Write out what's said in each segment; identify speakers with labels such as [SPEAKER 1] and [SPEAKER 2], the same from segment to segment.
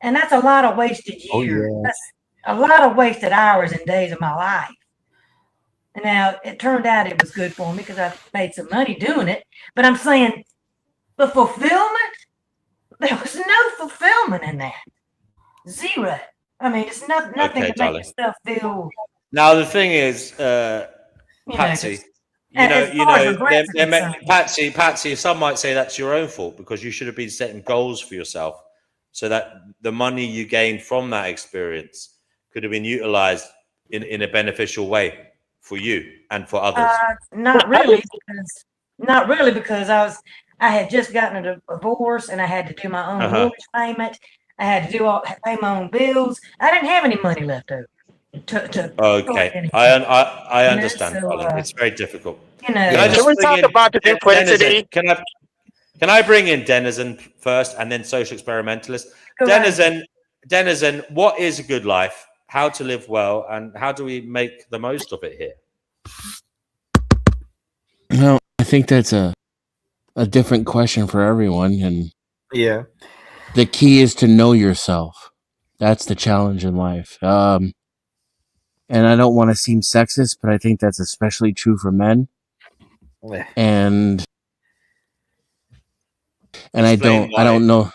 [SPEAKER 1] And that's a lot of wasted
[SPEAKER 2] Oh
[SPEAKER 1] years.
[SPEAKER 2] yeah.
[SPEAKER 1] That's a lot of wasted hours and days of my life. And now it turned out it was good for me because I made some money doing it. But I'm saying the fulfillment, there was no fulfillment in that. Zero. I mean, it's nothing
[SPEAKER 3] Okay,
[SPEAKER 1] to make
[SPEAKER 3] darling.
[SPEAKER 1] yourself feel,
[SPEAKER 3] Now the thing is, Patsy,
[SPEAKER 1] just as far as regrets are concerned.
[SPEAKER 3] Patsy, some might say that's your own fault because you should have been setting goals for yourself so that the money you gained from that experience could have been utilized in a beneficial way for you and for others.
[SPEAKER 1] Not really because I had just gotten a divorce and I had to do my own
[SPEAKER 3] Uh-huh.
[SPEAKER 1] mortgage payment. I had to pay my own bills. I didn't have any money left over to fund
[SPEAKER 3] Okay,
[SPEAKER 1] anything,
[SPEAKER 3] I
[SPEAKER 1] you know.
[SPEAKER 3] understand,
[SPEAKER 1] So
[SPEAKER 3] darling. It's very difficult.
[SPEAKER 1] you
[SPEAKER 3] Can I
[SPEAKER 1] know,
[SPEAKER 2] Can
[SPEAKER 3] just
[SPEAKER 2] we
[SPEAKER 3] bring
[SPEAKER 2] talk
[SPEAKER 3] in
[SPEAKER 2] about the
[SPEAKER 3] Denizen?
[SPEAKER 2] duplicity?
[SPEAKER 3] Can I bring in Denizen first and then social experimentalist?
[SPEAKER 1] go right ahead.
[SPEAKER 3] Denizen, what is a good life? How to live well, and how do we make the most of it here?
[SPEAKER 4] Well, I think that's a different question for everyone, and
[SPEAKER 2] Yeah.
[SPEAKER 4] the key is to know yourself. That's the challenge in life. And I don't want to seem sexist, but I think that's especially true for men.
[SPEAKER 2] Yeah.
[SPEAKER 4] And I
[SPEAKER 3] Explain
[SPEAKER 4] I
[SPEAKER 3] why.
[SPEAKER 4] don't know.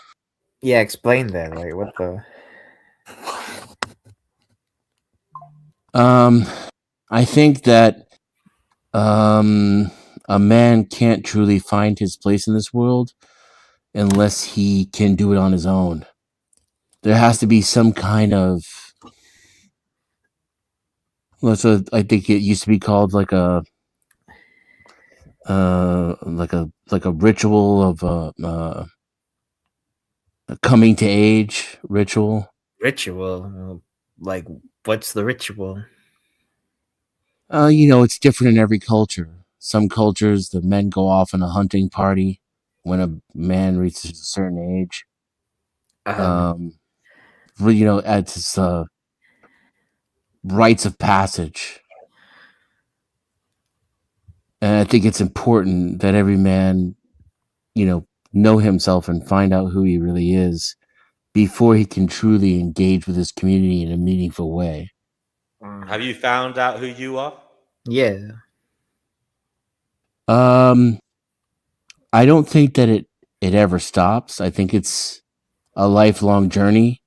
[SPEAKER 2] Yeah, explain that. Like, what the?
[SPEAKER 4] I think that a man can't truly find his place in this world unless he can do it on his own. There has to be some kind of, I think it used to be called like a ritual of a coming to age ritual.
[SPEAKER 2] Ritual. Like, what's the ritual?
[SPEAKER 4] It's different in every culture. Some cultures, the men go off on a hunting party when a man reaches a certain age. It's rites of passage. And I think it's important that every man, know himself and find out who he really is before he can truly engage with his community in a meaningful way.
[SPEAKER 3] Have you found out who you are?
[SPEAKER 2] Yeah.
[SPEAKER 4] I don't think that it ever stops. I think it's a lifelong journey,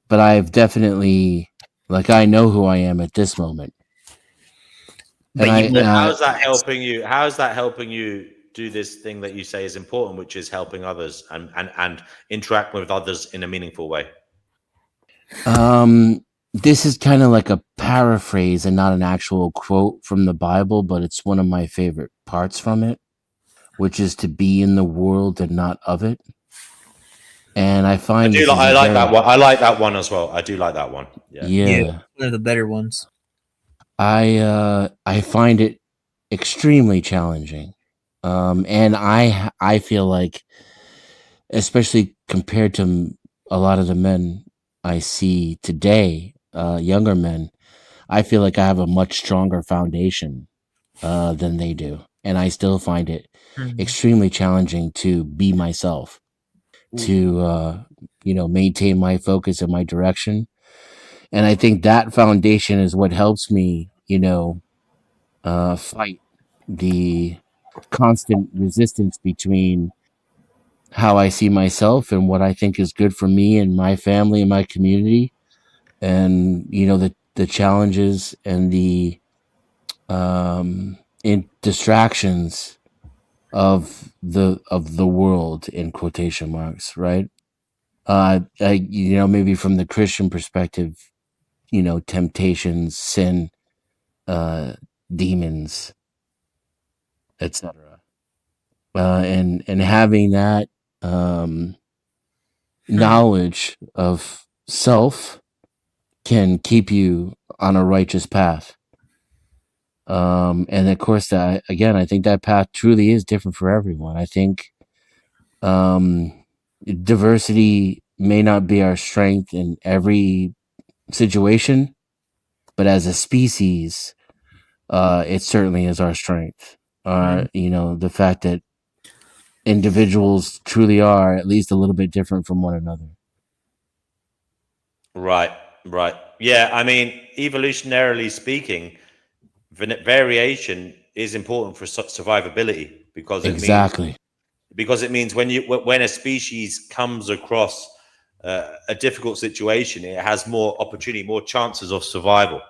[SPEAKER 4] but I've definitely, I know who I am at this moment.
[SPEAKER 2] But
[SPEAKER 3] How's that helping you? How's that helping you do this thing that you say is important, which is helping others and interact with others in a meaningful way?
[SPEAKER 4] This is kind of like a paraphrase and not an actual quote from the Bible, but it's one of my favorite parts from it, which is to be in the world and not of it. And I find
[SPEAKER 3] I like that one. I like that one as well. I do like that one.
[SPEAKER 4] Yeah.
[SPEAKER 5] One of the better ones.
[SPEAKER 4] I find it extremely challenging. And I feel like, especially compared to a lot of the men I see today, younger men, I feel like I have a much stronger foundation than they do. And I still find it extremely challenging to be myself, to maintain my focus and my direction. And I think that foundation is what helps me, fight the constant resistance between how I see myself and what I think is good for me and my family and my community, and the challenges and the distractions of the world, in quotation marks, right? Maybe from the Christian perspective, temptations, sin, demons, etc. And having that knowledge of self can keep you on a righteous path. And of course, I think that path truly is different for everyone. I think diversity may not be our strength in every situation, but as a species, it certainly is our strength. The fact that individuals truly are at least a little bit different from one another.
[SPEAKER 3] Right, right. Yeah, I mean, evolutionarily speaking, variation is important for survivability
[SPEAKER 4] Exactly.
[SPEAKER 3] because it means when a species comes across a difficult situation, it has more opportunity, more chances of survival.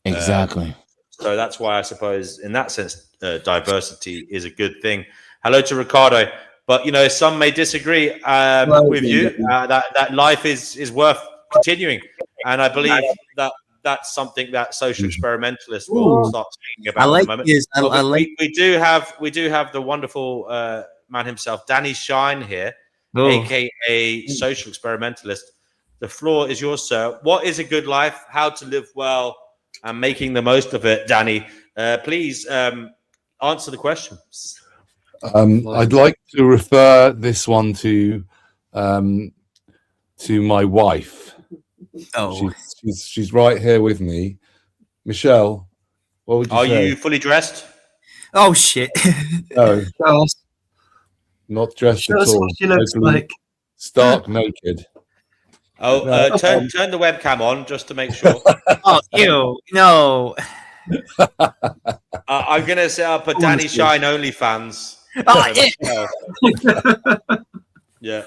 [SPEAKER 4] Exactly.
[SPEAKER 3] So that's why I suppose, in that sense, diversity is a good thing. Hello to Ricardo, but some may disagree with you that life is worth continuing, and I believe that that's something that social experimentalists will start thinking
[SPEAKER 2] I
[SPEAKER 3] about at the
[SPEAKER 2] like
[SPEAKER 3] moment.
[SPEAKER 2] this. I
[SPEAKER 3] But
[SPEAKER 2] like.
[SPEAKER 3] we do have the wonderful man himself, Danny Shine here,
[SPEAKER 2] Oh,
[SPEAKER 3] aka social experimentalist. The floor is yours, sir. What is a good life? How to live well and making the most of it, Danny? Please answer the questions.
[SPEAKER 5] I'd like to refer this one to my wife.
[SPEAKER 2] oh,
[SPEAKER 5] She's right here with me. Michelle, what would you
[SPEAKER 3] Are
[SPEAKER 5] say?
[SPEAKER 3] you fully dressed?
[SPEAKER 2] oh shit!
[SPEAKER 5] No,
[SPEAKER 6] Show us,
[SPEAKER 5] not dressed
[SPEAKER 6] show
[SPEAKER 5] at
[SPEAKER 6] us
[SPEAKER 5] all.
[SPEAKER 6] what she looks
[SPEAKER 5] Totally
[SPEAKER 6] like.
[SPEAKER 5] stark naked.
[SPEAKER 3] Oh,
[SPEAKER 5] No,
[SPEAKER 3] turn the webcam on just to make sure.
[SPEAKER 2] Oh, ew! No.
[SPEAKER 3] I'm gonna set up a Danny Shine OnlyFans.
[SPEAKER 2] Oh,
[SPEAKER 3] So yeah.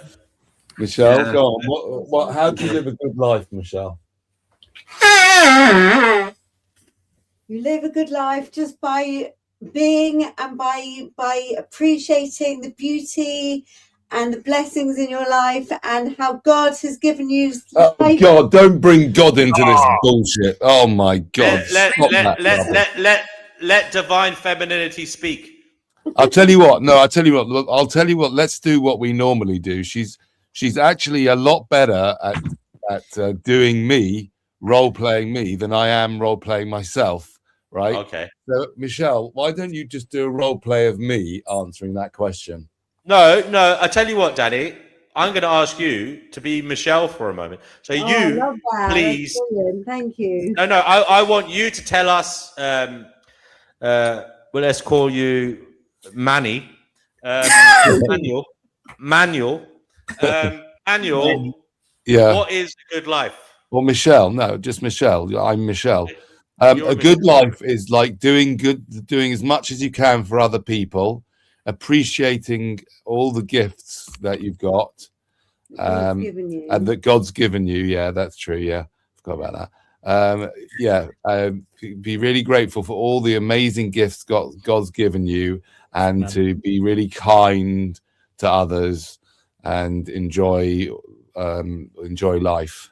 [SPEAKER 5] Michelle,
[SPEAKER 6] Yeah.
[SPEAKER 5] go on. What? How do you live a good life, Michelle?
[SPEAKER 7] You live a good life just by being and by appreciating the beauty and the blessings in your life and how God has given you
[SPEAKER 5] Oh
[SPEAKER 7] life.
[SPEAKER 5] God! Don't bring God into this bullshit. Oh my God!
[SPEAKER 3] Let
[SPEAKER 5] Stop that rubbish.
[SPEAKER 3] let divine femininity speak.
[SPEAKER 5] I'll tell you what. No, I'll tell you what. Look, I'll tell you what. Let's do what we normally do. She's actually a lot better at doing me, role playing me, than I am role playing myself. Right.
[SPEAKER 3] Okay.
[SPEAKER 5] So, Michelle, why don't you just do a role play of me answering that question?
[SPEAKER 3] No. I tell you what, Danny. I'm going to ask you to be Michelle for a moment. So
[SPEAKER 7] Oh, I
[SPEAKER 3] you,
[SPEAKER 7] love that.
[SPEAKER 3] please.
[SPEAKER 7] That's brilliant. Thank you.
[SPEAKER 3] No. I want you to tell us. Well, let's call you Manny. Manuel. Manuel.
[SPEAKER 5] Yeah.
[SPEAKER 3] What is a good life?
[SPEAKER 5] Well, Michelle, no, just Michelle. I'm Michelle.
[SPEAKER 3] You're
[SPEAKER 5] A good life is like doing as much as you can for other people, appreciating all the gifts that you've got,
[SPEAKER 7] God's given you.
[SPEAKER 5] and that God's given you. Yeah, that's true. Yeah, forgot about that. Be really grateful for all the amazing gifts God's given you, and to be really kind to others and enjoy life.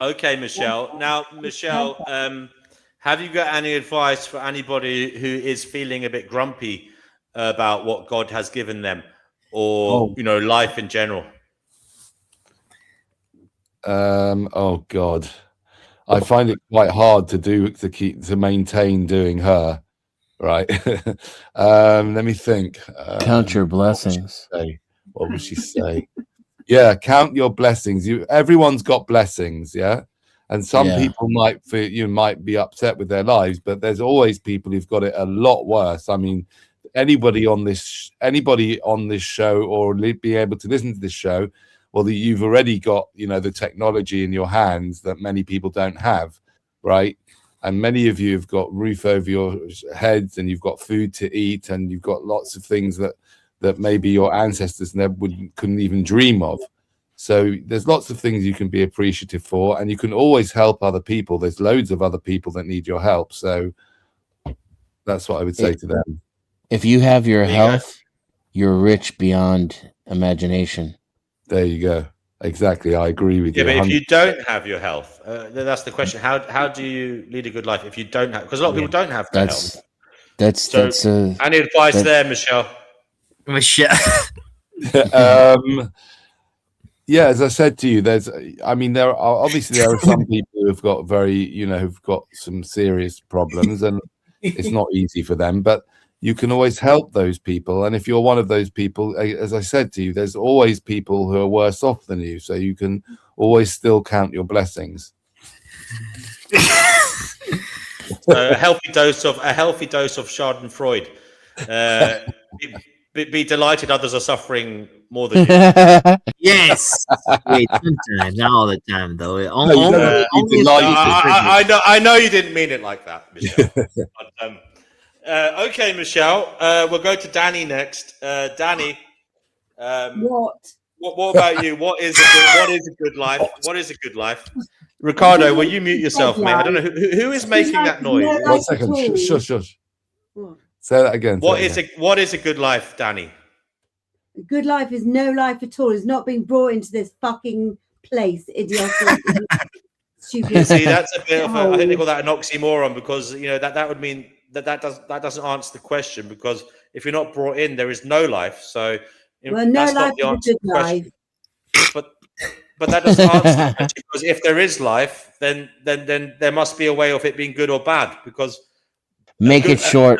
[SPEAKER 3] Okay, Michelle. Now, Michelle, have you got any advice for anybody who is feeling a bit grumpy about what God has given them, or life in general?
[SPEAKER 5] Oh God, I find it quite hard to maintain doing her. Right. Let me think.
[SPEAKER 4] Count your blessings.
[SPEAKER 5] What would she say? Yeah, count your blessings. Everyone's got blessings, yeah. And some people might be upset with their lives, but there's always people who've got it a lot worse. I mean, anybody on this show or be able to listen to this show, well, you've already got the technology in your hands that many people don't have, right? And many of you have got roof over your heads, and you've got food to eat, and you've got lots of things that maybe your ancestors couldn't even dream of. So there's lots of things you can be appreciative for, and you can always help other people. There's loads of other people that need your help. So that's what I would say to them.
[SPEAKER 4] If you have your health, you're rich beyond imagination.
[SPEAKER 5] There you go. Exactly. I agree with you.
[SPEAKER 3] Yeah, but if you don't have your health, then that's the question. How do you lead a good life if you don't have? Because a lot of people don't have their health.
[SPEAKER 4] Any
[SPEAKER 3] advice there, Michelle?
[SPEAKER 2] Michelle.
[SPEAKER 5] Yeah, as I said to you, there are some people who've got who've got some serious problems, and it's not easy for them, but you can always help those people. And if you're one of those people, as I said to you, there's always people who are worse off than you, so you can always still count your blessings.
[SPEAKER 3] A healthy dose of Schadenfreude. be delighted others are suffering more than you.
[SPEAKER 2] Yes. Wait, sometimes, not all the time, though.
[SPEAKER 5] No, you don't have to be
[SPEAKER 2] Only
[SPEAKER 5] delighted.
[SPEAKER 3] I know you didn't mean it like that, Michelle. But, okay, Michelle. We'll go to Danny next. Danny, what about you? What is a good life? What is a good life? Ricardo, will you mute yourself, mate? I don't know who is making that noise.
[SPEAKER 5] 1 second. Shush. Say that again.
[SPEAKER 3] What is a good life, Danny?
[SPEAKER 7] A good life is no life at all. It's not being brought into this fucking place, idiotic. Stupid.
[SPEAKER 3] See, that's a bit of I think they call that an oxymoron, because that would mean that doesn't answer the question, because if you're not brought in, there is no life. So
[SPEAKER 7] well, no life is a good life.
[SPEAKER 3] But that doesn't answer the question, because if there is life, then there must be a way of it being good or bad. Because
[SPEAKER 4] Make it short.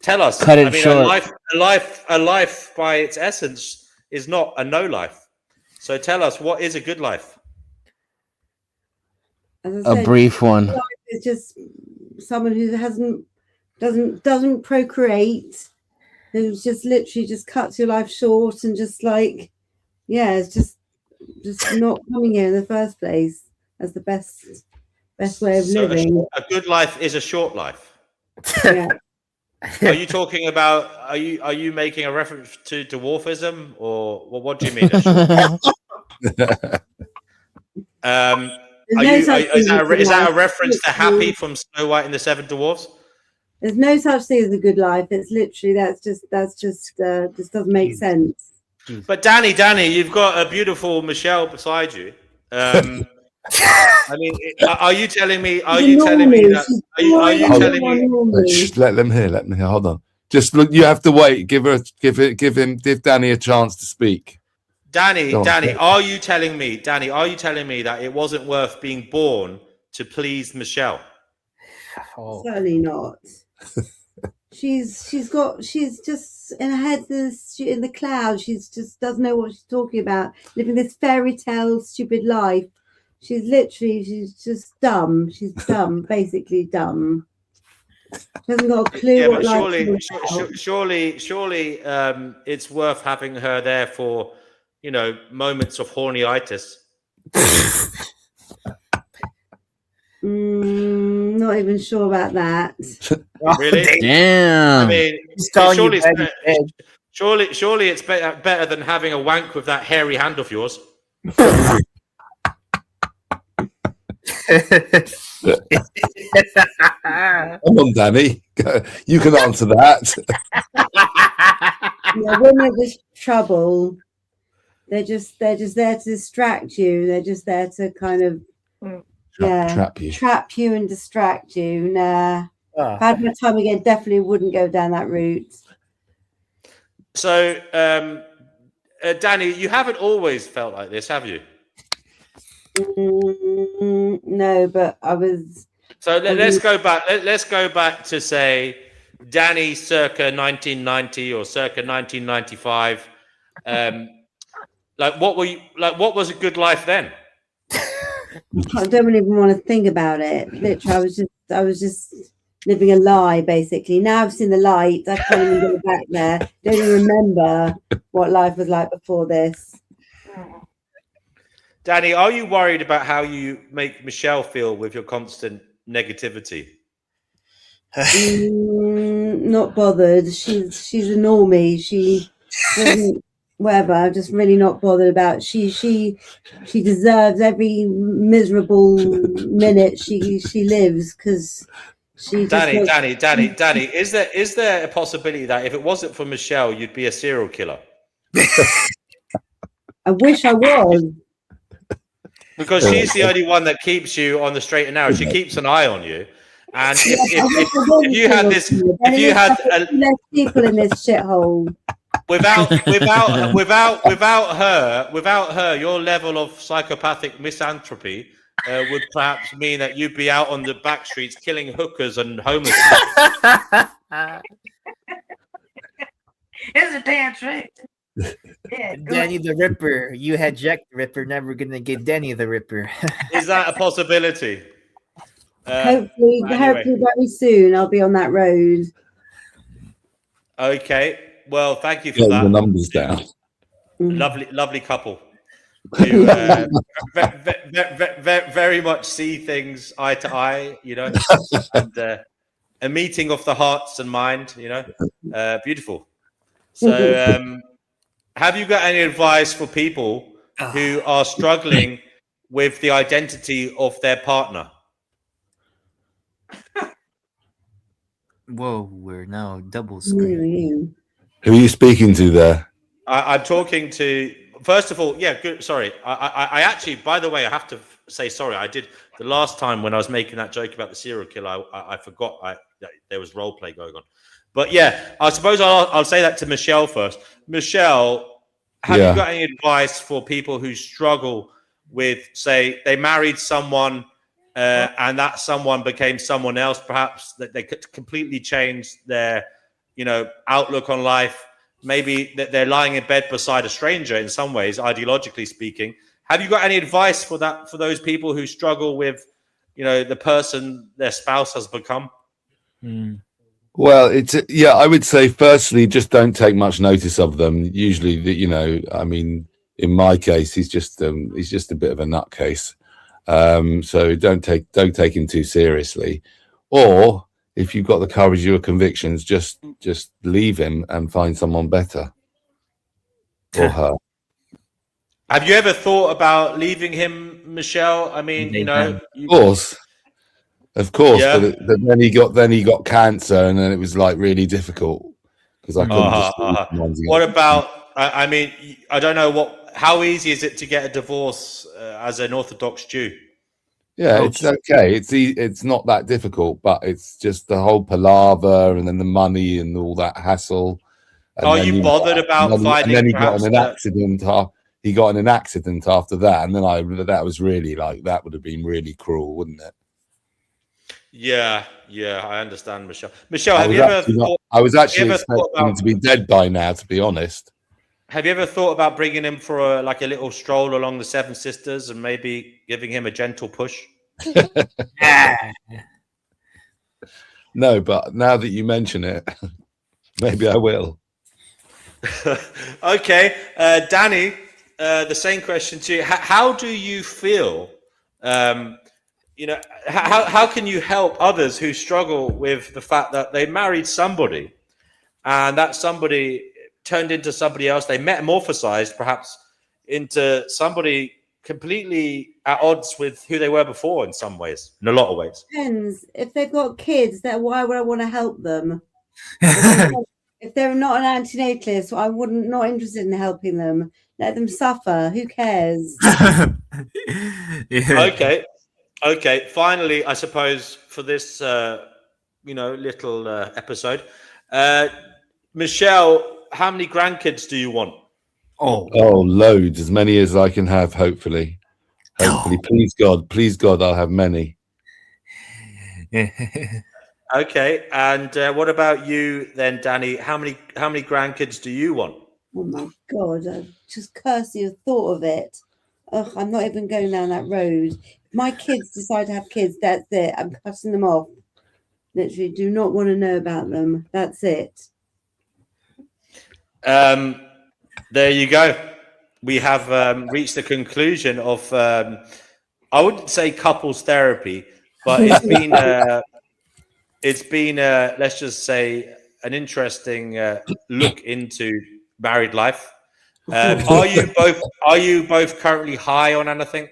[SPEAKER 3] Tell us.
[SPEAKER 4] Cut it short.
[SPEAKER 3] A life by its essence is not a no life. So tell us, what is a good life?
[SPEAKER 7] As I said,
[SPEAKER 4] A brief one.
[SPEAKER 7] It's just someone who doesn't procreate, who's just literally just cuts your life short and just like, it's just not coming here in the first place. That's the best way of living.
[SPEAKER 3] A good life is a short life.
[SPEAKER 7] Yeah.
[SPEAKER 3] Are you talking about? Are you making a reference to dwarfism, or what do you mean? Is that a reference to Happy from Snow White and the Seven Dwarfs?
[SPEAKER 7] There's no such thing as a good life. It's literally that's just doesn't make sense.
[SPEAKER 3] But Danny, you've got a beautiful Michelle beside you. I mean, are you telling me? Are you telling me that? Are you telling me?
[SPEAKER 5] Let them hear. Hold on. Just look. You have to wait. Give Danny a chance to speak.
[SPEAKER 3] Danny, are you telling me? Danny, are you telling me that it wasn't worth being born to please Michelle?
[SPEAKER 7] Certainly not. She's just in her head in the clouds. She's just doesn't know what she's talking about. Living this fairy tale stupid life. She's just dumb. She's dumb, basically dumb. She hasn't got a clue what life is about.
[SPEAKER 3] Surely, it's worth having her there for, moments of hornyitis.
[SPEAKER 7] Not even sure about that.
[SPEAKER 3] Really?
[SPEAKER 4] Damn.
[SPEAKER 3] I mean, surely it's better than having a wank with that hairy hand of yours.
[SPEAKER 5] Come on, Danny. You can answer that.
[SPEAKER 7] Women are just trouble. They're just there to distract you. They're just there to kind of trap you and distract you. Nah. If I had my time again, definitely wouldn't go down that route.
[SPEAKER 3] So, Danny, you haven't always felt like this, have you?
[SPEAKER 7] No, but I was.
[SPEAKER 3] So let's go back. Let's go back to say Danny, circa 1990 or circa 1995. What was a good life then?
[SPEAKER 7] I don't even want to think about it. Literally, I was just living a lie, basically. Now I've seen the light. I can't even go back there. Don't even remember what life was like before this.
[SPEAKER 3] Danny, are you worried about how you make Michelle feel with your constant negativity?
[SPEAKER 7] Not bothered. She's a normie. She doesn't. Whatever. I'm just really not bothered about. She deserves every miserable minute she lives, because she.
[SPEAKER 3] Danny. Is there a possibility that if it wasn't for Michelle, you'd be a serial killer?
[SPEAKER 7] I wish I was.
[SPEAKER 3] Because she's the only one that keeps you on the straight and narrow. She keeps an ey on you. And if you had less
[SPEAKER 7] people in this shithole.
[SPEAKER 3] Without her, your level of psychopathic misanthropy would perhaps mean that you'd be out on the back streets killing hookers and homeless people.
[SPEAKER 1] It's a damn trick. Yeah,
[SPEAKER 2] Danny the Ripper. You had Jack the Ripper. Never gonna get Danny the Ripper.
[SPEAKER 3] Is that a possibility?
[SPEAKER 7] Hopefully very soon I'll be on that road.
[SPEAKER 3] Okay. Well, thank you for
[SPEAKER 5] Getting the
[SPEAKER 3] that.
[SPEAKER 5] numbers down.
[SPEAKER 3] Lovely couple who very much see things eye to eye, you know, and a meeting of the hearts and mind, you know, beautiful. So, have you got any advice for people who are struggling with the identity of their partner?
[SPEAKER 2] Whoa, we're now double screen.
[SPEAKER 7] Mm.
[SPEAKER 5] Who are you speaking to there?
[SPEAKER 3] I'm talking to, first of all, yeah, good. Sorry. I actually, by the way, I have to say sorry. I did the last time when I was making that joke about the serial killer, I forgot that there was role play going on. But yeah, I suppose I'll say that to Michelle first. Michelle, have you got any advice for people who struggle with, say, they married someone and that someone became someone else, perhaps that they could completely change their, you know, outlook on life? Maybe that they're lying in bed beside a stranger in some ways, ideologically speaking. Have you got any advice for that, for those people who struggle with, you know, the person their spouse has become?
[SPEAKER 5] Well, I would say firstly, just don't take much notice of them. Usually, you know, I mean, in my case, he's just a bit of a nutcase. So don't take him too seriously. Or if you've got the courage of your convictions, just leave him and find someone better. Or her.
[SPEAKER 3] Have you ever thought about leaving him, Michelle? I mean, you know,
[SPEAKER 5] of course,
[SPEAKER 3] yeah.
[SPEAKER 5] but then he got cancer, and then it was like really difficult because I couldn't just.
[SPEAKER 3] What about? I mean, I don't know how easy is it to get a divorce as an Orthodox Jew?
[SPEAKER 5] Yeah, it's okay. It's not that difficult, but it's just the whole palaver and then the money and all that hassle. And
[SPEAKER 3] are you bothered about finding?
[SPEAKER 5] And then he got in an accident. He got in an accident after that, and then that was really like that would have been really cruel, wouldn't it?
[SPEAKER 3] Yeah, I understand, Michelle. Michelle, have you ever thought?
[SPEAKER 5] I was actually expecting him to be dead by now, to be honest.
[SPEAKER 3] Have you ever thought about bringing him for a little stroll along the Seven Sisters and maybe giving him a gentle push?
[SPEAKER 5] No, but now that you mention it, maybe I will.
[SPEAKER 3] Okay, Danny, the same question to you. How do you feel? You know, how can you help others who struggle with the fact that they married somebody and that somebody turned into somebody else? They metamorphosized perhaps into somebody completely at odds with who they were before in some ways, in a lot of ways.
[SPEAKER 7] Depends. If they've got kids, then why would I want to help them? If they're not an antinatalist, I wouldn't, not interested in helping them. Let them suffer. Who cares?
[SPEAKER 3] Yeah. Okay. Finally, I suppose for this, you know, little episode, Michelle, how many grandkids do you want?
[SPEAKER 5] Oh, loads, as many as I can have. Hopefully, please God, I'll have many.
[SPEAKER 3] Okay, and what about you then, Danny? How many grandkids do you want?
[SPEAKER 7] Oh my God, I just curse the thought of it. Ugh, I'm not even going down that road. If my kids decide to have kids, that's it. I'm cutting them off. Literally, do not want to know about them. That's it.
[SPEAKER 3] There you go. We have reached the conclusion of, I wouldn't say couples therapy, but it's been let's just say an interesting look into married life. Are you both currently high on anything?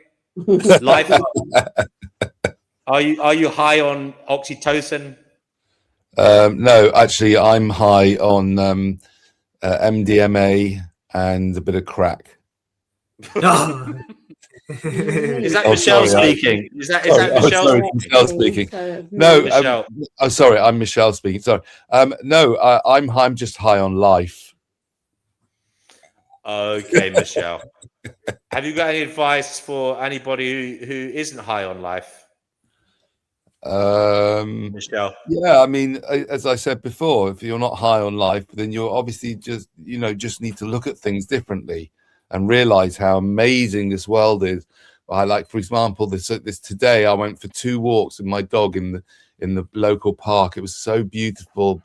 [SPEAKER 3] Life? Are you high on oxytocin?
[SPEAKER 5] No, actually, I'm high on MDMA and a bit of crack.
[SPEAKER 3] Is that Michelle speaking? Is that
[SPEAKER 5] Michelle speaking? No, sorry, I'm Michelle speaking. Sorry. No, I'm just high on life.
[SPEAKER 3] Okay, Michelle. Have you got any advice for anybody who isn't high on life? Michelle.
[SPEAKER 5] Yeah, I mean, as I said before, if you're not high on life, then you're obviously just need to look at things differently and realize how amazing this world is. I like, for example, this today I went for 2 walks with my dog in in the local park. It was so beautiful,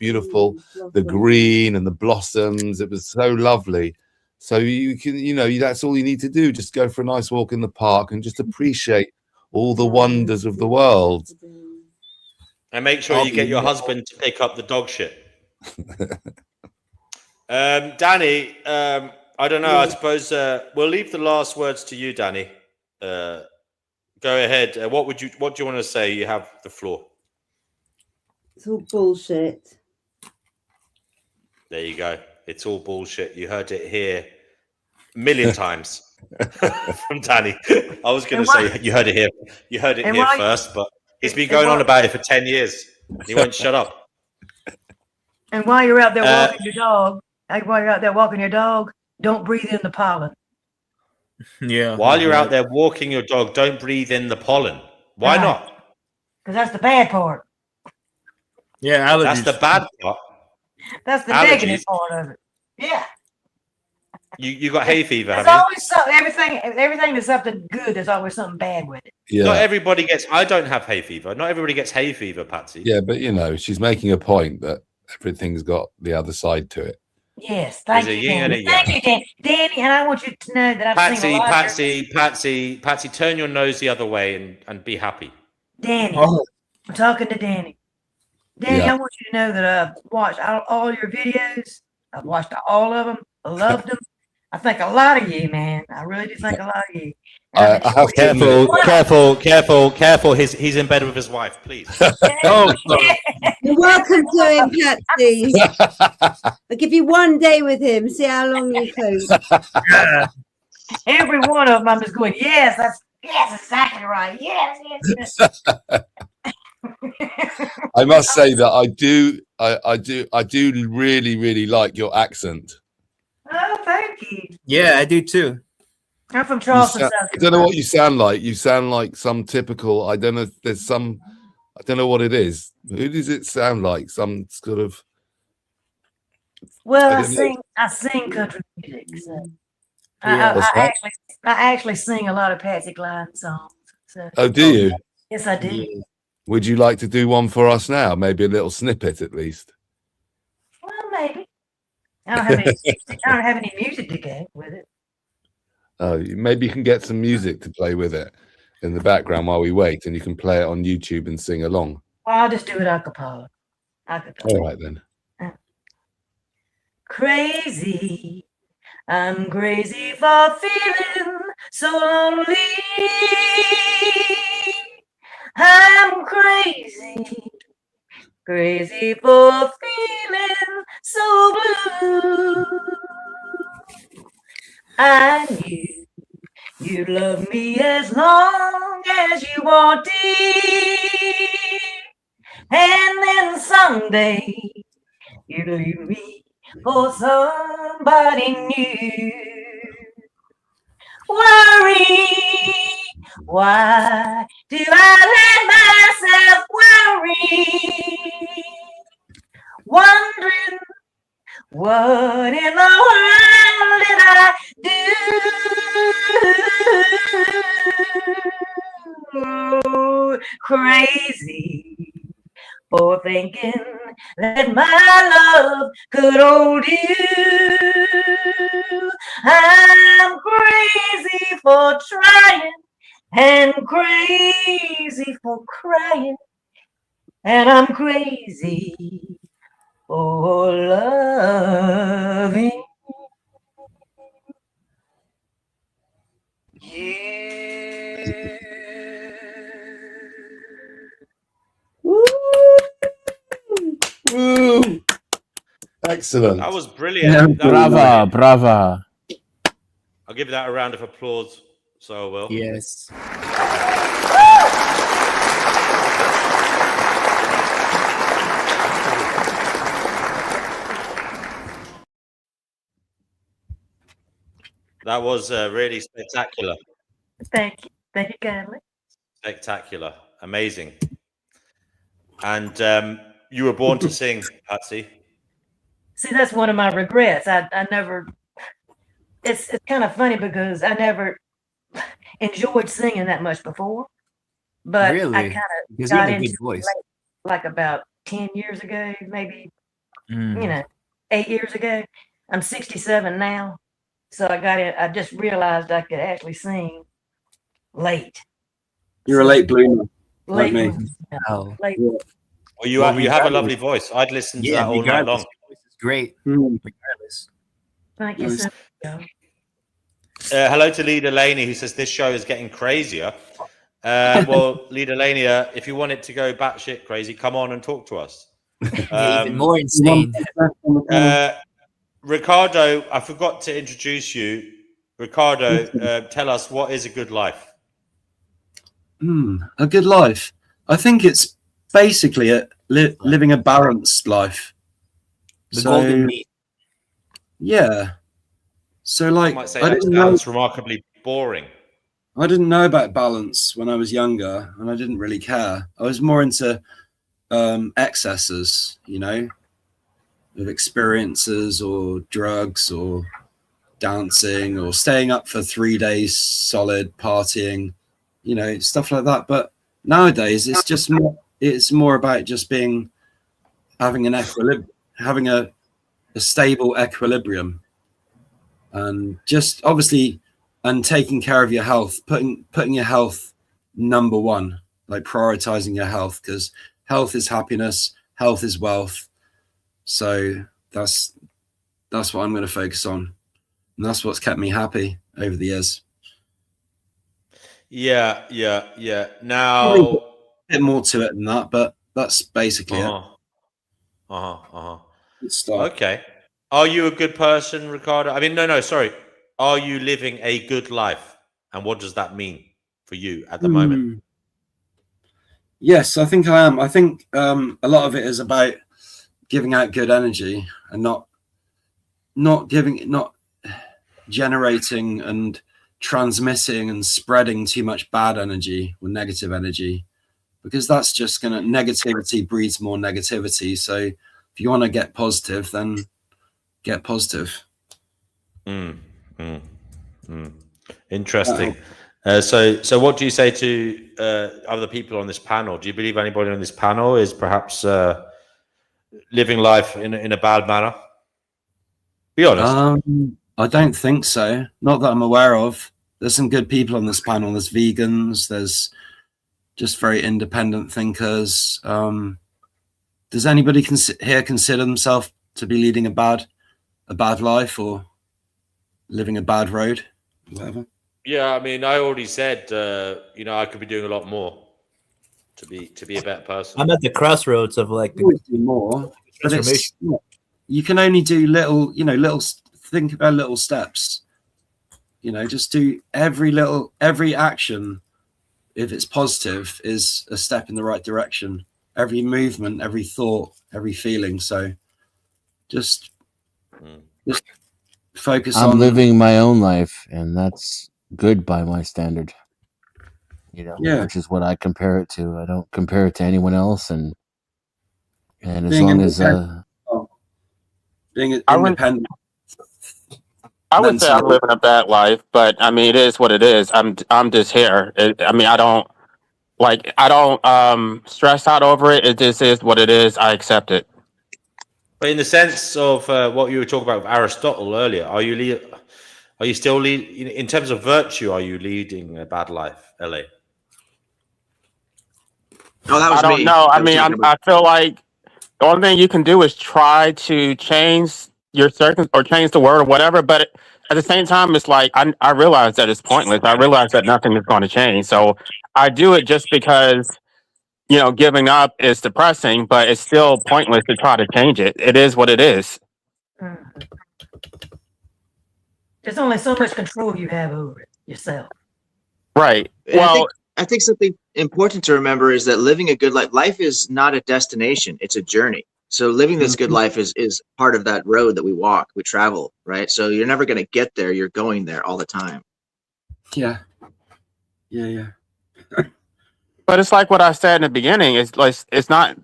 [SPEAKER 5] the green and the blossoms. It was so lovely. So you can, you know, that's all you need to do. Just go for a nice walk in the park and just appreciate all the wonders of the world.
[SPEAKER 3] And make sure you get your husband to pick up the dog shit. Danny, I don't know. I suppose we'll leave the last words to you, Danny. Go ahead. What do you want to say? You have the floor.
[SPEAKER 7] It's all bullshit.
[SPEAKER 3] There you go. It's all bullshit. You heard it here a million times from Danny. I was going to say you heard it here. You heard it here first, but he's been going on about it for 10 years. He won't shut up.
[SPEAKER 1] And while you're out there walking your dog, don't breathe in the pollen.
[SPEAKER 2] Yeah.
[SPEAKER 3] While you're out there walking your dog, don't breathe in the pollen. Why not?
[SPEAKER 1] Because that's the bad part.
[SPEAKER 2] Yeah, allergies.
[SPEAKER 3] That's the bad part.
[SPEAKER 1] That's the negative part of it. Yeah.
[SPEAKER 3] You got hay fever,
[SPEAKER 1] There's
[SPEAKER 3] have you?
[SPEAKER 1] always something, everything that's something good, there's always something bad with it.
[SPEAKER 5] Yeah.
[SPEAKER 3] Not everybody gets, I don't have hay fever. Not everybody gets hay fever, Patsy.
[SPEAKER 5] Yeah, but you know, she's making a point that everything's got the other side to it.
[SPEAKER 1] Yes, thank you, Danny. Thank you, Danny. And I want you to know that I've seen a lot of
[SPEAKER 3] Patsy, turn your nose the other way and be happy.
[SPEAKER 1] Danny, I'm talking to Danny. Danny, I want you to know that I've watched all your videos. I've watched all of them. I loved them. I think a lot of you, man. I really do think a lot of you.
[SPEAKER 3] Careful. He's in bed with his wife, please.
[SPEAKER 7] You're welcome to him, Patsy. I'll give you 1 day with him. See how long you cope.
[SPEAKER 1] Every one of them, I'm just going, yes, that's exactly right. Yes.
[SPEAKER 5] I must say that I do really, really like your accent.
[SPEAKER 1] Oh, thank you.
[SPEAKER 2] Yeah, I do too.
[SPEAKER 1] I'm from Charleston, South
[SPEAKER 5] I don't know what you sound like. You sound like some typical, I don't know if there's some, I don't know what it is. Who does it sound like? Some sort of.
[SPEAKER 1] Well, I sing country music. So I actually sing a lot of Patsy Cline songs. So.
[SPEAKER 5] Oh, do you?
[SPEAKER 1] Yes, I do.
[SPEAKER 5] Yeah. Would you like to do one for us now? Maybe a little snippet at least.
[SPEAKER 1] Well, maybe. I don't have any music to go with it.
[SPEAKER 5] Oh, maybe you can get some music to play with it in the background while we wait, and you can play it on YouTube and sing along.
[SPEAKER 1] Well, I'll just do it a cappella.
[SPEAKER 5] All right then.
[SPEAKER 1] Crazy, I'm crazy for feeling so lonely. I'm crazy for feeling so blue. I knew you'd love me as long as you wanted, and then someday you'd leave me for somebody new. Worry, why do I let myself worry? Wondering what in the world did I do? Crazy for thinking that my love could hold you. I'm crazy for trying and crazy for crying, and I'm crazy for loving you.
[SPEAKER 5] Woo! Excellent.
[SPEAKER 3] That was brilliant.
[SPEAKER 4] Brava.
[SPEAKER 3] I'll give that a round of applause. So I will.
[SPEAKER 2] Yes.
[SPEAKER 3] That was really spectacular.
[SPEAKER 1] Thank you kindly.
[SPEAKER 3] Spectacular. Amazing. And you were born to sing, Patsy.
[SPEAKER 1] See, that's one of my regrets. I never, it's kind of funny because I never enjoyed singing that much before, but
[SPEAKER 2] Really?
[SPEAKER 1] I kind of
[SPEAKER 2] Because
[SPEAKER 1] got
[SPEAKER 2] you have a
[SPEAKER 1] into
[SPEAKER 2] good voice.
[SPEAKER 1] it late. like about 10 years ago, maybe,
[SPEAKER 2] Mm.
[SPEAKER 1] 8 years ago. I'm 67 now. So I got it. I just realized I could actually sing late.
[SPEAKER 6] You're a
[SPEAKER 1] So,
[SPEAKER 6] late bloomer, like
[SPEAKER 1] late
[SPEAKER 6] me.
[SPEAKER 1] bloomer.
[SPEAKER 2] Oh.
[SPEAKER 1] Late.
[SPEAKER 6] Yeah.
[SPEAKER 3] Well, you
[SPEAKER 2] Well,
[SPEAKER 3] you have a
[SPEAKER 2] regardless-
[SPEAKER 3] lovely voice. I'd listen to
[SPEAKER 2] Yeah,
[SPEAKER 3] that all night
[SPEAKER 2] regardless,
[SPEAKER 3] long.
[SPEAKER 2] your voice is great.
[SPEAKER 6] Mm.
[SPEAKER 2] Regardless.
[SPEAKER 1] Thank you
[SPEAKER 6] Nice.
[SPEAKER 1] so much.
[SPEAKER 3] Hello to Lee Delaney, who says this show is getting crazier. Well, Lee Delaney, if you want it to go batshit crazy, come on and talk to us.
[SPEAKER 2] Yeah, even more insane.
[SPEAKER 3] Ricardo, I forgot to introduce you. Ricardo, tell us, what is a good life?
[SPEAKER 6] A good life. I think it's basically living a balanced life.
[SPEAKER 2] The golden mean.
[SPEAKER 6] Yeah. So
[SPEAKER 3] I
[SPEAKER 6] like,
[SPEAKER 3] might say
[SPEAKER 6] I
[SPEAKER 3] that
[SPEAKER 6] didn't know.
[SPEAKER 3] sounds remarkably boring.
[SPEAKER 6] I didn't know about balance when I was younger, and I didn't really care. I was more into excesses, of experiences or drugs or dancing or staying up for 3 days solid, partying, stuff like that. But nowadays, it's more about just having an equilibrium, having a stable equilibrium, and just obviously. And taking care of your health, putting your health number one, like prioritizing your health, because health is happiness, health is wealth. So that's what I'm going to focus on, and that's what's kept me happy over the years.
[SPEAKER 3] Yeah. Now,
[SPEAKER 6] Probably a bit more to it than that, but that's basically it. Good start.
[SPEAKER 3] Okay. Are you a good person, Ricardo? I mean, no, sorry. Are you living a good life? And what does that mean for you at the moment?
[SPEAKER 6] Yes, I think I am. I think a lot of it is about giving out good energy and not generating and transmitting and spreading too much bad energy or negative energy, because that's just negativity breeds more negativity. So if you want to get positive, then get positive.
[SPEAKER 3] Interesting. So what do you say to other people on this panel? Do you believe anybody on this panel is perhaps living life in a bad manner? Be honest.
[SPEAKER 6] I don't think so. Not that I'm aware of. There's some good people on this panel. There's vegans. There's just very independent thinkers. Does anybody here consider themselves to be leading a bad life or living a bad road, whatever?
[SPEAKER 3] Yeah, I mean, I already said, I could be doing a lot more to be a better person.
[SPEAKER 2] I'm at the crossroads of like
[SPEAKER 6] You always do more, but you can only do little. Think about little steps. Just do every action. If it's positive, is a step in the right direction. Every movement, every thought, every feeling. So, just focus on.
[SPEAKER 4] I'm living my own life, and that's good by my standard. Which is what I compare it to. I don't compare it to anyone else, and as
[SPEAKER 6] Being
[SPEAKER 4] long as
[SPEAKER 6] being independent.
[SPEAKER 8] I would say I'm living a bad life, but I mean, it is what it is. I'm just here. I don't stress out over it. It just is what it is. I accept it.
[SPEAKER 3] But in the sense of what you were talking about with Aristotle earlier, are you still in terms of virtue? Are you leading a bad life, LA?
[SPEAKER 9] No, that was
[SPEAKER 8] I don't
[SPEAKER 9] me.
[SPEAKER 8] know. I mean, I feel like the only thing you can do is try to change your or change the word or whatever. But at the same time, it's like I realize that it's pointless. I realize that nothing is going to change. So I do it just because, giving up is depressing, but it's still pointless to try to change it. It is what it is.
[SPEAKER 1] There's only so much control you have over it yourself.
[SPEAKER 8] Right.
[SPEAKER 9] And
[SPEAKER 8] Well,
[SPEAKER 9] I think something important to remember is that living a good life is not a destination, it's a journey. So living this good life is part of that road that we walk, we travel, right? So you're never going to get there, you're going there all the time.
[SPEAKER 6] Yeah.
[SPEAKER 8] but it's like what I said in the beginning. It's like it's not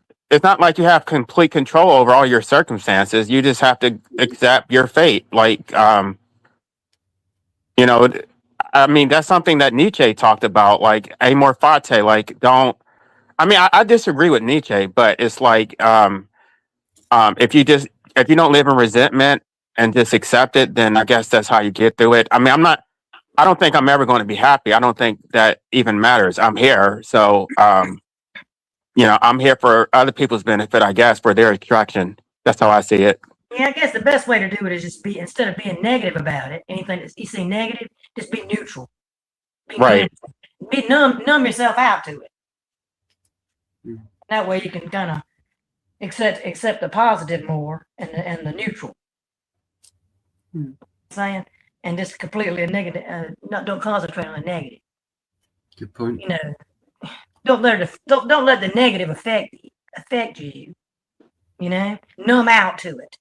[SPEAKER 8] like you have complete control over all your circumstances. You just have to accept your fate. Like I mean, that's something that Nietzsche talked about, like amor fati, like don't I mean, I disagree with Nietzsche, but it's like if you don't live in resentment and just accept it, then I guess that's how you get through it. I mean, I don't think I'm ever going to be happy. I don't think that even matters. I'm here, so I'm here for other people's benefit, I guess, for their attraction. That's how I see it.
[SPEAKER 1] Yeah, I guess the best way to do it is just be, instead of being negative about it, anything that you see negative, just be neutral.
[SPEAKER 8] Right.
[SPEAKER 1] Be numb yourself out to it. That way you can kind of accept the positive more and the neutral. Saying, and just completely a negative. Don't concentrate on the negative.
[SPEAKER 6] Good point.
[SPEAKER 1] You know, don't let the negative affect you. You know, numb out to it.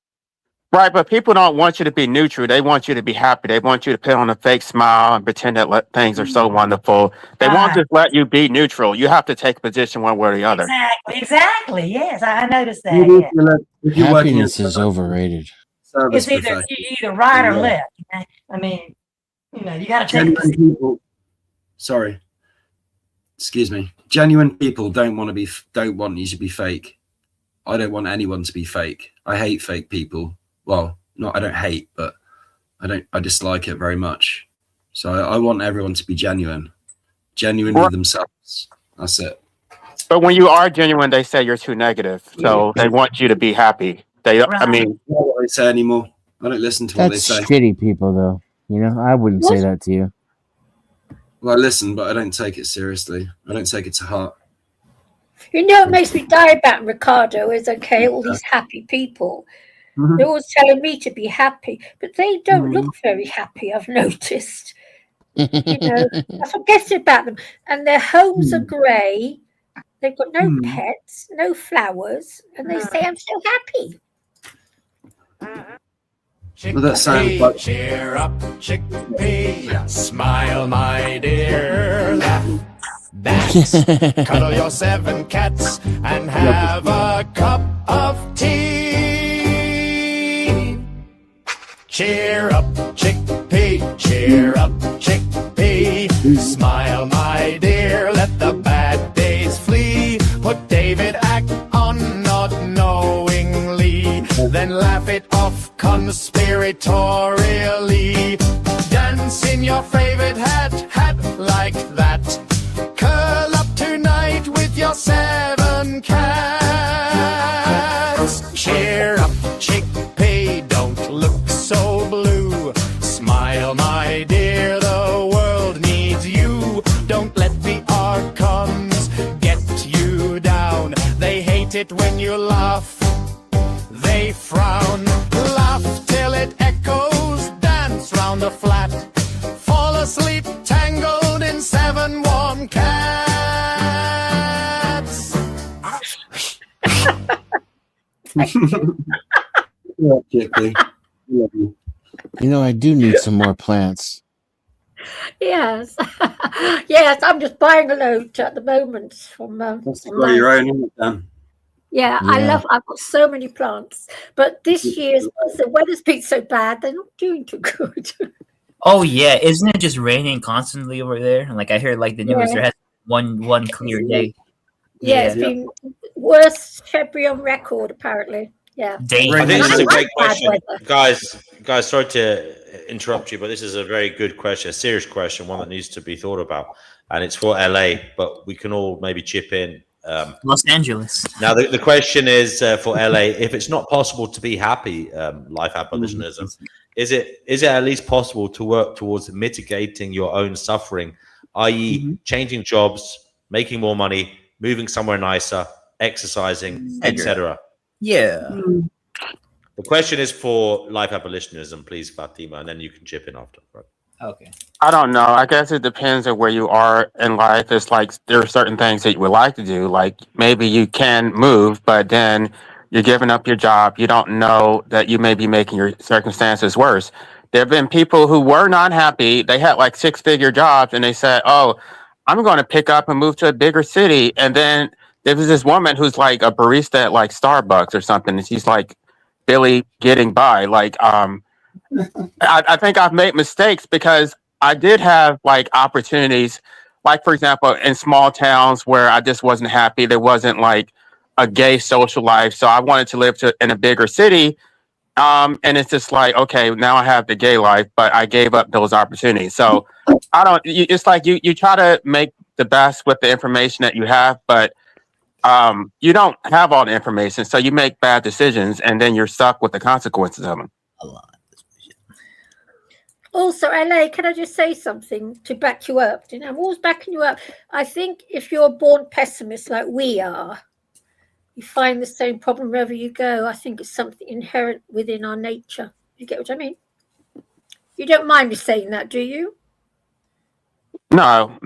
[SPEAKER 8] Right, but people don't want you to be neutral. They want you to be happy. They want you to put on a fake smile and pretend that things are so wonderful. They won't just let you be neutral. You have to take a position one way or the other.
[SPEAKER 1] Exactly. Yes, I noticed that. Yeah.
[SPEAKER 4] Happiness is overrated.
[SPEAKER 1] It's either right or left. You know? I mean, you got to take
[SPEAKER 6] genuine people. Sorry, excuse me. Genuine people don't want you to be fake. I don't want anyone to be fake. I hate fake people. Well, I don't hate, but I dislike it very much. So I want everyone to be genuine with themselves. That's it.
[SPEAKER 8] But when you are genuine, they say you're too negative. So they want you to be happy. I mean,
[SPEAKER 6] I don't know what they say anymore. I don't listen to what they say.
[SPEAKER 4] That's shitty people, though. I wouldn't say that to you.
[SPEAKER 6] Well, I listen, but I don't take it seriously. I don't take it to heart.
[SPEAKER 10] What makes me die about Ricardo is all these happy people. They're always telling me to be happy, but they don't look very happy, I've noticed. That's what gets about them. And their homes are grey. They've got no pets, no flowers, and they say, I'm so happy.
[SPEAKER 6] Well, that sounds like...
[SPEAKER 11] Cheer up, chickpea, smile, my dear, laugh. Dance, cuddle your 7 cats, and have a cup of tea. Cheer up, chickpea, cheer up, chickpea. Smile, my dear, let the bad days flee. Put David Ack on not knowingly, then laugh it off conspiratorially. Dance in your favorite hat like that. Curl up tonight with your 7 cats. Cheer up, chickpea, don't look so blue. Smile, my dear, the world needs you. Don't let the Archons get you down. They hate it when you laugh. They frown. Laugh till it echoes. Dance round the flat. Fall asleep tangled in 7 warm cats.
[SPEAKER 4] I do need some more plants.
[SPEAKER 10] Yes. Yes, I'm just buying a load at the moment from
[SPEAKER 6] your own,
[SPEAKER 10] Yeah, I've got so many plants. But this year, the weather's been so bad, they're not doing too good.
[SPEAKER 12] Oh yeah, isn't it just raining constantly over there? Like I heard, like the news, there has one clear day.
[SPEAKER 10] Yeah, it's been worst February on record, apparently. Yeah.
[SPEAKER 3] I think this is a great question, guys. Sorry to interrupt you, but this is a very good question, a serious question, one that needs to be thought about, and it's for LA. But we can all maybe chip in.
[SPEAKER 12] Los Angeles.
[SPEAKER 3] Now the question is for LA: if it's not possible to be happy, life abolitionism, is it at least possible to work towards mitigating your own suffering, i.e., changing jobs, making more money, moving somewhere nicer, exercising, etc.?
[SPEAKER 12] Yeah.
[SPEAKER 3] The question is for life abolitionism, please, Fatima, and then you can chip in after. Right?
[SPEAKER 12] Okay.
[SPEAKER 8] I don't know. I guess it depends on where you are in life. It's like there are certain things that you would like to do. Like maybe you can move, but then you're giving up your job. You don't know that you may be making your circumstances worse. There have been people who were not happy. They had like 6-figure jobs and they said, oh, I'm going to pick up and move to a bigger city. And then there was this woman who's like a barista at like Starbucks or something. And she's like barely getting by. Like, I think I've made mistakes because I did have like opportunities like for example, in small towns where I just wasn't happy, there wasn't like a gay social life, so I wanted to live in a bigger city. And it's just like, okay, now I have the gay life, but I gave up those opportunities. So I don't. It's like you try to make the best with the information that you have, but you don't have all the information, so you make bad decisions, and then you're stuck with the consequences of them.
[SPEAKER 12] A lot.
[SPEAKER 10] Also, LA, can I just say something to back you up? You know, I'm always backing you up. I think if you're a born pessimist like we are, you find the same problem wherever you go. I think it's something inherent within our nature. You get what I mean? You don't mind me saying that, do you?
[SPEAKER 8] No.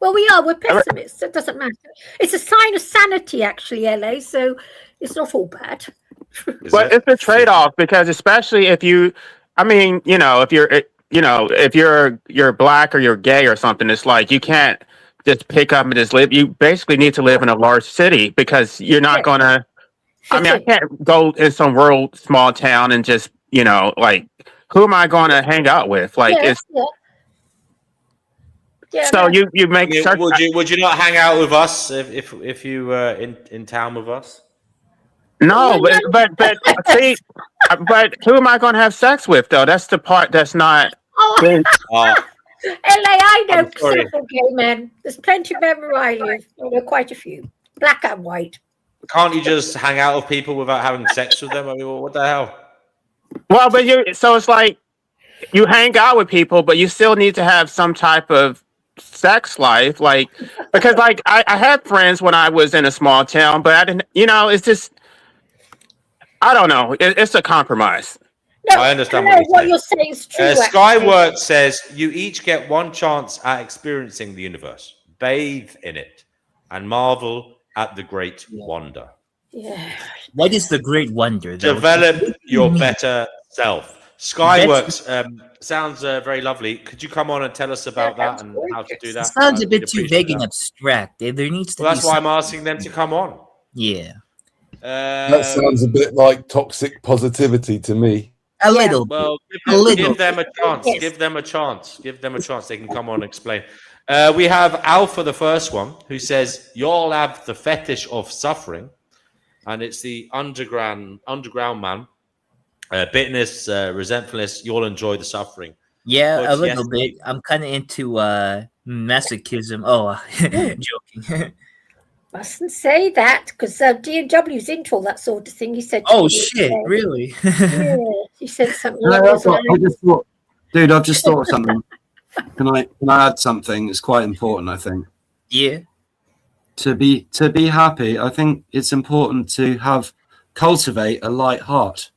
[SPEAKER 10] Well, we are. We're pessimists. It doesn't matter. It's a sign of sanity, actually, LA. So it's not all bad.
[SPEAKER 8] But it's a trade-off, because especially if you, I mean, if you're black or you're gay or something, it's like you can't just pick up and just live. You basically need to live in a large city, because you're not gonna. I mean, I can't go in some rural small town and just like, who am I going to hang out with? Like so you make.
[SPEAKER 3] Would you not hang out with us if you were in town with us?
[SPEAKER 8] No, but see, but who am I going to have sex with though? That's the part that's not.
[SPEAKER 10] LA, I know several gay men. There's plenty of them where I live. There are quite a few, black and white.
[SPEAKER 3] Can't you just hang out with people without having sex with them? I mean, what the hell?
[SPEAKER 8] Well, but so it's like you hang out with people, but you still need to have some type of sex life, like, because like I had friends when I was in a small town, but I didn't. It's just, I don't know. It's a compromise.
[SPEAKER 10] No,
[SPEAKER 3] I understand
[SPEAKER 10] what you're saying is true.
[SPEAKER 3] Skyworks says you each get one chance at experiencing the universe, bathe in it, and marvel at the great wonder.
[SPEAKER 10] Yeah.
[SPEAKER 12] What is the great wonder, though?
[SPEAKER 3] Develop your better self. Skyworks sounds very lovely. Could you come on and tell us about that and how to do that?
[SPEAKER 12] It sounds a bit too vague and abstract. There needs to be.
[SPEAKER 3] That's why I'm asking them to come on.
[SPEAKER 12] Yeah.
[SPEAKER 5] That sounds a bit like toxic positivity to me.
[SPEAKER 12] A little.
[SPEAKER 3] Well, give them a chance. Yes. Give them a chance. Give them a chance. They can come on and explain. We have Alpha, the first one, who says, you all have the fetish of suffering. And it's the underground man. Bitterness, resentfulness, you all enjoy the suffering.
[SPEAKER 12] Yeah,
[SPEAKER 3] but
[SPEAKER 12] a little bit. I'm kind of into masochism. Oh, joking.
[SPEAKER 10] Mustn't say that, because D&W's into all that sort of thing. He said.
[SPEAKER 12] Oh shit! Really?
[SPEAKER 10] Yeah, he said something.
[SPEAKER 6] No, I've just thought of something. Can I add something? It's quite important, I think.
[SPEAKER 12] Yeah.
[SPEAKER 6] To be happy, I think it's important to cultivate a light heart.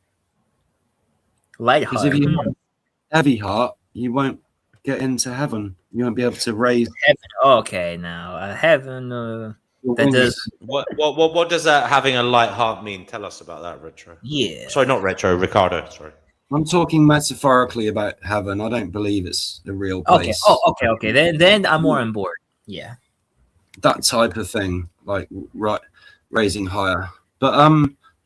[SPEAKER 12] Light heart.
[SPEAKER 6] Because if you have a heavy heart, you won't get into heaven. You won't be able to raise
[SPEAKER 12] heaven. Okay, now heaven. That does.
[SPEAKER 3] What does that having a light heart mean? Tell us about that, Retro.
[SPEAKER 12] Yeah.
[SPEAKER 3] Sorry, not Retro. Ricardo. Sorry.
[SPEAKER 6] I'm talking metaphorically about heaven. I don't believe it's a real place.
[SPEAKER 12] Okay. Oh, okay. Then I'm more on board. Yeah.
[SPEAKER 6] That type of thing, like raising higher. But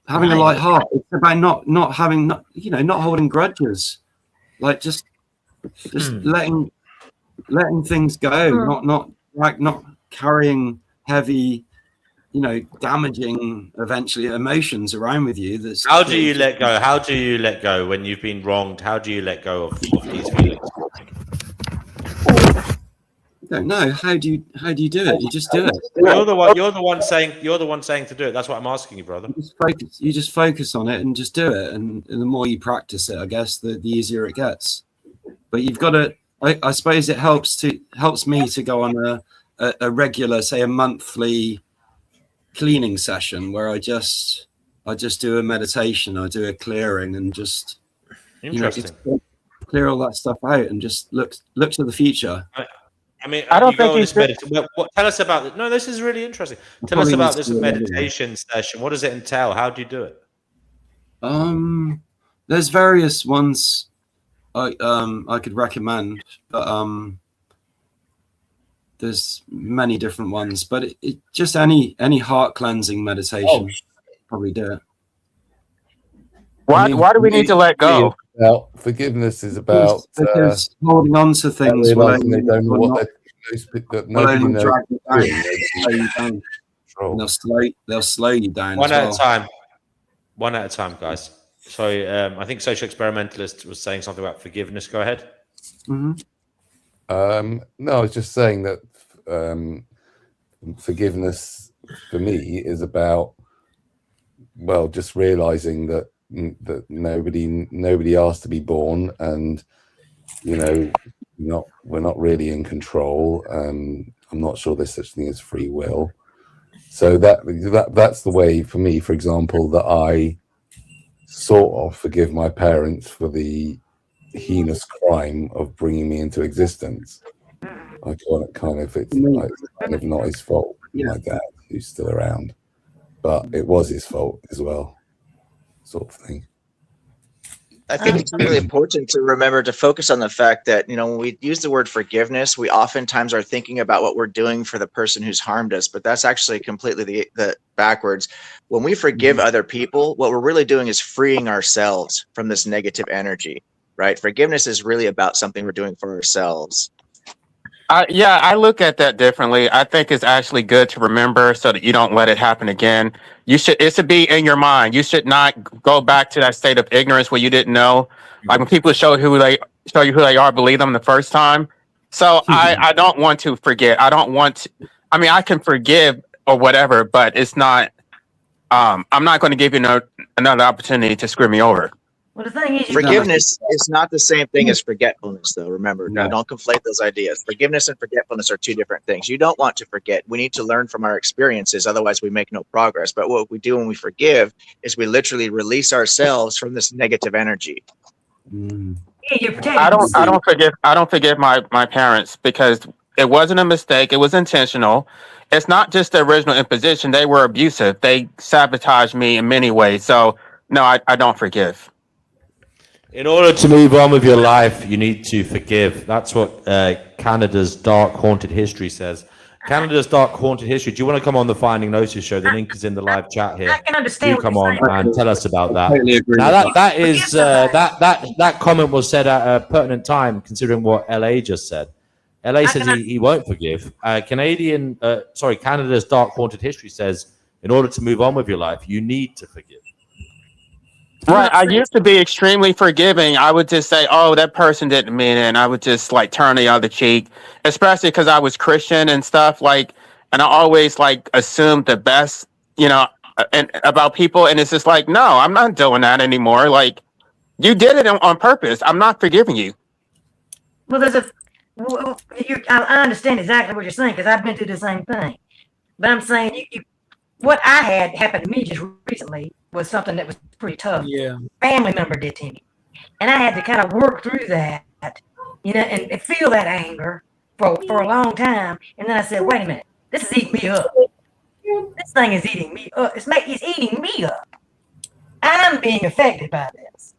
[SPEAKER 6] having a light heart, it's about not holding grudges, like just letting things go, not carrying heavy, damaging eventually emotions around with you.
[SPEAKER 3] How do you let go? How do you let go when you've been wronged? How do you let go of these feelings?
[SPEAKER 6] I don't know. How do you do it? You just do it.
[SPEAKER 3] You're the one saying to do it. That's what I'm asking you, brother.
[SPEAKER 6] You just focus on it and just do it. And the more you practice it, I guess, the easier it gets. But you've got to. I suppose it helps me to go on a regular, say a monthly cleaning session where I just do a meditation. I do a clearing and just
[SPEAKER 3] interesting.
[SPEAKER 6] Clear all that stuff out and just look to the future.
[SPEAKER 3] I mean,
[SPEAKER 8] I don't think
[SPEAKER 3] tell us about it. No, this is really interesting. Tell us about this meditation session. What does it entail? How do you do it?
[SPEAKER 6] There's various ones I could recommend, but there's many different ones. But it just any heart cleansing meditation, probably do it.
[SPEAKER 8] Why do we need to let go?
[SPEAKER 5] Forgiveness is about
[SPEAKER 6] because holding on to things will
[SPEAKER 5] realizing they don't know what that nobody knows.
[SPEAKER 6] drag you down,
[SPEAKER 5] Doing,
[SPEAKER 6] slow you down. And they'll slow you down.
[SPEAKER 3] One
[SPEAKER 6] as
[SPEAKER 3] at
[SPEAKER 6] well.
[SPEAKER 3] a time. One at a time, guys. Sorry, I think Social Experimentalist was saying something about forgiveness. Go ahead.
[SPEAKER 6] Mm-hmm.
[SPEAKER 5] No, I was just saying that forgiveness for me is about, well, just realizing that nobody asked to be born, and we're not really in control, and I'm not sure there's such thing as free will. So that's the way for me, for example, that I sort of forgive my parents for the heinous crime of bringing me into existence. I call it kind of not his fault. My dad, who's still around, but it was his fault as well, sort of thing.
[SPEAKER 9] I think it's really important to remember to focus on the fact that, when we use the word forgiveness, we oftentimes are thinking about what we're doing for the person who's harmed us, but that's actually completely the backwards. When we forgive other people, what we're really doing is freeing ourselves from this negative energy, right? Forgiveness is really about something we're doing for ourselves.
[SPEAKER 8] I look at that differently. I think it's actually good to remember so that you don't let it happen again. It should be in your mind. You should not go back to that state of ignorance where you didn't know. Like when people show you who they are, believe them the first time. So I don't want to forget. I can forgive or whatever, but it's not. I'm not going to give you another opportunity to screw me over.
[SPEAKER 1] Well, the thing is,
[SPEAKER 9] forgiveness is not the same thing as forgetfulness, though. Remember, don't conflate those ideas. Forgiveness and forgetfulness are two different things. You don't want to forget. We need to learn from our experiences. Otherwise, we make no progress. But what we do when we forgive is we literally release ourselves from this negative energy.
[SPEAKER 8] I don't forgive my parents because it wasn't a mistake. It was intentional. It's not just the original imposition. They were abusive. They sabotaged me in many ways. So no, I don't forgive.
[SPEAKER 3] In order to move on with your life, you need to forgive. That's what Canada's Dark Haunted History says. Canada's Dark Haunted History. Do you want to come on the Finding Notice show? The link is in the live chat here.
[SPEAKER 1] I can understand.
[SPEAKER 3] Do come on and tell us about that.
[SPEAKER 6] Totally agree
[SPEAKER 3] Now
[SPEAKER 6] with
[SPEAKER 3] that is that comment was said at a pertinent time, considering what LA just said. LA says he won't forgive. Canada's Dark Haunted History says in order to move on with your life, you need to forgive.
[SPEAKER 8] Right. I used to be extremely forgiving. I would just say, oh, that person didn't mean it. And I would just turn the other cheek, especially because I was Christian and stuff and I always assumed the best, and about people. And it's just no, I'm not doing that anymore. You did it on purpose. I'm not forgiving you.
[SPEAKER 1] Well, I understand exactly what you're saying because I've been through the same thing. But I'm saying what I had happened to me just recently was something that was pretty tough.
[SPEAKER 2] Yeah.
[SPEAKER 1] Family member did to me. And I had to kind of work through that, and feel that anger for a long time. And then I said, wait a minute, this is eating me up. This thing is eating me up. It's eating me up. I'm being affected by this.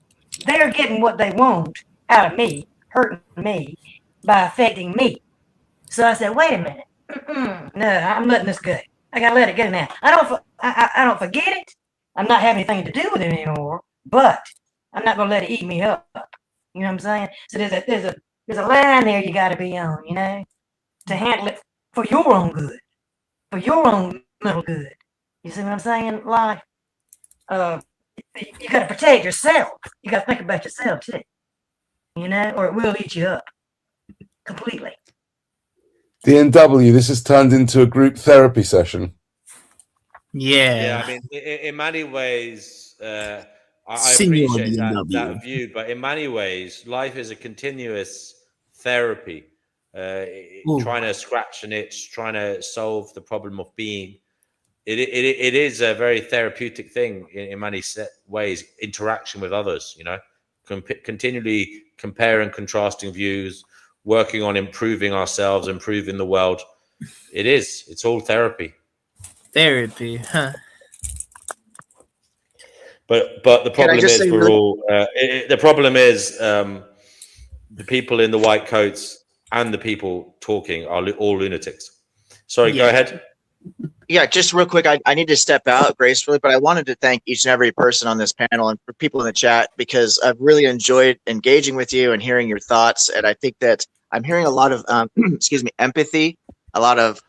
[SPEAKER 1] They're getting what they want out of me, hurting me by affecting me. So I said, wait a minute. No, I'm letting this go. I gotta let it go now. I don't forget it. I'm not having anything to do with it anymore, but I'm not gonna let it eat me up. You know what I'm saying? So there's a line there you gotta be on, to handle it for your own good, for your own mental good. You see what I'm saying? Life. You gotta protect yourself. You gotta think about yourself too. Or it will eat you up completely.
[SPEAKER 5] DNW, this has turned into a group therapy session.
[SPEAKER 3] Yeah, I mean, in many ways, I appreciate that view, but in many ways, life is a continuous therapy, trying to scratch an itch, trying to solve the problem of being. It is a very therapeutic thing in many ways, interaction with others, continually compare and contrasting views, working on improving ourselves, improving the world. It's all therapy.
[SPEAKER 2] Therapy, huh?
[SPEAKER 3] But the problem is the problem is the people in the white coats and the people talking are all lunatics. Sorry, go ahead.
[SPEAKER 9] Yeah, just real quick, I need to step out gracefully, but I wanted to thank each and every person on this panel and for people in the chat, because I've really enjoyed engaging with you and hearing your thoughts. And I think that I'm hearing a lot of, excuse me, empathy, a lot of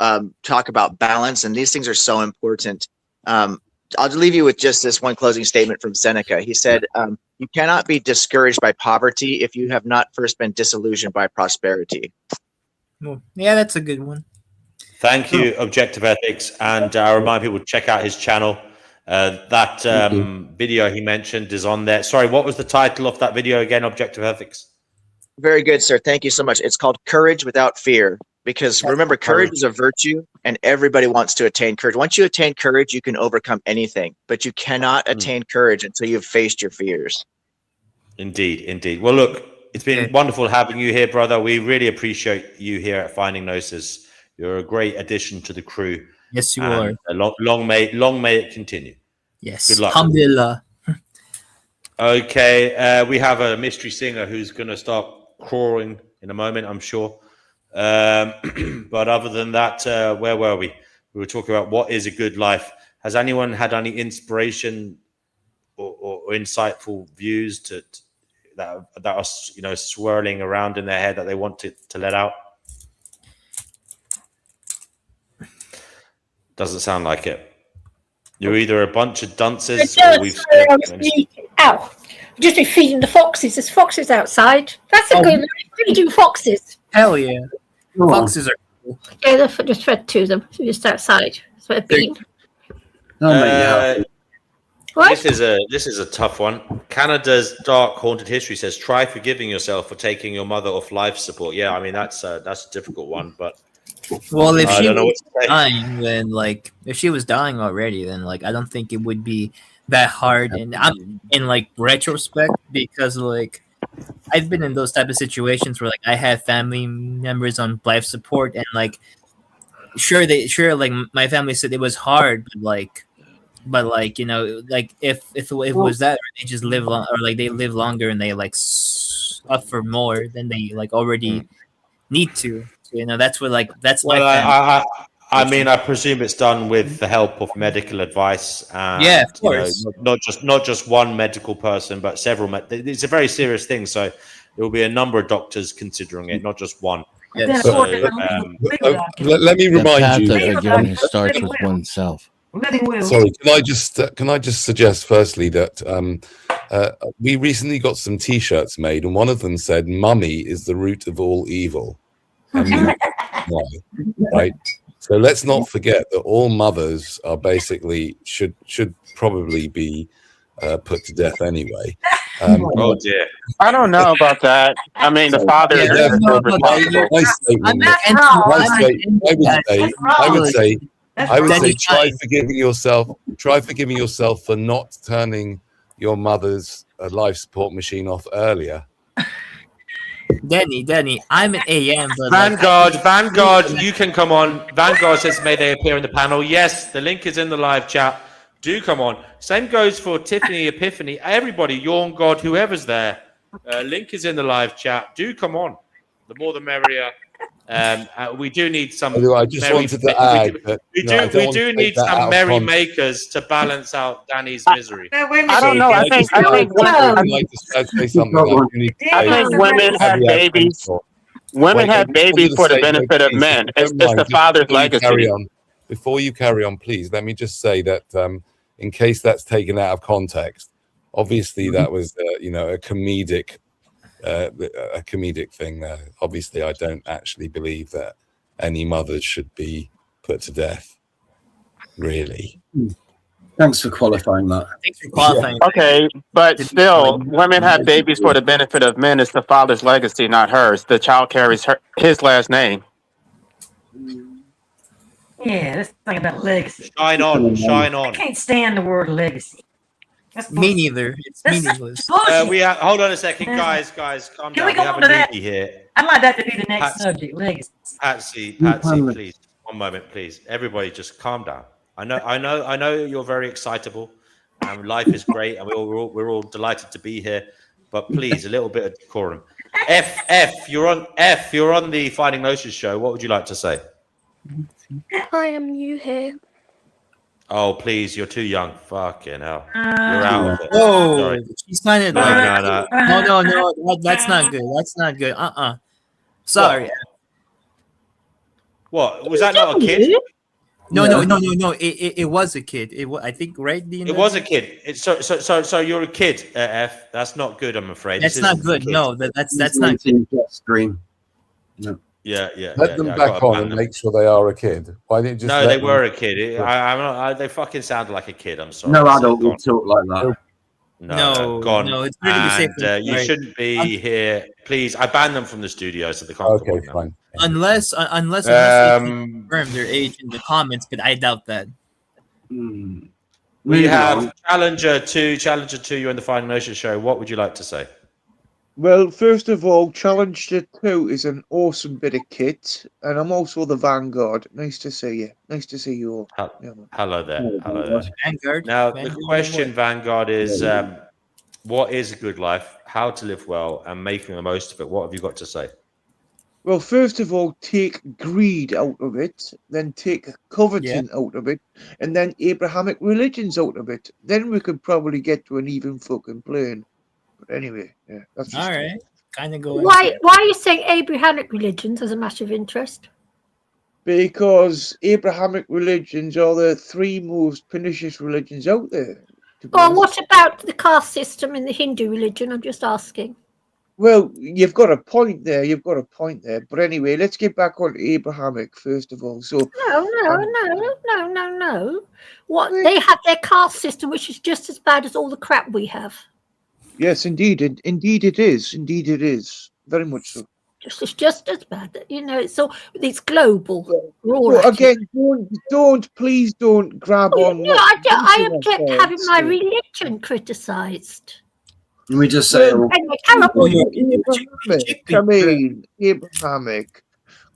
[SPEAKER 9] talk about balance, and these things are so important. I'll leave you with just this one closing statement from Seneca. He said, you cannot be discouraged by poverty if you have not first been disillusioned by prosperity.
[SPEAKER 12] Well, yeah, that's a good one.
[SPEAKER 3] Thank you, Objective Ethics. And I remind people to check out his channel. That video he mentioned is on there. Sorry, what was the title of that video again, Objective Ethics?
[SPEAKER 9] Very good, sir. Thank you so much. It's called Courage Without Fear, because remember, courage is a virtue and everybody wants to attain courage. Once you attain courage, you can overcome anything, but you cannot attain courage until you've faced your fears.
[SPEAKER 3] Indeed, indeed. Well, look, it's been wonderful having you here, brother. We really appreciate you here at Finding Gnosis. You're a great addition to the crew.
[SPEAKER 12] Yes, you are.
[SPEAKER 3] Long may it continue.
[SPEAKER 12] Yes.
[SPEAKER 3] Good luck.
[SPEAKER 12] Alhamdulillah.
[SPEAKER 3] Okay, we have a mystery singer who's going to start crawling in a moment, I'm sure. But other than that, where were we? We were talking about what is a good life. Has anyone had any inspiration or insightful views that are swirling around in their head that they want to let out? Doesn't sound like it. You're either a bunch of dunces or we've
[SPEAKER 10] Ow. Just be feeding the foxes. There's foxes outside. That's a good life. Feeding foxes.
[SPEAKER 12] Hell yeah. Foxes are cool.
[SPEAKER 10] Yeah, they're just fed to them. Just outside. That's where they've been. What?
[SPEAKER 3] This is a tough one. Canada's Dark Haunted History says, try forgiving yourself for taking your mother off life support. Yeah, I mean, that's a difficult one, but
[SPEAKER 12] well, if she was dying, then if she was dying already, then I don't think it would be that hard. And I'm in retrospect, because I've been in those type of situations where I had family members on life support, and sure my family said it was hard, but if it was that, or they just live long, or they live longer and they suffer more than they already need to. That's what that's
[SPEAKER 3] well,
[SPEAKER 12] my
[SPEAKER 3] I mean, I presume it's done with the help of medical advice. And,
[SPEAKER 12] yeah, of course.
[SPEAKER 3] Not just one medical person, but several. It's a very serious thing, so there will be a number of doctors considering it, not just one.
[SPEAKER 12] Yes.
[SPEAKER 3] So,
[SPEAKER 5] let me remind you.
[SPEAKER 4] That again starts with oneself.
[SPEAKER 5] Sorry, can I just suggest firstly that we recently got some T-shirts made, and one of them said, "Mummy is the root of all evil." Right. So let's not forget that all mothers are basically should probably be put to death anyway.
[SPEAKER 3] Oh dear.
[SPEAKER 8] I don't know about that. I mean, the father is
[SPEAKER 5] I would say try forgiving yourself for not turning your mother's life support machine off earlier.
[SPEAKER 12] Danny, I'm an AM, but
[SPEAKER 3] Vanguard, you can come on. Vanguard says, may they appear in the panel? Yes, the link is in the live chat. Do come on. Same goes for Tiffany Epiphany. Everybody, Yawn God, whoever's there. Link is in the live chat. Do come on. The more the merrier. We do need some.
[SPEAKER 5] I just wanted to add that
[SPEAKER 3] we do need some merry makers to balance out Danny's misery.
[SPEAKER 8] I don't know. I think women have babies. Women have babies for the benefit of men. It's the father's legacy.
[SPEAKER 5] Before you carry on, please let me just say that in case that's taken out of context, obviously that was a comedic thing there. Obviously, I don't actually believe that any mothers should be put to death. Really.
[SPEAKER 6] Thanks for qualifying that.
[SPEAKER 12] Thanks for qualifying.
[SPEAKER 8] Okay, but still, women have babies for the benefit of men. It's the father's legacy, not hers. The child carries his last name.
[SPEAKER 1] Yeah, let's think about legacy.
[SPEAKER 3] Shine on.
[SPEAKER 1] I can't stand the word legacy.
[SPEAKER 12] Me neither. It's meaningless.
[SPEAKER 3] Hold on a second, guys, calm down.
[SPEAKER 1] Can we go on to that?
[SPEAKER 3] Here.
[SPEAKER 1] I'd like that to be the next subject, legacy.
[SPEAKER 3] Patsy, please, one moment, please. Everybody, just calm down. I know you're very excitable, and life is great, and we're all delighted to be here. But please, a little bit of decorum. You're on the Finding Gnosis show. What would you like to say?
[SPEAKER 13] Hi, I'm new here.
[SPEAKER 3] Oh, please, you're too young. Fucking hell. You're out of it.
[SPEAKER 12] Oh,
[SPEAKER 3] Sorry.
[SPEAKER 12] she's kind of
[SPEAKER 3] No,
[SPEAKER 12] like
[SPEAKER 3] no.
[SPEAKER 12] no. That's not good. That's not good. Sorry.
[SPEAKER 3] What? Was that not a kid?
[SPEAKER 12] No. It was a kid. I think, right? Dean?
[SPEAKER 3] It was a kid. So you're a kid, F. That's not good, I'm afraid.
[SPEAKER 12] That's not good. No, that's not good.
[SPEAKER 6] Scream.
[SPEAKER 3] No. Yeah.
[SPEAKER 5] Let them back on and make sure they are a kid. Why didn't you just?
[SPEAKER 3] No, they were a kid. I'm not. They fucking sounded like a kid. I'm sorry.
[SPEAKER 6] No adult would talk like that.
[SPEAKER 3] No, gone.
[SPEAKER 12] No, it's really safe.
[SPEAKER 3] You shouldn't be here. Please, I banned them from the studio, so they can't.
[SPEAKER 5] Okay, fine.
[SPEAKER 12] Unless they confirm their age in the comments, but I doubt that.
[SPEAKER 3] We have Challenger 2. You're in the Final Notion show. What would you like to say?
[SPEAKER 13] Well, first of all, Challenger 2 is an awesome bit of kit, and I'm also the Vanguard. Nice to see you. Nice to see you all.
[SPEAKER 3] Hello there. Hello there.
[SPEAKER 12] Vanguard.
[SPEAKER 3] Now, the question, Vanguard, is what is a good life, how to live well, and making the most of it? What have you got to say?
[SPEAKER 13] Well, first of all, take greed out of it, then take coveting out of it, and then Abrahamic religions out of it. Then we could probably get to an even fucking plane. But anyway, that's just
[SPEAKER 12] all right. Kind of going.
[SPEAKER 10] Why are you saying Abrahamic religions as a matter of interest?
[SPEAKER 13] Because Abrahamic religions are the 3 most pernicious religions out there.
[SPEAKER 10] Or what about the caste system in the Hindu religion? I'm just asking.
[SPEAKER 13] Well, you've got a point there. But anyway, let's get back on Abrahamic first of all. So
[SPEAKER 10] No. What they have their caste system, which is just as bad as all the crap we have.
[SPEAKER 13] Yes, indeed it is. Very much so.
[SPEAKER 10] It's just as bad, So it's global.
[SPEAKER 13] Well, again, please don't grab on.
[SPEAKER 10] No, I object to having my religion criticised.
[SPEAKER 6] Can we just say,
[SPEAKER 13] Abrahamic.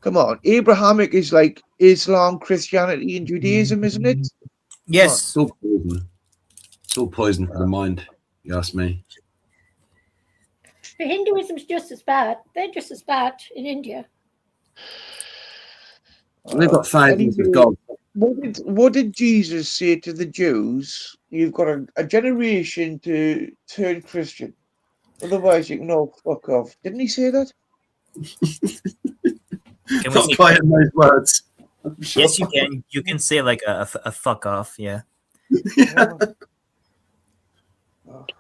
[SPEAKER 13] Come on, Abrahamic is like Islam, Christianity, and Judaism, isn't it?
[SPEAKER 12] Yes.
[SPEAKER 6] It's all poison for the mind. You ask me.
[SPEAKER 10] The Hinduism's just as bad. They're just as bad in India.
[SPEAKER 6] They've got thousands of gods.
[SPEAKER 13] What did Jesus say to the Jews? You've got a generation to turn Christian. Otherwise, you can all fuck off. Didn't he say that?
[SPEAKER 12] Can
[SPEAKER 6] Not quite in those words.
[SPEAKER 12] Yes, you can. You can say like a fuck off. Yeah.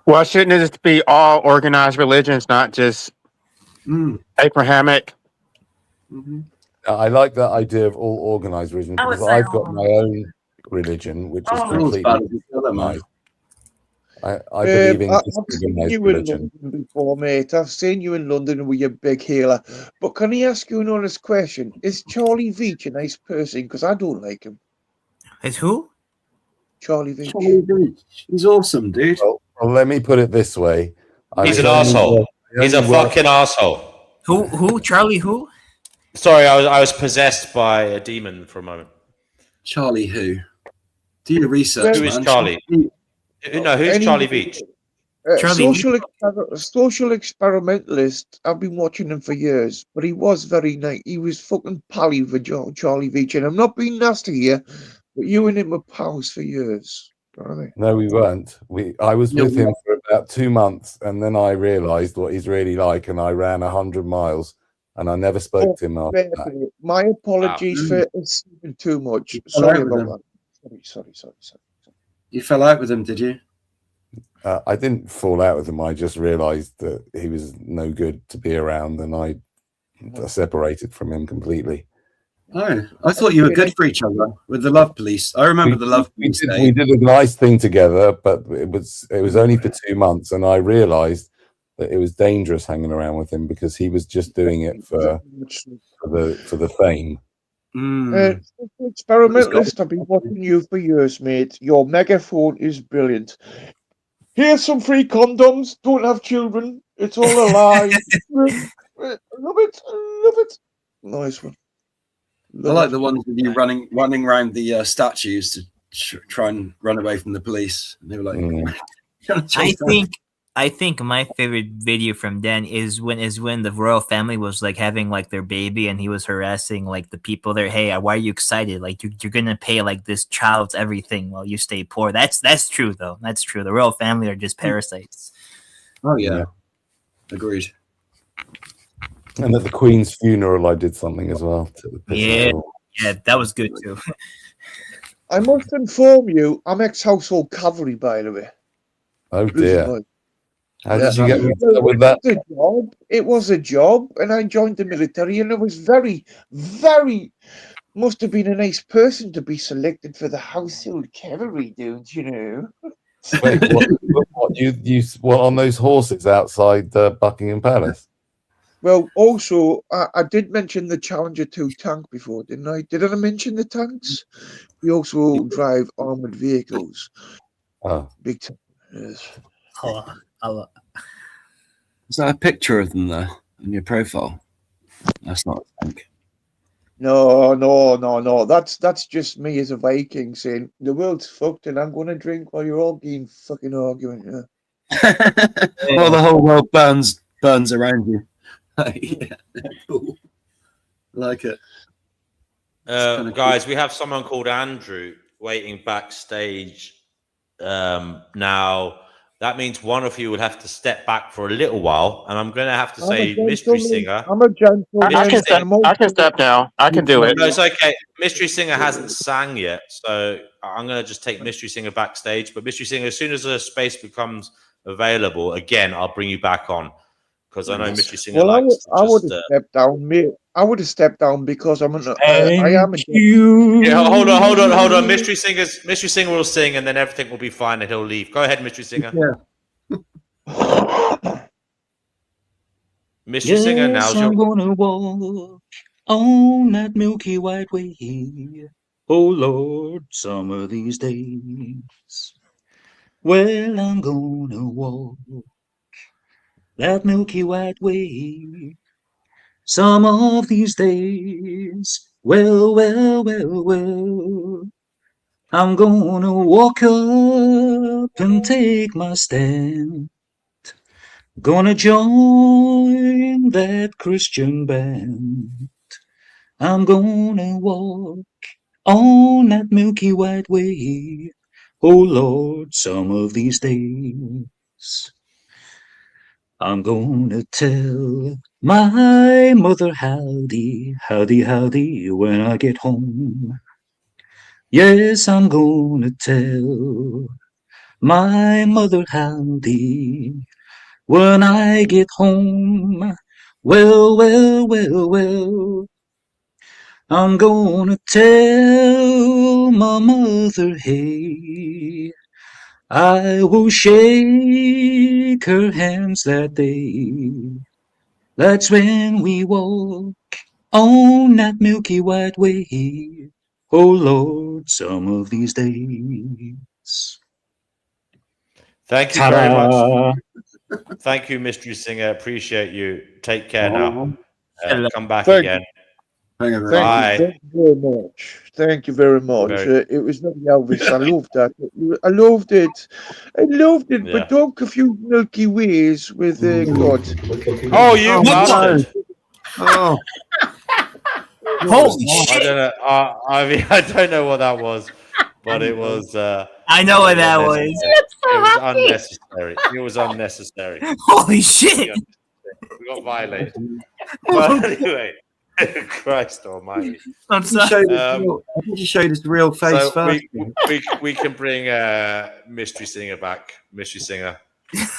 [SPEAKER 8] Well, shouldn't it just be all organized religions, not just Abrahamic?
[SPEAKER 5] I like that idea of all organized religion because I've got my own religion, which is completely organized. I believe in
[SPEAKER 13] I've seen you in London before, mate. I've seen you in London with your big healer. But can I ask you an honest question? Is Charlie Veach a nice person? Because I don't like him.
[SPEAKER 12] Is who?
[SPEAKER 13] Charlie Veach.
[SPEAKER 6] Charlie Veach. He's awesome, dude.
[SPEAKER 5] Well, let me put it this way.
[SPEAKER 3] He's an asshole. He's a fucking asshole.
[SPEAKER 12] Who? Charlie who?
[SPEAKER 3] Sorry, I was possessed by a demon for a moment.
[SPEAKER 6] Charlie who? Do your research,
[SPEAKER 3] Who is Charlie? No, who's Charlie Veach?
[SPEAKER 13] Social experimentalist. I've been watching him for years, but he was very nice. He was fucking pally with Charlie Veach, and I'm not being nasty here, but you and him were pals for years.
[SPEAKER 5] No, we weren't. I was with him for about 2 months, and then I realised what he's really like, and I ran 100 miles, and I never spoke to him after that.
[SPEAKER 13] My apologies for assuming too much. Sorry about that. Sorry.
[SPEAKER 6] You fell out with him, did you?
[SPEAKER 5] I didn't fall out with him. I just realised that he was no good to be around, and I separated from him completely.
[SPEAKER 6] Oh, I thought you were good for each other with the Love Police. I remember the Love Police.
[SPEAKER 5] We did a nice thing together, but it was only for 2 months, and I realised that it was dangerous hanging around with him because he was just doing it for the fame.
[SPEAKER 13] Experimentalist, I've been watching you for years, mate. Your megaphone is brilliant. Here's some free condoms. Don't have children. It's all a lie. Love it. Nice one.
[SPEAKER 6] I like the ones with you running around the statues to try and run away from the police. And they were like,
[SPEAKER 12] I think my favorite video from Dan is when the royal family was like having like their baby, and he was harassing like the people there. Hey, why are you excited? Like you're gonna pay like this child's everything while you stay poor. That's true though. That's true. The royal family are just parasites.
[SPEAKER 6] Oh yeah, agreed.
[SPEAKER 5] And at the Queen's funeral, I did something as well.
[SPEAKER 12] Yeah, that was good too.
[SPEAKER 13] I must inform you, I'm ex-household cavalry, by the way.
[SPEAKER 5] Oh
[SPEAKER 13] Listen,
[SPEAKER 5] dear.
[SPEAKER 13] boy.
[SPEAKER 5] How did you get mixed
[SPEAKER 13] Well,
[SPEAKER 5] up with that?
[SPEAKER 13] It was a job, and I joined the military, and it was very, very. Must have been a nice person to be selected for the household cavalry, don't you know?
[SPEAKER 5] Wait, what you on those horses outside Buckingham Palace?
[SPEAKER 13] Well, also, I did mention the Challenger 2 tank before, didn't I? Did I mention the tanks? We also drive armored vehicles.
[SPEAKER 5] Oh,
[SPEAKER 13] big time. Yes.
[SPEAKER 6] Is that a picture of them there in your profile? That's not a tank.
[SPEAKER 13] No. That's just me as a Viking saying the world's fucked and I'm going to drink while you're all being fucking arguing. Yeah.
[SPEAKER 6] Well, the whole world burns around you. Yeah, cool. Like it.
[SPEAKER 3] Guys, we have someone called Andrew waiting backstage. Now that means one of you will have to step back for a little while, and I'm going to have to say, Mystery Singer.
[SPEAKER 13] I'm a gentleman.
[SPEAKER 8] I can step down. I can do it.
[SPEAKER 3] No, it's okay. Mystery Singer hasn't sang yet, so I'm going to just take Mystery Singer backstage. But Mystery Singer, as soon as the space becomes available, again, I'll bring you back on. Because I know Mystery Singer likes
[SPEAKER 13] I would have stepped down, mate. I would have stepped down because I am a
[SPEAKER 3] Yeah, hold on. Mystery Singer will sing, and then everything will be fine, and he'll leave. Go ahead, Mystery Singer. Mystery Singer, now's your.
[SPEAKER 14] I'm gonna walk on that Milky White way. Oh Lord, some of these days. Well, I'm gonna walk that Milky White way. Some of these days. Well. I'm gonna walk up and take my stand. Gonna join that Christian band. I'm gonna walk on that Milky White way. Oh Lord, some of these days. I'm gonna tell my mother howdy when I get home. Yes, I'm gonna tell my mother howdy when I get home. Well. I'm gonna tell my mother, hey, I will shake her hands that day. That's when we walk on that Milky White way. Oh Lord, some of these days.
[SPEAKER 3] Thank you very much. Thank you, Mystery Singer. Appreciate you. Take care now. Come back again.
[SPEAKER 13] Thank you very much. Thank you very much. It was very Elvis. I loved that. I loved it.
[SPEAKER 3] Yeah.
[SPEAKER 13] But don't confuse Milky Ways with God.
[SPEAKER 3] Oh, you bastard!
[SPEAKER 6] Oh.
[SPEAKER 12] Holy shit!
[SPEAKER 3] I don't know. I mean, I don't know what that was, but it was.
[SPEAKER 12] I know what that was.
[SPEAKER 3] It was unnecessary. It was unnecessary.
[SPEAKER 12] Holy shit!
[SPEAKER 3] We got violated. But anyway, Christ Almighty!
[SPEAKER 12] I'm sorry.
[SPEAKER 6] I think you showed us the real face
[SPEAKER 3] So
[SPEAKER 6] first.
[SPEAKER 3] we can bring Mystery Singer back. Mystery Singer.
[SPEAKER 7] It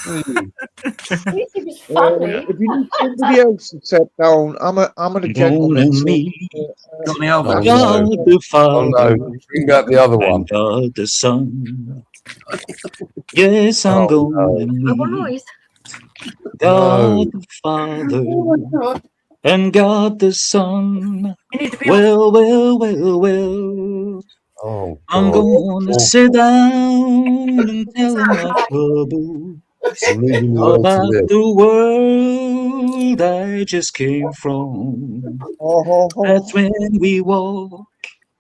[SPEAKER 7] was funny.
[SPEAKER 13] If you need somebody else to step down, I'm a gentleman.
[SPEAKER 6] Got me over.
[SPEAKER 14] God the Father.
[SPEAKER 5] Bring back the other one.
[SPEAKER 14] God the Son. Yes, I'm going to meet God the Father and God the Son. Well.
[SPEAKER 5] Oh,
[SPEAKER 14] I'm gonna sit down and tell him my troubles about the world I just came from. That's when we walk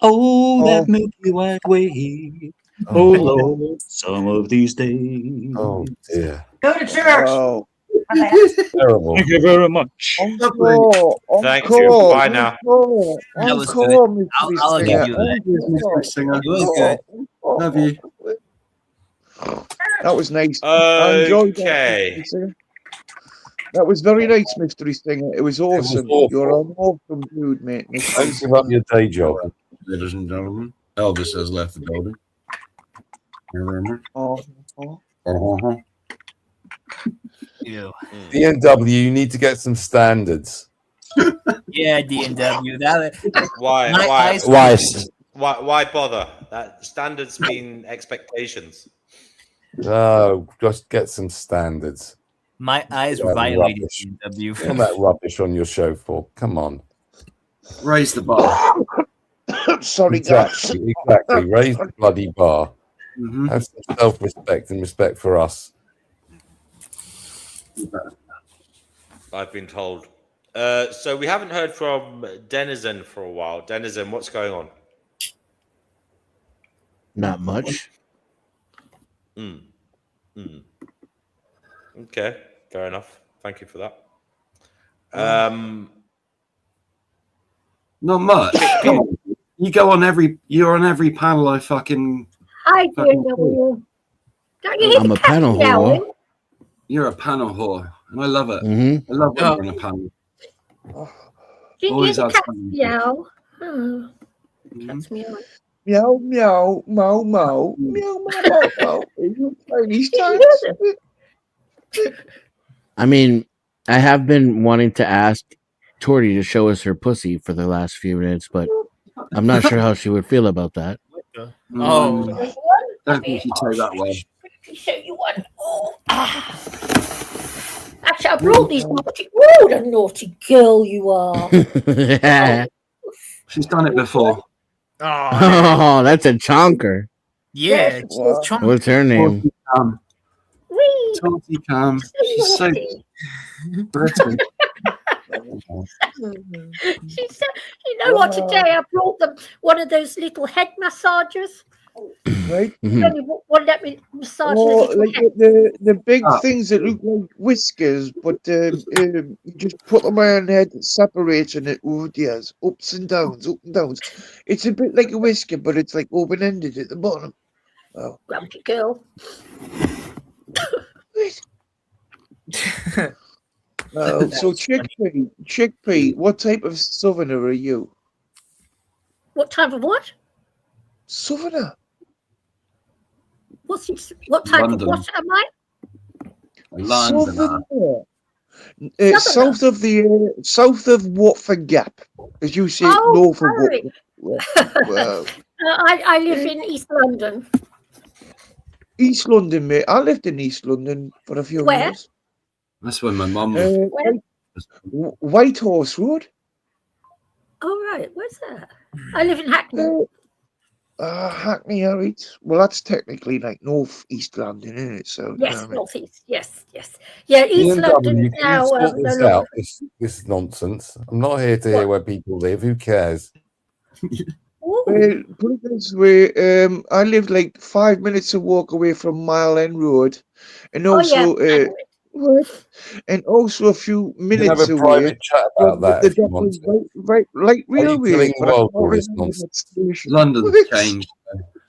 [SPEAKER 14] that Milky White way. Oh Lord, some of these days.
[SPEAKER 5] Oh dear.
[SPEAKER 1] Go to church.
[SPEAKER 13] Oh,
[SPEAKER 5] Terrible.
[SPEAKER 14] Thank you very much.
[SPEAKER 13] encore,
[SPEAKER 3] Thank you.
[SPEAKER 13] encore,
[SPEAKER 3] Bye now.
[SPEAKER 13] encore,
[SPEAKER 12] That was
[SPEAKER 13] encore,
[SPEAKER 12] good.
[SPEAKER 13] Mystery
[SPEAKER 12] I'll give
[SPEAKER 13] Singer.
[SPEAKER 12] you that.
[SPEAKER 6] Mystery Singer.
[SPEAKER 12] It was good.
[SPEAKER 6] Love you.
[SPEAKER 13] That was nice. I enjoyed that.
[SPEAKER 3] Okay.
[SPEAKER 13] Mystery Singer. That was very nice, Mystery Singer. It was awesome. You're an awesome dude, mate. Mystery
[SPEAKER 5] Don't give up your day job.
[SPEAKER 6] Ladies and gentlemen, Elvis has left the building. You remember?
[SPEAKER 13] Uh-huh.
[SPEAKER 12] Ew.
[SPEAKER 5] DNW, you need to get some standards.
[SPEAKER 12] Yeah, D&W. That
[SPEAKER 3] Why?
[SPEAKER 12] My
[SPEAKER 3] Why?
[SPEAKER 12] eyes-
[SPEAKER 3] Why bother? That standards mean expectations.
[SPEAKER 5] No, just get some standards.
[SPEAKER 12] my eyes
[SPEAKER 5] Yeah,
[SPEAKER 12] violated
[SPEAKER 5] rubbish.
[SPEAKER 12] D&W.
[SPEAKER 5] All that rubbish on your show for. Come on.
[SPEAKER 6] Raise the bar.
[SPEAKER 13] Sorry, guys.
[SPEAKER 5] Exactly. Raise the bloody bar.
[SPEAKER 6] Mm-hmm.
[SPEAKER 5] Have some self-respect and respect for us.
[SPEAKER 3] I've been told. So we haven't heard from Denizen for a while. Denizen, what's going on?
[SPEAKER 4] Not much.
[SPEAKER 3] Okay, fair enough. Thank you for that.
[SPEAKER 6] Not much. Come on. You're on every panel I fucking.
[SPEAKER 10] Hi,
[SPEAKER 6] Fucking
[SPEAKER 10] DNW. Don't you hear
[SPEAKER 4] I'm
[SPEAKER 10] the
[SPEAKER 4] a panel
[SPEAKER 10] cat meowing?
[SPEAKER 4] whore.
[SPEAKER 6] You're a panel whore, and I love it.
[SPEAKER 4] Mm-hmm.
[SPEAKER 6] I love when you're on a panel.
[SPEAKER 10] Didn't you
[SPEAKER 6] Always
[SPEAKER 10] hear the
[SPEAKER 6] has
[SPEAKER 10] cat
[SPEAKER 6] something.
[SPEAKER 10] meow? Oh, cat's meowing.
[SPEAKER 13] Meow, meow, meow, meow, meow, meow, meow, meow. Is it Chinese
[SPEAKER 10] Did
[SPEAKER 13] times?
[SPEAKER 10] you hear them?
[SPEAKER 4] I mean, I have been wanting to ask Torty to show us her pussy for the last few minutes, but I'm not sure how she would feel about that.
[SPEAKER 12] Oh,
[SPEAKER 10] There's one.
[SPEAKER 6] Don't think you take that well.
[SPEAKER 10] Let me show you one. Oh. Actually, I brought these naughty. Oh, the naughty girl you are.
[SPEAKER 6] She's done it before.
[SPEAKER 4] Oh, that's a chonker.
[SPEAKER 12] yeah.
[SPEAKER 13] Wow.
[SPEAKER 4] What's her name?
[SPEAKER 10] Whee!
[SPEAKER 6] Tony Cam. She's so
[SPEAKER 10] Naughty.
[SPEAKER 6] pretty.
[SPEAKER 10] She said, you know what? Today I brought them one of those little head massagers.
[SPEAKER 13] Right?
[SPEAKER 4] Mhm.
[SPEAKER 10] Only won't let me massage the
[SPEAKER 13] Oh,
[SPEAKER 10] little
[SPEAKER 13] like
[SPEAKER 10] head.
[SPEAKER 13] the big
[SPEAKER 6] Ah.
[SPEAKER 13] things that look like whiskers, but you just put them on your head, it separates, and it yes, ups and downs, up and downs. It's a bit like a whisker, but it's like open ended at the bottom. Oh,
[SPEAKER 10] Grumpy girl.
[SPEAKER 13] so chickpea, what type of southerner are you?
[SPEAKER 10] What type of what?
[SPEAKER 13] Southerner.
[SPEAKER 10] What type
[SPEAKER 6] London.
[SPEAKER 10] of what am I?
[SPEAKER 6] Londoner.
[SPEAKER 13] Southerner.
[SPEAKER 10] Southerner.
[SPEAKER 13] South of Watford Gap, as you say,
[SPEAKER 10] Oh,
[SPEAKER 13] north of
[SPEAKER 10] sorry.
[SPEAKER 13] Watford. Well,
[SPEAKER 10] I live in East London.
[SPEAKER 13] East London, mate. I lived in East London for a few
[SPEAKER 10] Where?
[SPEAKER 13] years.
[SPEAKER 6] That's when my mum was.
[SPEAKER 10] Where?
[SPEAKER 13] White Horse Road.
[SPEAKER 10] Oh, right. Where's that? I live in Hackney.
[SPEAKER 13] Hackney, all right. Well, that's technically like North East London, isn't it? So
[SPEAKER 10] Yes, northeast. Yes, yes. Yeah, East London
[SPEAKER 5] DNW,
[SPEAKER 10] is
[SPEAKER 5] can you
[SPEAKER 10] now
[SPEAKER 5] sort
[SPEAKER 10] no
[SPEAKER 5] this
[SPEAKER 10] longer.
[SPEAKER 5] out? This nonsense. I'm not here to hear where people live. Who cares?
[SPEAKER 10] Ooh.
[SPEAKER 13] Well, put it this way, I lived like 5 minutes of walk away from Mile End Road, and
[SPEAKER 10] Oh, yeah.
[SPEAKER 13] also,
[SPEAKER 10] I know it.
[SPEAKER 13] and also a few
[SPEAKER 5] You can have
[SPEAKER 13] minutes
[SPEAKER 5] a
[SPEAKER 13] away
[SPEAKER 5] private chat about
[SPEAKER 13] from
[SPEAKER 5] that
[SPEAKER 13] the
[SPEAKER 5] if you want
[SPEAKER 13] Dublin
[SPEAKER 5] to.
[SPEAKER 13] light
[SPEAKER 5] Why are you
[SPEAKER 13] railway.
[SPEAKER 5] telling the
[SPEAKER 13] But I
[SPEAKER 5] world
[SPEAKER 13] can't
[SPEAKER 5] all this
[SPEAKER 13] remember
[SPEAKER 5] nonsense?
[SPEAKER 13] that station.
[SPEAKER 6] London's changed.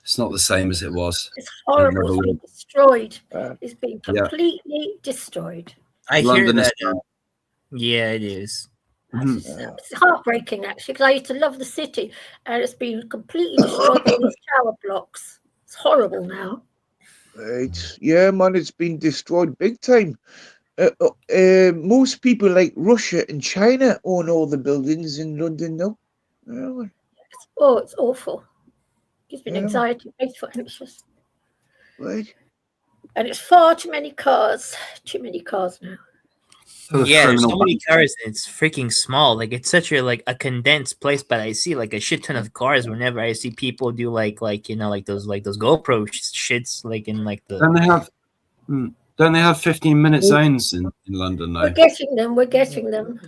[SPEAKER 6] It's not the same as it was.
[SPEAKER 10] It's horrible. It's
[SPEAKER 6] never
[SPEAKER 10] been destroyed.
[SPEAKER 13] Uh,
[SPEAKER 10] It's been
[SPEAKER 6] Yeah.
[SPEAKER 10] completely destroyed.
[SPEAKER 12] I hear
[SPEAKER 6] London is
[SPEAKER 12] that. Yeah, it is.
[SPEAKER 10] It's heartbreaking, actually, because I used to love the city, and it's been completely destroyed by these tower blocks. It's horrible now.
[SPEAKER 13] Right. Yeah, man, it's been destroyed big time. Most people like Russia and China own all the buildings in London now. Yeah,
[SPEAKER 10] Oh, it's awful. Gives me
[SPEAKER 13] Yeah.
[SPEAKER 10] anxiety, makes me anxious.
[SPEAKER 13] right.
[SPEAKER 10] And it's far too many cars. Too many cars now.
[SPEAKER 12] Yeah, there's so many cars and it's freaking small. Like it's such a condensed place, but I see like a shit ton of cars whenever I see people do like those GoPro shits like in like the
[SPEAKER 6] Don't they have 15-minute zones in London
[SPEAKER 10] We're
[SPEAKER 6] though?
[SPEAKER 10] getting them. We're getting them.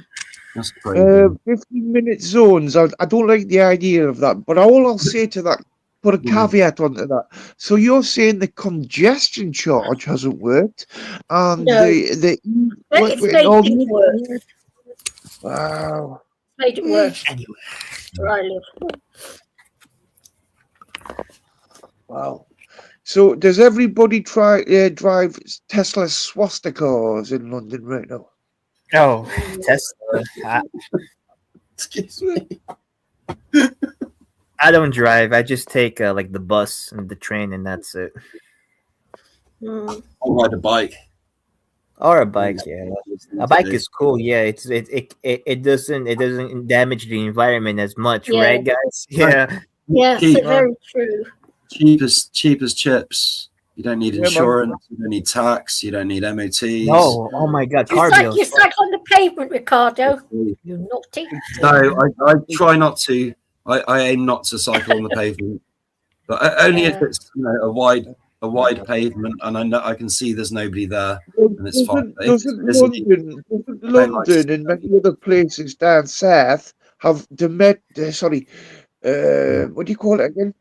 [SPEAKER 6] That's crazy.
[SPEAKER 13] 15-minute zones. I don't like the idea of that. But all I'll say to that, put a caveat onto that. So you're saying the congestion charge hasn't worked, and
[SPEAKER 10] No, it's made
[SPEAKER 13] all
[SPEAKER 10] things worse.
[SPEAKER 13] Wow.
[SPEAKER 10] Made it worse.
[SPEAKER 12] Anyway,
[SPEAKER 10] Where I live.
[SPEAKER 13] Wow. So does everybody drive Tesla swastikas in London right now?
[SPEAKER 12] oh, Tesla.
[SPEAKER 6] Excuse me.
[SPEAKER 12] I don't drive. I just take like the bus and the train, and that's it.
[SPEAKER 6] I'll ride a bike.
[SPEAKER 12] Or a bike, yeah. A bike is cool, yeah. It doesn't damage the environment as much,
[SPEAKER 10] Yeah.
[SPEAKER 12] right, guys? Yeah.
[SPEAKER 10] Yes,
[SPEAKER 6] Cheap.
[SPEAKER 10] very true.
[SPEAKER 6] Cheap as chips. You don't need
[SPEAKER 13] Yeah, man.
[SPEAKER 6] insurance. You don't need tax. You don't need MOTs.
[SPEAKER 12] No, oh my god, car
[SPEAKER 10] It's like
[SPEAKER 12] bills.
[SPEAKER 10] you sat on the pavement, Ricardo. You naughty.
[SPEAKER 6] No, I try not to. I aim not to cycle on the pavement, but only if it's a wide pavement and I know I can see there's nobody there and it's fine.
[SPEAKER 13] Doesn't London and many other places down south have what do you call it again?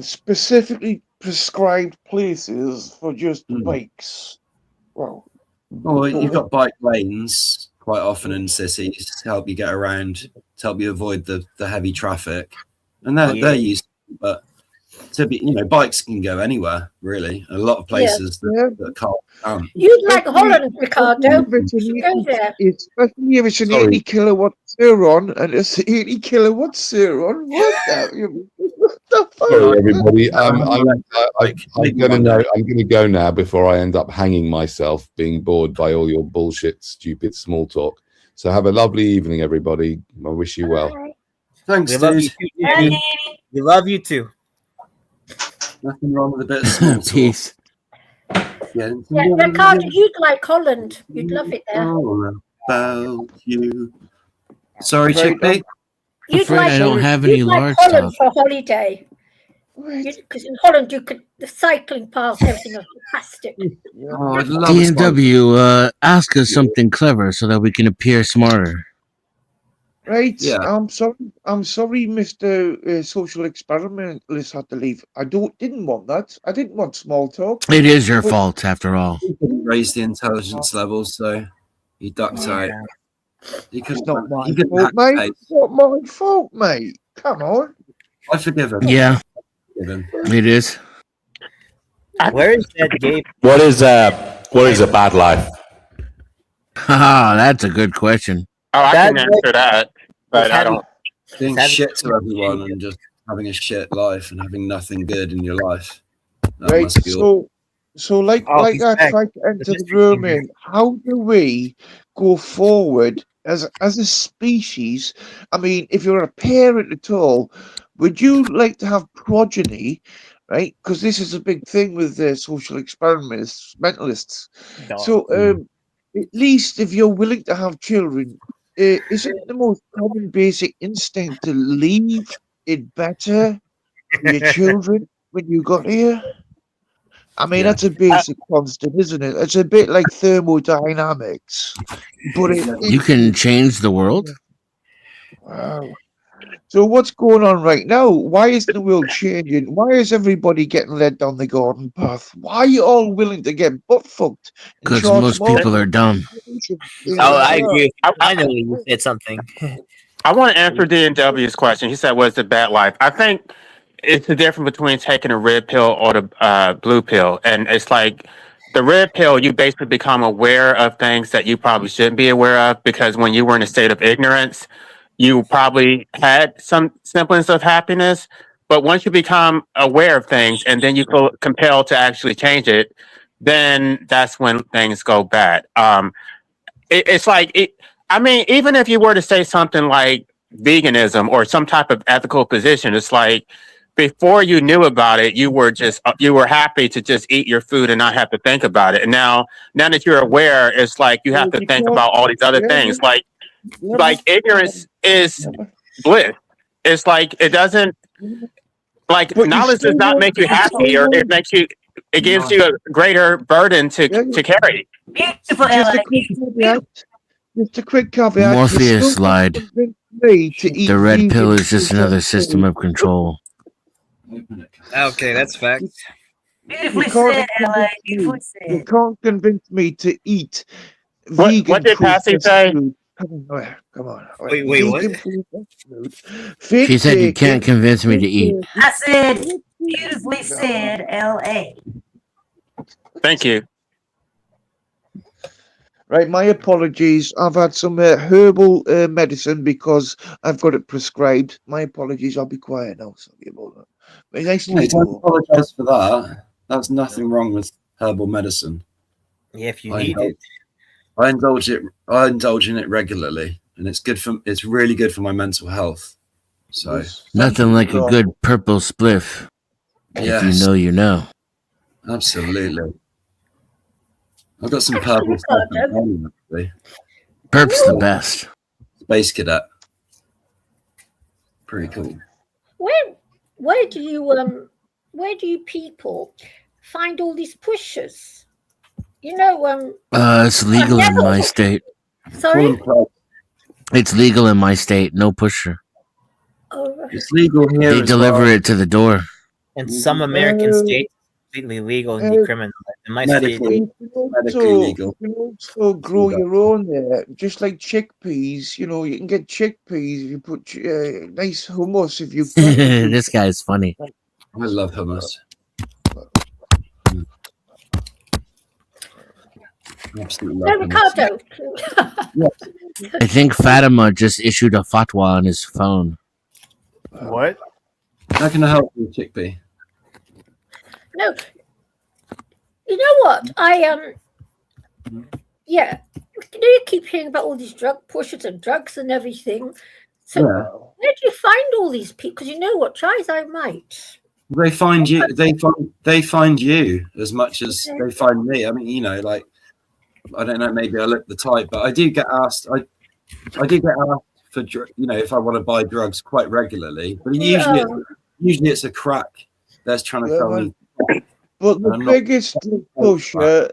[SPEAKER 13] Specifically prescribed places for just bikes. Well,
[SPEAKER 6] you've got bike lanes quite often in cities to help you get around, to help you avoid the heavy traffic, and they're used. But to be, bikes can go anywhere really. A lot of places that cars can't.
[SPEAKER 10] You'd like Holland, Ricardo. Go there.
[SPEAKER 13] Especially if it's an 80 kilowatt Ciron and it's 80 kilowatt Ciron. What the fuck?
[SPEAKER 5] Sorry, everybody. I'm gonna go now before I end up hanging myself, being bored by all your bullshit, stupid small talk. So have a lovely evening, everybody. I wish you well.
[SPEAKER 6] Thanks,
[SPEAKER 12] We love you
[SPEAKER 6] dude.
[SPEAKER 12] too, dude. We love you too.
[SPEAKER 6] Nothing wrong with a bit of small talk.
[SPEAKER 4] Peace.
[SPEAKER 10] Yeah, Ricardo, you'd like Holland. You'd love it there.
[SPEAKER 6] All about you. Sorry, Chickpea.
[SPEAKER 10] You'd
[SPEAKER 4] Afraid
[SPEAKER 10] like
[SPEAKER 4] I don't have any
[SPEAKER 10] you'd like
[SPEAKER 4] large
[SPEAKER 10] Holland
[SPEAKER 4] stuff.
[SPEAKER 10] for holiday. Because in Holland, the cycling paths, everything is fantastic.
[SPEAKER 6] Oh, I'd love a
[SPEAKER 4] DNW, ask us something clever so that we can appear smarter.
[SPEAKER 13] Right.
[SPEAKER 6] Yeah.
[SPEAKER 13] I'm sorry, Mr. Social Experimentalist had to leave. I didn't want that. I didn't want small talk.
[SPEAKER 4] It is your fault, after all.
[SPEAKER 6] He couldn't raise the intelligence levels, so he ducked out. He
[SPEAKER 13] It's
[SPEAKER 6] couldn't.
[SPEAKER 13] not my
[SPEAKER 6] He couldn't
[SPEAKER 13] fault,
[SPEAKER 6] hack
[SPEAKER 13] mate.
[SPEAKER 6] the
[SPEAKER 13] It's not my fault, mate. Come on.
[SPEAKER 6] I forgive him.
[SPEAKER 4] Yeah,
[SPEAKER 6] I forgive him.
[SPEAKER 4] it is.
[SPEAKER 12] Where is that Gabe?
[SPEAKER 3] What is a bad life?
[SPEAKER 4] Haha, that's a good question.
[SPEAKER 8] Oh, I can answer that, but I don't.
[SPEAKER 6] Being shit to everyone and just having a shit life and having nothing good in your life. That
[SPEAKER 13] Right.
[SPEAKER 6] must be awful.
[SPEAKER 13] So like
[SPEAKER 12] he's
[SPEAKER 13] I
[SPEAKER 12] back.
[SPEAKER 13] tried to enter the room in, how do we go forward as a species? I mean, if you're a parent at all, would you like to have progeny? Right, because this is a big thing with the social mentalists. So, at least if you're willing to have children, isn't the most common basic instinct to leave it better for your children when you got here? I mean, that's a basic constant, isn't it? It's a bit like thermodynamics, but
[SPEAKER 4] You can change the world?
[SPEAKER 13] Wow. So what's going on right now? Why isn't the world changing? Why is everybody getting led down the garden path? Why are you all willing to get butt fucked?
[SPEAKER 4] Because most people are dumb.
[SPEAKER 12] Oh, I agree. I know you said something.
[SPEAKER 8] I want to answer D&W's question. He said, "What's the bad life?" I think it's the difference between taking a red pill or the blue pill, and it's like the red pill. You basically become aware of things that you probably shouldn't be aware of because when you were in a state of ignorance, you probably had some semblance of happiness. But once you become aware of things and then you feel compelled to actually change it, then that's when things go bad. It's like, I mean, even if you were to say something like veganism or some type of ethical position, it's like before you knew about it, you were happy to just eat your food and not have to think about it. And now that you're aware, it's like you have to think about all these other things. Like ignorance is bliss. It's like it doesn't knowledge does not make you happy, or it gives you a greater burden to carry.
[SPEAKER 1] Beautiful,
[SPEAKER 13] Just a quick caveat.
[SPEAKER 4] Morpheus lied. The red pill is just another system of control.
[SPEAKER 12] Okay, that's fact.
[SPEAKER 1] Beautifully
[SPEAKER 13] You can't
[SPEAKER 1] said, LA.
[SPEAKER 13] convince
[SPEAKER 1] Beautifully
[SPEAKER 13] me.
[SPEAKER 1] said.
[SPEAKER 13] You can't convince me to eat
[SPEAKER 8] What
[SPEAKER 13] vegan
[SPEAKER 8] did Passy
[SPEAKER 13] processed
[SPEAKER 8] say?
[SPEAKER 13] food. Come on, come on. All right.
[SPEAKER 12] Wait, what?
[SPEAKER 13] Vegan processed food,
[SPEAKER 4] She
[SPEAKER 13] fake
[SPEAKER 4] said you can't
[SPEAKER 13] bacon.
[SPEAKER 4] convince me to eat.
[SPEAKER 1] I said, beautifully said, LA.
[SPEAKER 8] Thank you.
[SPEAKER 13] Right, my apologies. I've had some herbal medicine because I've got it prescribed. My apologies. I'll be quiet now. Sorry about that. But nice to
[SPEAKER 6] No,
[SPEAKER 13] meet you
[SPEAKER 6] don't
[SPEAKER 13] all.
[SPEAKER 6] apologise for that. There's nothing wrong with herbal medicine.
[SPEAKER 12] Yeah, if you
[SPEAKER 6] I
[SPEAKER 12] need it.
[SPEAKER 6] indulge it. I indulge in it regularly, and it's good for. It's really good for my mental health. So
[SPEAKER 4] Nothing like a good purple spliff. If you
[SPEAKER 6] yes,
[SPEAKER 4] know, you know.
[SPEAKER 6] absolutely. I've got some purple stuff at home, actually.
[SPEAKER 4] Purp's the best.
[SPEAKER 6] Space Cadet. Pretty cool.
[SPEAKER 10] Where do you people find all these pushers? You know,
[SPEAKER 4] It's legal in my state.
[SPEAKER 10] sorry?
[SPEAKER 4] It's legal in my state. No pusher.
[SPEAKER 10] Oh,
[SPEAKER 6] It's legal here.
[SPEAKER 4] They
[SPEAKER 6] as
[SPEAKER 4] deliver
[SPEAKER 6] well.
[SPEAKER 4] it to the door.
[SPEAKER 12] In some American states, completely legal and decriminalized. In my state,
[SPEAKER 13] You can also grow your own there, just like chickpeas. You know, you can get chickpeas if you put nice hummus. If you
[SPEAKER 4] This guy's funny.
[SPEAKER 6] I love hummus. Absolutely
[SPEAKER 10] no,
[SPEAKER 6] love hummus.
[SPEAKER 10] Ricardo.
[SPEAKER 4] I think Fatima just issued a fatwa on his phone.
[SPEAKER 8] What?
[SPEAKER 6] How can I help you, chickpea?
[SPEAKER 10] No, you know what? Yeah, you keep hearing about all these drug pushers and drugs and everything. So
[SPEAKER 6] Yeah.
[SPEAKER 10] where do you find all these people? Because you know what? Try as I might.
[SPEAKER 6] They find you. They find you as much as they find me. I mean, you know, like I don't know. Maybe I look the type, but I do get asked. I do get asked for if I want to buy drugs quite regularly. But usually it's a crack that's trying to sell me.
[SPEAKER 13] But the biggest pusher,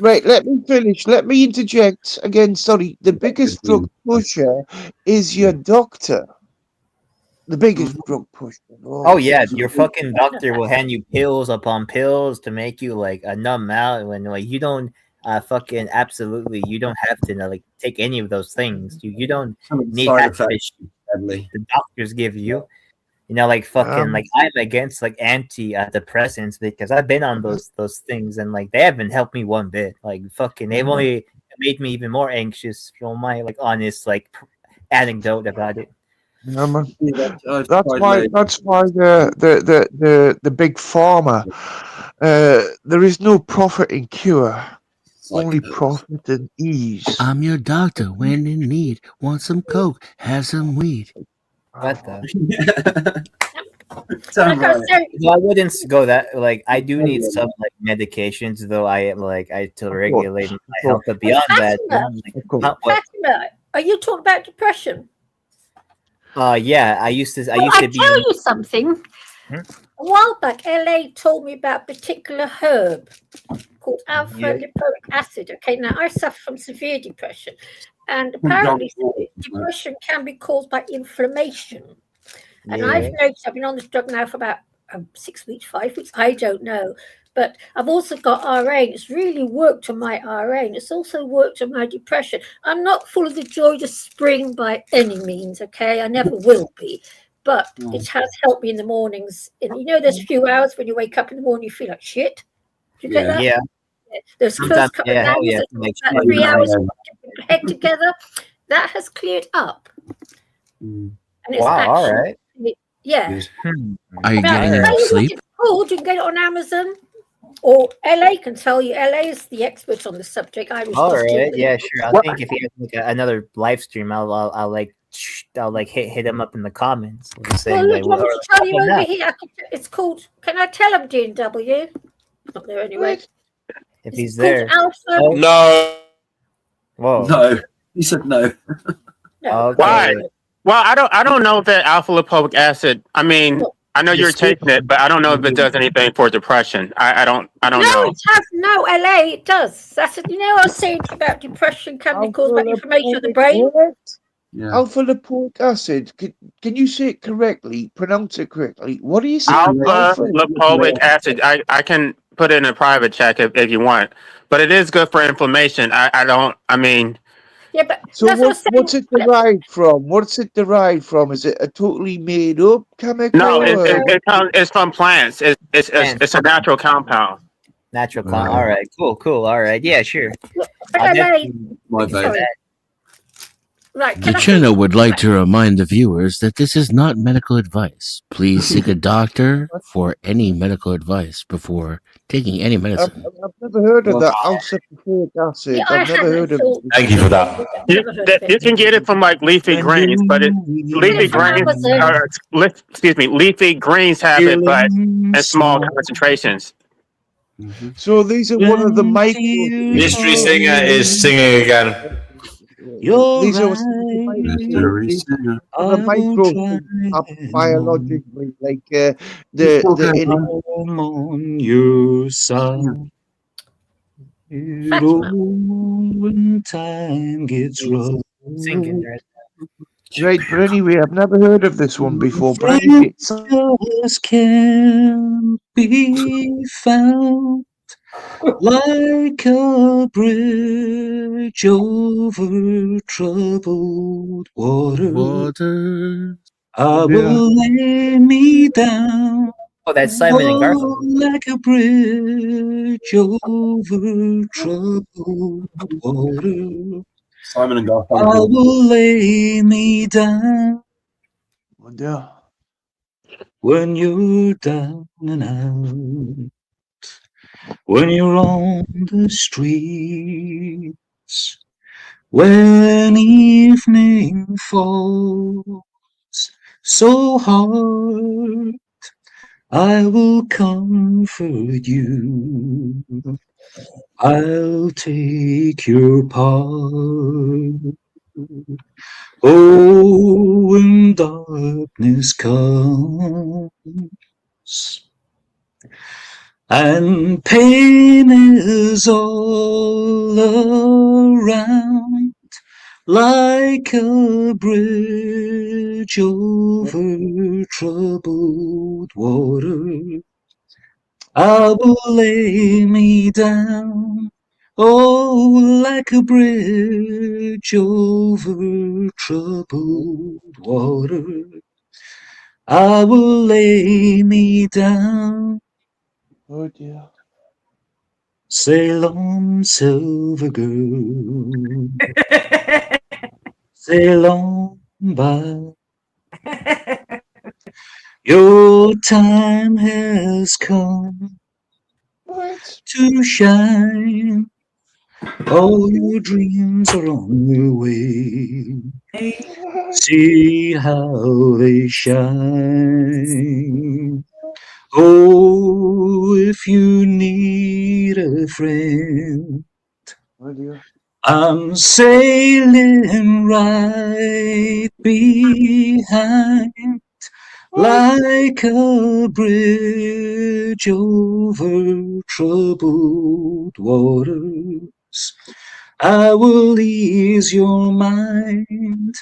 [SPEAKER 13] right, let me finish. Let me interject again. Sorry, the biggest drug pusher is your doctor. The biggest drug pusher.
[SPEAKER 12] oh yeah, your fucking doctor will hand you pills upon pills to make you like a numb out when like you don't fucking absolutely you don't have to like take any of those things. You don't need
[SPEAKER 6] side
[SPEAKER 12] half the
[SPEAKER 6] effects,
[SPEAKER 12] shit the doctors give you. You know, like fucking like I'm against like anti-depressants because I've been on those things and like they haven't helped me one bit. Like fucking they've only made me even more anxious from my like honest like anecdote about it.
[SPEAKER 13] Yeah, man. That's why the big pharma there is no profit in cure, only profit in ease.
[SPEAKER 4] I'm your doctor when in need. Want some coke? Have some weed.
[SPEAKER 12] What the?
[SPEAKER 10] Well,
[SPEAKER 12] I wouldn't go that like I do need some like medications though I to regulate my health, but beyond that,
[SPEAKER 10] Fatima, are you talking about depression?
[SPEAKER 12] yeah, I used to be.
[SPEAKER 10] Tell you something. A while back, LA told me about a particular herb called alpha-lipoic acid. Okay, now I suffer from severe depression, and apparently depression can be caused by inflammation. And I've noticed I've been on this drug now for about 6 weeks, 5 weeks, I don't know. But I've also got RA. It's really worked on my RA, and it's also worked on my depression. I'm not full of the joy of spring by any means, okay? I never will be. But it has helped me in the mornings. And you know, there's a few hours when you wake up in the morning, you feel like shit. Do you get that?
[SPEAKER 12] Yeah.
[SPEAKER 10] Those first couple of hours, about 3 hours, head together, that has cleared up. And it's
[SPEAKER 12] all right.
[SPEAKER 10] Yeah.
[SPEAKER 4] Are you getting enough sleep?
[SPEAKER 10] It's called. You can get it on Amazon, or LA can tell you. LA is the expert on the subject. I was.
[SPEAKER 12] All right. Yeah, sure. I think if he has like another live stream, I'll hit him up in the comments.
[SPEAKER 10] Well, look, want me to tell you over here? It's called. Can I tell him D&W? Not there anyway.
[SPEAKER 12] If he's there.
[SPEAKER 10] Alpha.
[SPEAKER 3] No.
[SPEAKER 12] Whoa.
[SPEAKER 6] No. He said no.
[SPEAKER 12] Okay.
[SPEAKER 8] Why? Well, I don't know if that alpha-lipoic acid. I mean, I know you're taking it, but I don't know if it does anything for depression. I don't know.
[SPEAKER 10] No, it has no LA. It does. That's it. You know, I was saying about depression can be caused by inflammation of the brain.
[SPEAKER 13] Alpha lipoic acid. Can you say it correctly? Pronounce it correctly. What do you say?
[SPEAKER 8] Alpha lipoic acid. I can put it in a private chat if you want, but it is good for inflammation. I mean.
[SPEAKER 10] Yeah, but
[SPEAKER 13] so what's it derived from? What's it derived from? Is it a totally made up chemical?
[SPEAKER 8] No, it's from plants. It's a natural compound.
[SPEAKER 12] Natural compound. All right, cool. All right, yeah, sure.
[SPEAKER 6] My vote.
[SPEAKER 10] Right,
[SPEAKER 4] The channel would like to remind the viewers that this is not medical advice. Please seek a doctor for any medical advice before taking any medicine.
[SPEAKER 13] I've never heard of that alpha lipoic acid.
[SPEAKER 10] Yeah,
[SPEAKER 13] I've never heard of it.
[SPEAKER 3] Thank you for that.
[SPEAKER 8] You can get it from like leafy greens, but leafy greens have it, but in small concentrations.
[SPEAKER 13] So these are one of the micro.
[SPEAKER 3] Mystery Singer is singing again.
[SPEAKER 13] These are the micro biologically, like the
[SPEAKER 14] I'm on your side. When time gets rough.
[SPEAKER 13] Right, but anyway, I've never heard of this one before. But
[SPEAKER 14] Just can't be found like a bridge over troubled water. I will lay me down.
[SPEAKER 12] Oh, that's Simon and Garfunkel.
[SPEAKER 14] Like a bridge over troubled water.
[SPEAKER 6] Simon and
[SPEAKER 14] I
[SPEAKER 6] Garfunkel.
[SPEAKER 14] will lay me down when you're down and out, when you're on the streets, when evening falls so hard, I will comfort you. I'll take your part. Oh, when darkness comes and pain is all around, like a bridge over troubled water, I will lay me down. Oh, like a bridge over troubled water, I will lay me down.
[SPEAKER 13] Oh dear.
[SPEAKER 14] Sail on, silver girl. Sail on by. Your time has come to shine. All your dreams are on their way. See how they shine. Oh, if you need a friend, I'm sailing right behind, like a bridge over troubled waters. I will ease your mind,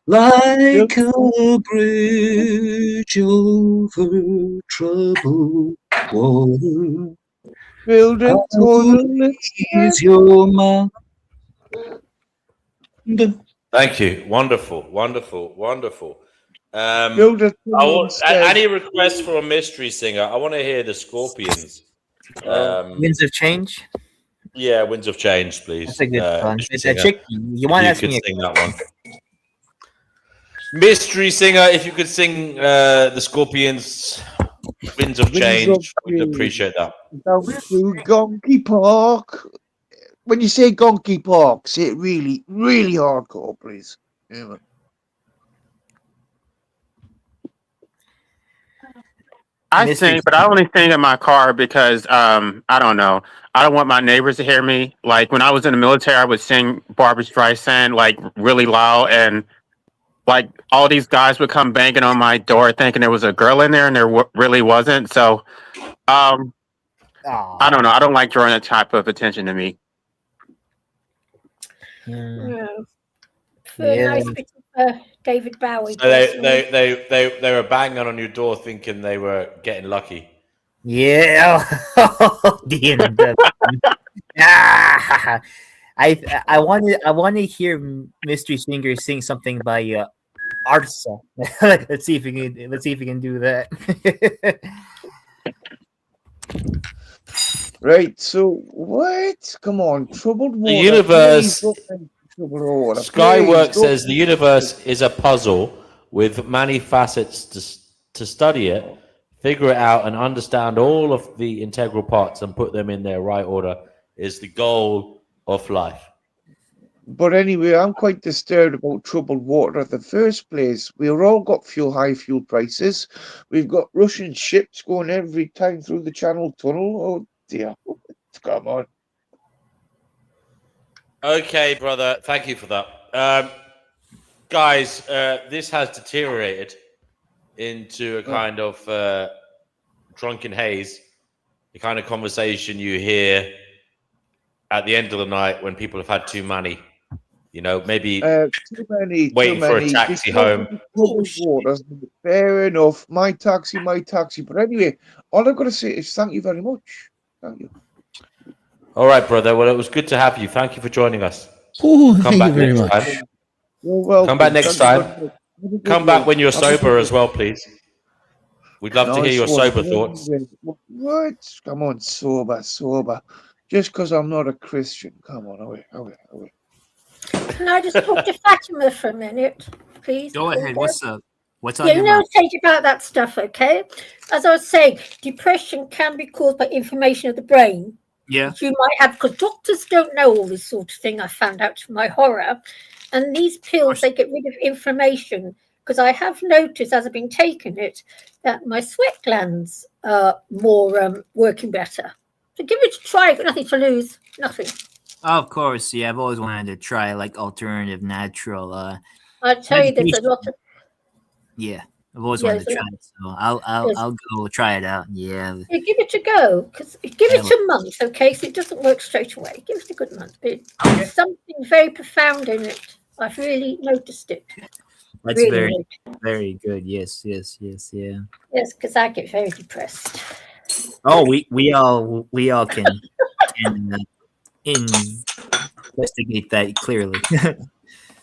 [SPEAKER 14] like a bridge over troubled water.
[SPEAKER 13] Build
[SPEAKER 14] I
[SPEAKER 13] a
[SPEAKER 14] will ease your mind.
[SPEAKER 3] Thank you. Wonderful.
[SPEAKER 13] Build a
[SPEAKER 3] any requests for a Mystery Singer? I want to hear the Scorpions.
[SPEAKER 12] Winds of Change.
[SPEAKER 3] Yeah, Winds of Change, please.
[SPEAKER 12] That's a good one.
[SPEAKER 3] Mystery
[SPEAKER 12] It's a
[SPEAKER 3] Singer.
[SPEAKER 12] chick. You want to ask
[SPEAKER 3] could
[SPEAKER 12] me?
[SPEAKER 3] Sing that one. Mystery Singer, if you could sing the Scorpions, Winds of Change, we'd appreciate that.
[SPEAKER 13] Down to Gonky Park. When you say Gonky Park, say it really, really hardcore, please. Yeah.
[SPEAKER 8] I sing, but I only sing in my car because I don't know. I don't want my neighbors to hear me. Like when I was in the military, I would sing Barbra Streisand like really loud, and like all these guys would come banging on my door thinking there was a girl in there, and there really wasn't. So I don't know. I don't like drawing that type of attention to me.
[SPEAKER 10] Yeah. For a nice bit David Bowie.
[SPEAKER 3] So they were banging on your door thinking they were getting lucky.
[SPEAKER 12] Yeah. DNW. I want to hear Mystery Singer sing something by Arsa. Let's see if we can do that.
[SPEAKER 13] Right, so what? Come on, troubled water.
[SPEAKER 3] The universe.
[SPEAKER 13] Please don't troubled water.
[SPEAKER 3] Skywork
[SPEAKER 13] Please
[SPEAKER 3] says the universe is a puzzle with many facets to study it, figure it out, and understand all of the integral parts and put them in their right order is the goal of life.
[SPEAKER 13] But anyway, I'm quite disturbed about troubled water in the first place. We've all got high fuel prices. We've got Russian ships going every time through the Channel Tunnel. Oh dear. Come on.
[SPEAKER 3] Okay, brother. Thank you for that. Guys, this has deteriorated into a kind of drunken haze, the kind of conversation you hear at the end of the night when people have had too many. You know, maybe
[SPEAKER 13] too many,
[SPEAKER 3] waiting for a taxi home.
[SPEAKER 13] Water. Fair enough. My taxi. But anyway, all I've got to say is thank you very much. Thank you.
[SPEAKER 3] All right, brother. Well, it was good to have you. Thank you for joining us.
[SPEAKER 4] Ooh,
[SPEAKER 3] Come
[SPEAKER 4] thank
[SPEAKER 3] back
[SPEAKER 4] you very
[SPEAKER 3] next
[SPEAKER 4] much.
[SPEAKER 3] time.
[SPEAKER 13] You're welcome.
[SPEAKER 3] Come back next time. Come back when you're sober as well, please. We'd love to hear your sober thoughts.
[SPEAKER 13] What? Come on, sober. Just because I'm not a Christian. Come on, away.
[SPEAKER 10] Can I just talk to Fatima for a minute, please?
[SPEAKER 12] Go ahead. What's up? What's on
[SPEAKER 10] Yeah,
[SPEAKER 12] your
[SPEAKER 10] you know,
[SPEAKER 12] mind?
[SPEAKER 10] take about that stuff, okay? As I was saying, depression can be caused by inflammation of the brain.
[SPEAKER 12] Yeah.
[SPEAKER 10] You might have, because doctors don't know all this sort of thing. I found out to my horror. And these pills, they get rid of inflammation. Because I have noticed, as I've been taking it, that my sweat glands are more working better. So give it a try. You've got nothing to lose. Nothing.
[SPEAKER 12] Of course, yeah. I've always wanted to try like alternative natural.
[SPEAKER 10] I tell you, there's a lot of.
[SPEAKER 12] Yeah, I've always wanted to try it, so I'll go try it out. Yeah.
[SPEAKER 10] Yeah, give it a go. Because give it a month, okay? So it doesn't work straight away. Give it a good month. There's something very profound in it. I've really noticed it.
[SPEAKER 12] That's
[SPEAKER 10] really
[SPEAKER 12] very good. Yes, yeah.
[SPEAKER 10] Yes, because I get very depressed.
[SPEAKER 12] Oh, we all can investigate that clearly.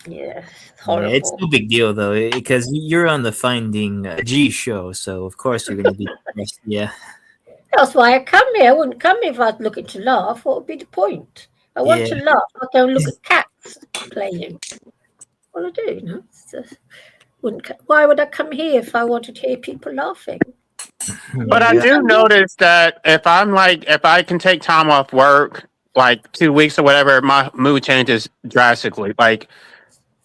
[SPEAKER 10] Yeah,
[SPEAKER 12] horrible. Yeah, it's no big deal though, because you're on the Finding G show, so of course you're going to be depressed. Yeah.
[SPEAKER 10] That's why I come here. I wouldn't come here if I was looking to laugh. What would be the point? I want to laugh. I go and look at cats playing. What I do, you know. Why would I come here if I wanted to hear people laughing?
[SPEAKER 8] But I do notice that if I can take time off work, like 2 weeks or whatever, my mood changes drastically. Like,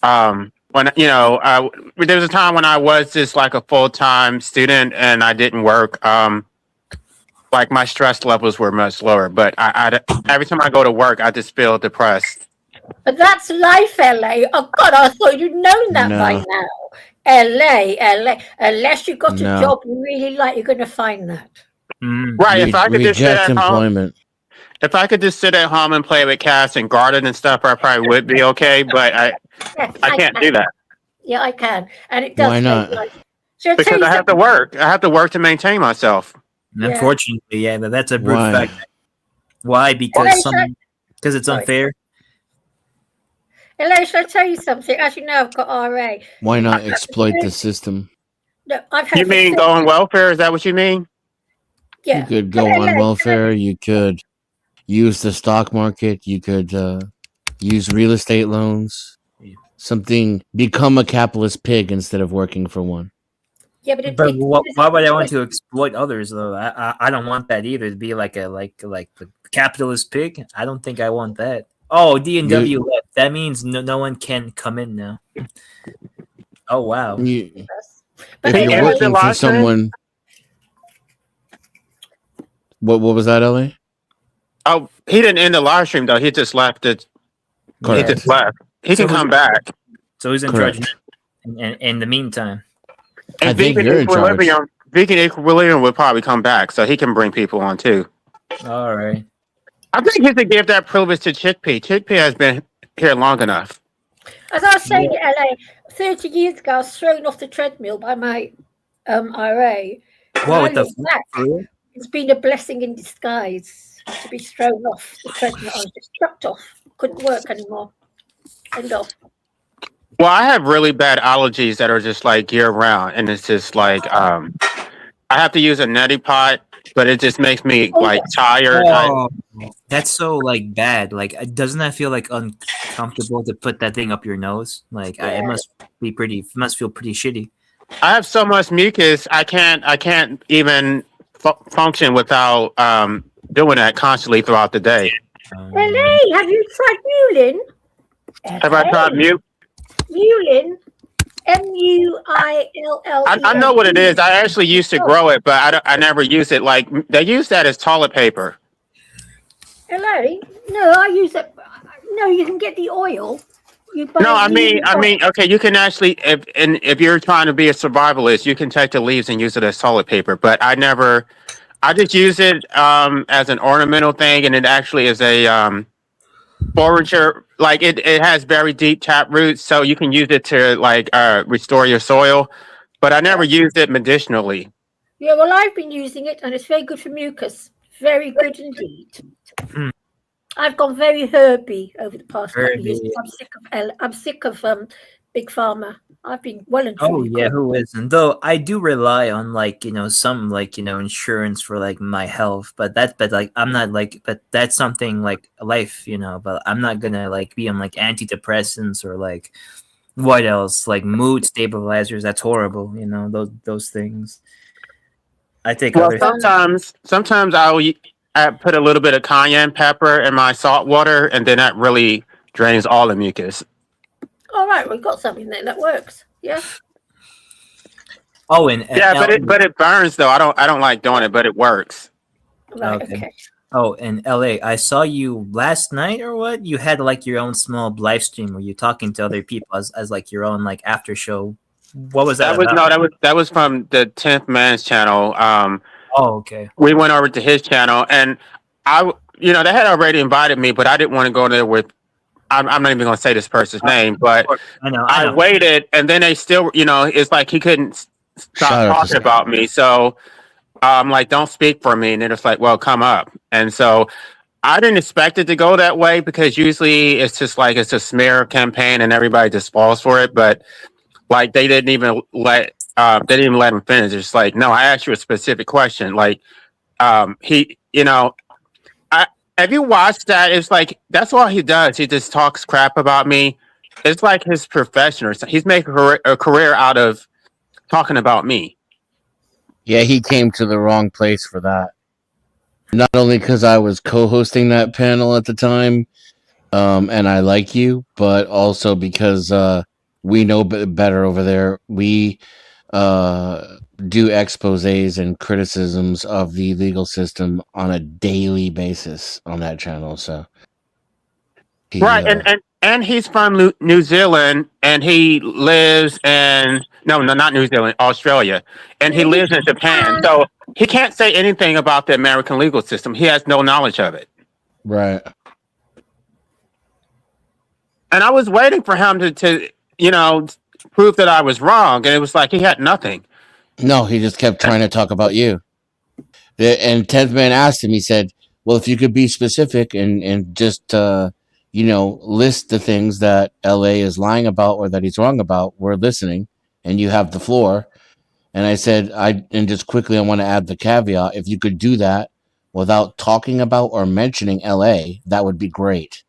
[SPEAKER 8] when there was a time when I was just like a full-time student and I didn't work. Like my stress levels were much lower. But I every time I go to work, I just feel depressed.
[SPEAKER 10] But that's life, LA. Oh God, I thought you'd known that by now. LA. Unless you got a job you really like, you're going to find that.
[SPEAKER 8] Right. If I could just sit at home, if I could just sit at home and play with cats and garden and stuff, I probably would be okay. But I can't do that.
[SPEAKER 10] Yeah, I can, and it does.
[SPEAKER 4] Why not?
[SPEAKER 8] Because I have to work. I have to work to maintain myself.
[SPEAKER 12] Unfortunately, yeah, that's a brute fact. Why? Because it's unfair.
[SPEAKER 10] LA, should I tell you something? As you know, I've got RA.
[SPEAKER 4] Why not exploit the system?
[SPEAKER 10] No, I've had.
[SPEAKER 8] You mean go on welfare? Is that what you mean?
[SPEAKER 10] Yeah.
[SPEAKER 4] You could go on welfare. You could use the stock market. You could use real estate loans. Something. Become a capitalist pig instead of working for one.
[SPEAKER 10] Yeah, but
[SPEAKER 12] why would I want to exploit others though? I don't want that either. To be like a capitalist pig. I don't think I want that. Oh, D&W left. That means no one can come in now. Oh wow.
[SPEAKER 4] If you're working for someone. What was that, LA?
[SPEAKER 8] Oh, he didn't end the live stream though. He just left it.
[SPEAKER 4] Correct.
[SPEAKER 8] He just left. He can come back.
[SPEAKER 12] So he's in charge in the meantime.
[SPEAKER 8] And Vegan Equilibrium will probably come back, so he can bring people on too.
[SPEAKER 12] All right.
[SPEAKER 8] I think he should give that privilege to Chickpea. Chickpea has been here long enough.
[SPEAKER 10] As I was saying, LA, 30 years ago, I was thrown off the treadmill by my IRA.
[SPEAKER 12] Whoa,
[SPEAKER 10] When I
[SPEAKER 12] what the
[SPEAKER 10] look back,
[SPEAKER 12] fuck?
[SPEAKER 10] it's been a blessing in disguise to be thrown off the treadmill. I was just chucked off. Couldn't work anymore. End off.
[SPEAKER 8] Well, I have really bad allergies that are just like year round, and it's just like I have to use a neti pot, but it just makes me
[SPEAKER 10] Oh,
[SPEAKER 8] like
[SPEAKER 10] yes.
[SPEAKER 8] tired.
[SPEAKER 12] Oh, that's so like bad. Like, doesn't that feel like uncomfortable to put that thing up your nose? Like, it
[SPEAKER 10] Yeah.
[SPEAKER 12] must feel pretty shitty.
[SPEAKER 8] I have so much mucus, I can't even function without doing that constantly throughout the day.
[SPEAKER 10] LA, have you tried mulin?
[SPEAKER 8] Have I tried mute?
[SPEAKER 10] Mulin. MUILLEN.
[SPEAKER 8] I know what it is. I actually used to grow it, but I never use it. Like they use that as toilet paper.
[SPEAKER 10] LA? No, I use it. No, you can get the oil. You buy
[SPEAKER 8] No, I
[SPEAKER 10] mulin oil.
[SPEAKER 8] mean, okay, you can actually, if you're trying to be a survivalist, you can take the leaves and use it as toilet paper. But I just use it as an ornamental thing, and it actually is a forager. Like it has very deep tap roots, so you can use it to like restore your soil. But I never used it medicinally.
[SPEAKER 10] Yeah, well, I've been using it, and it's very good for mucus. Very good indeed. I've gone very herby over the past couple of years. I'm sick of big pharma. I've been well and
[SPEAKER 12] Oh
[SPEAKER 10] truly
[SPEAKER 12] yeah,
[SPEAKER 10] good.
[SPEAKER 12] who isn't? Though I do rely on like some like insurance for like my health, but like I'm not like but that's something like life, But I'm not gonna like be on like antidepressants or like what else like mood stabilizers. That's horrible, those things. I take
[SPEAKER 8] Well,
[SPEAKER 12] other
[SPEAKER 8] sometimes I put a little bit of cayenne pepper in my salt water, and then that really drains all the mucus.
[SPEAKER 10] All right, we've got something then that works. Yeah.
[SPEAKER 12] Oh, and
[SPEAKER 8] yeah, but it burns though. I don't like doing it, but it works.
[SPEAKER 10] Right. Okay.
[SPEAKER 12] Oh, in LA, I saw you last night or what? You had like your own small live stream where you're talking to other people as like your own like after show. What was that?
[SPEAKER 8] That was from the 10th Man's channel.
[SPEAKER 12] Oh, okay.
[SPEAKER 8] We went over to his channel, and they had already invited me, but I didn't want to go there with. I'm not even going to say this person's name, but I waited, and then they still, it's like he couldn't stop talking about me. So I'm like, don't speak for me. And then it's like, well, come up. And so I didn't expect it to go that way because usually it's just like it's a smear campaign and everybody just falls for it. But like they didn't even let him finish. It's like, no, I asked you a specific question. Like have you watched that? It's like that's all he does. He just talks crap about me. It's like his profession or something. He's making a career out of talking about me.
[SPEAKER 4] Yeah, he came to the wrong place for that. Not only because I was co-hosting that panel at the time, and I like you, but also because we know better over there. We do exposés and criticisms of the legal system on a daily basis on that channel. So,
[SPEAKER 8] right, and he's from New Zealand, and he lives in not New Zealand, Australia, and he lives in Japan. So he can't say anything about the American legal system. He has no knowledge of it.
[SPEAKER 4] Right.
[SPEAKER 8] And I was waiting for him to prove that I was wrong, and it was like he had nothing.
[SPEAKER 4] No, he just kept trying to talk about you. And 10th Man asked him, he said, well, if you could be specific and just, list the things that LA is lying about or that he's wrong about, we're listening and you have the floor. And I said, and just quickly, I want to add the caveat. If you could do that without talking about or mentioning LA, that would be great.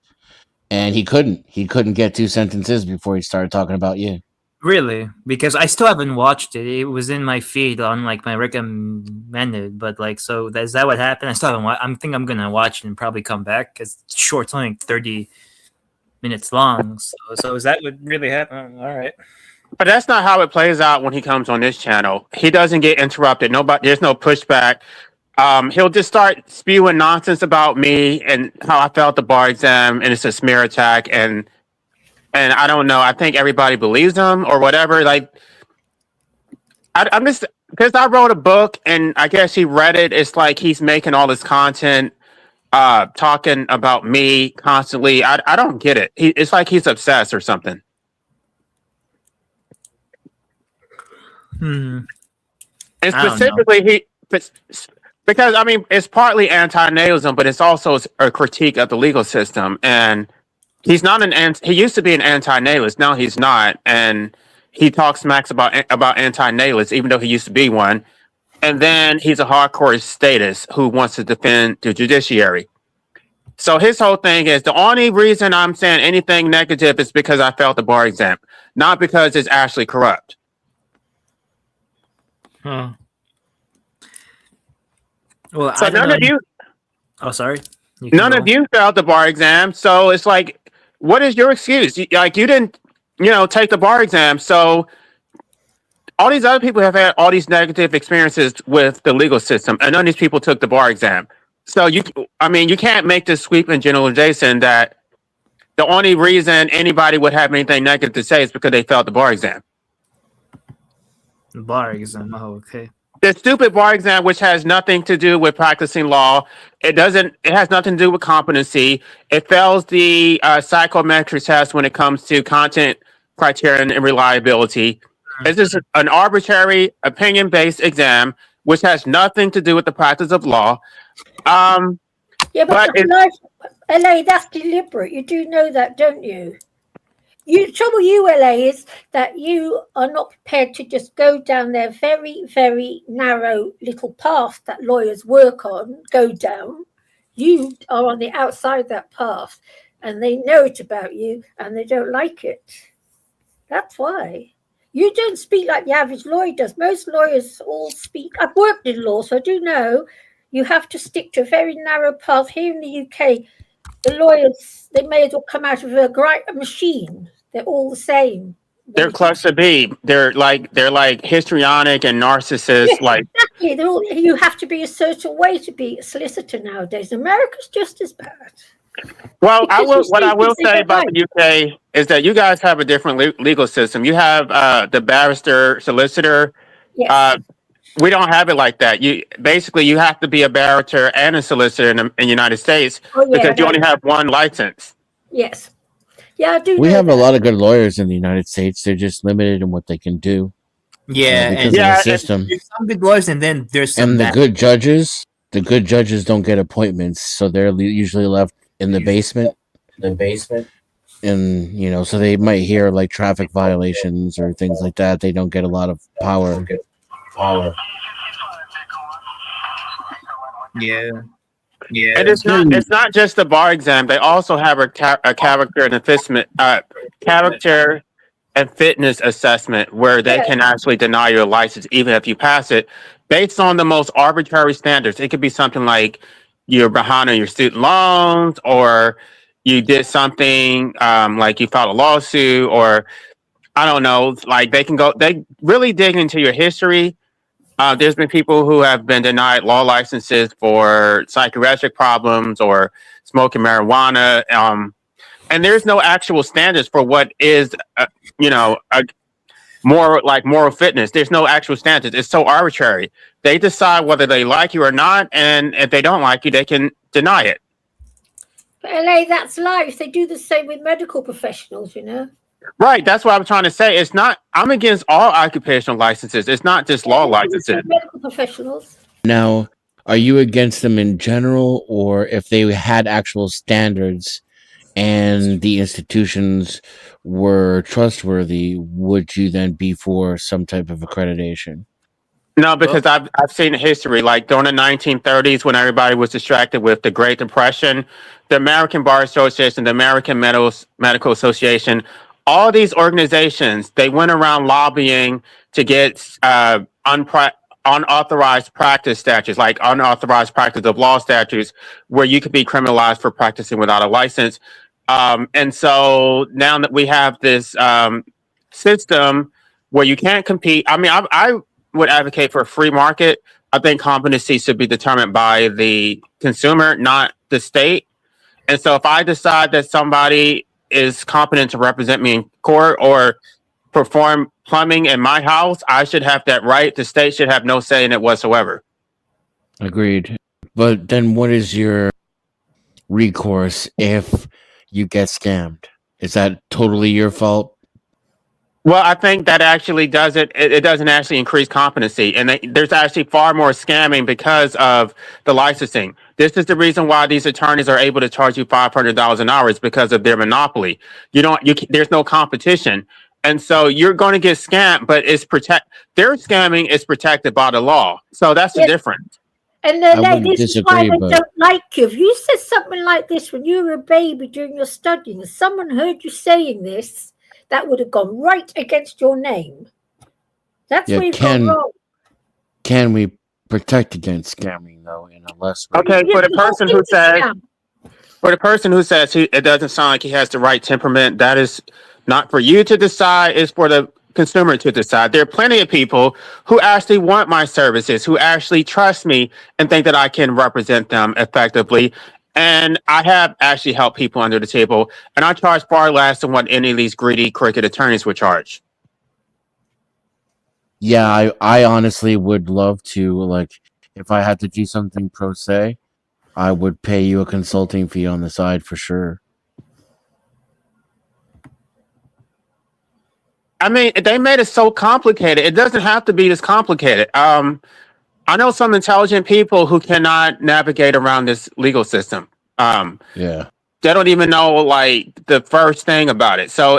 [SPEAKER 4] And he couldn't get 2 sentences before he started talking about you.
[SPEAKER 12] Really? Because I still haven't watched it. It was in my feed on like my recommended, but like, so is that what happened? I still haven't watched. I think I'm gonna watch it and probably come back because it's short, it's only like 30 minutes long. So is that what really happened? All right.
[SPEAKER 8] But that's not how it plays out when he comes on this channel. He doesn't get interrupted. There's no pushback. He'll just start spewing nonsense about me and how I failed the bar exam, and it's a smear attack, and I don't know. I think everybody believes him or whatever. Like, I'm just because I wrote a book, and I guess he read it. It's like he's making all this content, talking about me constantly. I don't get it. It's like he's obsessed or something.
[SPEAKER 12] Hmm.
[SPEAKER 8] And
[SPEAKER 12] I don't know.
[SPEAKER 8] specifically, because I mean, it's partly anti-natalism, but it's also a critique of the legal system. And he's not he used to be an anti-natalist. Now he's not, and he talks smacks about anti-natalists, even though he used to be one. And then he's a hardcore statist who wants to defend the judiciary. So his whole thing is the only reason I'm saying anything negative is because I failed the bar exam, not because it's actually corrupt.
[SPEAKER 12] Huh. Well,
[SPEAKER 8] So
[SPEAKER 12] I don't
[SPEAKER 8] none
[SPEAKER 12] know.
[SPEAKER 8] of you,
[SPEAKER 12] Oh, sorry. You can
[SPEAKER 8] none
[SPEAKER 12] go
[SPEAKER 8] of
[SPEAKER 12] on.
[SPEAKER 8] you failed the bar exam. So it's like, what is your excuse? Like you didn't, take the bar exam. So all these other people have had all these negative experiences with the legal system, and none of these people took the bar exam. So you can't make this sweeping generalization that the only reason anybody would have anything negative to say is because they failed the bar exam.
[SPEAKER 12] The bar exam. Oh, okay.
[SPEAKER 8] The stupid bar exam, which has nothing to do with practicing law, it has nothing to do with competency. It fails the psychometric test when it comes to content criterion and reliability. It's just an arbitrary opinion-based exam, which has nothing to do with the practice of law.
[SPEAKER 10] Yeah, but LA, that's deliberate. You do know that, don't you? The trouble you, LA, is that you are not prepared to just go down their very, very narrow little path that lawyers work on, go down. You are on the outside of that path, and they know it about you, and they don't like it. That's why. You don't speak like the average lawyer does. Most lawyers all speak. I've worked in law, so I do know you have to stick to a very narrow path. Here in the UK, the lawyers, they may as well come out of a machine. They're all the same.
[SPEAKER 8] They're cluster B. They're like histrionic and narcissists.
[SPEAKER 10] Yes, exactly. You have to be a certain way to be a solicitor nowadays. America's just as bad.
[SPEAKER 8] Well, what I will say about the UK is that you guys have a different legal system. You have the barrister solicitor.
[SPEAKER 10] Yes.
[SPEAKER 8] We don't have it like that. You have to be a barrister and a solicitor in the United States because you only have one license.
[SPEAKER 10] Yes. Yeah, I do.
[SPEAKER 4] We have a lot of good lawyers in the United States. They're just limited in what they can do.
[SPEAKER 12] Yeah,
[SPEAKER 4] because of the system.
[SPEAKER 12] There's some good lawyers, and then there's some
[SPEAKER 4] And the
[SPEAKER 12] bad.
[SPEAKER 4] good judges. The good judges don't get appointments, so they're usually left in the basement. And so they might hear like traffic violations or things like that. They don't get a lot of power.
[SPEAKER 12] Yeah.
[SPEAKER 8] And it's not just the bar exam. They also have a character and fitness assessment where they can actually deny your license even if you pass it based on the most arbitrary standards. It could be something like you're behind on your student loans, or you did something like you filed a lawsuit, or I don't know, like they really dig into your history. There's been people who have been denied law licenses for psychiatric problems or smoking marijuana. And there's no actual standards for what is, more like moral fitness. There's no actual standards. It's so arbitrary. They decide whether they like you or not. And if they don't like you, they can deny it.
[SPEAKER 10] But LA, that's life. They do the same with medical professionals,
[SPEAKER 8] Right, that's what I'm trying to say. I'm against all occupational licenses. It's not just law licenses.
[SPEAKER 10] Medical professionals.
[SPEAKER 4] Now, are you against them in general, or if they had actual standards and the institutions were trustworthy, would you then be for some type of accreditation?
[SPEAKER 8] No, because I've seen history, like during the 1930s when everybody was distracted with the Great Depression, the American Bar Association, the American Medical Association, all these organizations, they went around lobbying to get unauthorized practice statutes, like unauthorized practice of law statutes, where you could be criminalized for practicing without a license. And so now that we have this system where you can't compete, I mean, I would advocate for a free market. I think competency should be determined by the consumer, not the state. And so if I decide that somebody is competent to represent me in court or perform plumbing in my house, I should have that right. The state should have no say in it whatsoever.
[SPEAKER 4] Agreed. But then what is your recourse if you get scammed? Is that totally your fault?
[SPEAKER 8] Well, I think that actually it doesn't actually increase competency. And there's actually far more scamming because of the licensing. This is the reason why these attorneys are able to charge you $500 an hour is because of their monopoly. There's no competition. And so you're going to get scammed, but their scamming is protected by the law. So that's the difference.
[SPEAKER 10] And this is why they don't like you. If you said something like this when you were a baby during your studying, and someone heard you saying this, that would have gone right against your name. That's where you've gone wrong.
[SPEAKER 4] Can we protect against scamming though in a less way?
[SPEAKER 8] Okay, for the person who says it doesn't sound like he has the right temperament, that is not for you to decide. It's for the consumer to decide. There are plenty of people who actually want my services, who actually trust me and think that I can represent them effectively. And I have actually helped people under the table, and I charge far less than what any of these greedy, crooked attorneys would charge.
[SPEAKER 4] Yeah, I honestly would love to, like, if I had to do something pro se, I would pay you a consulting fee on the side for sure.
[SPEAKER 8] I mean, they made it so complicated. It doesn't have to be this complicated. I know some intelligent people who cannot navigate around this legal system.
[SPEAKER 4] Yeah.
[SPEAKER 8] They don't even know like the first thing about it. So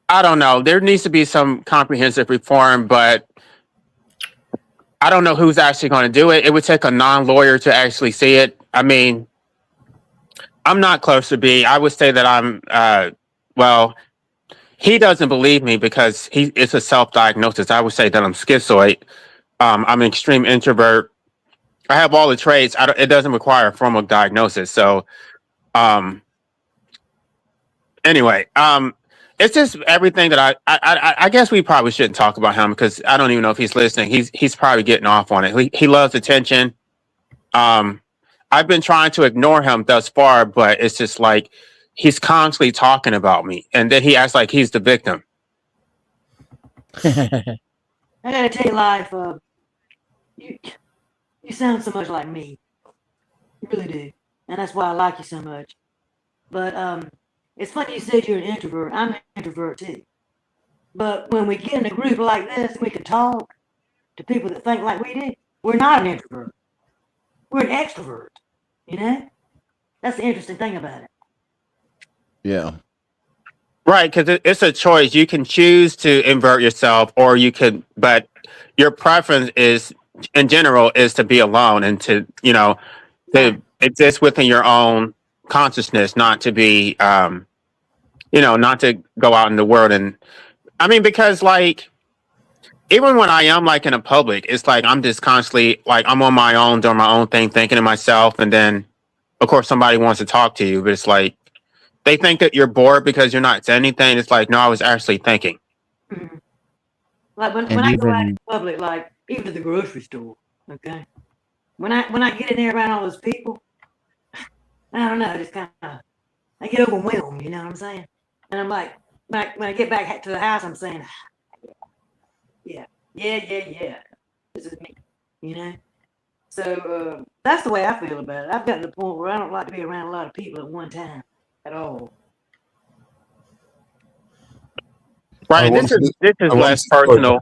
[SPEAKER 8] I don't know. There needs to be some comprehensive reform, but I don't know who's actually going to do it. It would take a non-lawyer to actually see it. I mean, I'm not close to B. I would say that I'm, he doesn't believe me because it's a self-diagnosis. I would say that I'm schizoid. I'm an extreme introvert. I have all the traits. It doesn't require a formal diagnosis. So, anyway, it's just everything that I guess we probably shouldn't talk about him because I don't even know if he's listening. He's probably getting off on it. He loves attention. I've been trying to ignore him thus far, but it's just like he's constantly talking about me, and then he acts like he's the victim.
[SPEAKER 1] I gotta tell you, life, you sound so much like me. You really do, and that's why I like you so much. But it's funny you said you're an introvert. I'm an introvert too. But when we get in a group like this, we can talk to people that think like we do. We're not an introvert. We're an extrovert. You know? That's the interesting thing about it.
[SPEAKER 4] Yeah.
[SPEAKER 8] Right, because it's a choice. You can choose to invert yourself, or you could, but your preference is, in general, is to be alone and to exist within your own consciousness, not to be, not to go out in the world. And I mean, because like, even when I am like in a public, it's like I'm just constantly like I'm on my own, doing my own thing, thinking to myself, and then of course somebody wants to talk to you, but it's like they think that you're bored because you're not saying anything. It's like, no, I was actually thinking.
[SPEAKER 1] Mm-hmm. Like when I go out in public, like even to the grocery store, okay? When I get in there around all those people, I don't know, I just kind of I get overwhelmed, you know what I'm saying? And I'm like, when I get back to the house, I'm saying, yeah, this is me, you know? So that's the way I feel about it. I've gotten to the point where I don't like to be around a lot of people at one time at all.
[SPEAKER 8] Right, this is less personal.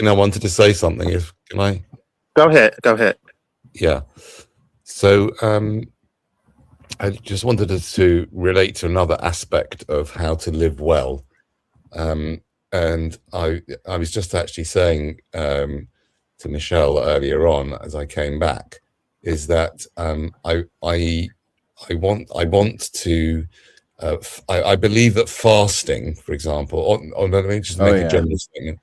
[SPEAKER 5] I wanted to say something. Can I?
[SPEAKER 8] Go ahead.
[SPEAKER 5] Yeah. So I just wanted to relate to another aspect of how to live well. And I was just actually saying to Michelle earlier on as I came back, is that I believe that fasting, for example, or let me just make a general statement.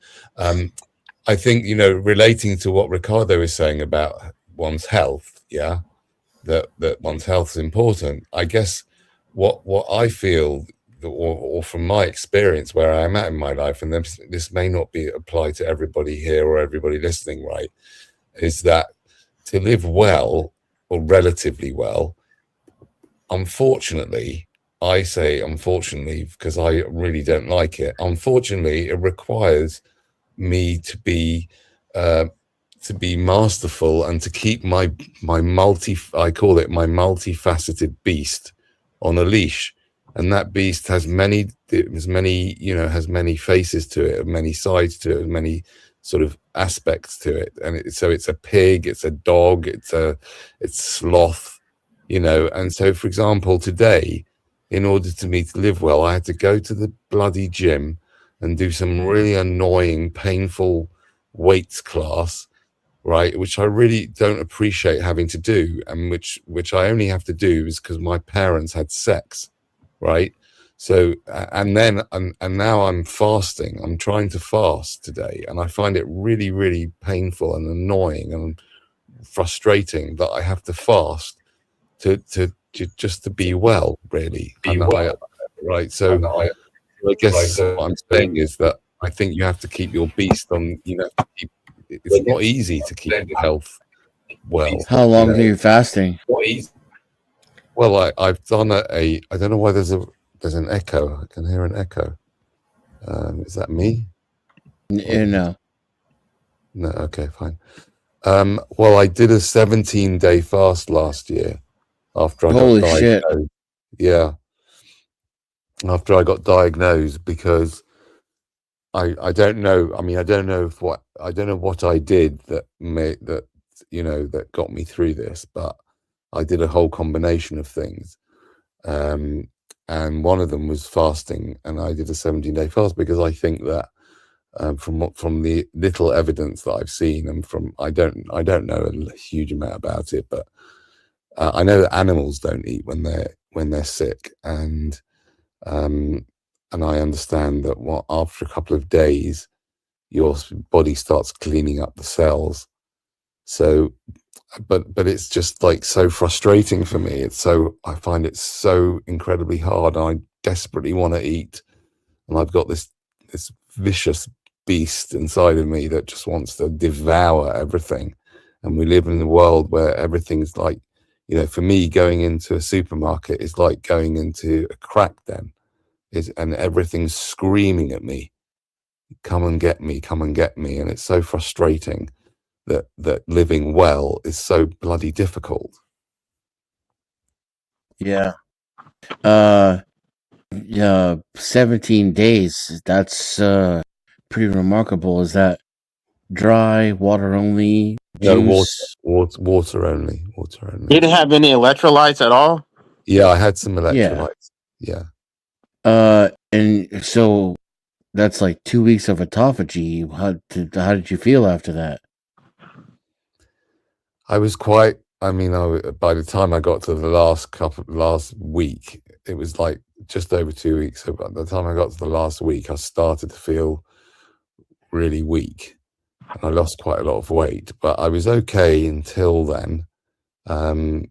[SPEAKER 5] I think, relating to what Ricardo is saying about one's health, that one's health is important. I guess what I feel, or from my experience where I am at in my life, and this may not be applied to everybody here or everybody listening, right, is that to live well or relatively well, unfortunately, I say unfortunately because I really don't like it. Unfortunately, it requires me to be masterful and to keep my I call it my multifaceted beast on a leash. and that beast has many faces to it, many sides to it, many sort of aspects to it. And so it's a pig, it's a dog, it's sloth, and so, for example, today, in order to me to live well, I had to go to the bloody gym and do some really annoying, painful weights class, right, which I really don't appreciate having to do, and which I only have to do is because my parents had sex, right? So and now I'm fasting. I'm trying to fast today, and I find it really, really painful and annoying and frustrating that I have to fast to just to be well, really. Right. So I guess what I'm saying is that I think you have to keep your beast on. It's not easy to keep your health well.
[SPEAKER 4] How long are you fasting?
[SPEAKER 5] Well, I've done I don't know why there's an echo. I can hear an echo. Is that me?
[SPEAKER 4] No.
[SPEAKER 5] No. Okay, fine. Well, I did a 17-day fast last year after I got diagnosed. Shit. Yeah. After I got diagnosed, because I don't know. I mean, I don't know what I did that got me through this, but I did a whole combination of things. And one of them was fasting, and I did a 17-day fast because I think that from the little evidence that I've seen, and from I don't know a huge amount about it, but I know that animals don't eat when they're sick, and I understand that after a couple of days, your body starts cleaning up the cells. So, but it's just like so frustrating for me. I find it so incredibly hard, and I desperately want to eat, and I've got this vicious beast inside of me that just wants to devour everything. And we live in a world where everything's like, for me, going into a supermarket is like going into a crack den. And everything's screaming at me, come and get me, and it's so frustrating that living well is so bloody difficult.
[SPEAKER 4] Yeah. 17 days, that's pretty remarkable. Is that dry, water only, juice?
[SPEAKER 5] No, water only.
[SPEAKER 8] You didn't have any electrolytes at all?
[SPEAKER 5] Yeah, I had some electrolytes. Yeah.
[SPEAKER 4] And so that's like 2 weeks of autophagy. How did you feel after that?
[SPEAKER 5] I was quite. I mean, by the time I got to the last week, it was like just over 2 weeks. So by the time I got to the last week, I started to feel really weak, and I lost quite a lot of weight. But I was okay until then. But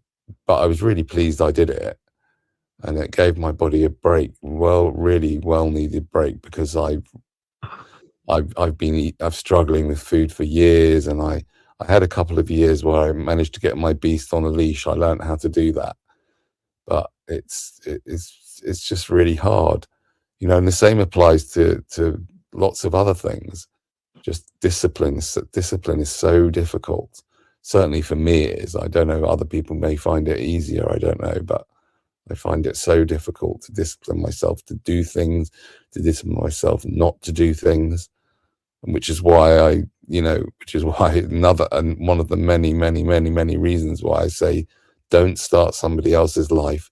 [SPEAKER 5] I was really pleased I did it. And it gave my body a break, really well needed break, because I've been struggling with food for years, and I had a couple of years where I managed to get my beast on a leash. I learned how to do that, but it's just really hard, and the same applies to lots of other things. Just discipline is so difficult. Certainly for me it is. I don't know, other people may find it easier, I don't know, but I find it so difficult to discipline myself to do things, to discipline myself not to do things, which is why one of the many reasons why I say don't start somebody else's life,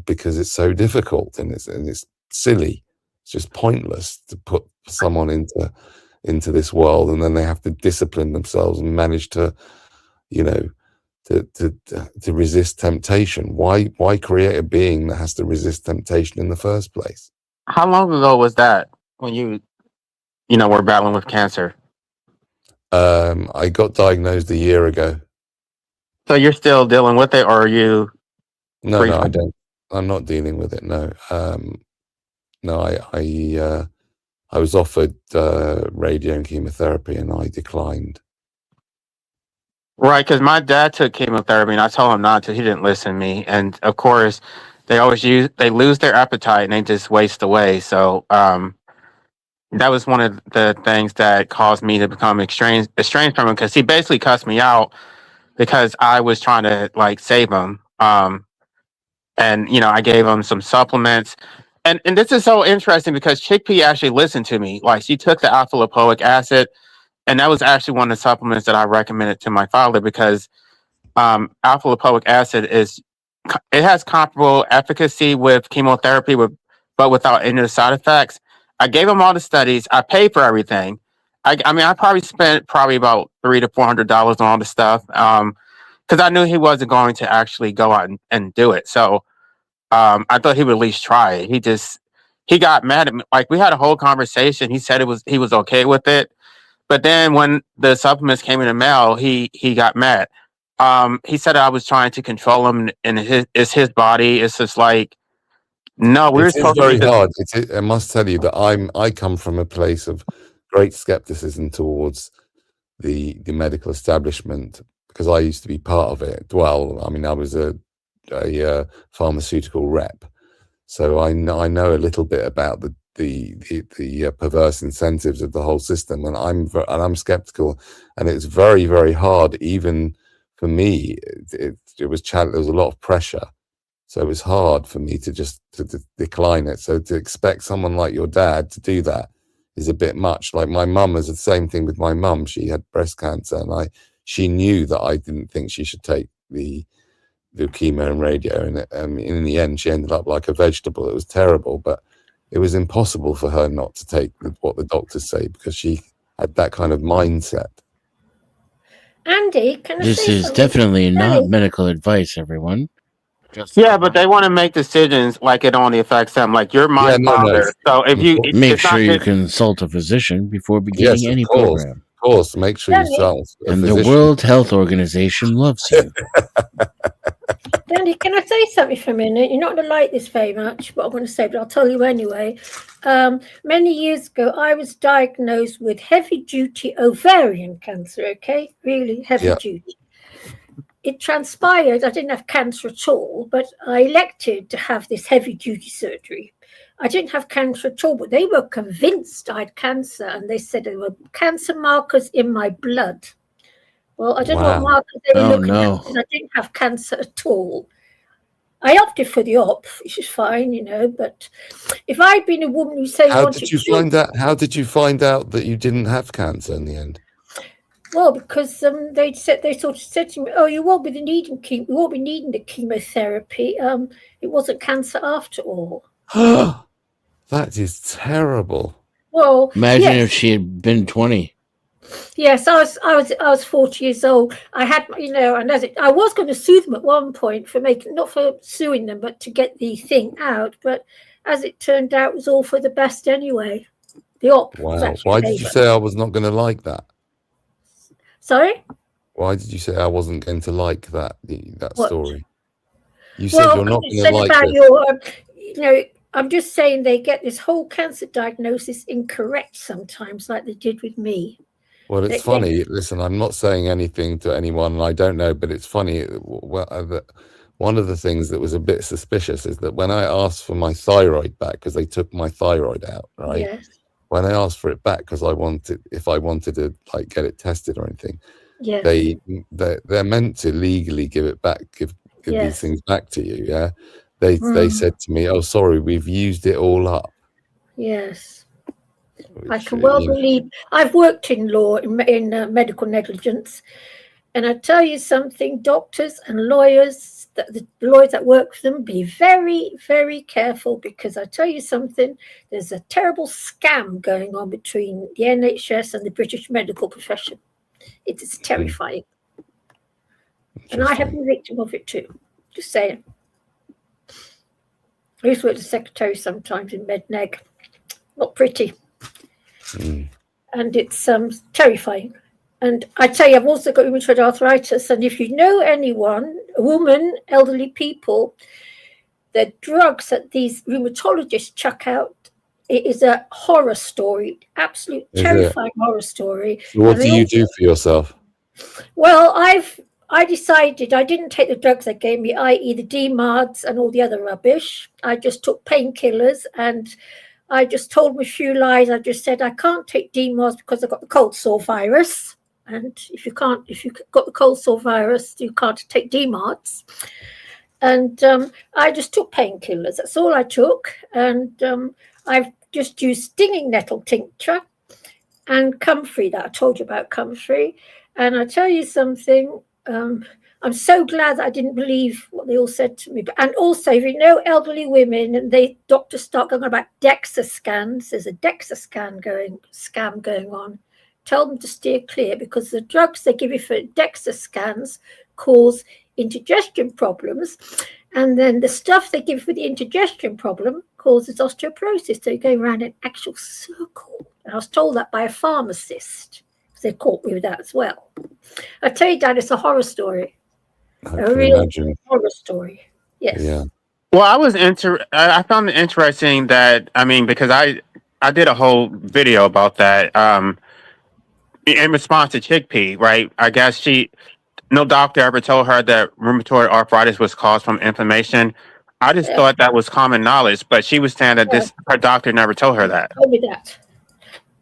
[SPEAKER 5] because it's so difficult, and it's silly. It's just pointless to put someone into this world, and then they have to discipline themselves and manage to, to resist temptation. Why create a being that has to resist temptation in the first place?
[SPEAKER 8] How long ago was that when you were battling with cancer?
[SPEAKER 5] I got diagnosed a year ago.
[SPEAKER 8] So you're still dealing with it, or are you?
[SPEAKER 5] No, I don't. I'm not dealing with it. No. No, I was offered radio and chemotherapy, and I declined.
[SPEAKER 8] Right, because my dad took chemotherapy, and I told him not to. He didn't listen to me, and of course, they lose their appetite and they just waste away. So that was one of the things that caused me to become estranged from him, because he basically cussed me out because I was trying to save him. and I gave him some supplements. And this is so interesting because Chickpea actually listened to me. Like, she took the alpha lipoic acid, and that was actually one of the supplements that I recommended to my father because alpha lipoic acid it has comparable efficacy with chemotherapy, but without any of the side effects. I gave him all the studies. I paid for everything. I mean, I probably spent about $300 to $400 on all the stuff because I knew he wasn't going to actually go out and do it. So I thought he would at least try it. He got mad at me. Like, we had a whole conversation. He said he was okay with it, but then when the supplements came in the mail, he got mad. He said I was trying to control him, and it's his body. It's just like, no, we're
[SPEAKER 5] It is
[SPEAKER 8] supposed to
[SPEAKER 5] very
[SPEAKER 8] be.
[SPEAKER 5] hard. I must tell you that I come from a place of great skepticism towards the medical establishment because I used to be part of it. Well, I mean, I was a pharmaceutical rep, so I know a little bit about the perverse incentives of the whole system, and I'm skeptical, and it's very, very hard even for me. There was a lot of pressure. So it was hard for me to decline it. So to expect someone like your dad to do that is a bit much. Like, my mum was the same thing with my mum. She had breast cancer, and she knew that I didn't think she should take the chemo and radio. And in the end, she ended up like a vegetable. It was terrible, but it was impossible for her not to take what the doctors say because she had that kind of mindset.
[SPEAKER 10] Andy, can I
[SPEAKER 4] This
[SPEAKER 10] say
[SPEAKER 4] is
[SPEAKER 10] something?
[SPEAKER 4] definitely not
[SPEAKER 10] Andy,
[SPEAKER 4] medical advice, everyone.
[SPEAKER 8] Yeah, but they want to make decisions like it only affects them. Like, you're my father, so if
[SPEAKER 4] Make
[SPEAKER 8] it's not
[SPEAKER 4] sure you
[SPEAKER 8] just,
[SPEAKER 4] consult a physician before beginning
[SPEAKER 5] Yes, of
[SPEAKER 4] any
[SPEAKER 5] course.
[SPEAKER 4] program.
[SPEAKER 5] Of course, make sure you
[SPEAKER 10] Danny,
[SPEAKER 5] start with a
[SPEAKER 4] And the
[SPEAKER 5] physician.
[SPEAKER 4] World Health Organization loves you.
[SPEAKER 10] Danny, can I say something for a minute? You're not going to like this very much, but I'm going to say, but I'll tell you anyway. Many years ago, I was diagnosed with heavy-duty ovarian cancer, okay? Really heavy-duty. It transpired I didn't have cancer at all, but I elected to have this heavy-duty surgery. I didn't have cancer at all, but they were convinced I had cancer, and they said there were cancer markers in my blood. Well, I don't know what markers they were looking at because I didn't have cancer at all. I opted for the op, which is fine, but if I'd been a woman who say
[SPEAKER 5] How did you find out that you didn't have cancer in the end?
[SPEAKER 10] Well, because they sort of said to me, "Oh, you won't be needing the chemotherapy. It wasn't cancer after all."
[SPEAKER 5] That is terrible.
[SPEAKER 10] Well,
[SPEAKER 4] imagine if she had been 20.
[SPEAKER 10] Yes, I was 40 years old. I had, and I was going to sue them at one point for not for suing them, but to get the thing out. But as it turned out, it was all for the best anyway. The op.
[SPEAKER 5] Wow. Why did you say I was not going to like that?
[SPEAKER 10] Sorry?
[SPEAKER 5] Why did you say I wasn't going to like that story? You
[SPEAKER 10] Well,
[SPEAKER 5] said you're not going to like
[SPEAKER 10] it. I'm just saying they get this whole cancer diagnosis incorrect sometimes, like they did with me.
[SPEAKER 5] Well, it's funny. Listen, I'm not saying anything to anyone, and I don't know, but it's funny. One of the things that was a bit suspicious is that when I asked for my thyroid back, because they took my thyroid out, right?
[SPEAKER 10] Yes.
[SPEAKER 5] When I asked for it back, because if I wanted to like get it tested or anything,
[SPEAKER 10] yes.
[SPEAKER 5] they're meant to legally give it back, give these things back to you. Yeah, they said to me, "Oh, sorry, we've used it all up."
[SPEAKER 10] Yes. I can well believe. I've worked in law in medical negligence, and I tell you something: doctors and lawyers, the lawyers that work for them, be very, very careful, because I tell you something: there's a terrible scam going on between the NHS and the British medical profession. It is terrifying, and I have been a victim of it too. Just saying. I used to work as a secretary sometimes in MedNeg. Not pretty. And it's terrifying. And I tell you, I've also got rheumatoid arthritis. And if you know anyone, a woman, elderly people, the drugs that these rheumatologists chuck out, it is a horror story, absolute terrifying horror story.
[SPEAKER 5] So what do you do for yourself?
[SPEAKER 10] Well, I decided I didn't take the drugs they gave me, i.e. the DMARDs and all the other rubbish. I just took painkillers, and I just told them a few lies. I just said I can't take DMARDs because I've got the cold sore virus. And if you've got the cold sore virus, you can't take DMARDs. And I just took painkillers. That's all I took. And I've just used stinging nettle tincture and comfrey that I told you about, comfrey. And I tell you something, I'm so glad that I didn't believe what they all said to me. And also, if you know elderly women and doctors start going on about DEXA scans, there's a DEXA scam going on. Tell them to steer clear, because the drugs they give you for DEXA scans cause indigestion problems. And then the stuff they give for the indigestion problem causes osteoporosis. So you're going around in an actual circle. And I was told that by a pharmacist, because they caught me with that as well. I tell you, Dad, it's a horror story. A real horror story. Yes.
[SPEAKER 5] Yeah.
[SPEAKER 8] Well, I found it interesting that, I mean, because I did a whole video about that in response to chickpea, right? I guess no doctor ever told her that rheumatoid arthritis was caused from inflammation. I just thought that was common knowledge, but she was saying that her doctor never told her that.
[SPEAKER 10] Told me that.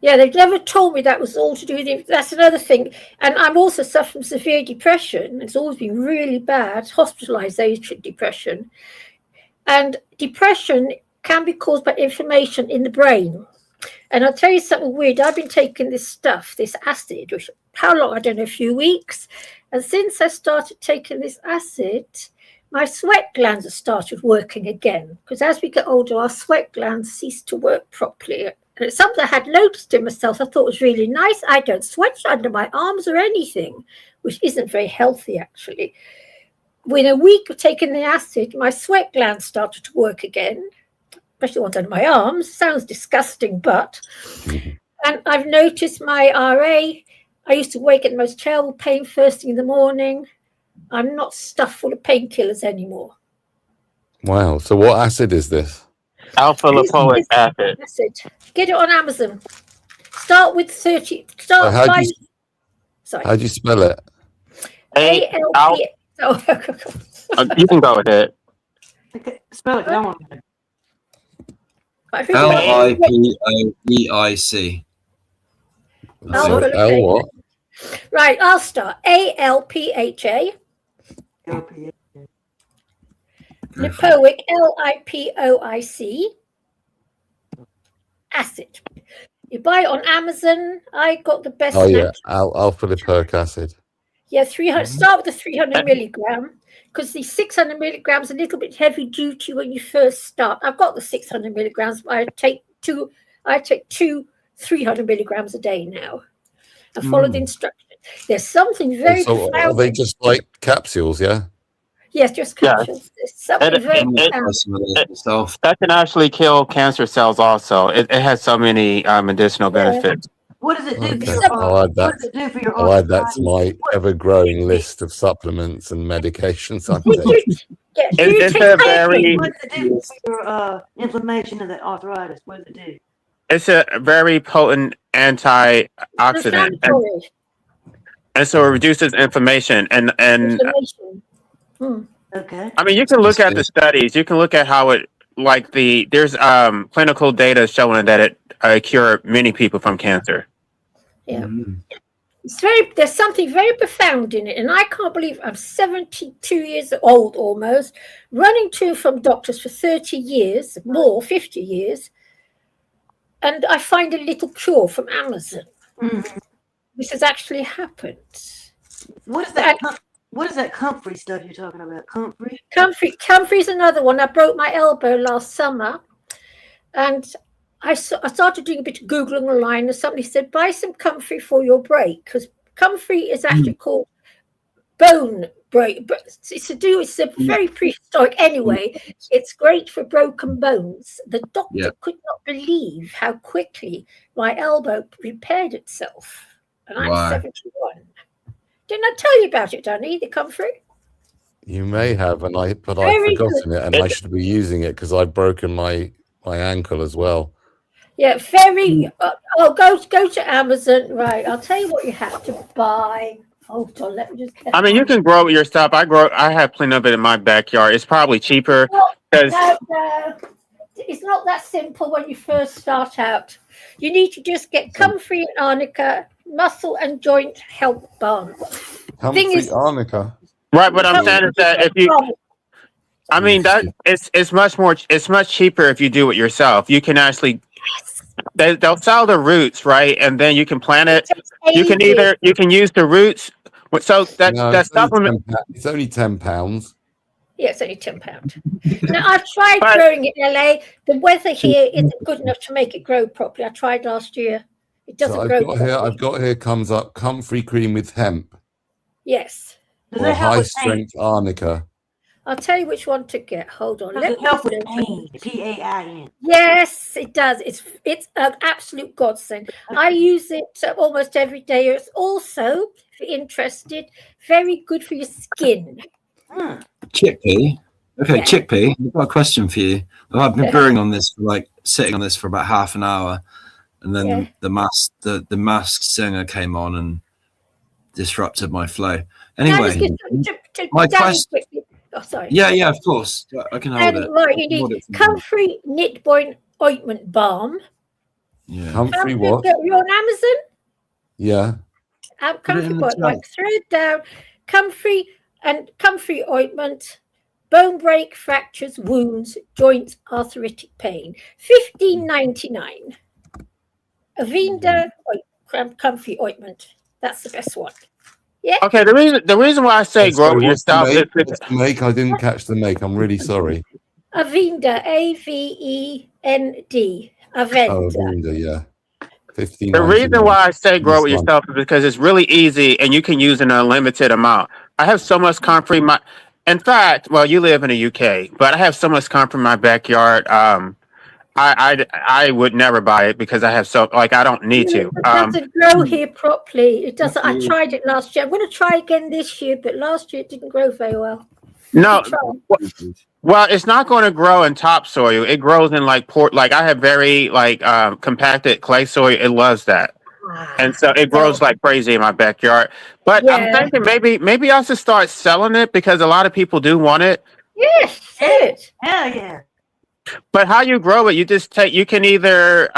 [SPEAKER 10] Yeah, they've never told me that was all to do with that's another thing. And I'm also suffering from severe depression. It's always been really bad, hospitalization depression. And depression can be caused by inflammation in the brain. And I'll tell you something weird. I've been taking this stuff, this acid, which, how long? I don't know, a few weeks. And since I started taking this acid, my sweat glands have started working again. Because as we get older, our sweat glands cease to work properly. And it's something I had noticed in myself. I thought was really nice. I don't sweat under my arms or anything, which isn't very healthy, actually. Within a week of taking the acid, my sweat glands started to work again, especially ones under my arms. Sounds disgusting, but. And I've noticed my RA. I used to wake at the most terrible pain first thing in the morning. I'm not stuffed full of painkillers anymore.
[SPEAKER 5] Wow. So what acid is this?
[SPEAKER 8] Alpha lipoic acid.
[SPEAKER 10] Get it on Amazon. Start with 30. Start
[SPEAKER 5] how
[SPEAKER 10] by.
[SPEAKER 5] How do you spell it?
[SPEAKER 10] ALP.
[SPEAKER 8] You can go with it.
[SPEAKER 1] Okay, spell it. Come on.
[SPEAKER 6] LIPOEIC.
[SPEAKER 5] L what?
[SPEAKER 10] Right, I'll start. ALPHA. Lipoic, LIPOIC. Acid. You buy it on Amazon. I got the best.
[SPEAKER 5] Oh yeah, alpha lipoic acid.
[SPEAKER 10] Yeah, 300. Start with the 300 milligram, because the 600 milligrams are a little bit heavy duty when you first start. I've got the 600 milligrams, but I take two 300 milligrams a day now. I follow the instructions. There's something very
[SPEAKER 5] So are they just like capsules? Yeah.
[SPEAKER 10] Yes, just capsules. There's something very
[SPEAKER 8] that can actually kill cancer cells. Also, it has so many medicinal benefits.
[SPEAKER 1] What does it do?
[SPEAKER 5] Okay. I'll add that to my ever-growing list of supplements and medications. I'm taking.
[SPEAKER 8] It's a very.
[SPEAKER 1] What does it do for your inflammation of the arthritis? What does it do?
[SPEAKER 8] It's a very potent antioxidant, and so it reduces inflammation. And
[SPEAKER 1] Okay.
[SPEAKER 8] I mean, you can look at the studies. You can look at how it there's clinical data showing that it cured many people from cancer.
[SPEAKER 10] Yeah. There's something very profound in it, and I can't believe I'm 72 years old almost, running to and from doctors for 30 years, more 50 years, and I find a little cure from Amazon. This has actually happened.
[SPEAKER 1] What is that? What is that comfrey stuff you're talking about? Comfrey?
[SPEAKER 10] Comfrey's another one. I broke my elbow last summer, and I started doing a bit of Googling online, and somebody said, buy some comfrey for your break, because comfrey is actually called bone break. But it's very prehistoric anyway. It's great for broken bones. The doctor could not believe how quickly my elbow repaired itself. And I'm 71. Didn't I tell you about it, Danny, the comfrey?
[SPEAKER 5] You may have, but I've forgotten it, and I should be using it because I've broken my ankle as well.
[SPEAKER 10] Yeah, very. I'll go to Amazon. Right, I'll tell you what you have to buy. Hold on, let me just.
[SPEAKER 8] I mean, you can grow your stuff. I have plenty of it in my backyard. It's probably cheaper because
[SPEAKER 10] no, it's not that simple when you first start out. You need to just get comfrey and arnica, muscle and joint health balm.
[SPEAKER 5] Comfrey arnica.
[SPEAKER 8] Right, but I'm saying is that I mean that it's much cheaper if you do it yourself. You can actually they'll sell the roots, right? And then you can plant it. You can use the roots. So that supplement.
[SPEAKER 5] It's only £10.
[SPEAKER 10] Yeah, it's only £10. Now I've tried growing it in LA. The weather here isn't good enough to make it grow properly. I tried last year. It doesn't grow properly.
[SPEAKER 5] I've got here comes up comfrey cream with hemp.
[SPEAKER 10] Yes.
[SPEAKER 5] Or high strength arnica.
[SPEAKER 10] I'll tell you which one to get. Hold on.
[SPEAKER 1] Does it help with pain? PAIN.
[SPEAKER 10] Yes, it does. It's an absolute godsend. I use it almost every day. It's also, if you're interested, very good for your skin.
[SPEAKER 6] Chickpea. Okay, chickpea. I've got a question for you. I've been brewing on this sitting on this for about half an hour, and then the masked singer came on and disrupted my flow. Anyway, my question.
[SPEAKER 10] Oh, sorry.
[SPEAKER 6] Yeah, of course. I can hold it.
[SPEAKER 10] Right, you need comfrey knit ointment balm.
[SPEAKER 6] Yeah.
[SPEAKER 5] Comfrey what?
[SPEAKER 10] You're on Amazon?
[SPEAKER 5] Yeah.
[SPEAKER 10] Comfrey ointment. Throw it down. Comfrey ointment. Bone break, fractures, wounds, joints, arthritic pain. $15.99. Avinda comfrey ointment. That's the best one. Yeah.
[SPEAKER 8] Okay. The reason why I say grow yourself is
[SPEAKER 5] make. I didn't catch the make. I'm really sorry.
[SPEAKER 10] Avenda, AVEND. Avenda.
[SPEAKER 5] Oh, Avenda, yeah.
[SPEAKER 8] The reason why I say grow it yourself is because it's really easy and you can use an unlimited amount. I have so much comfrey. In fact, well, you live in the UK, but I have so much comfrey in my backyard. I would never buy it because I have I don't need to.
[SPEAKER 10] It doesn't grow here properly. It doesn't. I tried it last year. I'm going to try again this year, but last year it didn't grow very well.
[SPEAKER 8] No. Well, it's not going to grow in topsoil. It grows in I have very compacted clay soil. It loves that. And so it grows like crazy in my backyard. But I'm thinking maybe I should start selling it because a lot of people do want it.
[SPEAKER 10] Yes,
[SPEAKER 1] hell yeah.
[SPEAKER 8] But how you grow it, you can either,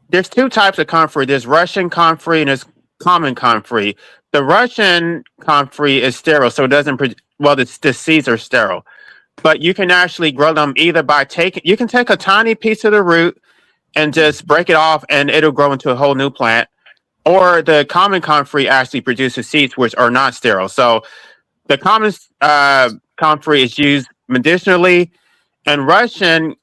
[SPEAKER 8] there's two types of comfrey. There's Russian comfrey and there's common comfrey. The Russian comfrey is sterile, so it doesn't, the seeds are sterile. But you can actually grow them either by you can take a tiny piece of the root and just break it off and it'll grow into a whole new plant. Or the common comfrey actually produces seeds which are not sterile. So the common comfrey is used medicinally. And Russian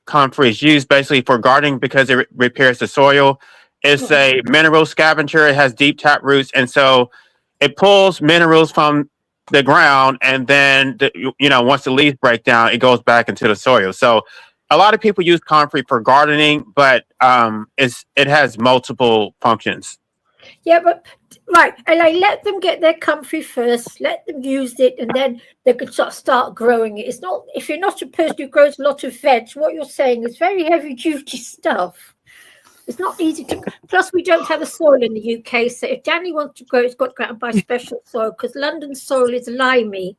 [SPEAKER 8] comfrey is used basically for gardening because it repairs the soil. It's a mineral scavenger. It has deep tap roots. And so it pulls minerals from the ground. And then, once the leaves break down, it goes back into the soil. So a lot of people use comfrey for gardening, but it has multiple functions.
[SPEAKER 10] Yeah, but right, and I let them get their comfrey first, let them use it, and then they could start growing it. It's not, if you're not a person who grows a lot of veg, what you're saying is very heavy duty stuff. It's not easy to, plus we don't have the soil in the UK, so if Danny wants to grow, it's got to go out and buy special soil, because London soil is limey.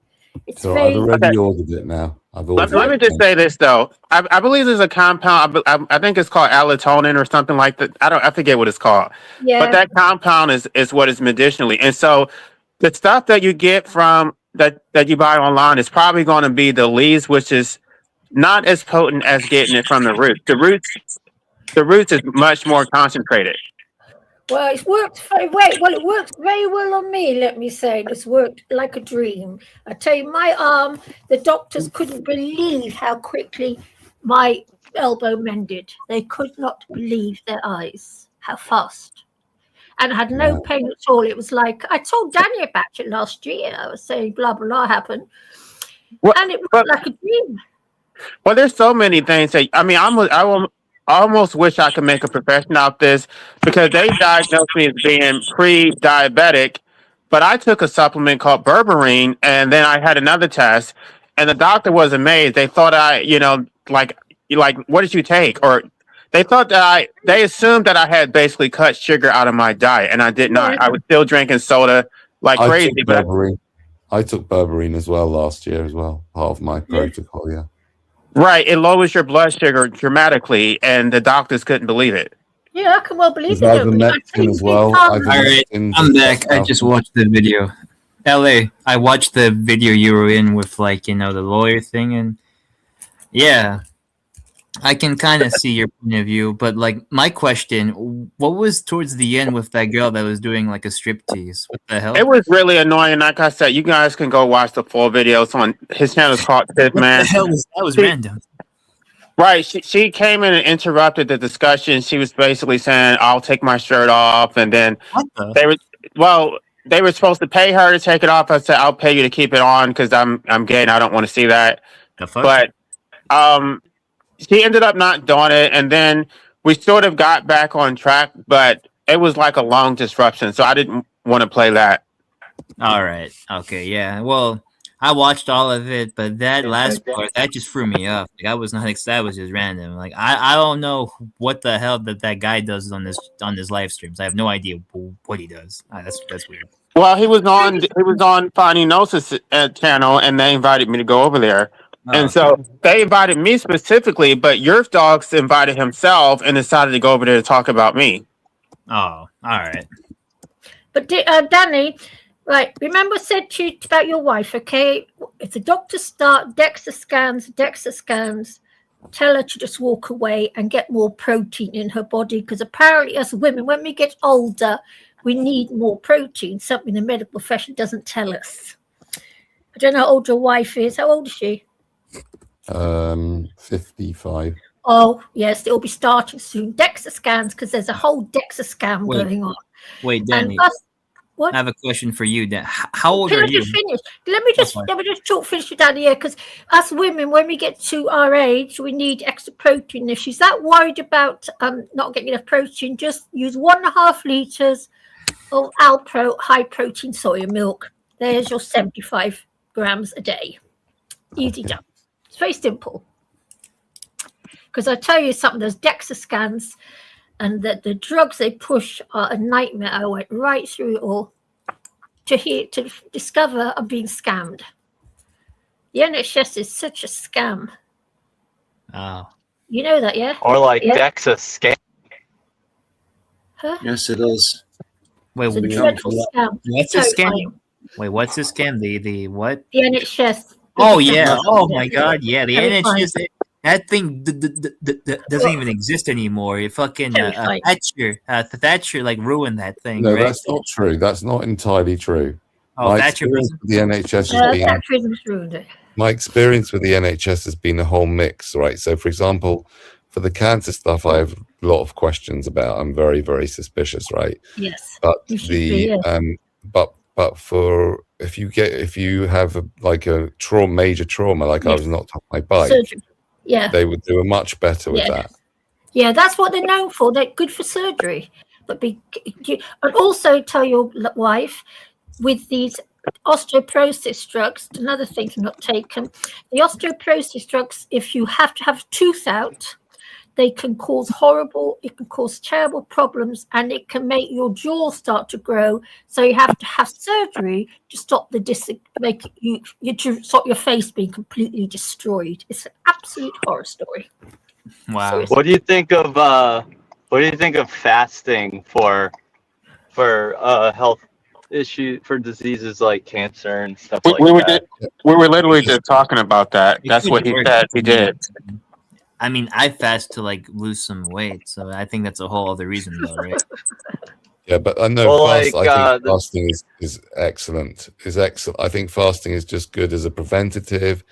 [SPEAKER 10] It's
[SPEAKER 5] I've already ordered it now.
[SPEAKER 8] Let me just say this though. I believe there's a compound. I think it's called allotonin or something like that. I forget what it's called. Yeah. But that compound is what is medicinally. And so the stuff that you get from that you buy online is probably going to be the leaves, which is not as potent as getting it from the roots. The roots is much more concentrated.
[SPEAKER 10] Well, it works very well on me, let me say. It's worked like a dream. I tell you, my arm, the doctors couldn't believe how quickly my elbow mended. They could not believe their eyes, how fast. And I had no pain at all. It was like, I told Danny about it last year. I was saying blah, blah, blah happened. And it was like a dream.
[SPEAKER 8] Well, there's so many things that, I almost wish I could make a profession out of this because they diagnosed me as being pre-diabetic, but I took a supplement called berberine and then I had another test and the doctor was amazed. They thought what did you take? Or they thought they assumed that I had basically cut sugar out of my diet and I did not. I was still drinking soda like crazy.
[SPEAKER 5] I took berberine as well last year as well, part of my protocol, yeah.
[SPEAKER 8] Right, it lowers your blood sugar dramatically, and the doctors couldn't believe it.
[SPEAKER 10] Yeah, I can well believe it.
[SPEAKER 5] As well.
[SPEAKER 14] All right, I'm back. I just watched the video.
[SPEAKER 12] LA, I watched the video you were in with like, the lawyer thing, and yeah, I can kind of see your point of view, but like my question, what was towards the end with that girl that was doing like a striptease? What the hell?
[SPEAKER 8] It was really annoying. Like I said, you guys can go watch the full videos on his channel. Is called Tiff
[SPEAKER 12] What
[SPEAKER 8] Man.
[SPEAKER 12] the hell was that? Was
[SPEAKER 8] She-
[SPEAKER 12] random.
[SPEAKER 8] Right. She came in and interrupted the discussion. She was basically saying, "I'll take my shirt off," and then
[SPEAKER 12] What the?
[SPEAKER 8] they were supposed to pay her to take it off. I said, "I'll pay you to keep it on because I'm gay and I don't want to see that."
[SPEAKER 12] The fuck?
[SPEAKER 8] But she ended up not doing it, and then we sort of got back on track, but it was like a long disruption, so I didn't want to play that.
[SPEAKER 12] All right. Okay. Yeah. Well, I watched all of it, but that last part that just threw me off. Like I was not that was just random. Like I don't know what the hell that guy does on this live streams. I have no idea what he does. That's weird.
[SPEAKER 8] Well, he was on Finding Gnosis channel, and they invited me to go over there. And so they invited me specifically, but Yerf Dogs invited himself and decided to go over there to talk about me.
[SPEAKER 12] Oh, all right.
[SPEAKER 10] But Danny, right, remember I said to you about your wife, okay? If the doctors start DEXA scans, tell her to just walk away and get more protein in her body, because apparently as women, when we get older, we need more protein, something the medical profession doesn't tell us. I don't know how old your wife is. How old is she?
[SPEAKER 5] 55.
[SPEAKER 10] Oh, yes, it'll be starting soon. DEXA scans, because there's a whole DEXA scan going on.
[SPEAKER 12] Wait, Danny.
[SPEAKER 10] What?
[SPEAKER 12] I have a question for you. Dan. How old
[SPEAKER 10] Can
[SPEAKER 12] are
[SPEAKER 10] I
[SPEAKER 12] you?
[SPEAKER 10] just finish? Let me just finish with Danny here, because us women, when we get to our age, we need extra protein. If she's that worried about not getting enough protein, just use 1.5 liters of Alpro high protein soya milk. There's your 75 grams a day. Easy done. It's very simple. Because I tell you something, those DEXA scans and the drugs they push are a nightmare. I went right through it all to discover I'm being scammed. The NHS is such a scam.
[SPEAKER 12] Oh.
[SPEAKER 10] You know that, yeah?
[SPEAKER 15] Or like
[SPEAKER 10] yeah.
[SPEAKER 15] DEXA scam.
[SPEAKER 10] Huh?
[SPEAKER 6] Yes, it is.
[SPEAKER 12] Wait,
[SPEAKER 10] It's a dreadful scam.
[SPEAKER 12] what's the scam?
[SPEAKER 10] Terrifying.
[SPEAKER 12] Wait, what's the scam? The what?
[SPEAKER 10] The NHS.
[SPEAKER 12] Oh yeah! Oh my God! Yeah, the
[SPEAKER 10] Terrifying.
[SPEAKER 12] NHS. That thing doesn't even exist anymore. It fucking Thatcher like ruined that thing.
[SPEAKER 5] No,
[SPEAKER 12] right?
[SPEAKER 5] that's not true. That's not entirely true.
[SPEAKER 12] Oh,
[SPEAKER 5] My
[SPEAKER 12] Thatcher
[SPEAKER 5] experience with the NHS has been
[SPEAKER 10] Thatcherism's ruined it.
[SPEAKER 5] my experience with the NHS has been a whole mix, right? So, for example, for the cancer stuff, I have a lot of questions about. I'm very, very suspicious, right?
[SPEAKER 10] Yes.
[SPEAKER 5] But
[SPEAKER 10] You should be, yeah.
[SPEAKER 5] but for if you have a major trauma, like I was knocked off my bike,
[SPEAKER 10] Surgery. Yeah.
[SPEAKER 5] they would do a much better with that.
[SPEAKER 10] Yeah, that's what they're known for. They're good for surgery. And also tell your wife with these osteoporosis drugs, another thing to not taken. The osteoporosis drugs, if you have to have a tooth out, they can cause terrible problems, and it can make your jaw start to grow. So you have to have surgery to stop stop your face being completely destroyed. It's an absolute horror story.
[SPEAKER 12] Wow.
[SPEAKER 10] Seriously.
[SPEAKER 15] What do you think of fasting for health issue for diseases like cancer and stuff like that?
[SPEAKER 8] We were literally just talking about that. That's what he said he did.
[SPEAKER 12] I mean, I fast to like lose some weight, so I think that's a whole other reason, though, right?
[SPEAKER 5] Yeah, but I know
[SPEAKER 15] Well,
[SPEAKER 5] I think fasting is excellent. I think fasting is just good as a preventative.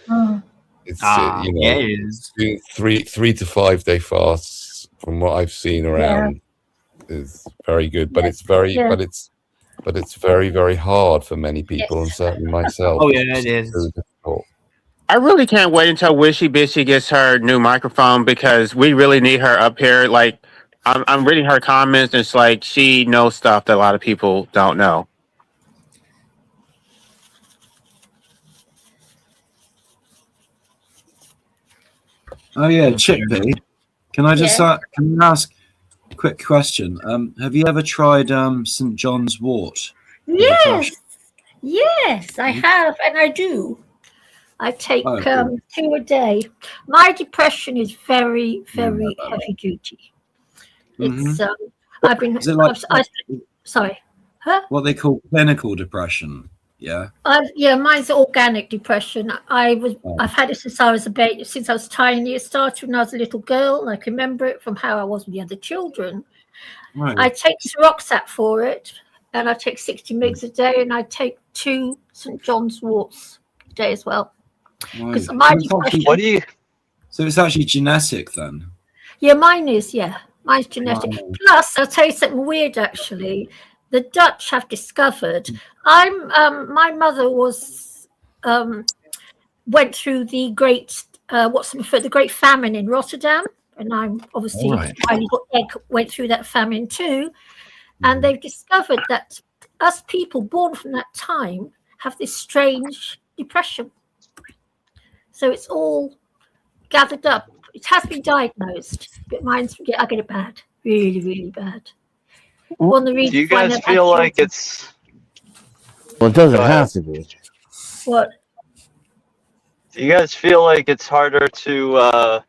[SPEAKER 5] It's
[SPEAKER 12] it is.
[SPEAKER 5] doing 3 to 5 day fasts from what I've seen around is very good, but it's very very, very hard for many people, and certainly myself.
[SPEAKER 12] Oh yeah, it is.
[SPEAKER 5] Very difficult.
[SPEAKER 8] I really can't wait until Wishy Bishy gets her new microphone, because we really need her up here. Like, I'm reading her comments, and it's like she knows stuff that a lot of people don't know.
[SPEAKER 6] Oh yeah, Chickpea. Can I just can I ask a quick question? Have you ever tried St. John's Wort?
[SPEAKER 10] Yes, I have, and I do. I take 2 a day. My depression is very, very heavy duty. It's I've been.
[SPEAKER 6] Is it like
[SPEAKER 10] sorry, huh?
[SPEAKER 6] what they call clinical depression? Yeah.
[SPEAKER 10] Mine's organic depression. I've had it since I was a baby, since I was tiny. It started when I was a little girl, and I can remember it from how I was with the other children.
[SPEAKER 6] Right.
[SPEAKER 10] I take Seroxat for it, and I take 60 mg a day, and I take 2 St. John's worts a day as well. Because my depression.
[SPEAKER 15] What do you?
[SPEAKER 6] So it's actually genetic then?
[SPEAKER 10] Yeah, mine is. Yeah, mine's genetic.
[SPEAKER 6] Wow.
[SPEAKER 10] Plus, I'll tell you something weird. Actually, the Dutch have discovered. My mother went through the great the Great Famine in Rotterdam, and I'm obviously
[SPEAKER 6] Right.
[SPEAKER 10] my little egg went through that famine too. And they've discovered that us people born from that time have this strange depression. So it's all gathered up. It has been diagnosed, but I get it bad, really, really bad. One of the
[SPEAKER 15] Do
[SPEAKER 10] reasons
[SPEAKER 15] you
[SPEAKER 10] why I
[SPEAKER 15] guys
[SPEAKER 10] never
[SPEAKER 15] feel
[SPEAKER 10] had
[SPEAKER 15] like
[SPEAKER 10] children.
[SPEAKER 15] it's?
[SPEAKER 4] Well, it doesn't
[SPEAKER 15] Go ahead.
[SPEAKER 4] have to be.
[SPEAKER 10] What?
[SPEAKER 15] Do you guys feel like it's harder to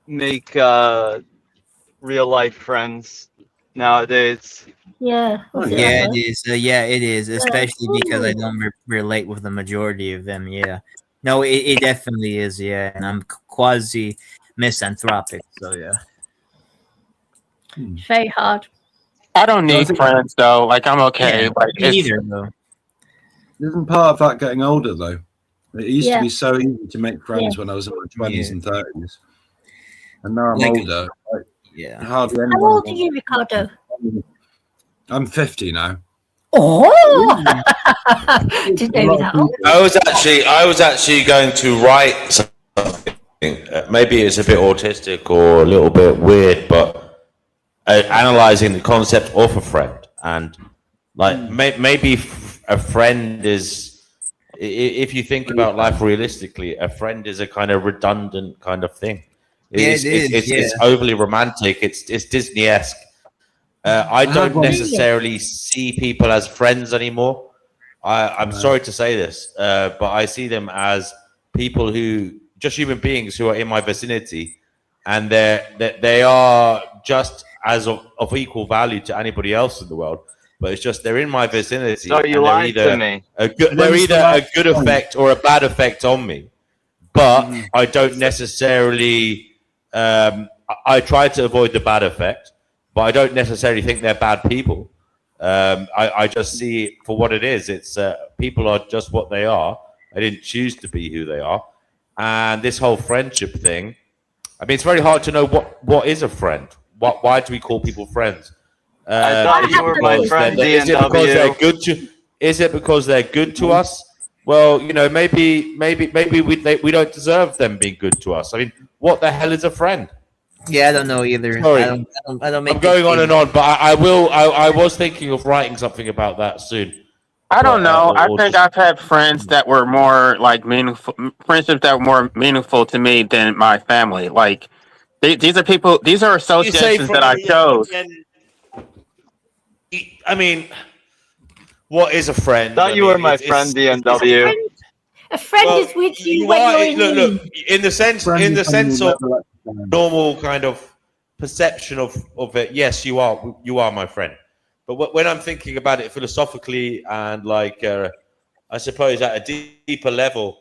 [SPEAKER 15] make real life friends nowadays?
[SPEAKER 10] Yeah.
[SPEAKER 12] Yeah, it is. Yeah, it is. Especially because I don't relate with the majority of them. Yeah. No, it definitely is. Yeah, and I'm quasi misanthropic. So yeah.
[SPEAKER 10] Very hard.
[SPEAKER 8] I don't need friends though. Like I'm okay.
[SPEAKER 12] Yeah,
[SPEAKER 8] Like
[SPEAKER 12] me neither though.
[SPEAKER 6] Isn't part of that getting older though? It used
[SPEAKER 10] Yeah.
[SPEAKER 6] to be so easy to make friends
[SPEAKER 10] Yeah.
[SPEAKER 6] when I was in my 20s and 30s. And now I'm
[SPEAKER 12] Like-
[SPEAKER 6] older.
[SPEAKER 12] Yeah.
[SPEAKER 6] Hardly
[SPEAKER 10] How
[SPEAKER 6] anyone
[SPEAKER 10] old are you, Ricardo?
[SPEAKER 6] I'm 50 now.
[SPEAKER 10] Oh, didn't know that old.
[SPEAKER 3] I was actually going to write something. Maybe it's a bit autistic or a little bit weird, but analyzing the concept of a friend and like maybe a friend is, if you think about life realistically, a friend is a kind of redundant kind of thing. It's overly romantic. It's Disney-esque. I don't necessarily see people as friends anymore. I'm sorry to say this, but I see them as people who, just human beings who are in my vicinity, and they are just as of equal value to anybody else in the world. But it's just they're in my vicinity.
[SPEAKER 15] So you
[SPEAKER 3] and
[SPEAKER 15] lied to me.
[SPEAKER 3] They're either a good effect or a bad effect on me. But I don't necessarily. I try to avoid the bad effect, but I don't necessarily think they're bad people. I just see it for what it is. It's people are just what they are. I didn't choose to be who they are. And this whole friendship thing, I mean, it's very hard to know what is a friend. Why do we call people friends?
[SPEAKER 15] I thought you were my friend,
[SPEAKER 3] Is it because they're
[SPEAKER 15] DNW.
[SPEAKER 3] good to? Is it because they're good to us? Well, you know, maybe we don't deserve them being good to us. I mean, what the hell is a friend?
[SPEAKER 12] Yeah, I don't know either.
[SPEAKER 3] Sorry.
[SPEAKER 12] I don't make
[SPEAKER 3] I'm going on
[SPEAKER 12] big
[SPEAKER 3] and on, but I will. I was thinking of writing something about that soon.
[SPEAKER 8] I don't know. I
[SPEAKER 3] or
[SPEAKER 8] think
[SPEAKER 3] just-
[SPEAKER 8] I've had friends that were more like meaningful, friendships that were more meaningful to me than my family. Like these are people, these are
[SPEAKER 3] You say
[SPEAKER 8] associations
[SPEAKER 3] from
[SPEAKER 8] that I
[SPEAKER 3] the
[SPEAKER 8] chose.
[SPEAKER 3] I mean, what is a friend?
[SPEAKER 15] Thought
[SPEAKER 3] I
[SPEAKER 15] you
[SPEAKER 3] mean,
[SPEAKER 15] were my
[SPEAKER 3] it's-
[SPEAKER 15] friend,
[SPEAKER 3] it's-
[SPEAKER 15] DNW.
[SPEAKER 10] A friend
[SPEAKER 3] Well,
[SPEAKER 10] is with you
[SPEAKER 3] you
[SPEAKER 10] when
[SPEAKER 3] are,
[SPEAKER 10] you're in
[SPEAKER 3] look,
[SPEAKER 10] need.
[SPEAKER 3] in the sense of normal kind of perception of it, yes, you are my friend. But when I'm thinking about it philosophically and like, I suppose at a deeper level,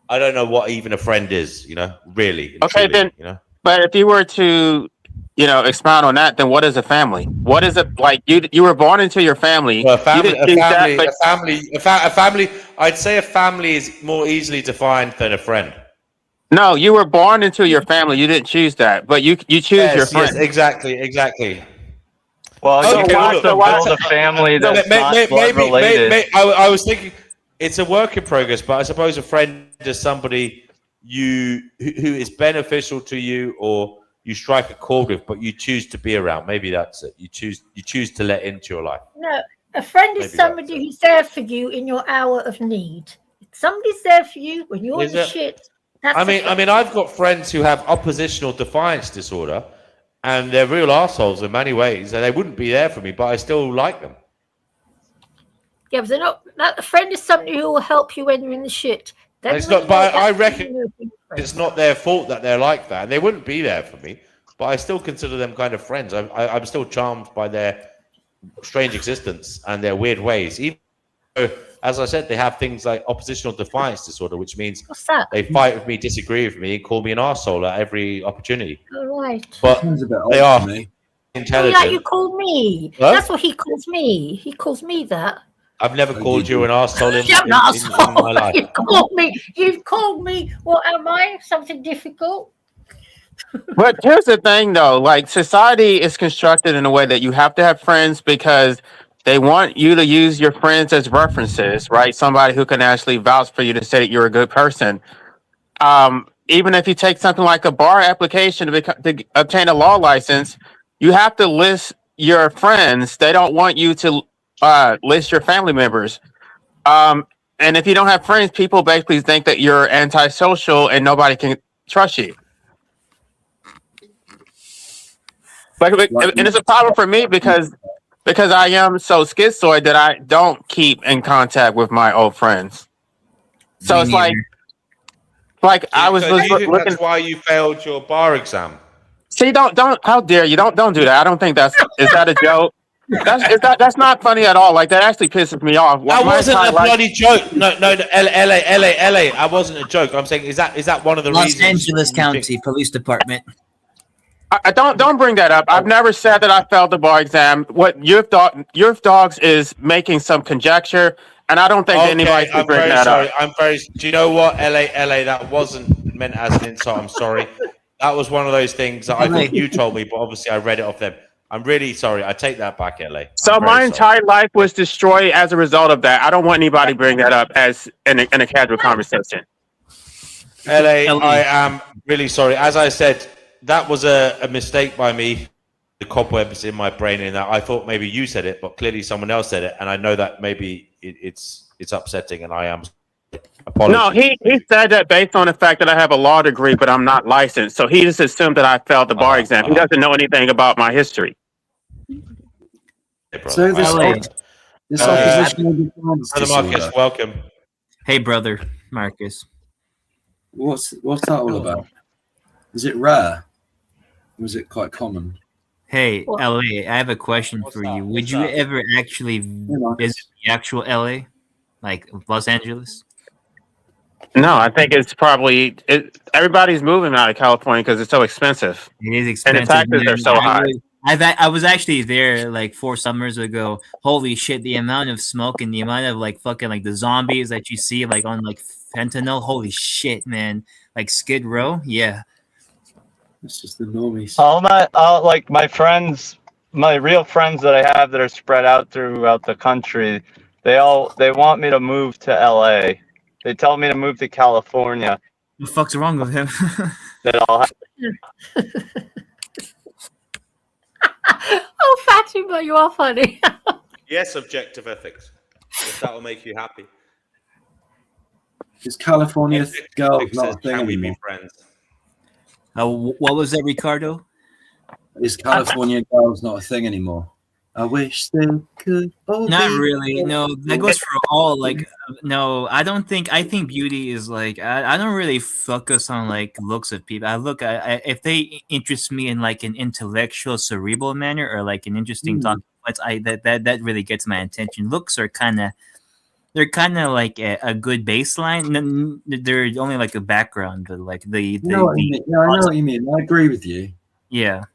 [SPEAKER 3] I don't know what even a friend is, you know, really. and
[SPEAKER 8] Okay,
[SPEAKER 3] truly,
[SPEAKER 8] then.
[SPEAKER 3] you know.
[SPEAKER 8] But if you were to, expound on that, then what is a family? What is it like? You were born into your family.
[SPEAKER 3] Well, a
[SPEAKER 8] You didn't choose that, but
[SPEAKER 3] a family. I'd say a family is more easily defined than a friend.
[SPEAKER 8] no, you were born into your family. You didn't choose that, but you choose your friend.
[SPEAKER 3] Yes, exactly.
[SPEAKER 15] Well, you
[SPEAKER 3] Okay,
[SPEAKER 15] can
[SPEAKER 3] well,
[SPEAKER 15] also
[SPEAKER 3] look,
[SPEAKER 15] build a family that's not blood
[SPEAKER 3] maybe,
[SPEAKER 15] related.
[SPEAKER 3] I was thinking it's a work in progress, but I suppose a friend is somebody who is beneficial to you or you strike a chord with, but you choose to be around. Maybe that's it. You choose to let into your life.
[SPEAKER 10] No, a friend is
[SPEAKER 3] Maybe
[SPEAKER 10] somebody who's there for you in your hour of need. If somebody's there for you when you're
[SPEAKER 3] Is
[SPEAKER 10] in the
[SPEAKER 3] it?
[SPEAKER 10] shit. That's
[SPEAKER 3] I mean, I've got friends who have oppositional defiance disorder, and they're real assholes in many ways, and they wouldn't be there for me, but I still like them.
[SPEAKER 10] Yeah, but they're not. A friend is somebody who will help you when you're in the shit. Then
[SPEAKER 3] It's
[SPEAKER 10] when
[SPEAKER 3] not,
[SPEAKER 10] you're
[SPEAKER 3] but I
[SPEAKER 10] that's
[SPEAKER 3] reckon
[SPEAKER 10] when you're a friend.
[SPEAKER 3] it's not their fault that they're like that, and they wouldn't be there for me. But I still consider them kind of friends. I'm still charmed by their strange existence and their weird ways. Even though, as I said, they have things like oppositional defiance disorder, which means
[SPEAKER 10] What's that?
[SPEAKER 3] they fight with me, disagree with me, call me an arsehole at every opportunity.
[SPEAKER 10] All right.
[SPEAKER 3] But
[SPEAKER 6] Sounds a bit
[SPEAKER 3] they
[SPEAKER 6] odd
[SPEAKER 3] are
[SPEAKER 6] to me.
[SPEAKER 10] Oh,
[SPEAKER 3] intelligent.
[SPEAKER 10] yeah, you call me.
[SPEAKER 3] Huh?
[SPEAKER 10] That's what he calls me. He calls me that.
[SPEAKER 3] I've never called you an arsehole in,
[SPEAKER 10] You're an
[SPEAKER 3] in my
[SPEAKER 10] arsehole.
[SPEAKER 3] life.
[SPEAKER 10] You called me. You've called me. What am I? Something difficult?
[SPEAKER 8] But here's the thing, though. Like, society is constructed in a way that you have to have friends because they want you to use your friends as references, right? Somebody who can actually vouch for you to say that you're a good person. Even if you take something like a bar application to obtain a law license, you have to list your friends. They don't want you to list your family members. And if you don't have friends, people basically think that you're antisocial and nobody can trust you. And it's a problem for me because I am so schizoid that I don't keep in contact with my old friends. So it's like I was
[SPEAKER 3] So do you think
[SPEAKER 8] looking.
[SPEAKER 3] that's why you failed your bar exam?
[SPEAKER 8] See, don't. How dare you? Don't do that. I don't think is that a joke? That's not funny at all. Like, that actually pisses me off.
[SPEAKER 3] That wasn't a bloody joke. No, LA. I wasn't a joke. I'm saying, is that one of the
[SPEAKER 12] Los
[SPEAKER 3] reasons?
[SPEAKER 12] Angeles County Police Department.
[SPEAKER 8] I don't bring that up. I've never said that I failed the bar exam. What youth dogs is making some conjecture, and I don't think anybody should bring that up.
[SPEAKER 3] Do you know what, LA? That wasn't meant as an insult. I'm sorry. That was one of those things that I thought you told me, but obviously I read it off them. I'm really sorry. I take that back, LA.
[SPEAKER 8] So my entire life was destroyed as a result of that. I don't want anybody to bring that up as in a casual conversation.
[SPEAKER 3] LA, I am really sorry. As I said, that was a mistake by me. The cobwebs in my brain, in that I thought maybe you said it, but clearly someone else said it, and I know that maybe it's upsetting, and I am. Apologies.
[SPEAKER 8] No, he said that based on the fact that I have a law degree, but I'm not licensed. So he just assumed that I failed the bar exam. He doesn't know anything about my history.
[SPEAKER 6] So this oppositional defiance
[SPEAKER 3] Brother Marcus,
[SPEAKER 6] disorder,
[SPEAKER 3] welcome.
[SPEAKER 12] Hey, brother Marcus.
[SPEAKER 6] what's that all about? Is it rare? Or is it quite common?
[SPEAKER 12] Hey, LA, I have a question for you. Would you ever actually visit the actual LA, like Los Angeles?
[SPEAKER 8] No, I think it's probably everybody's moving out of California because it's so expensive.
[SPEAKER 12] It is expensive.
[SPEAKER 8] And the taxes are so high.
[SPEAKER 12] I was actually there like 4 summers ago. Holy shit, the amount of smoke and the amount of like fucking like the zombies that you see like on like fentanyl. Holy shit, man. Like Skid Row. Yeah.
[SPEAKER 6] It's just the normies.
[SPEAKER 15] Like my friends, my real friends that I have that are spread out throughout the country, they want me to move to LA. They tell me to move to California.
[SPEAKER 12] What the fuck's wrong with him?
[SPEAKER 15] That I'll have.
[SPEAKER 10] Oh, Fatima, you are funny.
[SPEAKER 3] Yes, objective ethics. If that will make you happy.
[SPEAKER 6] Is California girls not a thing
[SPEAKER 3] Can we be
[SPEAKER 6] anymore?
[SPEAKER 3] friends?
[SPEAKER 12] What was that, Ricardo?
[SPEAKER 6] Is California girls not a thing anymore? I wish they could.
[SPEAKER 12] Not really. No, that goes for all. Like, no, I don't think. I think beauty is like. I don't really focus on like looks of people. I look. If they interest me in like an intellectual, cerebral manner or like an interesting talking points, that really gets my attention. Looks are kind of. They're kind of like a good baseline. They're only like a background, but like
[SPEAKER 6] I know what you mean. I agree with you.
[SPEAKER 12] Yeah.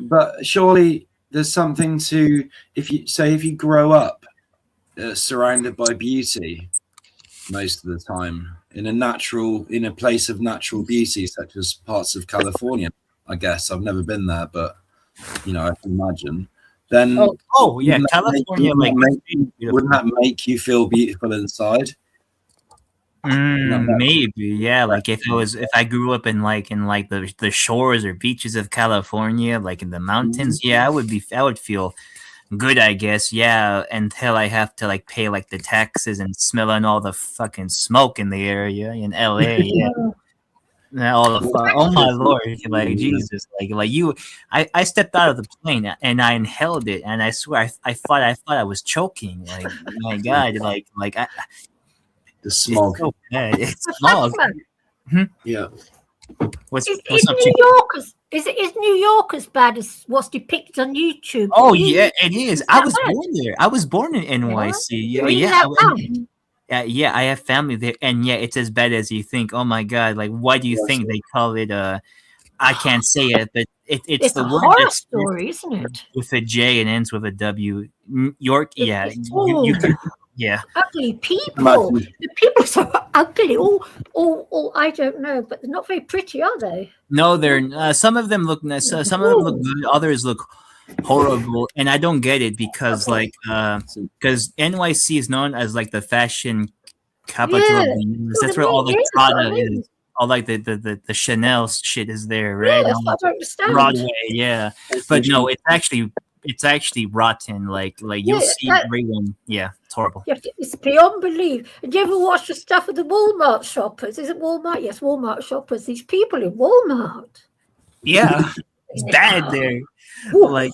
[SPEAKER 6] But surely there's something to if you grow up surrounded by beauty most of the time in a place of natural beauty, such as parts of California. I guess I've never been there, but I can imagine. Then
[SPEAKER 12] yeah, California
[SPEAKER 6] wouldn't that make you feel beautiful inside?
[SPEAKER 12] Maybe, yeah. Like if I grew up in the shores or beaches of California, like in the mountains, yeah, I would feel good, I guess, yeah. Until I have to like pay like the taxes and smelling all the fucking smoke in the area in LA, yeah. Oh my lord! Like Jesus! Like you, I stepped out of the plane and I inhaled it, and I swear I thought I was choking. Like my God! Like
[SPEAKER 6] the smog.
[SPEAKER 12] It's so bad. It's smog.
[SPEAKER 6] Yeah.
[SPEAKER 12] What's
[SPEAKER 10] Is
[SPEAKER 12] up,
[SPEAKER 10] New
[SPEAKER 12] Chick?
[SPEAKER 10] York is New York as bad as what's depicted on YouTube?
[SPEAKER 12] Oh yeah, it is. I
[SPEAKER 10] that
[SPEAKER 12] was
[SPEAKER 10] bad?
[SPEAKER 12] born there. I was born in NYC. Yeah,
[SPEAKER 10] Really
[SPEAKER 12] yeah.
[SPEAKER 10] that bad?
[SPEAKER 12] Yeah, I have family there, and yeah, it's as bad as you think. Oh my god! Like, why do you think they call it? I can't say it, but it's
[SPEAKER 10] It's
[SPEAKER 12] the
[SPEAKER 10] a
[SPEAKER 12] word
[SPEAKER 10] horror
[SPEAKER 12] that's
[SPEAKER 10] story, isn't it?
[SPEAKER 12] with a J and ends with a W. York, yeah,
[SPEAKER 10] It's
[SPEAKER 12] you could, yeah.
[SPEAKER 10] ugly people. The people are so ugly. All I don't know, but they're not very pretty, are they?
[SPEAKER 12] No, they're some of them look nice. Some of them look good. Others look horrible, and I don't get it because because NYC is known as like the fashion capital of the US. That's where all like Prada is. All like the Chanel shit is there, right?
[SPEAKER 10] Yeah, that's what I don't understand.
[SPEAKER 12] Broadway, yeah. But no, it's actually rotten. Like you'll see everyone. Yeah, it's horrible.
[SPEAKER 10] It's beyond belief. And do you ever watch the stuff of the Walmart shoppers? Is it Walmart? Yes, Walmart shoppers. These people in Walmart.
[SPEAKER 12] Yeah, it's bad there. Like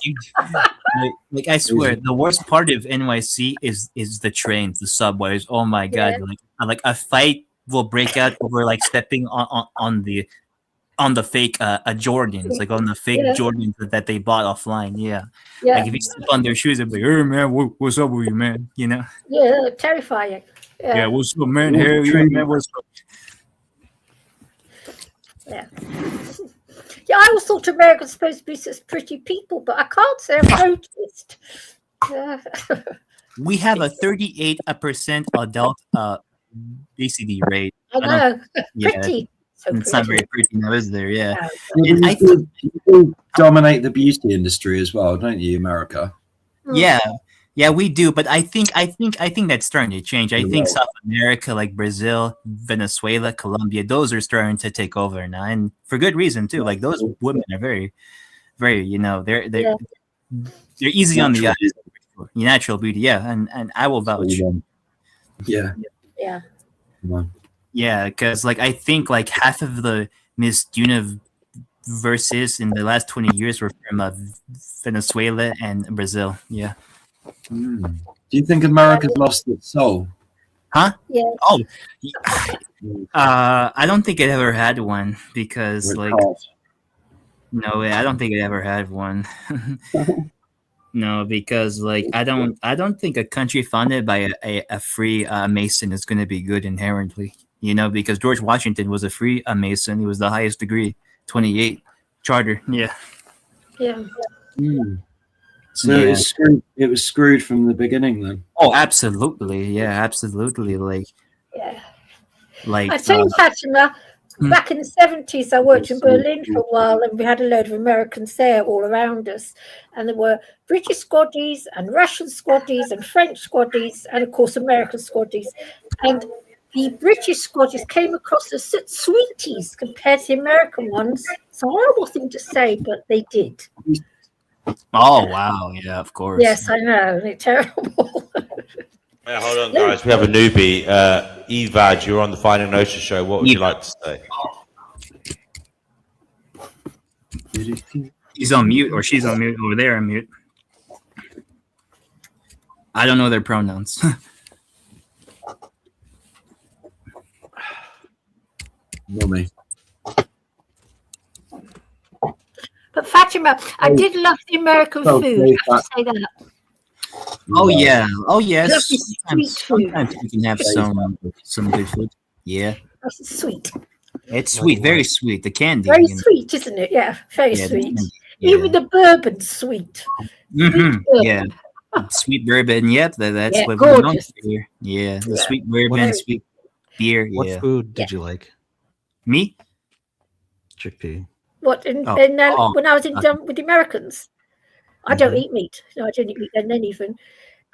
[SPEAKER 12] I swear, the worst part of NYC is the trains, the subways. Oh my god! Like a fight will break out over like stepping on the fake Jordans, like on the fake Jordans that they bought offline. Yeah. Like if you step on their shoes, they'll be like, "Hey man, what's up with you, man?" You know?
[SPEAKER 10] Yeah, terrifying.
[SPEAKER 12] Yeah, what's up, man? Hey, man, what's up?
[SPEAKER 10] Yeah. Yeah, I always thought Americans were supposed to be such pretty people, but I can't say I've noticed.
[SPEAKER 12] We have a 38% adult BCD rate.
[SPEAKER 10] I know.
[SPEAKER 12] Yeah,
[SPEAKER 10] Pretty. So
[SPEAKER 12] it's not very pretty now, is there? Yeah.
[SPEAKER 6] And I think you dominate the beauty industry as well, don't you, America?
[SPEAKER 12] Yeah, we do. But I think that's starting to change. I think South America, like Brazil, Venezuela, Colombia, those are starting to take over now, and for good reason too. Like those women are very, very, they're easy on the eyes. Natural beauty, yeah, and I will vouch.
[SPEAKER 6] Yeah.
[SPEAKER 10] Yeah.
[SPEAKER 12] Yeah, because like I think like half of the Miss Universes in the last 20 years were from Venezuela and Brazil. Yeah.
[SPEAKER 6] Do you think America's lost its soul?
[SPEAKER 12] Huh?
[SPEAKER 10] Yeah.
[SPEAKER 12] Oh, I don't think it ever had one because like no way, I don't think it ever had one. No, because like I don't think a country founded by a free Mason is going to be good inherently. Because George Washington was a free Mason. He was the highest degree, 28 charter. Yeah.
[SPEAKER 10] Yeah.
[SPEAKER 6] So it was screwed from the beginning then.
[SPEAKER 12] Oh, absolutely. Yeah, absolutely. Like
[SPEAKER 10] I tell you, Fatima, back in the 70s, I worked in Berlin for a while, and we had a load of Americans there all around us. And there were British squaddies and Russian squaddies and French squaddies and, of course, American squaddies. And the British squaddies came across as such sweeties compared to the American ones. It's a horrible thing to say, but they did.
[SPEAKER 12] Oh, wow. Yeah, of course.
[SPEAKER 10] Yes, I know. They're terrible.
[SPEAKER 3] Yeah, hold on, guys. We have a newbie. Evad, you're on the Finding Notion show. What would you like to say?
[SPEAKER 12] He's on mute, or she's on mute, or they're on mute. I don't know their pronouns.
[SPEAKER 6] Mummy.
[SPEAKER 10] But Fatima, I did love the American food. I have to say that.
[SPEAKER 12] Oh yeah. Oh yes.
[SPEAKER 10] Sometimes
[SPEAKER 12] we can have some good food. Yeah.
[SPEAKER 10] It's sweet.
[SPEAKER 12] It's sweet, very sweet. The candy.
[SPEAKER 10] Very sweet, isn't it? Yeah, very sweet. Even the bourbon's sweet.
[SPEAKER 12] Yeah. Sweet bourbon. Yep, that's what
[SPEAKER 10] we're
[SPEAKER 12] known for here. Yeah, the sweet bourbon, sweet beer.
[SPEAKER 16] What food did you like?
[SPEAKER 12] Me?
[SPEAKER 16] Chickpea.
[SPEAKER 10] What when I was with the Americans? I don't eat meat. No, I don't eat meat then even.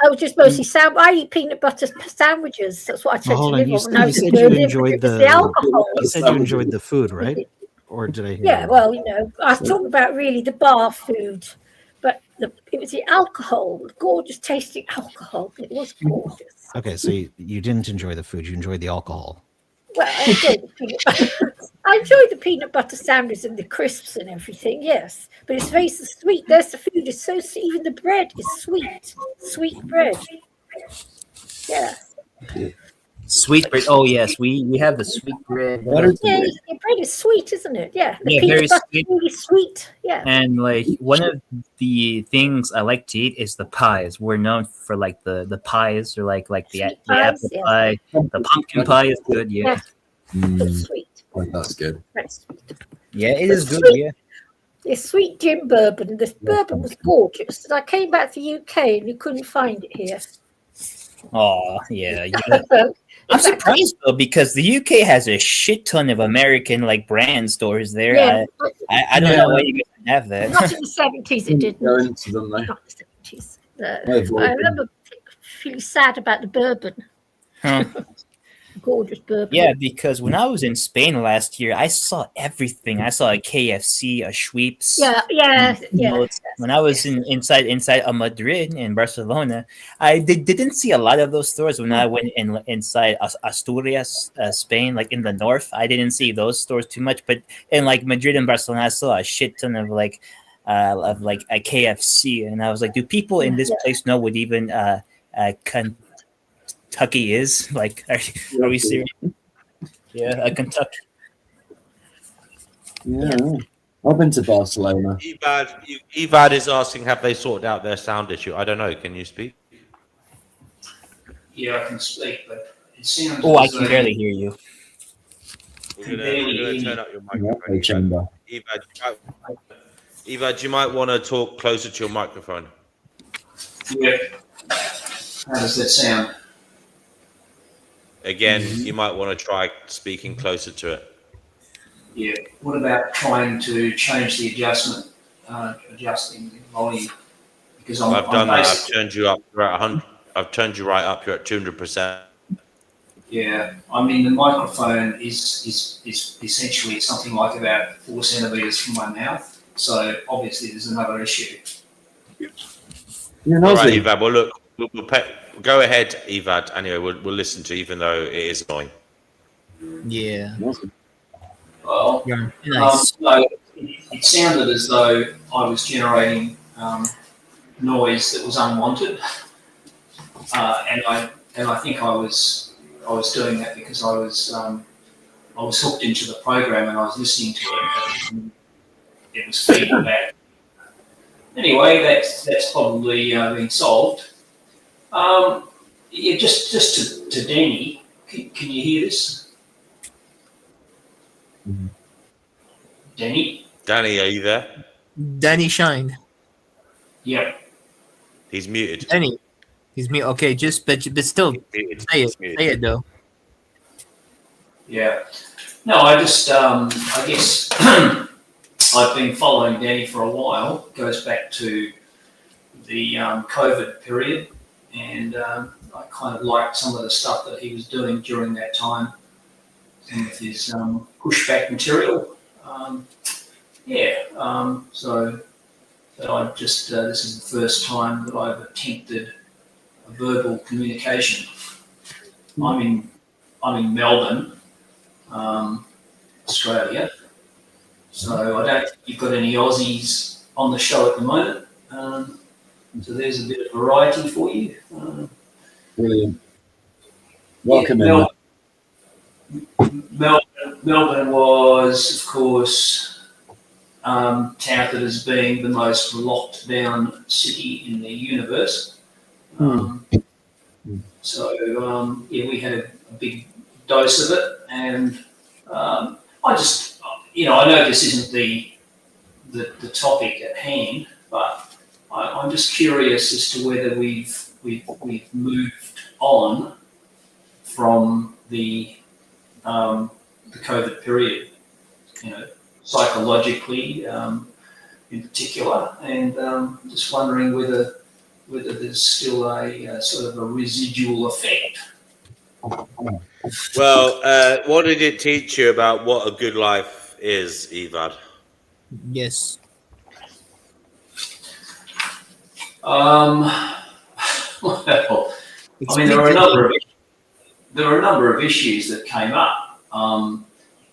[SPEAKER 10] I was just mostly I eat peanut butter sandwiches. That's what I tend to live on.
[SPEAKER 16] You said you enjoyed
[SPEAKER 10] the alcohol.
[SPEAKER 16] You said you enjoyed the food, right? Or did I hear?
[SPEAKER 10] Yeah, well, I was talking about really the bar food, but it was the alcohol, the gorgeous tasting alcohol. It was gorgeous.
[SPEAKER 16] Okay, so you didn't enjoy the food; you enjoyed the alcohol.
[SPEAKER 10] Well, I enjoyed the peanut butter sandwiches and the crisps and everything, yes. But it's very sweet. There's the food is so sweet. Even the bread is sweet. Sweet bread. Yeah.
[SPEAKER 12] Sweet bread. Oh yes, we have the sweet bread.
[SPEAKER 6] What is
[SPEAKER 10] Yeah,
[SPEAKER 6] it?
[SPEAKER 10] your bread is sweet, isn't it? Yeah, the
[SPEAKER 12] Yeah,
[SPEAKER 10] peanut
[SPEAKER 12] very
[SPEAKER 10] butter is
[SPEAKER 12] sweet.
[SPEAKER 10] really sweet. Yeah.
[SPEAKER 12] And like one of the things I like to eat is the pies. We're known for like the pies, or like the
[SPEAKER 10] Sweet
[SPEAKER 12] apple
[SPEAKER 10] pies, yes.
[SPEAKER 12] pie, the pumpkin pie is good. Yeah,
[SPEAKER 10] Yes, it's sweet.
[SPEAKER 6] Oh, that's good.
[SPEAKER 10] Very sweet.
[SPEAKER 12] yeah, it
[SPEAKER 10] But
[SPEAKER 12] is good.
[SPEAKER 10] sweet,
[SPEAKER 12] Yeah,
[SPEAKER 10] this sweet gin bourbon. This bourbon was gorgeous. And I came back to the UK and we couldn't find it here.
[SPEAKER 12] oh yeah.
[SPEAKER 10] So,
[SPEAKER 12] I'm
[SPEAKER 10] in fact,
[SPEAKER 12] surprised though, because the UK has a shit ton of American like brand stores there.
[SPEAKER 10] yeah,
[SPEAKER 12] I don't know why you guys have that.
[SPEAKER 10] not in the 70s it didn't.
[SPEAKER 6] Go into them though.
[SPEAKER 10] Not in the 70s.
[SPEAKER 6] I've
[SPEAKER 10] I remember feeling sad about the bourbon.
[SPEAKER 12] Huh.
[SPEAKER 10] Gorgeous bourbon.
[SPEAKER 12] Yeah, because when I was in Spain last year, I saw everything. I saw a KFC, a Schweppes.
[SPEAKER 10] Yeah.
[SPEAKER 12] When I was inside of Madrid in Barcelona, I didn't see a lot of those stores. When I went inside Asturias, Spain, like in the north, I didn't see those stores too much. But in like Madrid and Barcelona, I saw a shit ton of like a KFC, and I was like, do people in this place know what even Kentucky is? Like, are we serious? Yeah, Kentucky.
[SPEAKER 6] Yeah. I've been to Barcelona.
[SPEAKER 3] Evad is asking, have they sorted out their sound issue? I don't know. Can you speak?
[SPEAKER 17] Yeah, I can speak, but it sounds.
[SPEAKER 12] Oh, I can barely hear you.
[SPEAKER 3] We're gonna turn up your microphone.
[SPEAKER 6] Chamber.
[SPEAKER 3] Evad, you might want to talk closer to your microphone.
[SPEAKER 17] Yeah. How does that sound?
[SPEAKER 3] Again, you might want to try speaking closer to it.
[SPEAKER 17] Yeah. What about trying to change the adjusting the volume? Because
[SPEAKER 3] I've done that. I've turned you up. You're at 100. I've turned you right up. You're at 200%.
[SPEAKER 17] Yeah, I mean the microphone is essentially something like about 4 centimeters from my mouth. So obviously there's another issue.
[SPEAKER 6] You're
[SPEAKER 3] All right, Evad. Well, look, go ahead, Evad. Anyway, we'll listen to you, even though it is annoying.
[SPEAKER 12] Yeah.
[SPEAKER 17] Well,
[SPEAKER 12] nice.
[SPEAKER 17] no, it sounded as though I was generating noise that was unwanted, and I think I was doing that because I was hooked into the program and I was listening to it. And it was feedback. Anyway, that's probably been solved. Yeah, just to Danny, can you hear this? Danny,
[SPEAKER 3] are you there?
[SPEAKER 12] Danny Shine.
[SPEAKER 17] Yeah.
[SPEAKER 3] He's muted.
[SPEAKER 12] Danny, he's muted. Okay, but still, say it though.
[SPEAKER 17] Yeah. No, I just I guess I've been following Danny for a while. It goes back to the COVID period, and I kind of liked some of the stuff that he was doing during that time, and with his pushback material. So I just this is the first time that I've attempted a verbal communication. I'm in Melbourne, Australia. So I don't think you've got any Aussies on the show at the moment. So there's a bit of variety for you.
[SPEAKER 6] Brilliant. Welcome
[SPEAKER 17] in. Melbourne was, of course, touted as being the most locked down city in the universe. So we had a big dose of it, and I just, I know this isn't the topic at hand, but I'm just curious as to whether we've moved on from the COVID period, psychologically in particular, and just wondering whether there's still a sort of a residual effect.
[SPEAKER 3] Well, what did it teach you about what a good life is, Evad?
[SPEAKER 12] Yes.
[SPEAKER 17] Well, I mean, there were a number of issues that came up,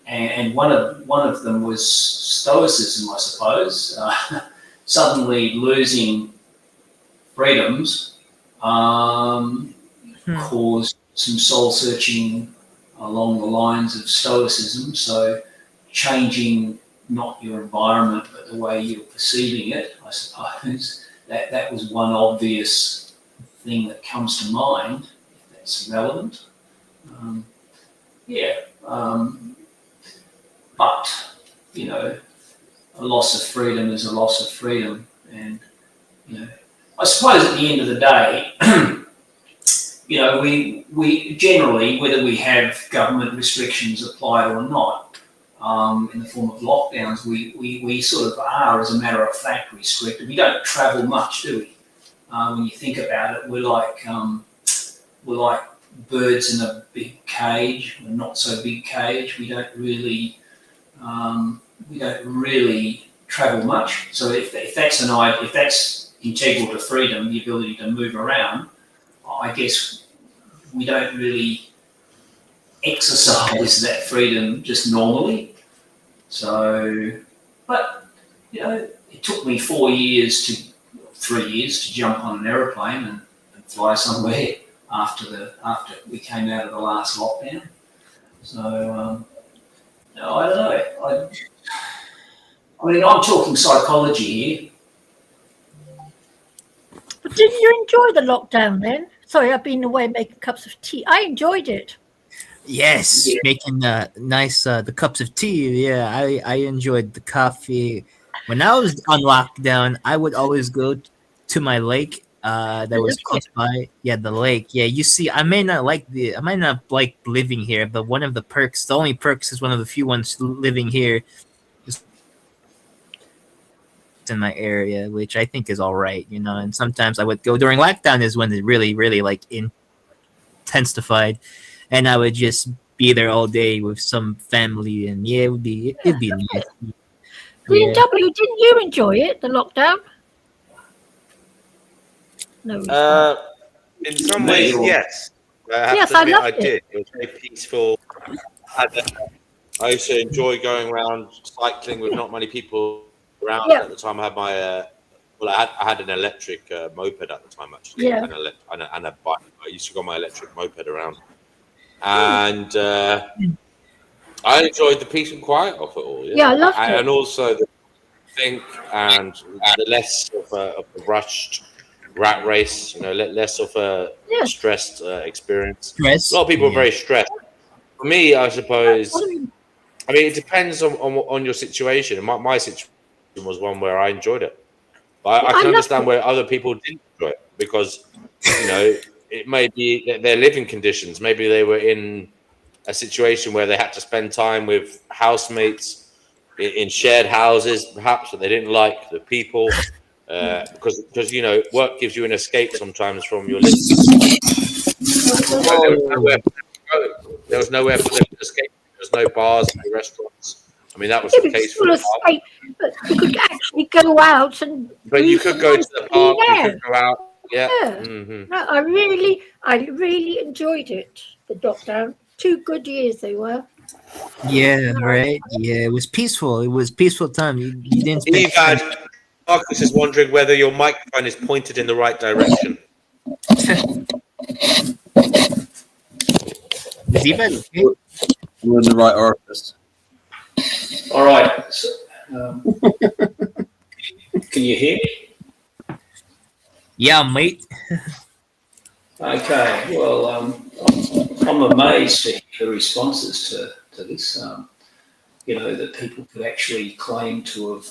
[SPEAKER 17] and one of them was stoicism, I suppose. Suddenly losing freedoms caused some soul searching along the lines of Stoicism. So changing not your environment, but the way you're perceiving it, I suppose. That was one obvious thing that comes to mind, if that's relevant. But, you know, a loss of freedom is a loss of freedom. And, you know, I suppose at the end of the day, you know, we generally, whether we have government restrictions applied or not, in the form of lockdowns, we sort of are, as a matter of fact, restricted. We don't travel much, do we? When you think about it, we're like birds in a big cage, a not so big cage. We don't really travel much. So if that's integral to freedom, the ability to move around, I guess we don't really exercise that freedom just normally. So, but you know, it took me 3 years to jump on an aeroplane and fly somewhere after we came out of the last lockdown. So no, I don't know. I mean, I'm talking psychology here.
[SPEAKER 10] But didn't you enjoy the lockdown then? Sorry, I've been away making cups of tea. I enjoyed it.
[SPEAKER 12] Yes, making nice the cups of tea. Yeah, I enjoyed the coffee. When I was on lockdown, I would always go to my lake that was close by. Yeah, the lake. Yeah, you see, I might not like living here, but one of the perks, the only perks is one of the few ones living here is in my area, which I think is all right, you know. And sometimes I would go during lockdown is when it really, really like intensified. And I would just be there all day with some family, and yeah, it'd be nice.
[SPEAKER 10] DW, didn't you enjoy it, the lockdown? No.
[SPEAKER 3] In some ways, yes. I
[SPEAKER 10] loved
[SPEAKER 3] did. It was very peaceful. I used to enjoy going around cycling with not many people around. At the time, I had my I had an electric moped at the time, actually, and a bike. I used to go on my electric moped around. And I enjoyed the peace and quiet of it all.
[SPEAKER 10] Yeah, I loved it.
[SPEAKER 3] And also the think and the less of a rushed rat race, you know, less of a stressed experience. A lot of people are very stressed. For me, I suppose, I mean, it depends on your situation. My situation was one where I enjoyed it. But I can understand where other people didn't enjoy it because, you know, it may be their living conditions. Maybe they were in a situation where they had to spend time with housemates in shared houses, perhaps, that they didn't like the people, because you know, work gives you an escape sometimes from your living. There was nowhere for them to escape. There was no bars, no restaurants. I mean, that was the case for the
[SPEAKER 10] but you could actually go out and.
[SPEAKER 3] But you could go to the park. You could go out. Yeah. Mm-hmm.
[SPEAKER 10] No, I really enjoyed it. The lockdown. 2 good years they were.
[SPEAKER 12] Yeah, right. Yeah, it was peaceful. It was peaceful time. You didn't spend.
[SPEAKER 3] Marcus is wondering whether your microphone is pointed in the right direction.
[SPEAKER 12] Is even
[SPEAKER 6] we're in the right orifice.
[SPEAKER 17] All right. So, can you hear me?
[SPEAKER 12] Yeah, mate.
[SPEAKER 17] Okay. Well, I'm amazed to hear the responses to this. You know, that people could actually claim to have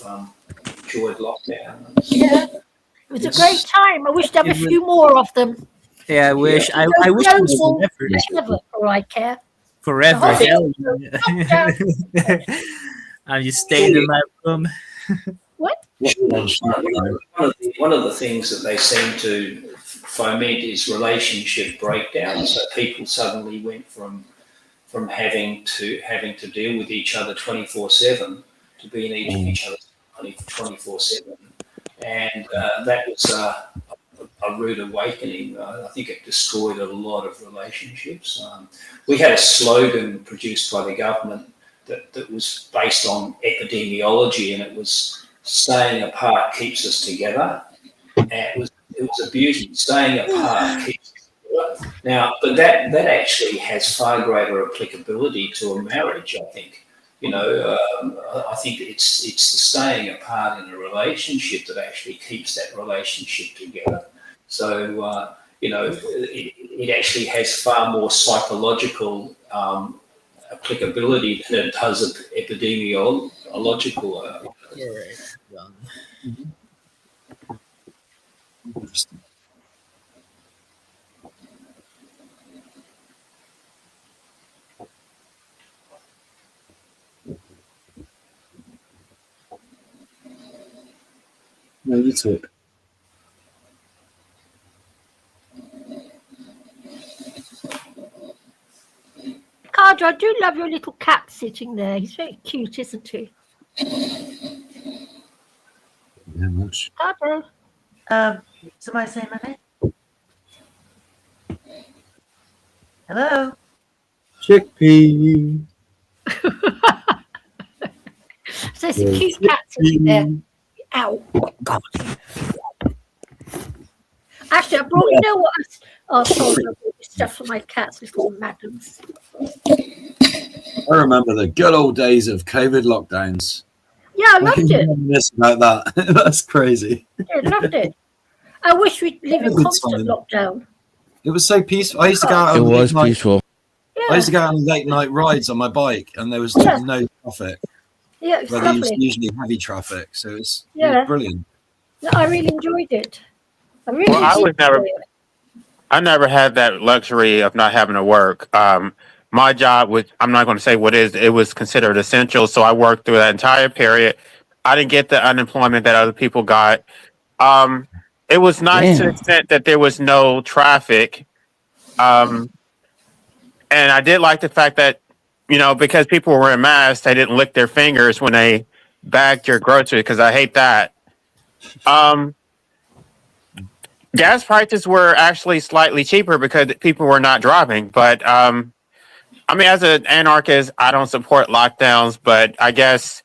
[SPEAKER 17] enjoyed lockdown.
[SPEAKER 10] Yeah, it was a great time. I wish there were a few more of them.
[SPEAKER 12] Yeah, I wish. I wish it was
[SPEAKER 10] forever, for I care.
[SPEAKER 12] Forever. I'm just staying in my room.
[SPEAKER 10] What?
[SPEAKER 17] One of the things that they seem to foment is relationship breakdown. So people suddenly went from having to deal with each other 24/7 to being each other's 24/7, and that was a rude awakening. I think it destroyed a lot of relationships. We had a slogan produced by the government that was based on epidemiology, and it was "Staying apart keeps us together." And it was abusing. Staying apart keeps us together. Now, but that actually has far greater applicability to a marriage, I think. I think it's the staying apart in a relationship that actually keeps that relationship together. So, it actually has far more psychological applicability than it does epidemiological.
[SPEAKER 12] You're right, John.
[SPEAKER 6] Interesting. No, you talk.
[SPEAKER 10] Ricardo, I do love your little cat sitting there. He's very cute, isn't he?
[SPEAKER 6] Very much.
[SPEAKER 10] Ricardo.
[SPEAKER 1] Somebody say my name. Hello.
[SPEAKER 6] Chickpea.
[SPEAKER 10] So it's a cute cat sitting there. Ow. Oh, God. Actually, I brought, you know what? I told you I brought this stuff for my cats before madams.
[SPEAKER 6] I remember the good old days of COVID lockdowns.
[SPEAKER 10] Yeah, I loved it.
[SPEAKER 6] Reminisce about that. That's crazy.
[SPEAKER 10] I loved it. I wish we'd live in
[SPEAKER 6] Good
[SPEAKER 10] constant
[SPEAKER 6] time.
[SPEAKER 10] lockdown.
[SPEAKER 6] It was so peaceful. I used to go out
[SPEAKER 4] It
[SPEAKER 6] on
[SPEAKER 4] was
[SPEAKER 6] late night.
[SPEAKER 4] peaceful.
[SPEAKER 6] I used to go out on late night rides on my bike, and there was
[SPEAKER 10] Yeah.
[SPEAKER 6] no traffic.
[SPEAKER 10] Yeah, it's
[SPEAKER 6] Where there was
[SPEAKER 10] lovely.
[SPEAKER 6] usually heavy traffic, so it was
[SPEAKER 10] Yeah.
[SPEAKER 6] brilliant.
[SPEAKER 10] No, I really enjoyed it. I really
[SPEAKER 8] Well, I
[SPEAKER 10] did
[SPEAKER 8] was never,
[SPEAKER 10] enjoy it.
[SPEAKER 8] I never had that luxury of not having to work. My job, which I'm not going to say what it was considered essential. So I worked through that entire period. I didn't get the unemployment that other people got. It was nice to the
[SPEAKER 4] Damn.
[SPEAKER 8] extent that there was no traffic. And I did like the fact that, because people were wearing masks, they didn't lick their fingers when they bagged your groceries, because I hate that. Gas prices were actually slightly cheaper because people were not driving. But as an anarchist, I don't support lockdowns. But I guess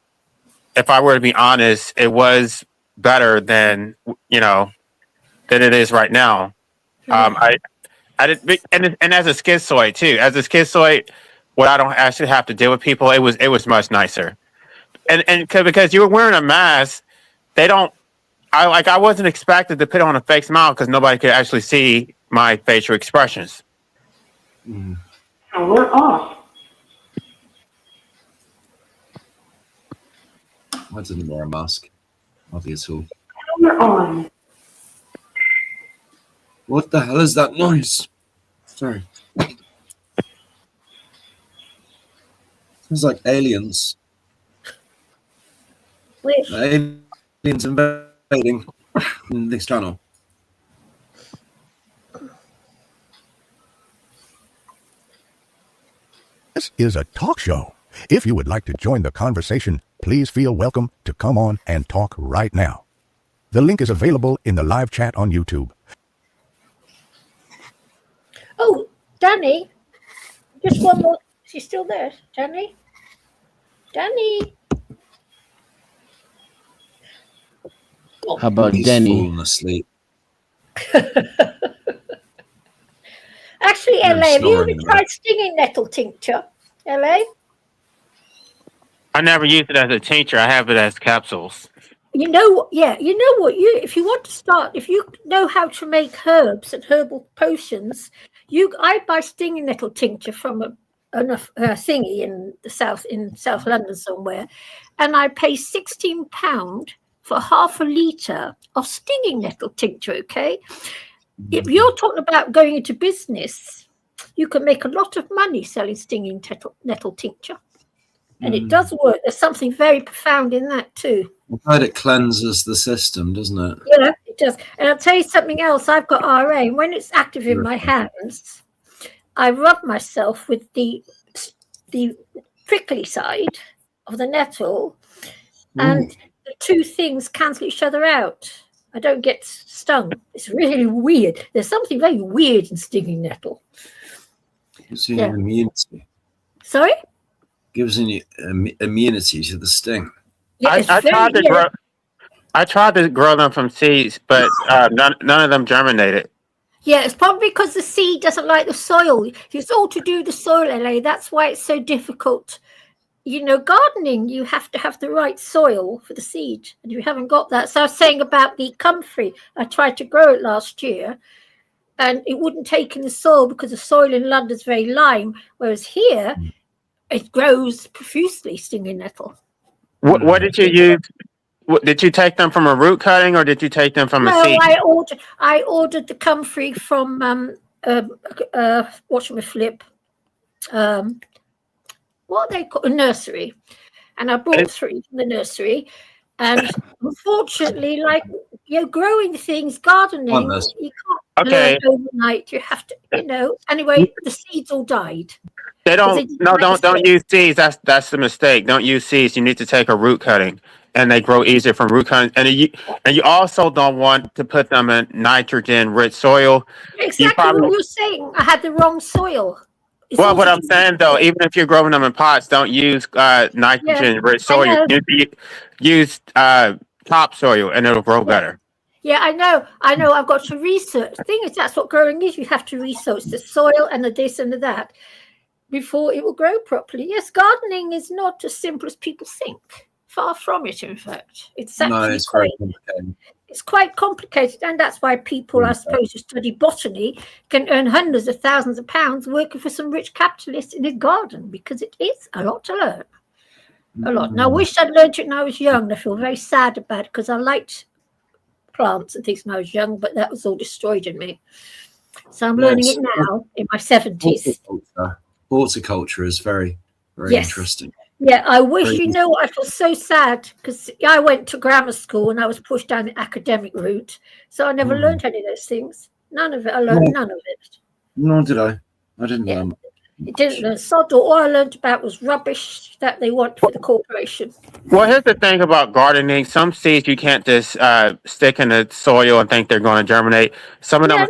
[SPEAKER 8] if I were to be honest, it was better than than it is right now. I did, and as a schizoid too. As a schizoid, what I don't actually have to deal with people, it was much nicer. And because you were wearing a mask, they don't. I wasn't expected to put on a fake smile because nobody could actually see my facial expressions.
[SPEAKER 6] Mm.
[SPEAKER 10] And we're off.
[SPEAKER 6] I didn't wear a mask. Hardly at all.
[SPEAKER 10] We're on.
[SPEAKER 6] What the hell is that noise? Sorry. Sounds like aliens.
[SPEAKER 10] Which?
[SPEAKER 6] Aliens invading this channel.
[SPEAKER 18] This is a talk show. If you would like to join the conversation, please feel welcome to come on and talk right now. The link is available in the live chat on YouTube.
[SPEAKER 10] Oh, Danny. Just one more. Is she still there? Danny? Danny?
[SPEAKER 4] How about
[SPEAKER 6] He's
[SPEAKER 4] Denny?
[SPEAKER 6] fallen asleep.
[SPEAKER 10] Actually,
[SPEAKER 6] I'm
[SPEAKER 10] LA, have you ever
[SPEAKER 6] snoring
[SPEAKER 10] tried stinging nettle tincture? LA?
[SPEAKER 8] I never used it as a tincture. I have it as capsules.
[SPEAKER 10] You know, yeah, you know what? If you want to start, if you know how to make herbs and herbal potions, I buy stinging nettle tincture from a thingy in South London somewhere, and I pay £16 for half a litre of stinging nettle tincture. Okay, if you're talking about going into business, you can make a lot of money selling stinging nettle tincture, and it does work. There's something very profound in that too.
[SPEAKER 6] I've heard it cleanses the system, doesn't it?
[SPEAKER 10] Yeah, it does. And I'll tell you something else. I've got RA, and when it's active in my hands, I rub myself with the prickly side of the nettle, and the two things cancel each other out. I don't get stung. It's really weird. There's something very weird in stinging nettle.
[SPEAKER 6] Gives you immunity.
[SPEAKER 10] Sorry?
[SPEAKER 6] Gives you immunity to the sting.
[SPEAKER 10] Yeah,
[SPEAKER 8] I tried to grow them from seeds, but none of them germinated.
[SPEAKER 10] Yeah, it's probably because the seed doesn't like the soil. It's all to do with the soil, LA. That's why it's so difficult. You know, gardening, you have to have the right soil for the seed, and you haven't got that. So I was saying about the comfrey. I tried to grow it last year, and it wouldn't take in the soil because the soil in London is very lime, whereas here it grows profusely, stinging nettle.
[SPEAKER 8] What did you use? Did you take them from a root cutting or did you take them from a
[SPEAKER 10] No,
[SPEAKER 8] seed?
[SPEAKER 10] I ordered the comfrey from whatchamaflip, what they call a nursery, and I brought 3 from the nursery. And unfortunately, like growing things, gardening, you can't learn overnight. You have to, Anyway, the seeds all died.
[SPEAKER 8] They don't. No, don't use seeds. That's the mistake. Don't use seeds. You need to take a root cutting, and they grow easier from root cutting. And you also don't want to put them in nitrogen-rich soil.
[SPEAKER 10] Exactly what you're saying. I had the wrong soil.
[SPEAKER 8] Well, what I'm saying though, even if you're growing them in pots, don't use nitrogen-rich soil. Use topsoil, and it'll grow better.
[SPEAKER 10] Yeah, I know. I've got to research. The thing is, that's what growing is. You have to research the soil and the this and the that before it will grow properly. Yes, gardening is not as simple as people think. Far from it, in fact. It's actually
[SPEAKER 6] very complicated.
[SPEAKER 10] It's quite complicated, and that's why people, I suppose, who study botany can earn hundreds of thousands of pounds working for some rich capitalist in his garden, because it is a lot to learn. A lot. And I wish I'd learned it when I was young, and I feel very sad about it, because I liked plants and things when I was young, but that was all destroyed in me. So I'm learning it now in my 70s.
[SPEAKER 6] Horticulture is very, very interesting.
[SPEAKER 10] Yeah, I wish, I feel so sad because I went to grammar school and I was pushed down the academic route. So I never learned any of those things. None of it. I learned none of it.
[SPEAKER 6] Nor did I. I didn't learn.
[SPEAKER 10] It didn't learn sod. All I learned about was rubbish that they want for the corporation.
[SPEAKER 8] Well, here's the thing about gardening. Some seeds you can't just stick in the soil and think they're going to germinate. Some of them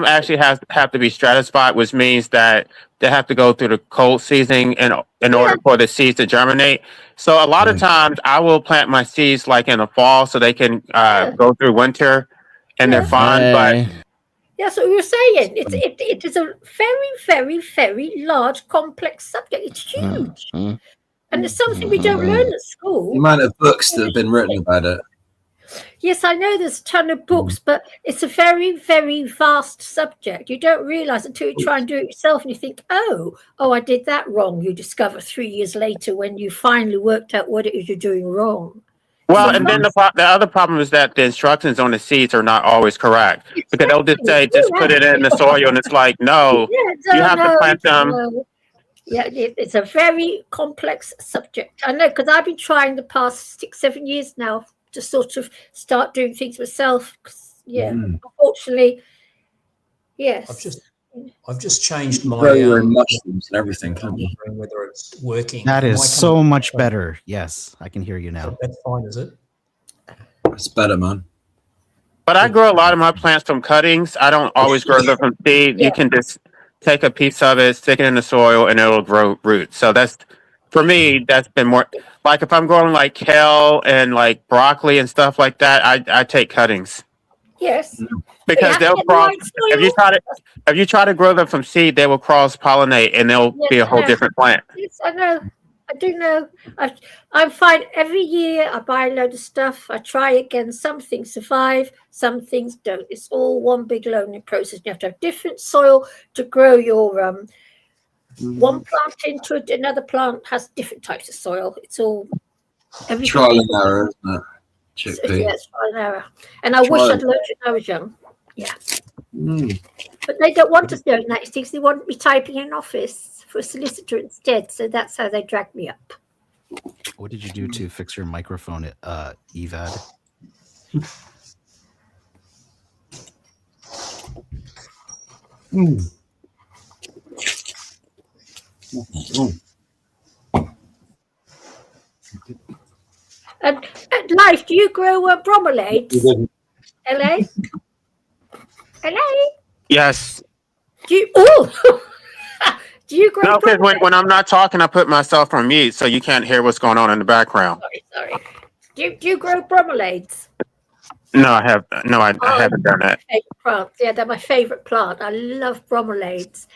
[SPEAKER 8] actually have to be stratified, which means that they have to go through the cold season in order for the seeds to germinate. So a lot of times I will plant my seeds like in the fall so they can go through winter and they're fine. But
[SPEAKER 10] that's what we were saying. It is a very, very, very large, complex subject. It's huge. And it's something we don't learn at school.
[SPEAKER 6] The amount of books that have been written about it.
[SPEAKER 10] Yes, I know there's a ton of books, but it's a very, very vast subject. You don't realize until you try and do it yourself and you think, oh, I did that wrong. You discover 3 years later when you finally worked out what it is you're doing wrong.
[SPEAKER 8] Well, and then the other problem is that the instructions on the seeds are not always correct, because they'll just say, just put it in the soil, and it's like, no, you have to plant them.
[SPEAKER 10] Yeah, it's a very complex subject. I know, because I've been trying the past 6-7 years now to sort of start doing things myself. Unfortunately, yes.
[SPEAKER 19] I've just changed my
[SPEAKER 6] mushrooms and everything. Can't you?
[SPEAKER 19] Whether it's working.
[SPEAKER 16] That is so much better. Yes, I can hear you now.
[SPEAKER 19] That's fine, is it?
[SPEAKER 6] It's better, man.
[SPEAKER 8] But I grow a lot of my plants from cuttings. I don't always grow them from seed. You can just take a piece of it, stick it in the soil, and it'll grow roots. So for me, that's been more like if I'm growing like kale and like broccoli and stuff like that, I take cuttings.
[SPEAKER 10] Yes.
[SPEAKER 8] Because they'll cross. If you try to grow them from seed, they will cross pollinate and they'll be a whole different plant.
[SPEAKER 10] Yes, I know. I do know. I find every year I buy a load of stuff. I try again. Some things survive, some things don't. It's all one big learning process. You have to have different soil to grow your one plant into it. Another plant has different types of soil. It's all
[SPEAKER 6] trial and error, isn't it?
[SPEAKER 10] Yes, trial and error. And I wish I'd learned it when I was young. Yeah. But they don't want us doing that. They want me typing in an office for a solicitor instead. So that's how they drag me up.
[SPEAKER 16] What did you do to fix your microphone, Evad?
[SPEAKER 10] And Life, do you grow bromelates? LA?
[SPEAKER 8] Yes.
[SPEAKER 10] Do you grow?
[SPEAKER 8] No, because when I'm not talking, I put myself on mute so you can't hear what's going on in the background.
[SPEAKER 10] Sorry. Do you grow bromelates?
[SPEAKER 8] No, I have no. I haven't done that.
[SPEAKER 10] Favorite plants. Yeah, they're my favorite plant. I love bromeliads,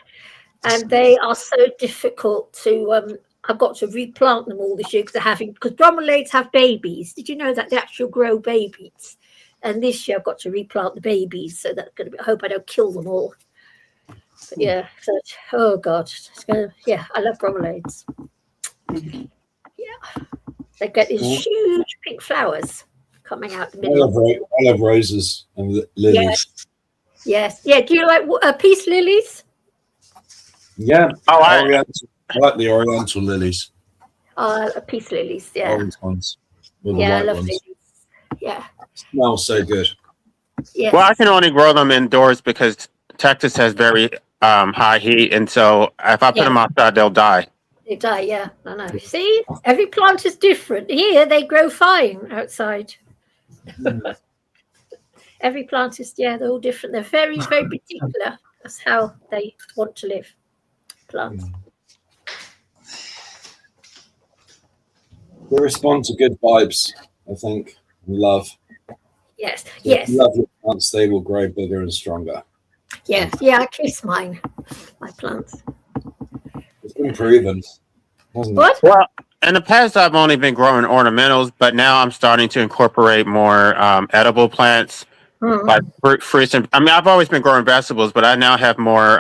[SPEAKER 10] and they are so difficult to. I've got to replant them all this year because bromeliads have babies. Did you know that they actually grow babies? And this year I've got to replant the babies, so that's going to be. I hope I don't kill them all. But yeah, so, oh god, yeah, I love bromeliads. Yeah, they get these huge pink flowers coming out the middle.
[SPEAKER 6] I love roses and lilies.
[SPEAKER 10] Yes. Yeah. Do you like peace lilies?
[SPEAKER 6] Yeah.
[SPEAKER 8] Oh,
[SPEAKER 6] I like the oriental lilies.
[SPEAKER 10] Peace lilies. Yeah.
[SPEAKER 6] Orange ones. Or the
[SPEAKER 10] Yeah, I
[SPEAKER 6] white
[SPEAKER 10] love
[SPEAKER 6] ones.
[SPEAKER 10] lilies. Yeah.
[SPEAKER 6] Smells so good.
[SPEAKER 10] Yes.
[SPEAKER 8] Well, I can only grow them indoors because Texas has very high heat, and so if I put them outside, they'll die.
[SPEAKER 10] They die. Yeah. I know. See, every plant is different. Here, they grow fine outside. Every plant is, they're all different. They're very, very particular. That's how they want to live. Plants.
[SPEAKER 6] They respond to good vibes, I think. Love.
[SPEAKER 10] Yes.
[SPEAKER 6] If
[SPEAKER 10] Yes.
[SPEAKER 6] you love your plants, they will grow bigger and stronger.
[SPEAKER 10] Yes. Yeah. I kiss mine. My plants.
[SPEAKER 6] It's been proven, hasn't
[SPEAKER 10] What?
[SPEAKER 6] it?
[SPEAKER 8] Well, in the past, I've only been growing ornamentals, but now I'm starting to incorporate more edible plants, like fruits. And I mean, I've always been growing vegetables, but I now have more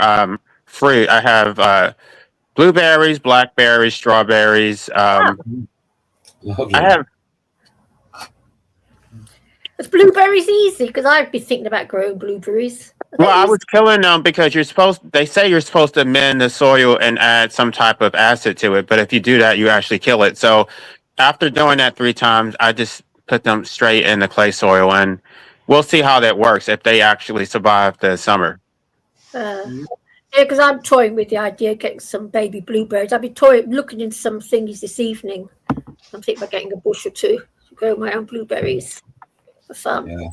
[SPEAKER 8] fruit. I have blueberries, blackberries, strawberries. I have.
[SPEAKER 10] Is blueberries easy? Because I'd be thinking about growing blueberries.
[SPEAKER 8] Well, I was killing them because they say you're supposed to mend the soil and add some type of acid to it. But if you do that, you actually kill it. So after doing that 3 times, I just put them straight in the clay soil, and we'll see how that works if they actually survive the summer.
[SPEAKER 10] Yeah, because I'm toying with the idea of getting some baby blueberries. I'll be looking into some things this evening. I'm thinking about getting a bush or 2 to grow my own blueberries for fun.
[SPEAKER 6] Yeah.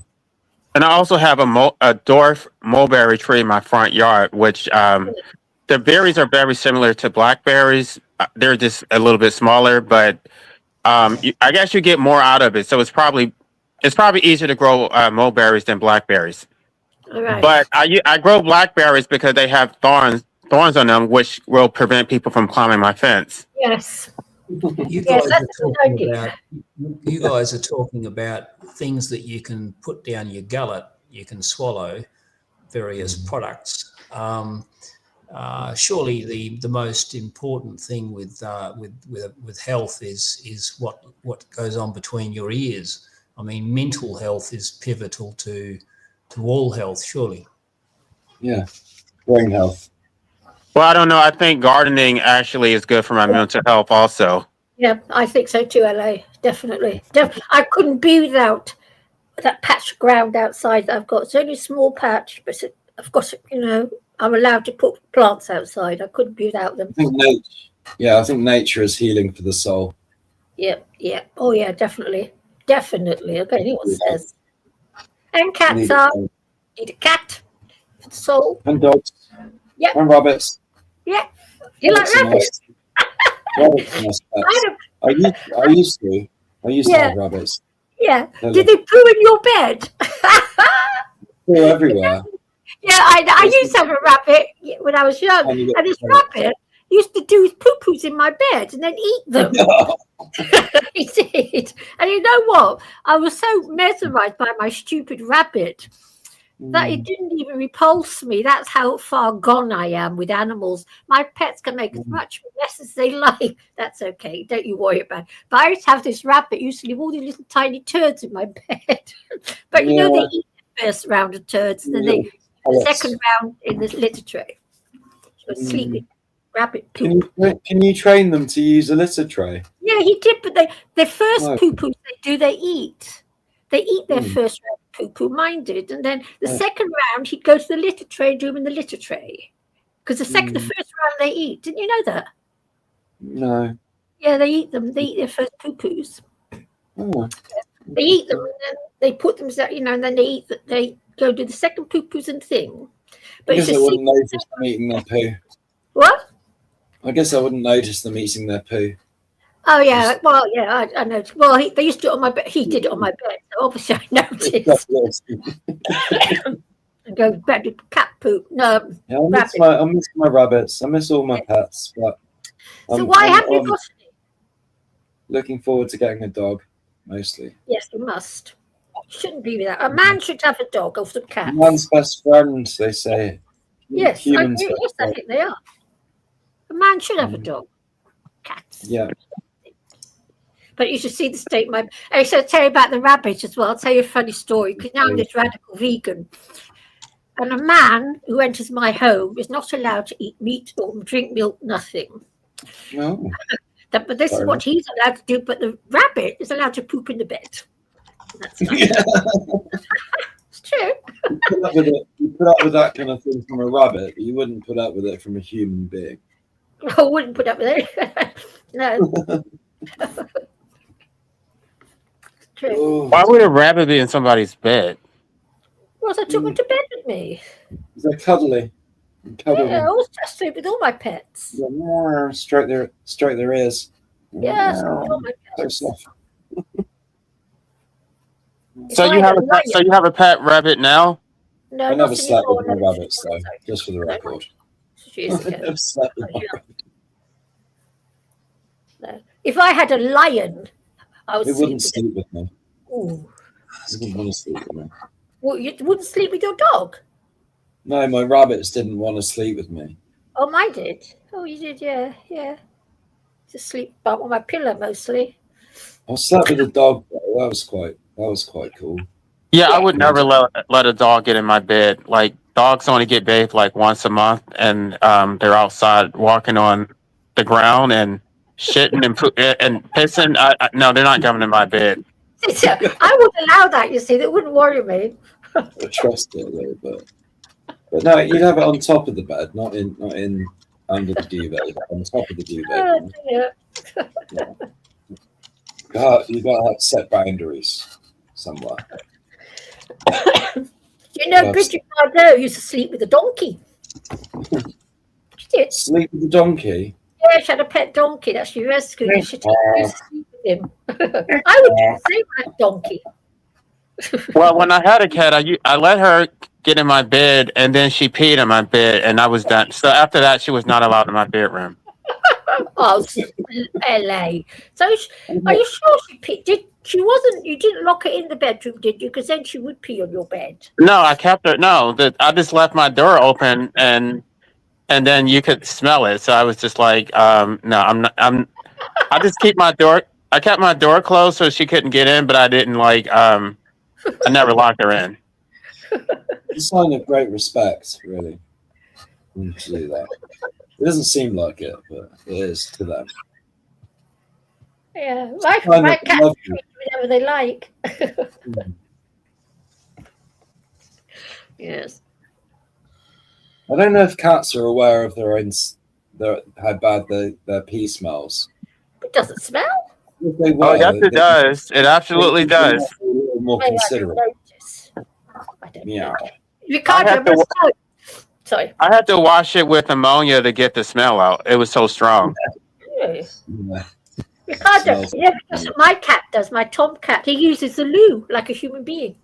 [SPEAKER 8] And I also have a dwarf mulberry tree in my front yard, which the berries are very similar to blackberries. They're just a little bit smaller, but I guess you get more out of it. So it's probably easier to grow mulberries than blackberries.
[SPEAKER 10] All right.
[SPEAKER 8] But I grow blackberries because they have thorns on them, which will prevent people from climbing my fence.
[SPEAKER 10] Yes.
[SPEAKER 19] You
[SPEAKER 10] Yes,
[SPEAKER 19] guys,
[SPEAKER 10] that's
[SPEAKER 19] are
[SPEAKER 10] a good
[SPEAKER 19] talking
[SPEAKER 10] idea.
[SPEAKER 19] about, you guys are talking about things that you can put down your gullet, you can swallow various products. Surely the most important thing with health is what goes on between your ears. I mean, mental health is pivotal to all health, surely.
[SPEAKER 6] Yeah. Brain health.
[SPEAKER 8] Well, I don't know. I think gardening actually is good for my mental health also.
[SPEAKER 10] Yeah, I think so too, LA. Definitely. I couldn't be without that patch of ground outside that I've got. It's only a small patch, but I've got, I'm allowed to put plants outside. I couldn't be without them.
[SPEAKER 6] I think nature is healing for the soul.
[SPEAKER 10] Yeah. Oh, yeah, definitely. Definitely. Okay, anyone says. And cats are. Need a cat for the soul.
[SPEAKER 6] And dogs.
[SPEAKER 10] Yeah.
[SPEAKER 6] And rabbits.
[SPEAKER 10] Yeah. You like rabbits?
[SPEAKER 6] Rabbits are nice pets. I used to have rabbits.
[SPEAKER 10] Yeah.
[SPEAKER 6] They're
[SPEAKER 10] Did they poo in your bed?
[SPEAKER 6] They're everywhere.
[SPEAKER 10] Yeah, I used to have a rabbit when I was young, and this rabbit used to do his poo-poos in my bed and then eat them. He did. And you know what? I was so mesmerized by my stupid rabbit that it didn't even repulse me. That's how far gone I am with animals. My pets can make as much mess as they like. That's okay. Don't you worry about it. But I used to have this rabbit, used to leave all these little tiny turds in my bed. But they eat the first round of turds, and then the second round in the litter tray. So sleeping rabbit poop.
[SPEAKER 6] Can you train them to use a litter tray?
[SPEAKER 10] Yeah, he did, but their first poo-poo they eat. They eat their first round of poo-poo, mine did, and then the second round he'd go to the litter tray and do them in the litter tray. Because the first round they eat. Didn't you know that?
[SPEAKER 6] No.
[SPEAKER 10] Yeah, they eat them. They eat their first poo-poos.
[SPEAKER 6] Oh.
[SPEAKER 10] They eat them and then they put them, and then they go do the second poo-poos and thing. But
[SPEAKER 6] I guess I wouldn't notice them eating their poo.
[SPEAKER 10] What?
[SPEAKER 6] I guess I wouldn't notice them eating their poo.
[SPEAKER 10] Oh yeah, well yeah, I know. Well, they used to do it on my bed. He did it on my bed, so obviously I noticed. And go back to cat poop. No,
[SPEAKER 20] Yeah,
[SPEAKER 10] rabbit.
[SPEAKER 20] I miss my rabbits. I miss all my pets, but
[SPEAKER 10] So why haven't you
[SPEAKER 20] I'm
[SPEAKER 10] got any?
[SPEAKER 20] looking forward to getting a dog, mostly.
[SPEAKER 10] Yes, you must. Shouldn't be with that. A man should have a dog or some cats.
[SPEAKER 20] Man's best friend, they say.
[SPEAKER 10] Yes,
[SPEAKER 20] Humans.
[SPEAKER 10] I think they are. A man should have a dog. Cats.
[SPEAKER 20] Yeah.
[SPEAKER 10] But you should see the state my. I should tell you about the rabbit as well. I'll tell you a funny story because now I'm this radical vegan. And a man who enters my home is not allowed to eat meat or drink milk, nothing.
[SPEAKER 20] No.
[SPEAKER 10] But this is what he's allowed to do. But the rabbit is allowed to poop in the bed. That's nice. It's true.
[SPEAKER 20] You put up with that kind of thing from a rabbit, but you wouldn't put up with it from a human being.
[SPEAKER 10] I wouldn't put up with it. No. True.
[SPEAKER 8] Why would a rabbit be in somebody's bed?
[SPEAKER 10] Well, I took him to bed with me.
[SPEAKER 20] They're cuddly.
[SPEAKER 10] Yeah, I always just sleep with all my pets.
[SPEAKER 20] Yeah, stroke their ears.
[SPEAKER 10] Yes, all my
[SPEAKER 20] So
[SPEAKER 10] pets.
[SPEAKER 20] soft.
[SPEAKER 8] So you have a pet rabbit now?
[SPEAKER 10] No,
[SPEAKER 20] I never
[SPEAKER 10] not
[SPEAKER 20] slept
[SPEAKER 10] anymore.
[SPEAKER 20] with my rabbits though, just for the record.
[SPEAKER 10] Years
[SPEAKER 20] I
[SPEAKER 10] ago.
[SPEAKER 20] never slept with my rabbits.
[SPEAKER 10] No. If I had a lion, I would
[SPEAKER 20] They
[SPEAKER 10] sleep
[SPEAKER 20] wouldn't
[SPEAKER 10] with
[SPEAKER 20] sleep with me.
[SPEAKER 10] it. Ooh.
[SPEAKER 20] They wouldn't want to sleep with me.
[SPEAKER 10] Well, you wouldn't sleep with your dog?
[SPEAKER 20] No, my rabbits didn't want to sleep with me.
[SPEAKER 10] Oh, mine did. Oh, you did, yeah, yeah. Just sleep on my pillow mostly.
[SPEAKER 20] I slept with a dog though. That was quite cool.
[SPEAKER 8] Yeah, I would never let a dog get in my bed. Like dogs only get bathed like once a month, and they're outside walking on the ground and shitting and pissing. No, they're not coming in my bed.
[SPEAKER 10] I would allow that, you see. That wouldn't worry me.
[SPEAKER 20] I trust it a little bit. But no, you'd have it on top of the bed, not in under the duvet, on top of the duvet.
[SPEAKER 10] Oh, dear.
[SPEAKER 20] You gotta have set boundaries somewhere.
[SPEAKER 10] You know, Bridget Bardot used to sleep with a donkey. She did.
[SPEAKER 20] Sleep with the donkey?
[SPEAKER 10] Yeah, she had a pet donkey that she rescued. And she used to sleep with him. I would do the same with donkey.
[SPEAKER 8] Well, when I had a cat, I let her get in my bed, and then she peed in my bed, and I was done. So after that, she was not allowed in my bedroom.
[SPEAKER 10] Oh, LA. So, are you sure she peed? You didn't lock her in the bedroom, did you? Because then she would pee on your bed.
[SPEAKER 8] No, I kept her. No, I just left my door open, and then you could smell it. So I was just like, no, I'm not. I just keep my door. I kept my door closed so she couldn't get in, but I didn't I never locked her in.
[SPEAKER 20] It's a sign of great respect, really. To do that. It doesn't seem like it, but it is to them.
[SPEAKER 10] Yeah, my cats do whatever they like. Yes.
[SPEAKER 20] I don't know if cats are aware of how bad their pee smells.
[SPEAKER 10] It doesn't smell.
[SPEAKER 20] If they
[SPEAKER 8] Oh, yes, it does. It absolutely does.
[SPEAKER 20] A little more considerate. Yeah.
[SPEAKER 10] Ricardo, sorry.
[SPEAKER 8] I had to wash it with ammonia to get the smell out. It was so strong.
[SPEAKER 20] Yeah.
[SPEAKER 10] Ricardo, yeah, that's what my cat does. My tomcat, he uses the loo like a human being.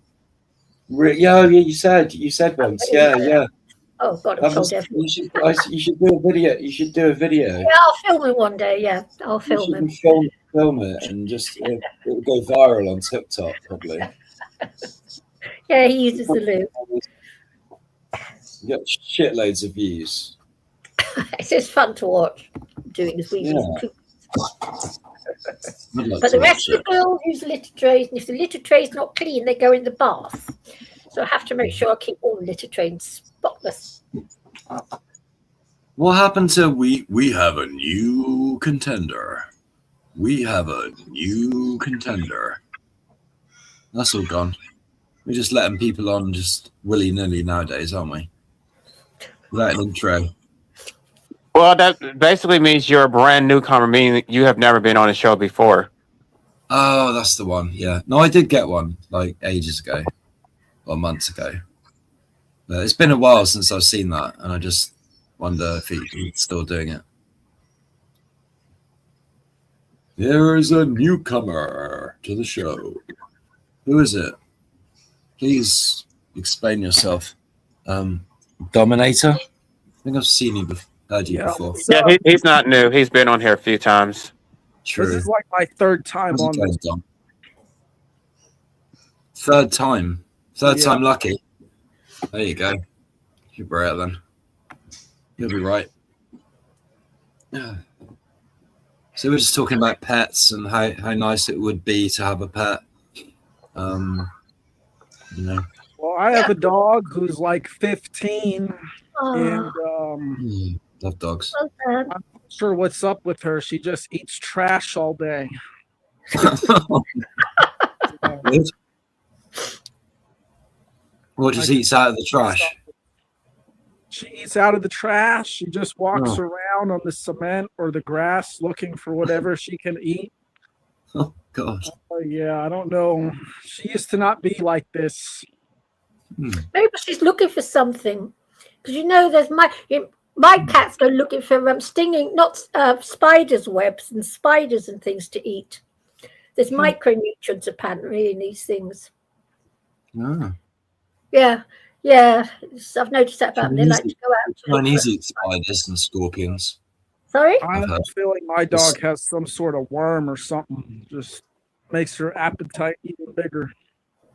[SPEAKER 20] Yeah, you said once. Yeah.
[SPEAKER 10] Oh God, I told everyone.
[SPEAKER 20] You should do a video. You should do a video.
[SPEAKER 10] Yeah, I'll film it one day. Yeah, I'll film him.
[SPEAKER 20] Film it and just it will go viral on TikTok probably.
[SPEAKER 10] Yeah, he uses the loo.
[SPEAKER 20] You get shitloads of views.
[SPEAKER 10] It's just fun to watch doing his weekly
[SPEAKER 20] Yeah.
[SPEAKER 10] But the rest of the girls use litter trays, and if the litter tray is not clean, they go in the bath. So I have to make sure I keep all the litter trays spotless.
[SPEAKER 6] What happened to we have a new contender? We have a new contender. That's all gone. We're just letting people on just willy-nilly nowadays, aren't we? Without an intro.
[SPEAKER 8] Well, that basically means you're a brand newcomer, meaning you have never been on a show before.
[SPEAKER 6] Oh, that's the one. Yeah. No, I did get one like ages ago or months ago. But it's been a while since I've seen that, and I just wonder if he's still doing it. There is a newcomer to the show. Who is it? Please explain yourself. Dominator? I think I've seen you heard you before.
[SPEAKER 8] Yeah, he's not new. He's been on here a few times.
[SPEAKER 6] True.
[SPEAKER 2] This is like my third time
[SPEAKER 6] How's it
[SPEAKER 2] on
[SPEAKER 6] going,
[SPEAKER 2] this.
[SPEAKER 6] Dom? Third time. Third
[SPEAKER 2] Yeah.
[SPEAKER 6] time lucky. There you go. You're right then. You'll be right. Yeah. So we're just talking about pets and how nice it would be to have a pet. You know.
[SPEAKER 2] Well, I have a dog who's like 15, and
[SPEAKER 6] Love dogs.
[SPEAKER 2] I'm not sure what's up with her. She just eats trash all day.
[SPEAKER 6] What just eats out of the trash?
[SPEAKER 2] She eats out of the trash. She just walks
[SPEAKER 6] Oh.
[SPEAKER 2] around on the cement or the grass looking for whatever she can eat.
[SPEAKER 6] Oh, God.
[SPEAKER 2] Yeah, I don't know. She used to not be like this.
[SPEAKER 10] Maybe she's looking for something. Because there's my cats go looking for stinging, not spiders' webs and spiders and things to eat. There's micronutrients apparently in these things.
[SPEAKER 6] Ah.
[SPEAKER 10] Yeah. I've noticed that about them. They like to go out.
[SPEAKER 6] Chinese eat spiders and scorpions.
[SPEAKER 10] Sorry?
[SPEAKER 2] I have a feeling my dog has some sort of worm or something. Just makes her appetite even bigger.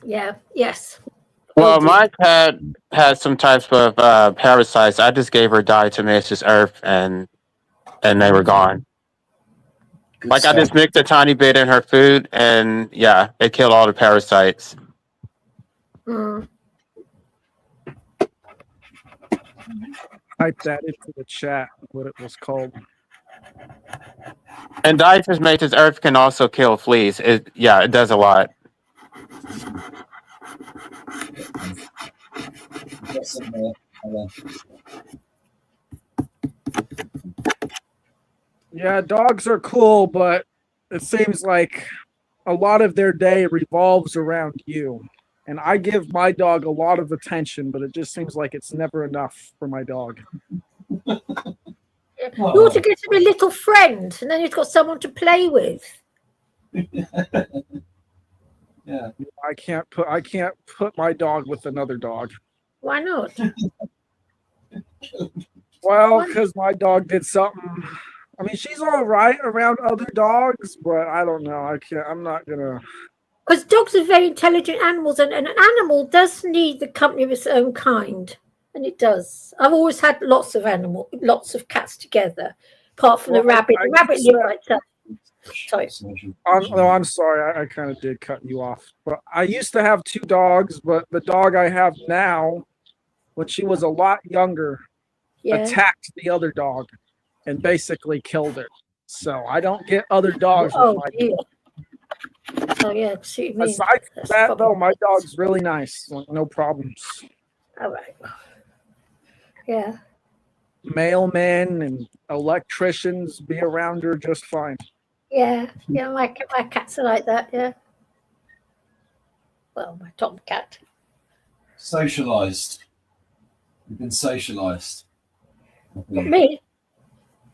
[SPEAKER 10] Yeah. Yes.
[SPEAKER 8] Well, my cat has some types of parasites. I just gave her diatomaceous earth, and they were gone. I just mixed a tiny bit in her food, and yeah, it killed all the parasites.
[SPEAKER 2] Type that into the chat, what it was called.
[SPEAKER 8] And diatomaceous earth can also kill fleas. It does a lot.
[SPEAKER 2] Yeah, dogs are cool, but it seems like a lot of their day revolves around you. And I give my dog a lot of attention, but it just seems like it's never enough for my dog.
[SPEAKER 10] You ought to get him a little friend, and then he's got someone to play with.
[SPEAKER 2] Yeah, I can't put my dog with another dog.
[SPEAKER 10] Why not?
[SPEAKER 2] Well, because my dog did something. I mean, she's all right around other dogs, but I don't know. I'm not gonna.
[SPEAKER 10] Because dogs are very intelligent animals, and an animal does need the company of its own kind, and it does. I've always had lots of cats together, apart from the rabbit. The rabbit lived by itself. Sorry.
[SPEAKER 2] I'm sorry. I kind of did cut you off. But I used to have 2 dogs, but the dog I have now, when she was a lot younger, attacked the other dog and basically killed it. So I don't get other dogs with my dog.
[SPEAKER 10] Oh yeah, see me.
[SPEAKER 2] Aside from that, though, my dog's really nice. No problems.
[SPEAKER 10] All right. Yeah.
[SPEAKER 2] Mailmen and electricians be around her just fine.
[SPEAKER 10] Yeah. My cats are like that. Yeah. Well, my tomcat.
[SPEAKER 20] Socialized. You've been socialized.
[SPEAKER 10] Me?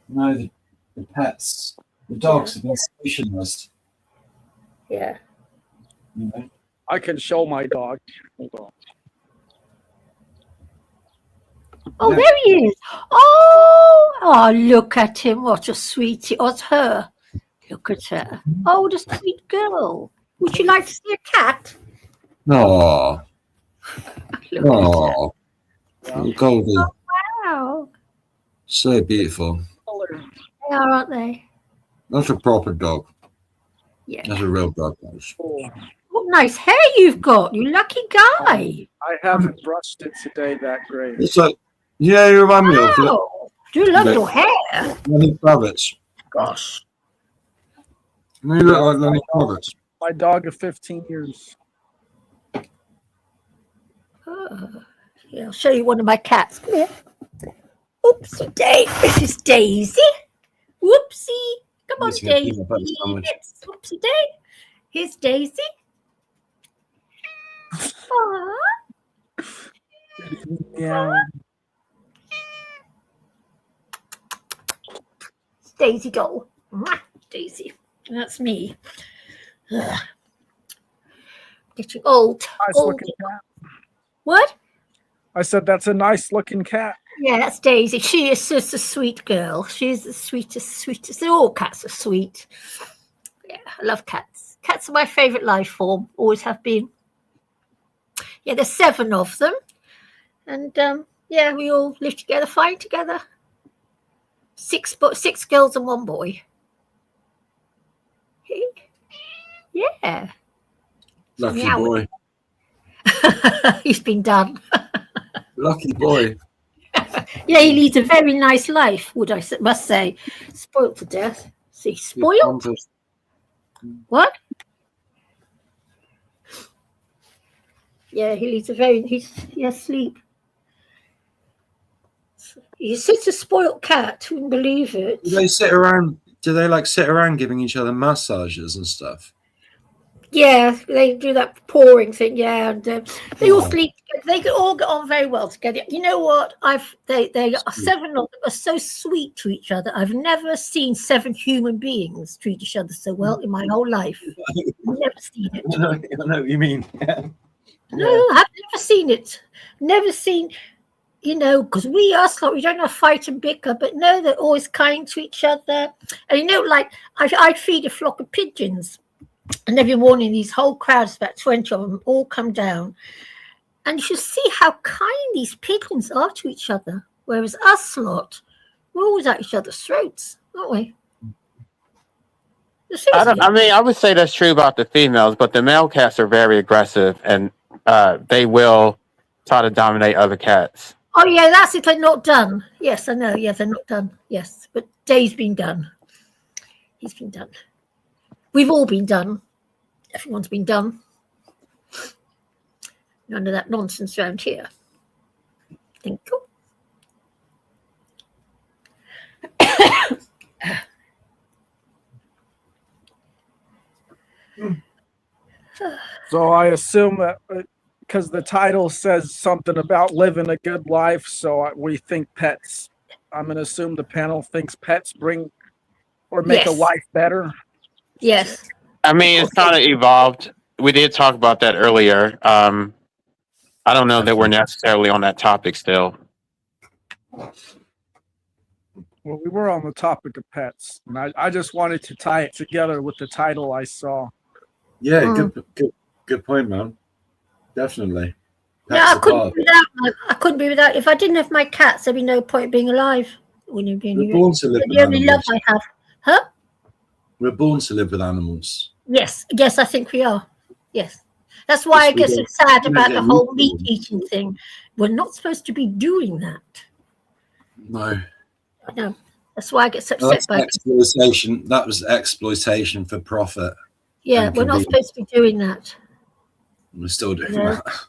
[SPEAKER 20] No, the pets. The dogs have been socialized.
[SPEAKER 10] Yeah.
[SPEAKER 20] You know?
[SPEAKER 2] I can show my dog. Hold on.
[SPEAKER 10] Oh, there he is. Oh, look at him. What a sweetie. What's her? Look at her. Oh, what a sweet girl. Would you like to see a cat?
[SPEAKER 6] No. Oh. Goldie.
[SPEAKER 10] Oh, wow.
[SPEAKER 6] So beautiful.
[SPEAKER 10] They are, aren't they?
[SPEAKER 6] That's a proper dog.
[SPEAKER 10] Yeah.
[SPEAKER 6] That's a real dog.
[SPEAKER 10] What nice hair you've got. You lucky guy.
[SPEAKER 2] I haven't brushed it today that great.
[SPEAKER 6] It's like, yeah, you remind me of it.
[SPEAKER 10] Oh, do you love your hair?
[SPEAKER 6] Lenny Kravitz.
[SPEAKER 10] Gosh.
[SPEAKER 6] You look like Lenny Kravitz.
[SPEAKER 2] My dog of 15 years.
[SPEAKER 10] Yeah, I'll show you one of my cats. Come here. Oopsie This is Daisy. Whoopsie. Come on,
[SPEAKER 6] Let's get
[SPEAKER 10] Daisy.
[SPEAKER 6] peanut butter sandwich.
[SPEAKER 10] Whoopsie day. Here's Daisy. Aww.
[SPEAKER 2] Yeah.
[SPEAKER 10] Daisy doll. Mwah, Daisy. That's me. Ugh. Getting old.
[SPEAKER 2] Nice
[SPEAKER 10] Old.
[SPEAKER 2] looking cat.
[SPEAKER 10] What?
[SPEAKER 2] I said that's a nice looking cat.
[SPEAKER 10] Yeah, that's Daisy. She is just a sweet girl. She's the sweetest. All cats are sweet. Yeah, I love cats. Cats are my favourite life form. Always have been. Yeah, there's 7 of them. And yeah, we all live together, fine together. 6 girls and 1 boy. Yeah.
[SPEAKER 20] Lucky
[SPEAKER 10] Meow.
[SPEAKER 20] boy.
[SPEAKER 10] He's been done.
[SPEAKER 20] Lucky boy.
[SPEAKER 10] Yeah, he leads a very nice life, must say. Spoiled to death. See, spoiled? What? Yeah, he leads a he's asleep. He's such a spoiled cat, wouldn't believe it.
[SPEAKER 6] Do they sit around giving each other massages and stuff?
[SPEAKER 10] Yeah, they do that pouring thing. Yeah, and they all sleep. They can all get on very well together. You know what? They 7 of them are so sweet to each other. I've never seen 7 human beings treat each other so well in my whole life. I've never seen it.
[SPEAKER 6] I know what you mean. Yeah.
[SPEAKER 10] No, I've never seen it. Never seen. You know, because we don't have fight and bicker, but no, they're always kind to each other. And you know, like I feed a flock of pigeons. And every morning, these whole crowds, about 20 of them, all come down. And you should see how kind these pigeons are to each other. Whereas us lot, we're always at each other's throats, aren't we?
[SPEAKER 8] I would say that's true about the females, but the male cats are very aggressive and they will try to dominate other cats.
[SPEAKER 10] Oh, yeah, that's if they're not done. Yes, I know. Yeah, they're not done. Yes, but Dave's been done. He's been done. We've all been done. Everyone's been done. None of that nonsense around here. Thank you.
[SPEAKER 2] So I assume that because the title says something about living a good life, so we think pets. I'm going to assume the panel thinks pets bring or make a life better.
[SPEAKER 10] Yes.
[SPEAKER 8] I mean, it's kind of evolved. We did talk about that earlier. I don't know that we're necessarily on that topic still.
[SPEAKER 2] Well, we were on the topic of pets, and I just wanted to tie it together with the title I saw.
[SPEAKER 6] Yeah, good point, man. Definitely.
[SPEAKER 10] Yeah, I couldn't be without. If I didn't have my cats, there'd be no point being alive. Wouldn't be any.
[SPEAKER 6] We're born to live with
[SPEAKER 10] the only love
[SPEAKER 6] animals.
[SPEAKER 10] I have. Huh?
[SPEAKER 6] We're born to live with animals.
[SPEAKER 10] Yes, I think we are. Yes. That's why I
[SPEAKER 6] Yes, we
[SPEAKER 10] get
[SPEAKER 6] do.
[SPEAKER 10] so sad
[SPEAKER 6] We
[SPEAKER 10] about
[SPEAKER 6] get
[SPEAKER 10] the whole
[SPEAKER 6] used
[SPEAKER 10] meat eating thing. We're not supposed to be doing that.
[SPEAKER 6] No.
[SPEAKER 10] I know. That's why I get so
[SPEAKER 6] Well,
[SPEAKER 10] upset
[SPEAKER 6] that's
[SPEAKER 10] by
[SPEAKER 6] exploitation. That was exploitation for profit.
[SPEAKER 10] Yeah,
[SPEAKER 6] and
[SPEAKER 10] we're not
[SPEAKER 6] convenience.
[SPEAKER 10] supposed to be doing that.
[SPEAKER 6] We're still doing
[SPEAKER 10] Yeah.
[SPEAKER 6] that.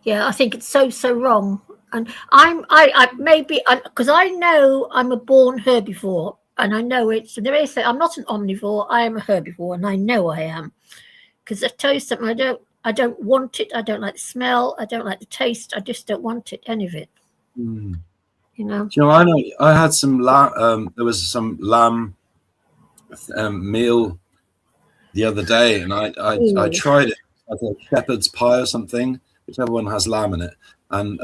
[SPEAKER 10] Yeah, I think it's so wrong. And I maybe because I know I'm a born herbivore, and I know it's. They may say I'm not an omnivore. I am a herbivore, and I know I am. Because I tell you something, I don't want it. I don't like the smell. I don't like the taste. I just don't want it. Any of it.
[SPEAKER 6] Mm.
[SPEAKER 10] You know.
[SPEAKER 6] Do you know, I know I had some lamb. There was some lamb meal the other day, and I tried it, like a shepherd's pie or something, whichever one has lamb in it, and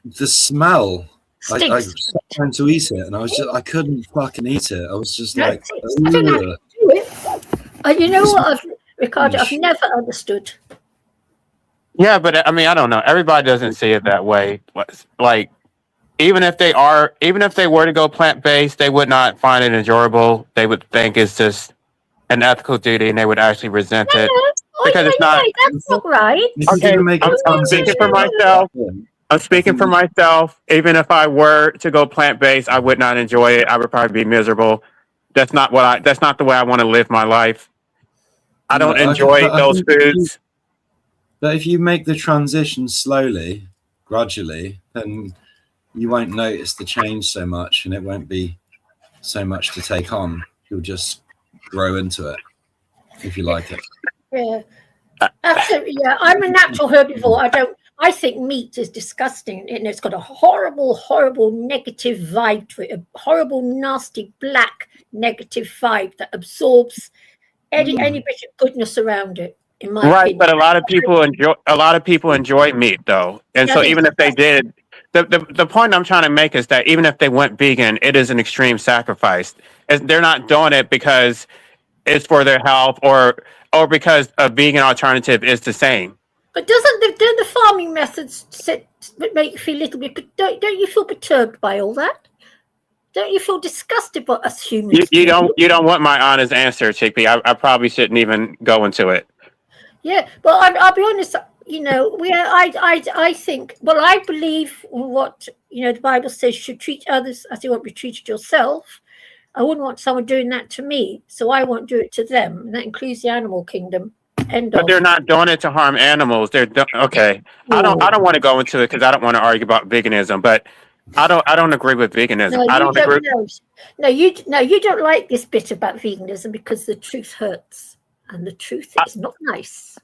[SPEAKER 6] the smell. I
[SPEAKER 10] Stinks.
[SPEAKER 6] sat down to eat it, and I couldn't fucking eat it. I was just like,
[SPEAKER 10] I don't know how to do it. You know what, Ricardo? I've never understood.
[SPEAKER 8] Yeah, but I mean, I don't know. Everybody doesn't see it that way. Like, even if they were to go plant-based, they would not find it enjoyable. They would think it's just an ethical duty, and they would actually resent it because it's not.
[SPEAKER 10] That's not right.
[SPEAKER 8] Okay, I'm speaking for myself. I'm speaking for myself. Even if I were to go plant-based, I would not enjoy it. I would probably be miserable. That's not the way I want to live my life. I don't enjoy those foods.
[SPEAKER 6] But if you make the transition slowly, gradually, then you won't notice the change so much, and it won't be so much to take on. You'll just grow into it if you like it.
[SPEAKER 10] Yeah. Absolutely. Yeah, I'm a natural herbivore. I think meat is disgusting, and it's got a horrible, horrible negative vibe to it. A horrible, nasty, black negative vibe that absorbs any bit of goodness around it. In my
[SPEAKER 8] Right,
[SPEAKER 10] opinion.
[SPEAKER 8] but a lot of people enjoy meat though, and
[SPEAKER 10] Yeah, I
[SPEAKER 8] so
[SPEAKER 10] think
[SPEAKER 8] even
[SPEAKER 10] it's
[SPEAKER 8] if they did, the point I'm trying to make is that even if they went vegan, it is an extreme sacrifice. They're not doing it because it's for their health or because a vegan alternative is the same.
[SPEAKER 10] But don't the farming methods make you feel a little bit? Don't you feel perturbed by all that? Don't you feel disgusted by us humans?
[SPEAKER 8] You don't want my honest answer, Chickpea. I probably shouldn't even go into it.
[SPEAKER 10] Yeah, well, I'll be honest. You know, I think. Well, I believe what the Bible says: you should treat others as you want to be treated yourself. I wouldn't want someone doing that to me, so I won't do it to them. And that includes the animal kingdom.
[SPEAKER 8] But they're not doing it to harm animals. Okay. I don't want to go into it because I don't want to argue about veganism. But I don't agree with veganism.
[SPEAKER 10] No,
[SPEAKER 8] I don't agree.
[SPEAKER 10] No, you don't like this bit about veganism because the truth hurts, and the truth is not nice.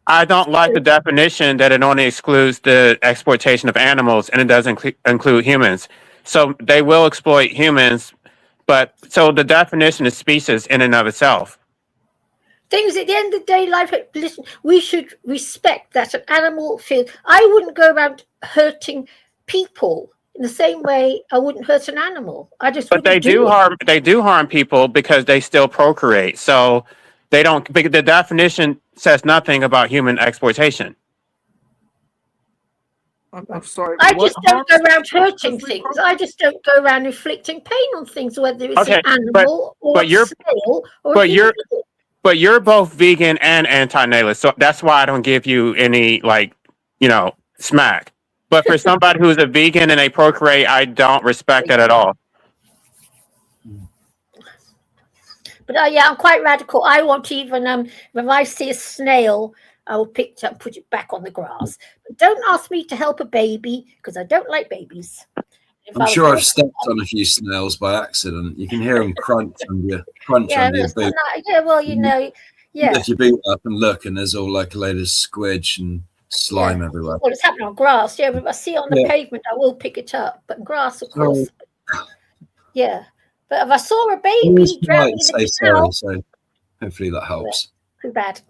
[SPEAKER 8] I don't like the definition that it only excludes the exploitation of animals and it doesn't include humans. So they will exploit humans, but so the definition is species in and of itself.
[SPEAKER 10] Things at the end of the day, listen, we should respect that an animal feels. I wouldn't go around hurting people in the same way I wouldn't hurt an animal.
[SPEAKER 8] But they do harm people because they still procreate. So they don't. The definition says nothing about human exploitation.
[SPEAKER 2] I'm sorry.
[SPEAKER 10] I just don't go around hurting things. I just don't go around inflicting pain on things, whether it's an animal or a snail or a human.
[SPEAKER 8] But you're both vegan and anti-natalist, so that's why I don't give you any smack. But for somebody who's a vegan and they procreate, I don't respect that at all.
[SPEAKER 10] But yeah, I'm quite radical. I won't even if I see a snail, I will pick it up and put it back on the grass. But don't ask me to help a baby because I don't like babies.
[SPEAKER 6] I'm sure I've stepped on a few snails by accident. You can hear them crunch under your boot.
[SPEAKER 10] Yeah, well,
[SPEAKER 6] If you boot up and look, and there's all like a load of squidge and slime everywhere.
[SPEAKER 10] Well, it's happening on grass. Yeah, but if I see it on the pavement, I will pick it up. But grass, of course. Yeah. But if I saw a baby drowning in the canal,
[SPEAKER 6] so hopefully that helps.
[SPEAKER 10] Too bad.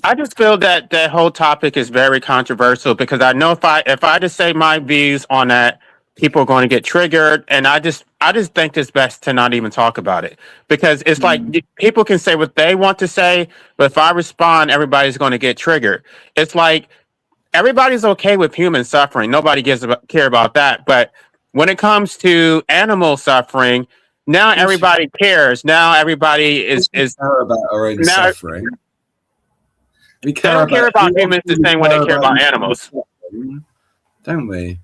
[SPEAKER 8] I just feel that that whole topic is very controversial because I know if I just say my views on that, people are going to get triggered, and I just think it's best to not even talk about it because it's like people can say what they want to say, but if I respond, everybody's going to get triggered. It's like everybody's okay with human suffering; nobody care about that. But when it comes to animal suffering, now everybody cares. Now everybody is
[SPEAKER 6] care about our own suffering.
[SPEAKER 8] They don't care about humans the same way they care about animals,
[SPEAKER 6] don't we?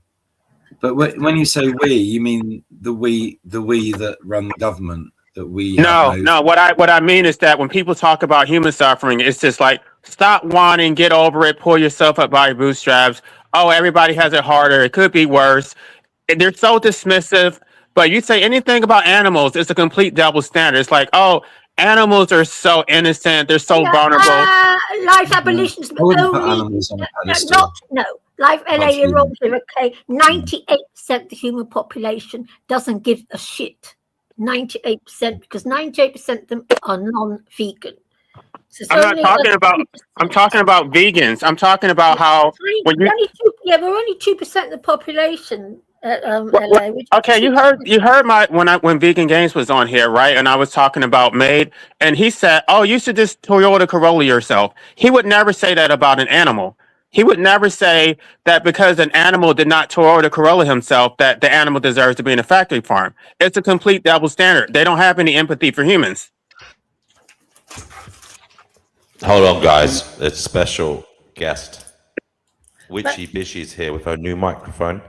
[SPEAKER 6] But when you say we, you mean the we that run the government. That we
[SPEAKER 8] no. What I mean is that when people talk about human suffering, it's just like stop whining, get over it, pull yourself up by your bootstraps. Oh, everybody has it harder. It could be worse. And they're so dismissive. But you say anything about animals, it's a complete double standard. It's like, oh, animals are so innocent. They're so vulnerable.
[SPEAKER 10] Life abolition's Life LA, you're wrong here, okay? 98% of the human population doesn't give a shit. 98%, because 98% of them are non-vegan. So
[SPEAKER 8] I'm talking about vegans. I'm talking about how
[SPEAKER 10] we're only 2% of the population. LA,
[SPEAKER 8] okay, you heard when Vegan Games was on here, right? And I was talking about Made, and he said, "Oh, you should just Toyota Corolla yourself." He would never say that about an animal. He would never say that because an animal did not Toyota Corolla himself, that the animal deserves to be in a factory farm. It's a complete double standard. They don't have any empathy for humans.
[SPEAKER 3] Hold on, guys. It's a special guest. Witchy Bishy's here with her new microphone.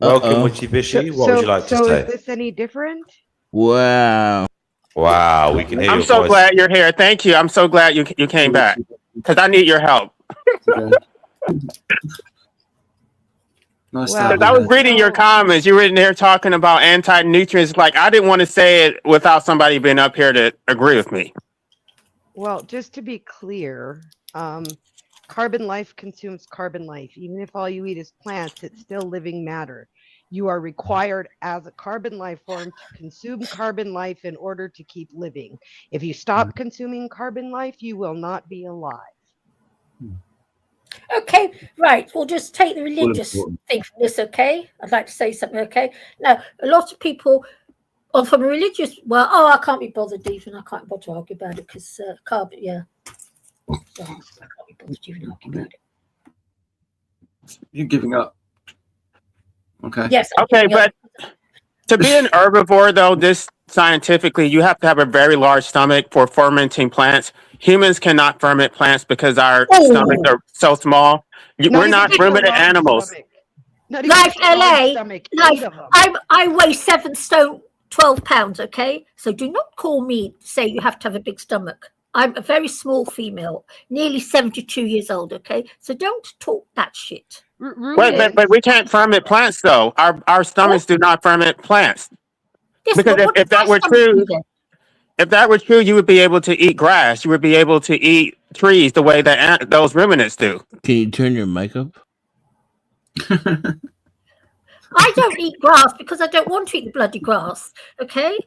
[SPEAKER 3] Welcome, Witchy Bishy. What would you like to say?
[SPEAKER 21] So is this any different?
[SPEAKER 4] Wow.
[SPEAKER 3] Wow, we can hear
[SPEAKER 8] I'm
[SPEAKER 3] your
[SPEAKER 8] so
[SPEAKER 3] voice.
[SPEAKER 8] glad you're here. Thank you. I'm so glad you came back because I need your help.
[SPEAKER 6] Nice.
[SPEAKER 8] Because I was reading your comments. You were in there talking about anti-nutrients. Like, I didn't want to say it without somebody being up here to agree with me.
[SPEAKER 21] Well, just to be clear, Carbon life consumes carbon life. Even if all you eat is plants, it's still living matter. You are required as a carbon life form to consume carbon life in order to keep living. If you stop consuming carbon life, you will not be alive.
[SPEAKER 10] Okay, right. We'll just take the religious thing from this, okay? I'd like to say something, okay? Now, a lot of people, from a religious, I can't be bothered even. I can't bother to argue about it because carbon, yeah. I can't be bothered to even argue about it.
[SPEAKER 6] You're giving up. Okay.
[SPEAKER 10] Yes.
[SPEAKER 8] Okay, but to be an herbivore, though, this scientifically, you have to have a very large stomach for fermenting plants. Humans cannot ferment plants because our stomachs are so small. We're not ruminant animals.
[SPEAKER 10] Like LA, I weigh 7 stone 12 pounds, okay? So do not call me, say you have to have a big stomach. I'm a very small female, nearly 72 years old, okay? So don't talk that shit.
[SPEAKER 8] Wait, but we can't ferment plants, though. Our stomachs do not ferment plants.
[SPEAKER 10] Yes,
[SPEAKER 8] because if that were true, if that were true, you would be able to eat grass. You would be able to eat trees the way that those ruminants do.
[SPEAKER 4] Can you turn your mic up?
[SPEAKER 10] I don't eat grass because I don't want to eat the bloody grass. Okay,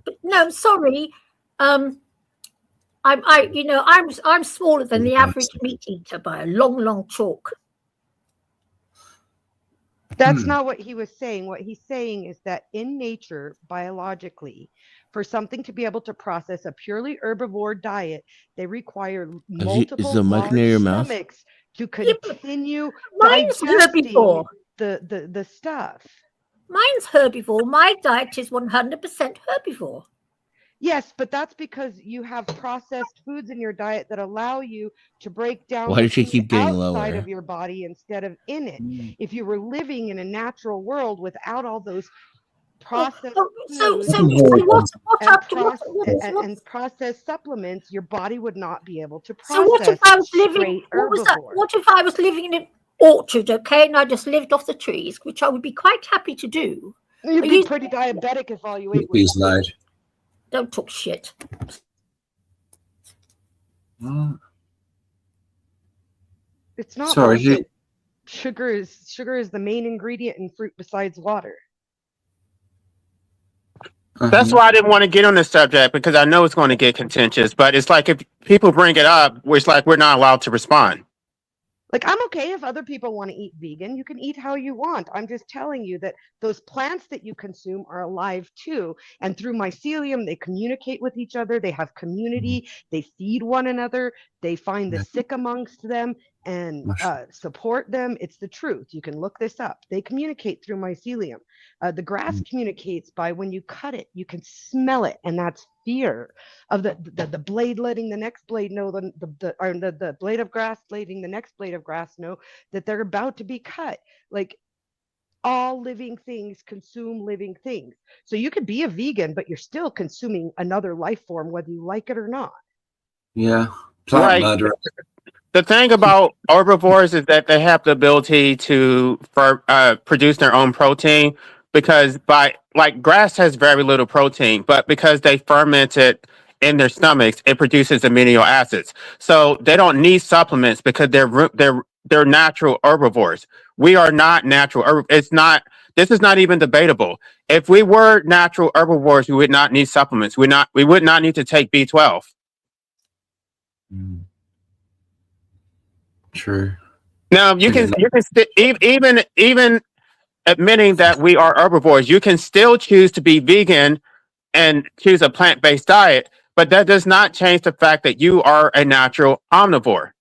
[SPEAKER 10] but no, I'm sorry. I'm smaller than the average meat eater by a long chalk.
[SPEAKER 21] That's not what he was saying. What he's saying is that in nature, biologically, for something to be able to process a purely herbivore diet, they require multiple large stomachs to continue digesting the stuff.
[SPEAKER 10] Mine's herbivore. My diet is 100% herbivore.
[SPEAKER 21] Yes, but that's because you have processed foods in your diet that allow you to break down
[SPEAKER 4] Why does she keep getting
[SPEAKER 21] outside
[SPEAKER 4] lower?
[SPEAKER 21] of your body instead of in it. If you were living in a natural world without all those processed foods and processed supplements, your body would not be able to process.
[SPEAKER 10] So what if I was living?
[SPEAKER 21] straight
[SPEAKER 10] What was that?
[SPEAKER 21] herbivore.
[SPEAKER 10] What if I was living in an orchard, okay, and I just lived off the trees, which I would be quite happy to do.
[SPEAKER 21] You'd be pretty diabetic if all you ate was
[SPEAKER 6] Please loud.
[SPEAKER 10] Don't talk shit.
[SPEAKER 21] It's not
[SPEAKER 6] Sorry,
[SPEAKER 21] bullshit. Sugar is the main ingredient in fruit besides water.
[SPEAKER 8] That's why I didn't want to get on this subject because I know it's going to get contentious. But it's like if people bring it up, it's like we're not allowed to respond.
[SPEAKER 21] Like, I'm okay if other people want to eat vegan. You can eat how you want. I'm just telling you that those plants that you consume are alive too. And through mycelium, they communicate with each other. They have community. They feed one another. They find the sick amongst them and support them. It's the truth. You can look this up. They communicate through mycelium. The grass communicates by when you cut it, you can smell it. And that's fear of the blade letting the next blade know the blade of grass letting the next blade of grass know that they're about to be cut. Like, all living things consume living things. So you could be a vegan, but you're still consuming another life form, whether you like it or not.
[SPEAKER 6] Yeah. Plant murderer.
[SPEAKER 8] The thing about herbivores is that they have the ability to produce their own protein because grass has very little protein, but because they ferment it in their stomachs, it produces amino acids. So they don't need supplements because they're natural herbivores. We are not natural. This is not even debatable. If we were natural herbivores, we would not need supplements. We would not need to take B12.
[SPEAKER 6] True.
[SPEAKER 8] Now even admitting that we are herbivores, you can still choose to be vegan and choose a plant-based diet, but that does not change the fact that you are a natural omnivore.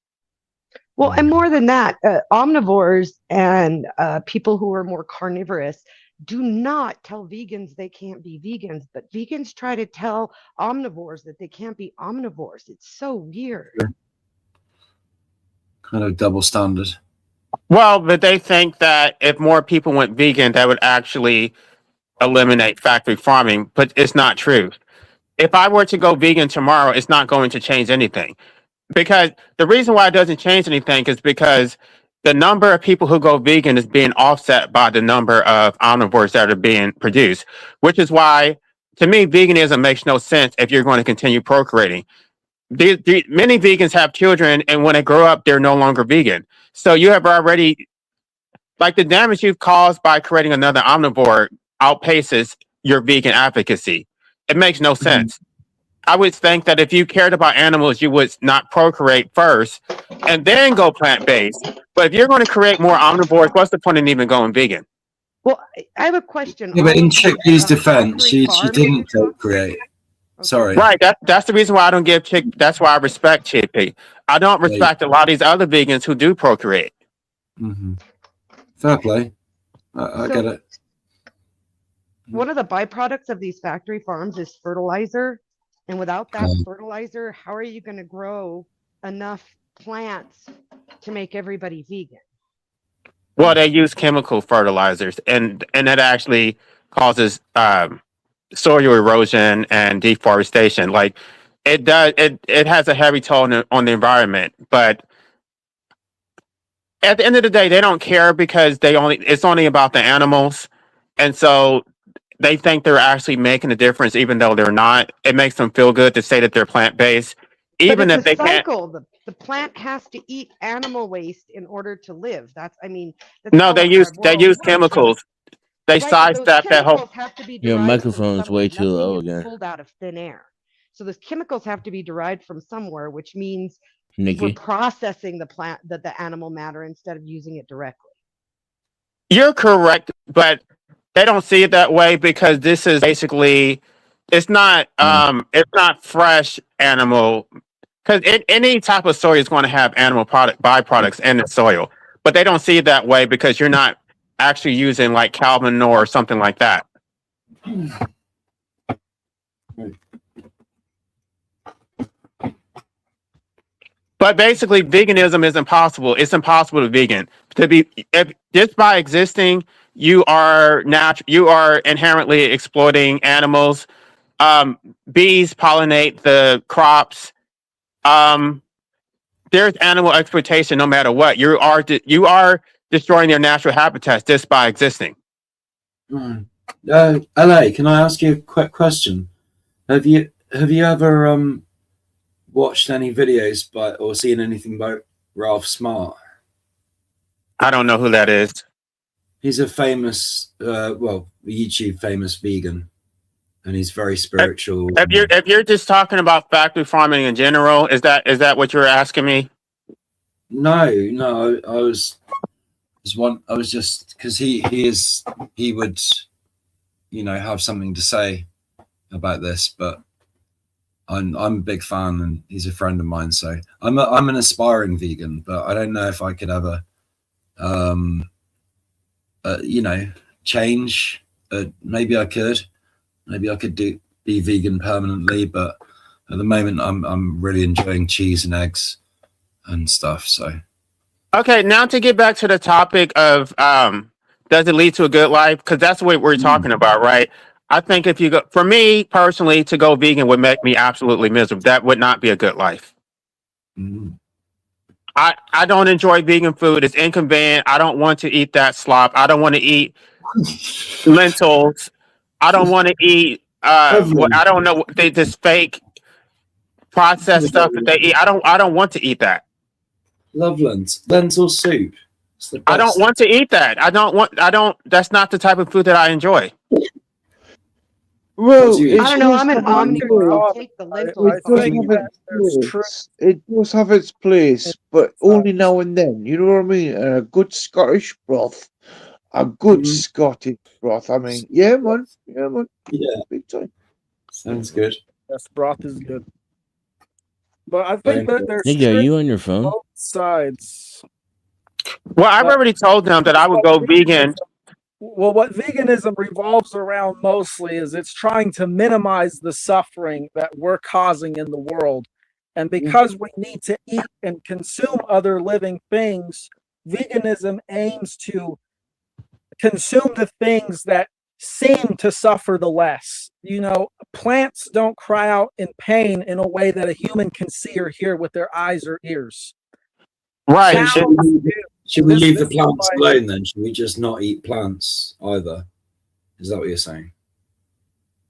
[SPEAKER 21] Well, and more than that, omnivores and people who are more carnivorous do not tell vegans they can't be vegans, but vegans try to tell omnivores that they can't be omnivores. It's so weird.
[SPEAKER 6] Kind of double standard.
[SPEAKER 8] Well, but they think that if more people went vegan, that would actually eliminate factory farming, but it's not true. If I were to go vegan tomorrow, it's not going to change anything. Because the reason why it doesn't change anything is because the number of people who go vegan is being offset by the number of omnivores that are being produced, which is why, to me, veganism makes no sense if you're going to continue procreating. many vegans have children, and when they grow up, they're no longer vegan. So you have already, like, the damage you've caused by creating another omnivore outpaces your vegan advocacy. It makes no sense. I would think that if you cared about animals, you would not procreate first and then go plant-based. But if you're going to create more omnivores, what's the point in even going vegan?
[SPEAKER 21] Well, I have a question.
[SPEAKER 6] Yeah, but in
[SPEAKER 21] All of these,
[SPEAKER 6] Chickpea's defense,
[SPEAKER 21] factory
[SPEAKER 6] she
[SPEAKER 21] farms
[SPEAKER 6] didn't procreate. Sorry.
[SPEAKER 8] Right. That's the reason why I don't give Chick. That's why I respect Chickpea. I don't respect a lot of these other vegans who do procreate.
[SPEAKER 6] Mm-hmm. Fair play. I
[SPEAKER 21] So-
[SPEAKER 6] get it.
[SPEAKER 21] one of the byproducts of these factory farms is fertilizer. And without that
[SPEAKER 6] Okay.
[SPEAKER 21] fertilizer, how are you going to grow enough plants to make everybody vegan?
[SPEAKER 8] Well, they use chemical fertilizers, and that actually causes soil erosion and deforestation. Like, it does. It has a heavy toll on the environment, but at the end of the day, they don't care because it's only about the animals, and so they think they're actually making a difference, even though they're not. It makes them feel good to say that they're plant-based, even
[SPEAKER 21] but
[SPEAKER 8] if
[SPEAKER 21] it's
[SPEAKER 8] they
[SPEAKER 21] a
[SPEAKER 8] can't.
[SPEAKER 21] cycle. The plant has to eat animal waste in order to live. That's
[SPEAKER 8] No,
[SPEAKER 21] how
[SPEAKER 8] they
[SPEAKER 21] our
[SPEAKER 8] use
[SPEAKER 21] world works.
[SPEAKER 8] chemicals. They
[SPEAKER 21] Right, but those
[SPEAKER 8] sidestep that whole.
[SPEAKER 21] chemicals have to be
[SPEAKER 4] Your
[SPEAKER 21] derived from
[SPEAKER 4] microphone is way
[SPEAKER 21] somewhere.
[SPEAKER 4] too low
[SPEAKER 21] Nothing is
[SPEAKER 4] again.
[SPEAKER 21] pulled out of thin air. So those chemicals have to be derived from somewhere, which means we're
[SPEAKER 4] Nikki.
[SPEAKER 21] processing the animal matter instead of using it directly.
[SPEAKER 8] You're correct, but they don't see it that way because this is basically it's not fresh animal, because any type of soil is going to have animal product byproducts in the soil, but they don't see it that way because you're not actually using like cow manure or something like that. But basically, veganism is impossible. It's impossible to vegan to be. If just by existing, you are inherently exploiting animals. Bees pollinate the crops. There's animal exploitation no matter what. You are destroying their natural habitats just by existing.
[SPEAKER 6] LA, can I ask you a quick question? Have you ever watched any videos or seen anything about Ralph Smart?
[SPEAKER 8] I don't know who that is.
[SPEAKER 6] He's a famous, YouTube famous vegan, and he's very spiritual.
[SPEAKER 8] If you're just talking about factory farming in general, is that what you're asking me?
[SPEAKER 6] No, I was just because he would, have something to say about this, but I'm a big fan, and he's a friend of mine. So I'm an aspiring vegan, but I don't know if I could ever, change. Maybe I could be vegan permanently, but at the moment I'm really enjoying cheese and eggs and stuff. So
[SPEAKER 8] Okay, now to get back to the topic of does it lead to a good life? Because that's what we're talking about, right? I think if you go, for me personally, to go vegan would make me absolutely miserable. That would not be a good life. I don't enjoy vegan food. It's inconvenient. I don't want to eat that slop. I don't want to eat lentils. I don't want to eat I don't know, this fake processed stuff that they eat. I don't want to eat that.
[SPEAKER 6] love lentil soup. It's the
[SPEAKER 8] I don't
[SPEAKER 6] best.
[SPEAKER 8] want to eat that. That's not the type of food that I enjoy.
[SPEAKER 13] Well,
[SPEAKER 21] I don't know. I'm an omnivore. I'll take the lentils.
[SPEAKER 13] It does have its place, but only now and then. You know what I mean? And a good Scottish broth, a good Scottish broth. I mean, yeah, man,
[SPEAKER 6] Yeah,
[SPEAKER 13] big time.
[SPEAKER 6] Sounds good.
[SPEAKER 2] Yes, broth is good. But I think that there's
[SPEAKER 4] Nikki, are you on your phone?
[SPEAKER 2] both sides.
[SPEAKER 8] Well, I've already told them that I would go vegan.
[SPEAKER 2] Well, what veganism revolves around mostly is it's trying to minimize the suffering that we're causing in the world. And because we need to eat and consume other living things, veganism aims to consume the things that seem to suffer the less. Plants don't cry out in pain in a way that a human can see or hear with their eyes or ears.
[SPEAKER 8] Right.
[SPEAKER 6] Should we leave the plants alone then? Should we just not eat plants either? Is that what you're saying?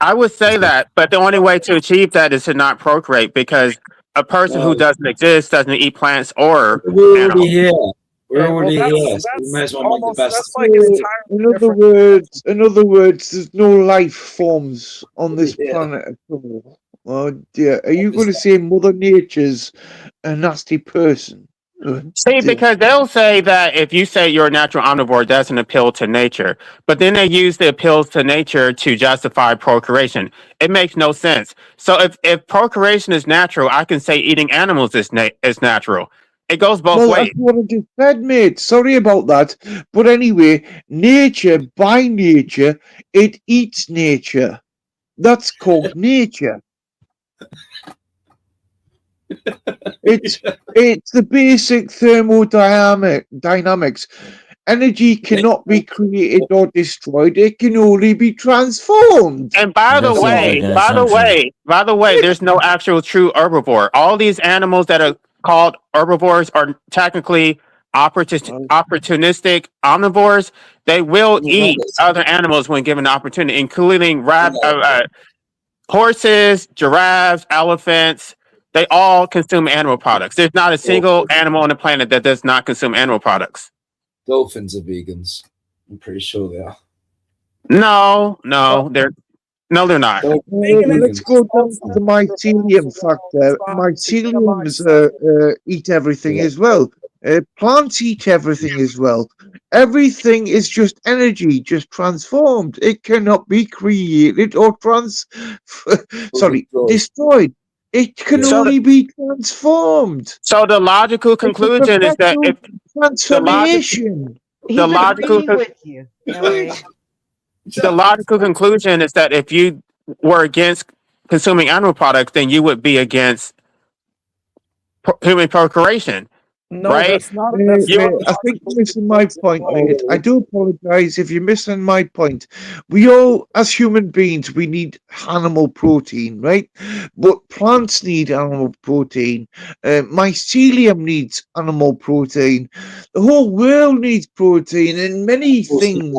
[SPEAKER 8] I would say that, but the only way to achieve that is to not procreate, because a person who
[SPEAKER 20] No,
[SPEAKER 8] doesn't exist doesn't eat plants or
[SPEAKER 20] we're already
[SPEAKER 8] animals.
[SPEAKER 20] here. We're
[SPEAKER 2] Okay, well,
[SPEAKER 20] already here,
[SPEAKER 2] that's
[SPEAKER 20] so we may as well make the
[SPEAKER 2] almost
[SPEAKER 20] best.
[SPEAKER 2] that's like an entirely
[SPEAKER 13] In
[SPEAKER 2] different.
[SPEAKER 13] other words, there's no life forms on this
[SPEAKER 20] Yeah.
[SPEAKER 13] planet at all. Oh dear, are you going to say Mother Nature's a nasty person? Oh,
[SPEAKER 8] See,
[SPEAKER 13] dear.
[SPEAKER 8] because they'll say that if you say you're a natural omnivore, it doesn't appeal to nature. But then they use the appeals to nature to justify procreation. It makes no sense. So if procreation is natural, I can say eating animals is natural. It goes both
[SPEAKER 13] Well,
[SPEAKER 8] ways.
[SPEAKER 13] that's what I just said, mate. Sorry about that. But anyway, nature, by nature, it eats nature. That's called nature. It's the basic thermodynamics. Energy cannot be created or destroyed. It can only be transformed.
[SPEAKER 8] And by the
[SPEAKER 4] That seems like
[SPEAKER 8] way,
[SPEAKER 4] an assumption.
[SPEAKER 8] there's no actual true herbivore. All these animals that are called herbivores are technically opportunistic omnivores. They will eat other animals when given the opportunity, including horses, giraffes, elephants. They all consume animal products. There's not a single animal on the planet that does not consume animal products.
[SPEAKER 20] Dolphins are vegans. I'm pretty sure they are.
[SPEAKER 8] No, they're not.
[SPEAKER 13] Let's go down to the mycelium factor. Myceliums eat everything as well. Plants eat everything as well. Everything is just energy, just transformed. It cannot be created or destroyed. It can
[SPEAKER 8] So,
[SPEAKER 13] only be transformed.
[SPEAKER 8] so the logical
[SPEAKER 13] It's a
[SPEAKER 8] conclusion is that
[SPEAKER 13] perpetual
[SPEAKER 8] if
[SPEAKER 13] transformation.
[SPEAKER 21] He's
[SPEAKER 8] the logical
[SPEAKER 21] agreeing with you. LA.
[SPEAKER 8] the logical conclusion is that if you were against consuming animal products, then you would be against human procreation,
[SPEAKER 2] No,
[SPEAKER 8] right?
[SPEAKER 2] that's not. That's
[SPEAKER 8] You
[SPEAKER 2] not.
[SPEAKER 13] I think you're missing my point, mate. I do apologize if you're missing my point. We all, as human beings, we need animal protein, right? But plants need animal protein. Mycelium needs animal protein. The whole world needs protein and many things.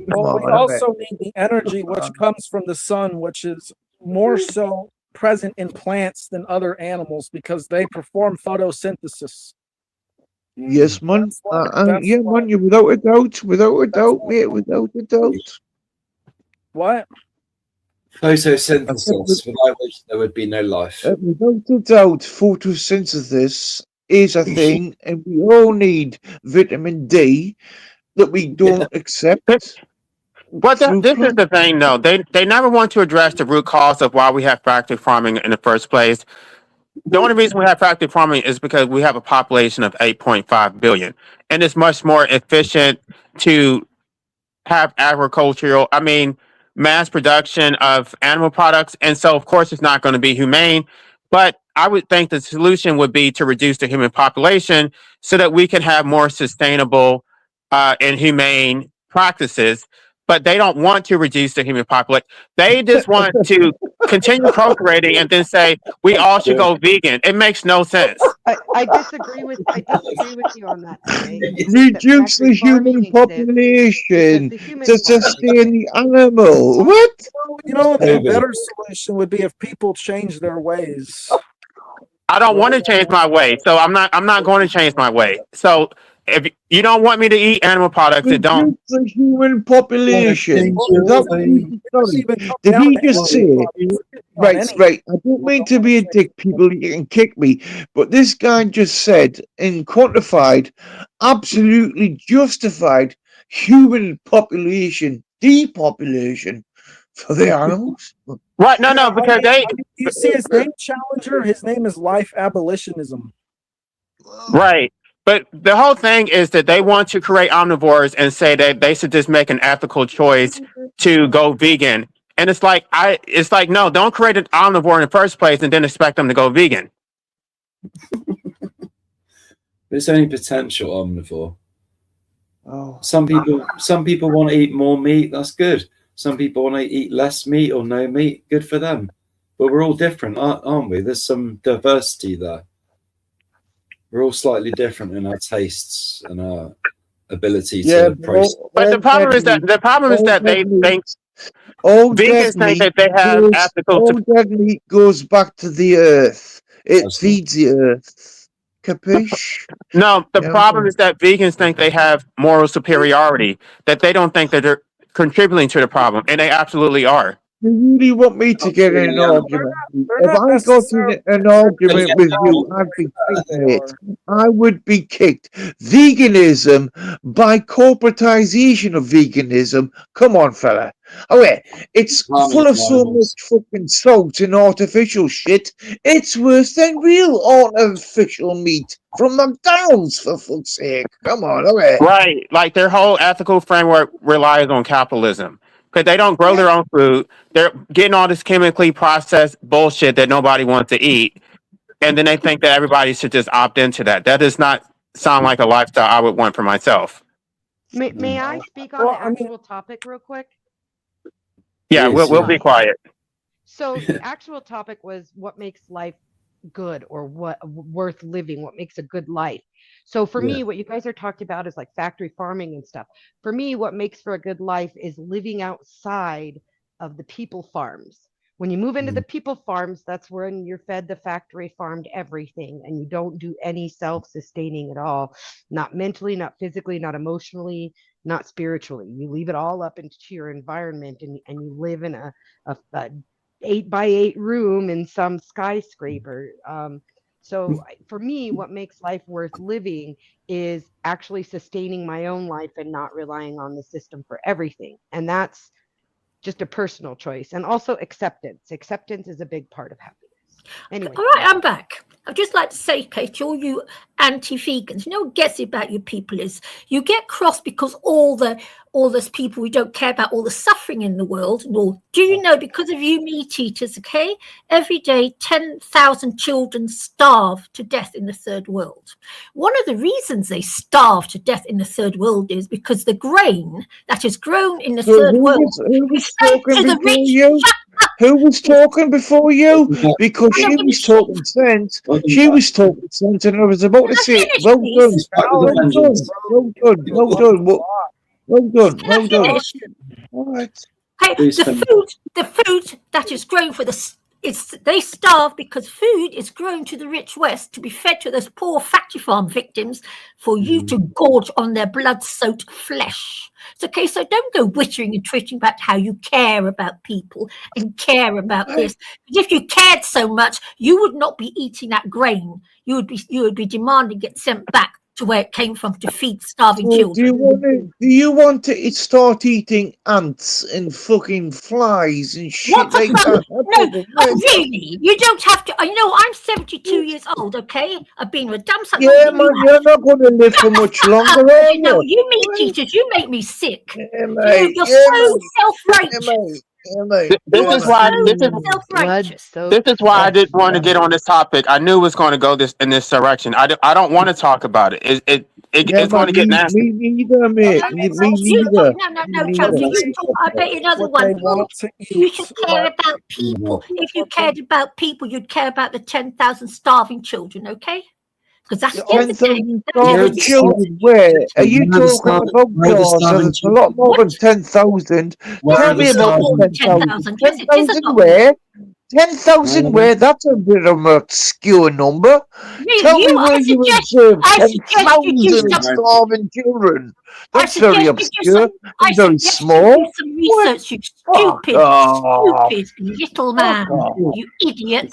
[SPEAKER 2] Well, we also need the energy which comes from the sun, which is more so present in plants than other animals because they perform photosynthesis.
[SPEAKER 13] Yes, man.
[SPEAKER 2] That's
[SPEAKER 13] Yeah, man. You without a doubt, mate, without a doubt.
[SPEAKER 2] What?
[SPEAKER 20] Photosynthesis, without which there would be no life.
[SPEAKER 13] Without a doubt, photosynthesis is a thing, and we all need vitamin D that we don't accept.
[SPEAKER 8] But this is the thing, though. They never want to address the root cause of why we have practice farming in the first place. The only reason we have practice farming is because we have a population of 8.5 billion, and it's much more efficient to have mass production of animal products, and so of course it's not going to be humane. But I would think the solution would be to reduce the human population so that we can have more sustainable and humane practices. But they don't want to reduce the human population. They just want to continue procreating and then say we all should go vegan. It makes no sense.
[SPEAKER 21] I disagree with you on that.
[SPEAKER 13] Reduce the human population to sustain the animal. What?
[SPEAKER 2] You know, a better solution would be if people change their ways.
[SPEAKER 8] I don't want to change my way, so I'm not going to change my way. So if you don't want me to eat animal products, then don't.
[SPEAKER 13] Reduce the human population. Did he just say? Right. I don't mean to be a dick, people. You can kick me, but this guy just said and quantified, absolutely justified human population depopulation for the animals.
[SPEAKER 8] Right? No, because
[SPEAKER 2] You see his name, Challenger. His name is Life Abolitionism.
[SPEAKER 8] Right. But the whole thing is that they want to create omnivores and say that they should just make an ethical choice to go vegan. And it's like no, don't create an omnivore in the first place and then expect them to go vegan.
[SPEAKER 20] It's only potential omnivore.
[SPEAKER 13] Oh.
[SPEAKER 20] Some people want to eat more meat. That's good. Some people want to eat less meat or no meat. Good for them. But we're all different, aren't we? There's some diversity there. We're all slightly different in our tastes and our ability to process.
[SPEAKER 8] But the problem is that they think
[SPEAKER 13] all
[SPEAKER 8] vegans think that they have ethical.
[SPEAKER 13] All dead meat goes back to the earth. It feeds the earth. Capiche?
[SPEAKER 8] No, the
[SPEAKER 13] Yeah.
[SPEAKER 8] problem is that vegans think they have moral superiority, that they don't think that they're contributing to the problem, and they absolutely are.
[SPEAKER 13] You really want me to get in an argument? If I got in an argument with you, I'd be kicked, mate. I would be kicked. Veganism, by corporatization of veganism, come on, fella. Oh, yeah, it's full of so much fucking salt and artificial shit. It's worse than real artificial meat from McDonald's, for fuck's sake. Come on, oh, yeah.
[SPEAKER 8] Right. Like their whole ethical framework relies on capitalism. Because they don't grow their own food. They're getting all this chemically processed bullshit that nobody wants to eat. And then they think that everybody should just opt into that. That does not sound like a lifestyle I would want for myself.
[SPEAKER 21] May I speak on the actual topic real quick?
[SPEAKER 8] Yeah, we'll be quiet.
[SPEAKER 21] So the actual topic was what makes life good or what worth living, what makes a good life. So for me, what you guys are talking about is like factory farming and stuff. For me, what makes for a good life is living outside of the people farms. When you move into the people farms, that's when you're fed the factory farmed everything and you don't do any self-sustaining at all, not mentally, not physically, not emotionally, not spiritually. You leave it all up into your environment and you live in a 8x8 room in some skyscraper. So for me, what makes life worth living is actually sustaining my own life and not relying on the system for everything. And that's just a personal choice. And also acceptance. Acceptance is a big part of happiness. Anyway.
[SPEAKER 10] All right, I'm back. I'd just like to say, Kate, to all you anti-vegans, you know what gets it about you people is you get cross because all those people we don't care about all the suffering in the world. Well, do you know because of you meat eaters, okay? Every day 10,000 children starve to death in the third world. One of the reasons they starve to death in the third world is because the grain that is grown in the third world is sent to the rich.
[SPEAKER 13] Who was talking before you? Because she was talking sense. She was talking sense, and I was about to say, well done, well done, well done, well done, well done, well done. All right.
[SPEAKER 10] Hey, the food that is grown for they starve because food is grown to the rich West to be fed to those poor factory farm victims for you to gorge on their blood-soaked flesh. So, okay, so don't go wittering and twitching about how you care about people and care about this. Because if you cared so much, you would not be eating that grain. You would be demanding it sent back to where it came from to feed starving children.
[SPEAKER 13] Do you want to start eating ants and fucking flies and shit like that?
[SPEAKER 10] No, really, you don't have to. I know I'm 72 years old, okay? I've been with dumb son.
[SPEAKER 13] Yeah, man, you're not going to live for much longer, are you?
[SPEAKER 10] No, you meat eaters, you make me sick.
[SPEAKER 13] Yeah, mate.
[SPEAKER 10] You're so self-righteous.
[SPEAKER 8] This is why I didn't want to get on this topic. I knew it was going to go in this direction. I don't want to talk about it. It's going to get nasty.
[SPEAKER 13] Me neither, mate. Me neither.
[SPEAKER 10] No, Chelsea, you talk. I bet you another one. You should care about people. If you cared about people, you'd care about the 10,000 starving children, okay? Because that's
[SPEAKER 13] 10,000 starving children. Where are you talking about? There's a lot more than 10,000. Tell me about the 10,000. 10,000 where? 10,000 where? That's a bit of an obscure number. Tell me where you observed 10,000 starving children. That's very obscure and very small.
[SPEAKER 10] Some research, you stupid little man, you idiot.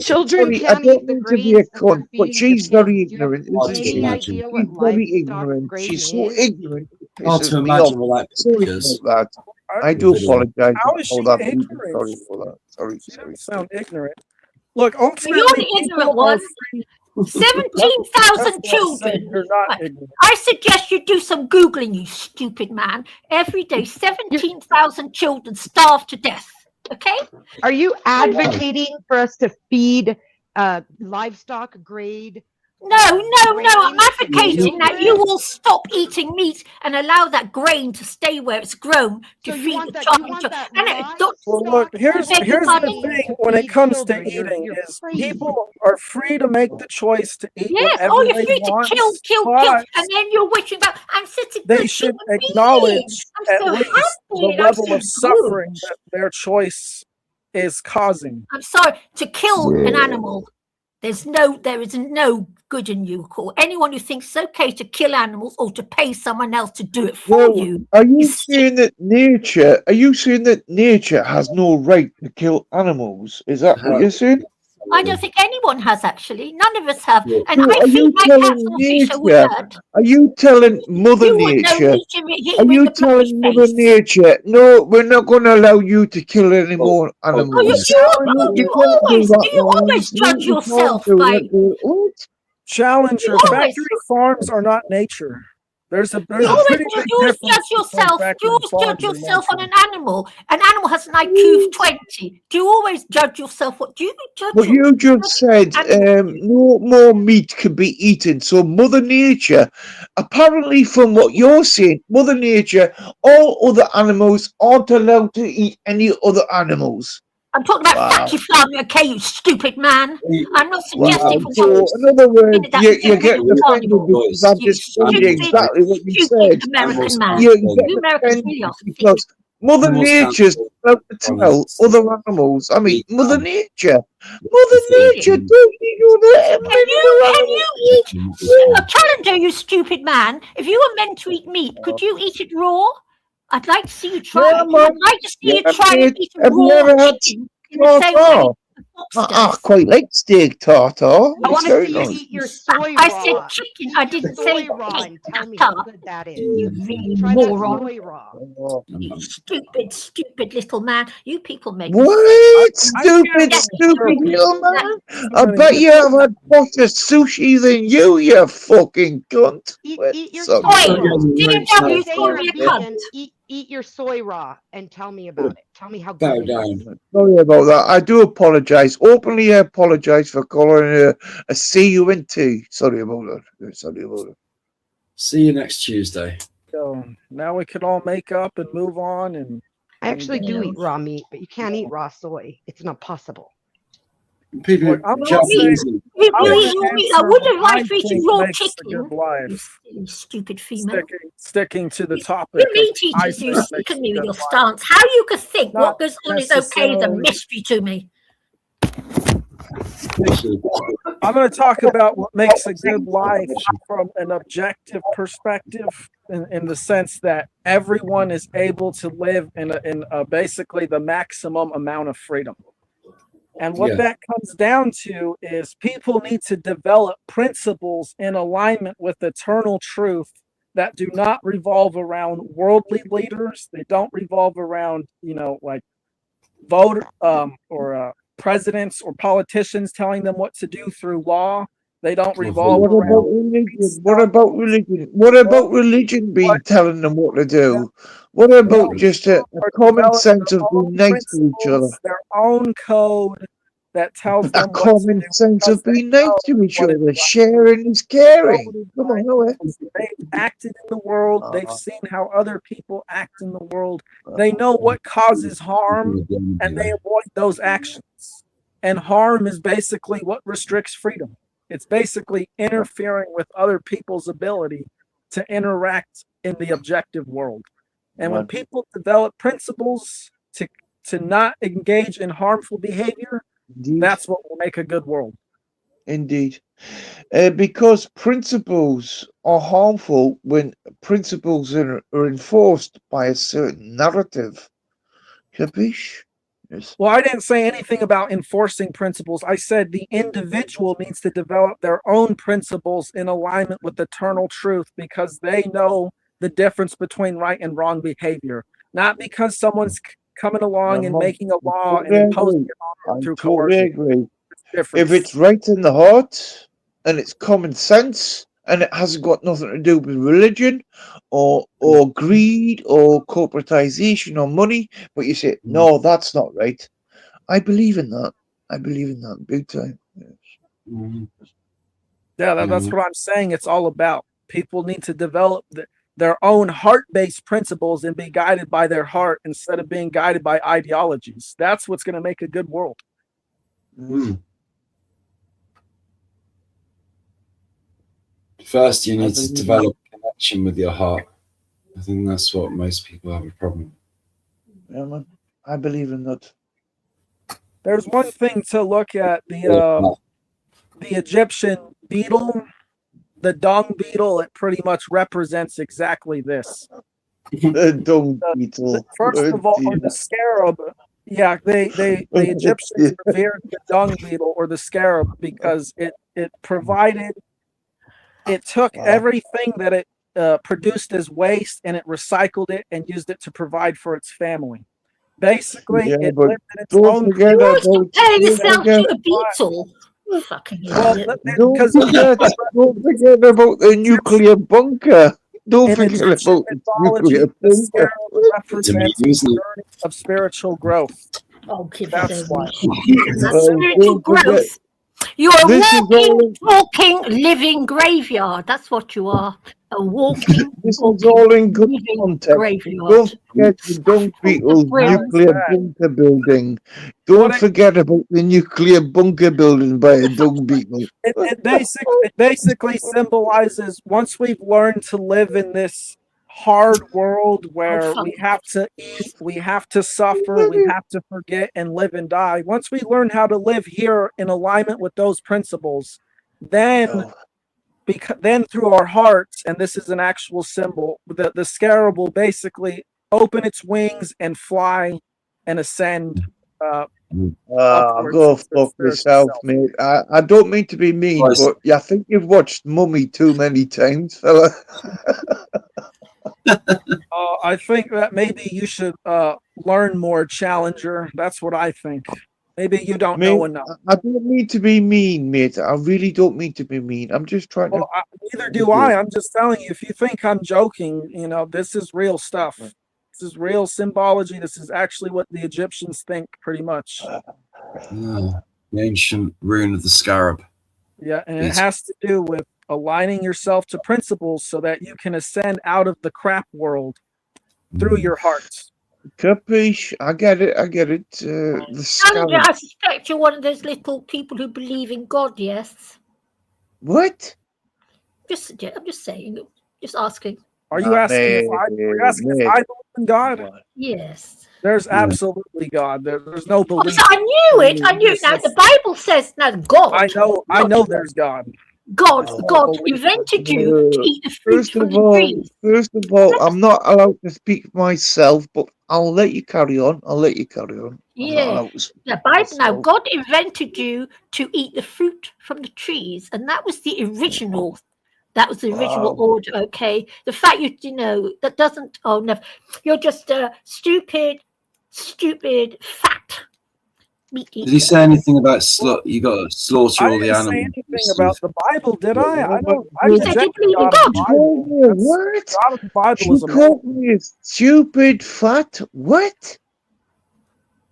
[SPEAKER 21] Children
[SPEAKER 13] I don't mean to be a cunt, but she's very ignorant, isn't she? She's very ignorant. She's so ignorant.
[SPEAKER 6] Hard to imagine what that is.
[SPEAKER 13] I do apologize.
[SPEAKER 2] How is she ignorant?
[SPEAKER 13] Sorry for that. Sorry.
[SPEAKER 2] You sound ignorant. Look,
[SPEAKER 10] You're the ignorant one. 17,000 children. I suggest you do some Googling, you stupid man. Every day, 17,000 children starve to death. Okay?
[SPEAKER 21] Are you advocating for us to feed livestock grade?
[SPEAKER 10] No, I'm advocating that you will stop eating meat and allow that grain to stay where it's grown to feed the child.
[SPEAKER 2] Well, look, here's the thing when it comes to eating is people are free to make the choice to eat whatever
[SPEAKER 10] you're
[SPEAKER 2] they
[SPEAKER 10] free
[SPEAKER 2] want.
[SPEAKER 10] to kill, and then you're wishing about, I'm such a
[SPEAKER 2] They should acknowledge at least the level of suffering that their choice is causing.
[SPEAKER 10] I'm sorry, to kill an animal There is no good in you, or anyone who thinks it's okay to kill animals or to pay someone else to do it for
[SPEAKER 13] Well,
[SPEAKER 10] you.
[SPEAKER 13] are you saying that nature? Are you saying that nature has no right to kill animals? Is that what you're saying?
[SPEAKER 10] I don't think anyone has, actually. None of us have. And
[SPEAKER 13] So
[SPEAKER 10] I
[SPEAKER 13] are
[SPEAKER 10] feed
[SPEAKER 13] you
[SPEAKER 10] my cats
[SPEAKER 13] telling
[SPEAKER 10] on fish I would
[SPEAKER 13] nature?
[SPEAKER 10] hurt.
[SPEAKER 13] Are you telling Mother
[SPEAKER 10] You would know
[SPEAKER 13] Nature?
[SPEAKER 10] hit
[SPEAKER 13] Are
[SPEAKER 10] you in
[SPEAKER 13] you
[SPEAKER 10] the bloody
[SPEAKER 13] telling Mother
[SPEAKER 10] face.
[SPEAKER 13] Nature? No, we're not going to allow you to kill any more
[SPEAKER 10] Oh,
[SPEAKER 13] animals. You
[SPEAKER 10] you
[SPEAKER 13] can't do
[SPEAKER 10] always
[SPEAKER 13] that, man.
[SPEAKER 10] judge
[SPEAKER 13] You can't
[SPEAKER 10] yourself
[SPEAKER 13] do
[SPEAKER 10] by.
[SPEAKER 13] that. What?
[SPEAKER 2] Challenger,
[SPEAKER 10] You always,
[SPEAKER 2] factory farms are not nature. There's a
[SPEAKER 10] you always
[SPEAKER 2] pretty big
[SPEAKER 10] judge
[SPEAKER 2] difference between
[SPEAKER 10] yourself. You
[SPEAKER 2] factory
[SPEAKER 10] always judge
[SPEAKER 2] farms and
[SPEAKER 10] yourself on
[SPEAKER 2] nature.
[SPEAKER 10] an animal. An animal has an IQ of 20. Do you always judge yourself? What do you judge?
[SPEAKER 13] But you just said no more meat can be eaten. So Mother Nature, apparently from what you're saying, Mother Nature, all other animals aren't allowed to eat any other animals.
[SPEAKER 10] I'm talking about
[SPEAKER 13] Wow.
[SPEAKER 10] factory farming, okay, you stupid man. I'm not
[SPEAKER 13] Wow.
[SPEAKER 10] suggesting from
[SPEAKER 13] So
[SPEAKER 10] what
[SPEAKER 13] in other words,
[SPEAKER 10] that
[SPEAKER 13] you're getting offended because I've
[SPEAKER 10] you
[SPEAKER 13] just told you
[SPEAKER 10] stupid,
[SPEAKER 13] exactly what you
[SPEAKER 10] stupid
[SPEAKER 13] said.
[SPEAKER 10] American man.
[SPEAKER 13] You're
[SPEAKER 10] You
[SPEAKER 13] getting
[SPEAKER 10] Americans
[SPEAKER 13] offended
[SPEAKER 10] really are thick.
[SPEAKER 13] because Mother
[SPEAKER 20] Animals can't
[SPEAKER 13] Nature's allowed to tell other animals. I mean, Mother Nature. Mother Nature, don't you know that
[SPEAKER 10] Can you eat a challenger, you stupid man? If you were meant to eat meat, could you eat it raw? I'd like to see you try
[SPEAKER 13] Yeah,
[SPEAKER 10] it.
[SPEAKER 13] man.
[SPEAKER 10] I'd like to see you
[SPEAKER 13] Yeah,
[SPEAKER 10] try and
[SPEAKER 13] mate.
[SPEAKER 10] eat a
[SPEAKER 13] Have you
[SPEAKER 10] raw
[SPEAKER 13] ever had
[SPEAKER 10] chicken in the same way
[SPEAKER 13] tartar?
[SPEAKER 10] the fox
[SPEAKER 13] I
[SPEAKER 10] does.
[SPEAKER 13] quite like steak tartar.
[SPEAKER 21] I
[SPEAKER 13] It's
[SPEAKER 21] want to
[SPEAKER 13] very
[SPEAKER 21] see you
[SPEAKER 13] nice.
[SPEAKER 21] eat your soy
[SPEAKER 10] I
[SPEAKER 21] raw.
[SPEAKER 10] said chicken. I didn't say
[SPEAKER 21] Soy raw
[SPEAKER 10] pig
[SPEAKER 21] and tell me how good that is.
[SPEAKER 10] You really
[SPEAKER 21] Try that
[SPEAKER 10] moron.
[SPEAKER 21] soy raw.
[SPEAKER 10] You stupid little man. You people make
[SPEAKER 13] What?
[SPEAKER 10] mistakes.
[SPEAKER 13] Stupid little man. I
[SPEAKER 10] That's-
[SPEAKER 13] bet you have had better sushi than you fucking cunt.
[SPEAKER 21] Eat your
[SPEAKER 13] Suck
[SPEAKER 21] soy
[SPEAKER 13] it.
[SPEAKER 21] raw.
[SPEAKER 10] DMW
[SPEAKER 21] Say
[SPEAKER 10] called
[SPEAKER 21] you're
[SPEAKER 10] me
[SPEAKER 21] a
[SPEAKER 10] a cunt.
[SPEAKER 21] vegan. Eat your soy raw and tell me about it. Tell me how good it is.
[SPEAKER 13] Sorry about that. I do apologise. Openly apologise for calling her a CUNT. Sorry about that. Sorry about it.
[SPEAKER 20] See you next Tuesday.
[SPEAKER 2] So now we can all make up and move on. And
[SPEAKER 21] I actually do eat raw meat, but you can't eat raw soy. It's not possible.
[SPEAKER 20] People
[SPEAKER 2] Look, I'm
[SPEAKER 20] jump
[SPEAKER 2] not saying
[SPEAKER 20] easy.
[SPEAKER 10] You
[SPEAKER 2] I
[SPEAKER 10] eat
[SPEAKER 2] want
[SPEAKER 10] raw
[SPEAKER 2] to
[SPEAKER 10] meat. I
[SPEAKER 2] answer
[SPEAKER 10] wouldn't
[SPEAKER 2] what I
[SPEAKER 10] like for you to
[SPEAKER 2] think
[SPEAKER 10] raw
[SPEAKER 2] makes a
[SPEAKER 10] chicken.
[SPEAKER 2] good life.
[SPEAKER 10] You stupid female.
[SPEAKER 2] Sticking to the topic
[SPEAKER 10] You
[SPEAKER 2] of
[SPEAKER 10] meat
[SPEAKER 2] what I
[SPEAKER 10] eaters, you
[SPEAKER 2] think
[SPEAKER 10] sick
[SPEAKER 2] makes
[SPEAKER 10] of
[SPEAKER 2] a
[SPEAKER 10] me with
[SPEAKER 2] good
[SPEAKER 10] your
[SPEAKER 2] life.
[SPEAKER 10] stance. How you could think
[SPEAKER 2] Not
[SPEAKER 10] what goes on is okay is a
[SPEAKER 2] necessarily.
[SPEAKER 10] mystery to me.
[SPEAKER 2] I'm going to talk about what makes a good life from an objective perspective, in the sense that everyone is able to live in basically the maximum amount of freedom. And what that comes down to is people need to develop principles in alignment with eternal truth that do not revolve around worldly leaders. They don't revolve around, like vote or presidents or politicians telling them what to do through law. They don't revolve
[SPEAKER 13] What about
[SPEAKER 2] around.
[SPEAKER 13] religion? What about religion? What about religion being telling them what to do? What about just a common sense of being nice to each other?
[SPEAKER 2] Their own code that tells
[SPEAKER 13] A
[SPEAKER 2] them what to
[SPEAKER 13] common
[SPEAKER 2] do
[SPEAKER 13] sense
[SPEAKER 2] because
[SPEAKER 13] of
[SPEAKER 2] they
[SPEAKER 13] being nice
[SPEAKER 2] know
[SPEAKER 13] to each
[SPEAKER 2] what it's
[SPEAKER 13] other.
[SPEAKER 2] like.
[SPEAKER 13] Sharing is caring. Come on, no way.
[SPEAKER 2] They've acted in the world. They've seen how other people act in the world. They know what causes harm, and they avoid those actions. And harm is basically what restricts freedom. It's basically interfering with other people's ability to interact in the objective world. And when people develop principles to not engage in harmful behavior, that's what will make a good world.
[SPEAKER 13] Indeed. Because principles are harmful when principles are enforced by a certain narrative. Capiche? Yes.
[SPEAKER 2] Well, I didn't say anything about enforcing principles. I said the individual needs to develop their own principles in alignment with eternal truth because they know the difference between right and wrong behavior. Not because someone's coming along and making a law and imposing it on them through
[SPEAKER 13] Totally
[SPEAKER 2] coercion.
[SPEAKER 13] agree.
[SPEAKER 2] Difference.
[SPEAKER 13] If it's right in the heart and it's common sense and it hasn't got nothing to do with religion or greed or corporatization or money, but you say, no, that's not right. I believe in that. I believe in that big time. Yes.
[SPEAKER 2] Yeah, that's what I'm saying. It's all about. People need to develop their own heart-based principles and be guided by their heart instead of being guided by ideologies. That's what's going to make a good world.
[SPEAKER 20] First, you need to develop a connection with your heart. I think that's what most people have a problem with.
[SPEAKER 13] Yeah, man. I believe in that.
[SPEAKER 2] There's one thing to look at. The the Egyptian beetle, the dung beetle, it pretty much represents exactly this.
[SPEAKER 13] The dung beetle.
[SPEAKER 2] First of all, or the scarab. Yeah, the Egyptians revered the dung beetle or the scarab because it provided, it took everything that it produced as waste and it recycled it and used it to provide for its family. Basically,
[SPEAKER 13] Yeah,
[SPEAKER 2] it
[SPEAKER 13] but
[SPEAKER 2] lived in its
[SPEAKER 13] don't
[SPEAKER 2] own.
[SPEAKER 13] forget
[SPEAKER 10] You always
[SPEAKER 13] about.
[SPEAKER 10] compare
[SPEAKER 13] Don't
[SPEAKER 10] yourself
[SPEAKER 13] forget.
[SPEAKER 10] to a beetle. Fucking
[SPEAKER 2] Well,
[SPEAKER 10] idiot.
[SPEAKER 13] Don't
[SPEAKER 2] because
[SPEAKER 13] forget. Don't forget about the nuclear bunker. Don't
[SPEAKER 2] in
[SPEAKER 13] forget
[SPEAKER 2] Egyptian
[SPEAKER 13] about the nuclear
[SPEAKER 2] mythology, the
[SPEAKER 13] bunker.
[SPEAKER 2] scarab represents a journey of spiritual growth.
[SPEAKER 10] Oh, give it
[SPEAKER 2] That's
[SPEAKER 10] a
[SPEAKER 2] why.
[SPEAKER 10] That
[SPEAKER 13] Well,
[SPEAKER 10] spiritual
[SPEAKER 13] don't forget.
[SPEAKER 10] growth. You're a
[SPEAKER 13] This is all.
[SPEAKER 10] walking, talking, living graveyard. That's what you are. A walking,
[SPEAKER 13] This is
[SPEAKER 10] talking,
[SPEAKER 13] all in good
[SPEAKER 10] living
[SPEAKER 13] context.
[SPEAKER 10] graveyard.
[SPEAKER 13] Don't forget the dung beetle's nuclear bunker building. Don't forget about the nuclear bunker building by a dung beetle.
[SPEAKER 2] It basically symbolizes once we've learned to live in this hard world where we have to eat, we have to suffer, we have to forget and live and die. Once we learn how to live here in alignment with those principles, then then through our hearts, and this is an actual symbol, the scarab will basically open its wings and fly and ascend upwards
[SPEAKER 13] Go
[SPEAKER 2] into the
[SPEAKER 13] fuck
[SPEAKER 2] spiritual
[SPEAKER 13] yourself,
[SPEAKER 2] self.
[SPEAKER 13] mate. I don't mean to be mean, but I think you've watched Mummy too many times, fella.
[SPEAKER 2] I think that maybe you should learn more, Challenger. That's what I think. Maybe you don't
[SPEAKER 13] Mate,
[SPEAKER 2] know enough.
[SPEAKER 13] I don't mean to be mean, mate. I really don't mean to be mean. I'm just trying to.
[SPEAKER 2] Well, neither do I. I'm just telling you, if you think I'm joking, this is real stuff. This is real symbology. This is actually what the Egyptians think, pretty much.
[SPEAKER 6] The ancient rune of the scarab.
[SPEAKER 2] Yeah, and it has to do with aligning yourself to principles so that you can ascend out of the crap world through your heart.
[SPEAKER 13] Capiche? I get it. I get it. The
[SPEAKER 10] Challenger,
[SPEAKER 13] scarab.
[SPEAKER 10] I suspect you're one of those little people who believe in God, yes?
[SPEAKER 13] What?
[SPEAKER 10] I'm just saying. Just asking.
[SPEAKER 2] Are you asking if I believe in God?
[SPEAKER 10] Yes.
[SPEAKER 2] There's absolutely God. There's no
[SPEAKER 10] Oh,
[SPEAKER 2] belief.
[SPEAKER 10] so I knew it. I knew it. Now the Bible says now God.
[SPEAKER 2] I know there's God.
[SPEAKER 10] God invented you to eat the fruit from the trees.
[SPEAKER 13] First of all, I'm not allowed to speak for myself, but I'll let you carry on. I'm not
[SPEAKER 10] Yeah.
[SPEAKER 13] allowed to speak
[SPEAKER 10] The
[SPEAKER 13] for
[SPEAKER 10] Bible now
[SPEAKER 13] myself.
[SPEAKER 10] God invented you to eat the fruit from the trees, and that was the original. That was the original order. Okay. The fact that doesn't. Oh no, you're just a stupid, fat meat eater.
[SPEAKER 6] Did he say anything about you got to slaughter
[SPEAKER 2] I
[SPEAKER 6] all the
[SPEAKER 2] didn't say
[SPEAKER 6] animals?
[SPEAKER 2] anything about the Bible, did I? I
[SPEAKER 13] You
[SPEAKER 2] reject the God of the Bible.
[SPEAKER 13] What?
[SPEAKER 2] God of the Bible
[SPEAKER 13] You
[SPEAKER 2] is a
[SPEAKER 13] called me a stupid fat. What?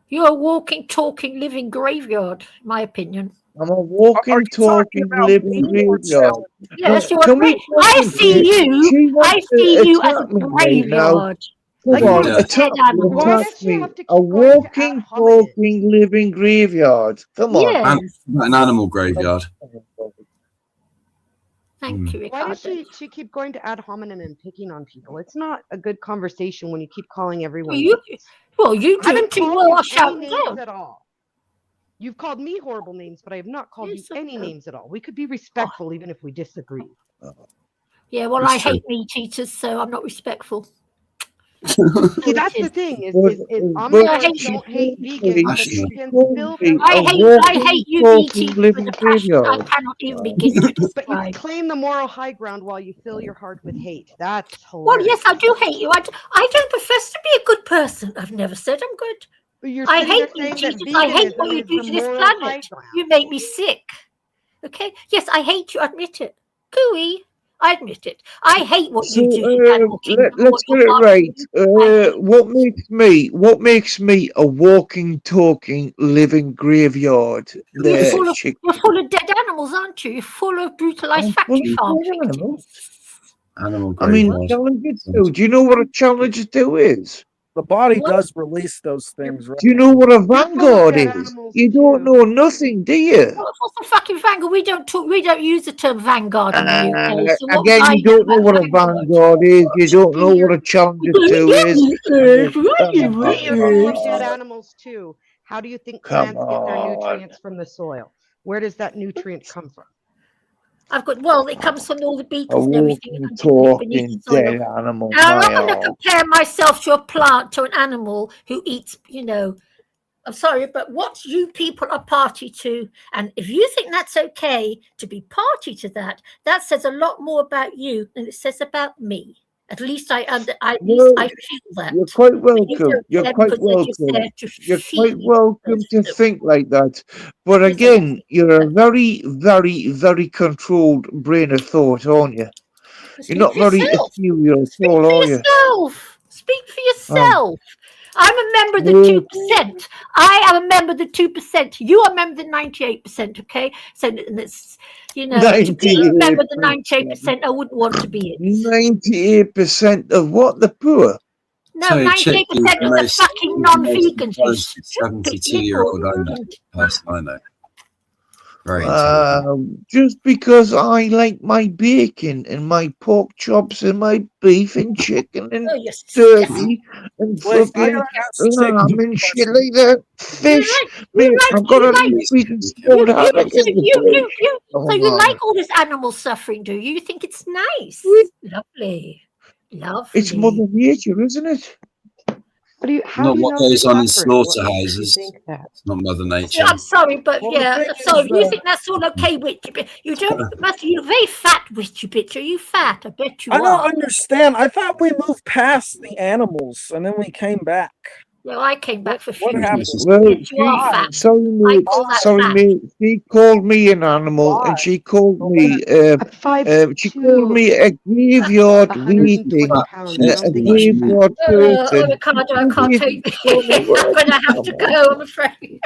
[SPEAKER 10] You're a walking, talking, living graveyard, in my opinion.
[SPEAKER 13] I'm a walking, talking, living graveyard.
[SPEAKER 10] Yes, you're
[SPEAKER 13] Can
[SPEAKER 10] a
[SPEAKER 13] we?
[SPEAKER 10] I see you.
[SPEAKER 13] She
[SPEAKER 10] I
[SPEAKER 13] wants to
[SPEAKER 10] see you as a
[SPEAKER 13] attack me right now.
[SPEAKER 10] graveyard.
[SPEAKER 13] Come on, attack me,
[SPEAKER 21] Why
[SPEAKER 13] attack
[SPEAKER 21] does she
[SPEAKER 13] me.
[SPEAKER 21] have to keep
[SPEAKER 13] A
[SPEAKER 21] going to ad
[SPEAKER 13] walking,
[SPEAKER 21] hominem?
[SPEAKER 13] talking, living graveyard. Come on.
[SPEAKER 10] Yes.
[SPEAKER 6] An animal graveyard.
[SPEAKER 10] Thank you,
[SPEAKER 21] Why
[SPEAKER 10] Ricardo.
[SPEAKER 21] does she keep going to ad hominem and picking on people? It's not a good conversation when you keep calling everyone.
[SPEAKER 10] You
[SPEAKER 21] names.
[SPEAKER 10] do
[SPEAKER 21] I haven't
[SPEAKER 10] it too
[SPEAKER 21] called
[SPEAKER 10] well.
[SPEAKER 21] you
[SPEAKER 10] I'll shout
[SPEAKER 21] any
[SPEAKER 10] down.
[SPEAKER 21] names at all. You've called me horrible names, but I have not called you any names at all. We could be respectful even if we disagree.
[SPEAKER 10] Yeah, well,
[SPEAKER 21] That's
[SPEAKER 10] I
[SPEAKER 21] true.
[SPEAKER 10] hate meat eaters, so I'm not respectful.
[SPEAKER 21] See, that's the thing is omnivores don't hate vegans, but vegans still
[SPEAKER 10] I hate you meat eaters with a passion I cannot even begin to
[SPEAKER 21] But you
[SPEAKER 10] describe.
[SPEAKER 21] claim the moral high ground while you fill your heart with hate. That's
[SPEAKER 10] Well,
[SPEAKER 21] hilarious.
[SPEAKER 10] yes, I do hate you. I don't profess to be a good person. I've never said I'm good.
[SPEAKER 21] But you're
[SPEAKER 10] I
[SPEAKER 21] sitting there
[SPEAKER 10] hate
[SPEAKER 21] saying
[SPEAKER 10] meat
[SPEAKER 21] that
[SPEAKER 10] eaters. I hate what
[SPEAKER 21] veganism
[SPEAKER 10] you
[SPEAKER 21] is
[SPEAKER 10] do
[SPEAKER 21] the
[SPEAKER 10] to this
[SPEAKER 21] moral high
[SPEAKER 10] planet.
[SPEAKER 21] ground.
[SPEAKER 10] You make me sick. Okay? Yes, I hate you. Admit it. Gooey. I admit it. I hate what
[SPEAKER 13] So
[SPEAKER 10] you do to animal kingdom.
[SPEAKER 13] let's get it right. What makes me a walking, talking, living graveyard?
[SPEAKER 10] You're full of
[SPEAKER 13] Chick.
[SPEAKER 10] you're full of dead animals, aren't you? You're full of brutalized factory farm chickens.
[SPEAKER 6] Animal
[SPEAKER 13] I mean,
[SPEAKER 6] graveyard.
[SPEAKER 13] challenges do. Do you know what a challenge do is?
[SPEAKER 2] The body does release those things, right?
[SPEAKER 13] Do you know what a vanguard is? You don't know nothing, do you?
[SPEAKER 10] What's the fucking vanguard? We don't talk. We don't use the term vanguard in the UK. So what would
[SPEAKER 13] Again,
[SPEAKER 10] I
[SPEAKER 13] you
[SPEAKER 10] know
[SPEAKER 13] don't know
[SPEAKER 10] about
[SPEAKER 13] what a vanguard is. You don't know what a challenger do is. Come
[SPEAKER 21] But you're full of dead
[SPEAKER 13] on.
[SPEAKER 21] animals too. How do you think
[SPEAKER 13] Come
[SPEAKER 21] plants get their
[SPEAKER 13] on.
[SPEAKER 21] nutrients from the soil? Where does that nutrient come from?
[SPEAKER 10] It comes from all the
[SPEAKER 13] A
[SPEAKER 10] beetles and everything
[SPEAKER 13] walking,
[SPEAKER 10] beneath the
[SPEAKER 13] talking,
[SPEAKER 10] soil.
[SPEAKER 13] dead animal.
[SPEAKER 10] Now, I'm
[SPEAKER 13] My
[SPEAKER 10] not going to
[SPEAKER 13] art.
[SPEAKER 10] compare myself to a plant, to an animal who eats, I'm sorry, but what you people are party to, and if you think that's okay to be party to that, that says a lot more about you than it says about me. At least I
[SPEAKER 13] Well,
[SPEAKER 10] feel that.
[SPEAKER 13] you're quite
[SPEAKER 10] But you
[SPEAKER 13] welcome.
[SPEAKER 10] don't
[SPEAKER 13] You're
[SPEAKER 10] care
[SPEAKER 13] quite
[SPEAKER 10] because they're just
[SPEAKER 13] welcome.
[SPEAKER 10] there to
[SPEAKER 13] You're
[SPEAKER 10] feed
[SPEAKER 13] quite welcome to
[SPEAKER 10] us.
[SPEAKER 13] think like that. But
[SPEAKER 10] Yes, I
[SPEAKER 13] again, you're a very, very, very controlled brain of thought, aren't you? You're
[SPEAKER 10] Speak
[SPEAKER 13] not
[SPEAKER 10] for
[SPEAKER 13] very
[SPEAKER 10] yourself.
[SPEAKER 13] ethereal at
[SPEAKER 10] Speak
[SPEAKER 13] all,
[SPEAKER 10] for
[SPEAKER 13] are you?
[SPEAKER 10] yourself. Speak for
[SPEAKER 13] Um,
[SPEAKER 10] yourself. I'm a member of the
[SPEAKER 13] well,
[SPEAKER 10] 2%. I am a member of the 2%. You are a member of the 98%, okay? So it's, to be a member of the 98%, I wouldn't want to be it.
[SPEAKER 13] 98% of what? The poor?
[SPEAKER 10] No,
[SPEAKER 20] So Chick
[SPEAKER 10] 98%
[SPEAKER 20] is
[SPEAKER 10] of the fucking non-vegans, you stupid
[SPEAKER 20] 72-year-old
[SPEAKER 10] little...
[SPEAKER 20] person I know. Very intelligent.
[SPEAKER 13] Just because I like my bacon and my pork chops and my beef and chicken and
[SPEAKER 10] Oh, you're
[SPEAKER 13] turkey and
[SPEAKER 2] Wait, I
[SPEAKER 13] fucking
[SPEAKER 2] gotta ask Chick
[SPEAKER 13] lamb and shit like that. Fish. Mate, I've got a sweet and spoiled haddock in the fridge.
[SPEAKER 10] So
[SPEAKER 13] Oh,
[SPEAKER 10] you
[SPEAKER 13] man.
[SPEAKER 10] like all this animal suffering, do you? You think it's nice? Lovely.
[SPEAKER 13] It's Mother Nature, isn't it?
[SPEAKER 21] How
[SPEAKER 20] Not
[SPEAKER 21] do you
[SPEAKER 20] what
[SPEAKER 21] know they're
[SPEAKER 20] goes on in
[SPEAKER 21] suffering? What makes you
[SPEAKER 20] slaughterhouses.
[SPEAKER 21] think that?
[SPEAKER 20] It's not Mother
[SPEAKER 10] Yeah,
[SPEAKER 20] Nature.
[SPEAKER 10] I'm sorry, but
[SPEAKER 2] Well, the
[SPEAKER 10] yeah,
[SPEAKER 2] thing
[SPEAKER 10] so
[SPEAKER 2] is,
[SPEAKER 10] if you think that's all okay with you, but you don't, Matthew, you're very fat with you, bitch. Are you fat? I bet you
[SPEAKER 2] I don't
[SPEAKER 10] are.
[SPEAKER 2] understand. I thought we moved past the animals and then we came back.
[SPEAKER 10] Well, I came back for a few
[SPEAKER 2] What happened?
[SPEAKER 10] minutes.
[SPEAKER 13] Well,
[SPEAKER 10] Yes, you are fat.
[SPEAKER 13] sorry, mate.
[SPEAKER 10] call that
[SPEAKER 13] Sorry,
[SPEAKER 10] fat.
[SPEAKER 13] mate. She called me an animal, and she called me. She called me a graveyard
[SPEAKER 21] 120
[SPEAKER 13] weeping,
[SPEAKER 21] pounds. I
[SPEAKER 13] a
[SPEAKER 21] don't think she's fat.
[SPEAKER 13] graveyard person.
[SPEAKER 10] Ricardo, I
[SPEAKER 13] You
[SPEAKER 10] can't
[SPEAKER 13] didn't
[SPEAKER 10] take
[SPEAKER 13] tell me
[SPEAKER 10] I'm
[SPEAKER 13] what
[SPEAKER 10] going to have
[SPEAKER 13] come
[SPEAKER 10] to
[SPEAKER 13] on.
[SPEAKER 10] go, I'm afraid.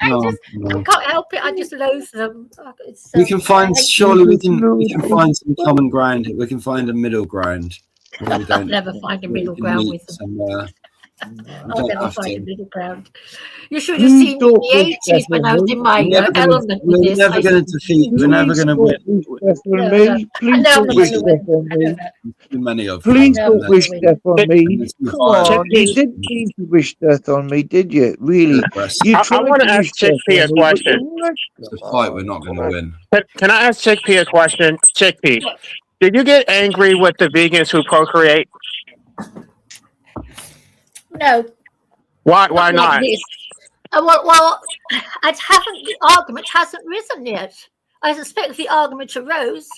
[SPEAKER 20] No,
[SPEAKER 10] I can't help it. I just loathe them. It's,
[SPEAKER 20] we can
[SPEAKER 10] I
[SPEAKER 20] find.
[SPEAKER 10] hate
[SPEAKER 20] Surely we
[SPEAKER 10] them.
[SPEAKER 20] can find some common ground. We can find a middle ground. Where we
[SPEAKER 10] I'll
[SPEAKER 20] don't.
[SPEAKER 10] never find a
[SPEAKER 20] where we
[SPEAKER 10] middle
[SPEAKER 20] can
[SPEAKER 10] ground
[SPEAKER 20] meet
[SPEAKER 10] with them.
[SPEAKER 20] somewhere.
[SPEAKER 10] I'll never find a middle ground. You should have
[SPEAKER 13] Please
[SPEAKER 10] seen me in
[SPEAKER 13] don't
[SPEAKER 10] the
[SPEAKER 13] wish
[SPEAKER 10] 80s
[SPEAKER 13] death
[SPEAKER 10] when
[SPEAKER 13] on
[SPEAKER 10] I was
[SPEAKER 13] me.
[SPEAKER 10] in my element with
[SPEAKER 20] We're
[SPEAKER 10] this.
[SPEAKER 20] never going to defeat. We're never
[SPEAKER 13] Please
[SPEAKER 20] going to
[SPEAKER 13] don't
[SPEAKER 20] win.
[SPEAKER 13] wish death on
[SPEAKER 10] No,
[SPEAKER 13] me.
[SPEAKER 10] no.
[SPEAKER 13] Please
[SPEAKER 10] know I'm
[SPEAKER 13] don't
[SPEAKER 10] not
[SPEAKER 13] wish
[SPEAKER 10] gonna
[SPEAKER 13] death
[SPEAKER 10] win.
[SPEAKER 13] on me.
[SPEAKER 20] Too many of
[SPEAKER 13] Please
[SPEAKER 10] know I'm
[SPEAKER 13] don't
[SPEAKER 10] not
[SPEAKER 13] wish
[SPEAKER 10] gonna
[SPEAKER 13] death on
[SPEAKER 20] And
[SPEAKER 13] me.
[SPEAKER 20] there's too
[SPEAKER 13] Come
[SPEAKER 20] violent.
[SPEAKER 13] on, you didn't mean to wish death on me, did you? Really? You
[SPEAKER 8] I
[SPEAKER 13] tried
[SPEAKER 8] want
[SPEAKER 13] to
[SPEAKER 8] to ask
[SPEAKER 13] wish death
[SPEAKER 8] Chickpea
[SPEAKER 13] on
[SPEAKER 8] a
[SPEAKER 13] me, but
[SPEAKER 8] question.
[SPEAKER 13] you weren't.
[SPEAKER 20] It's a fight we're not going to win.
[SPEAKER 8] Can I ask Chickpea a question? Chickpea, did you get angry with the vegans who procreate?
[SPEAKER 10] No.
[SPEAKER 8] Why
[SPEAKER 10] Like
[SPEAKER 8] not?
[SPEAKER 10] this. Well, the argument hasn't risen yet. I suspect if the argument arose,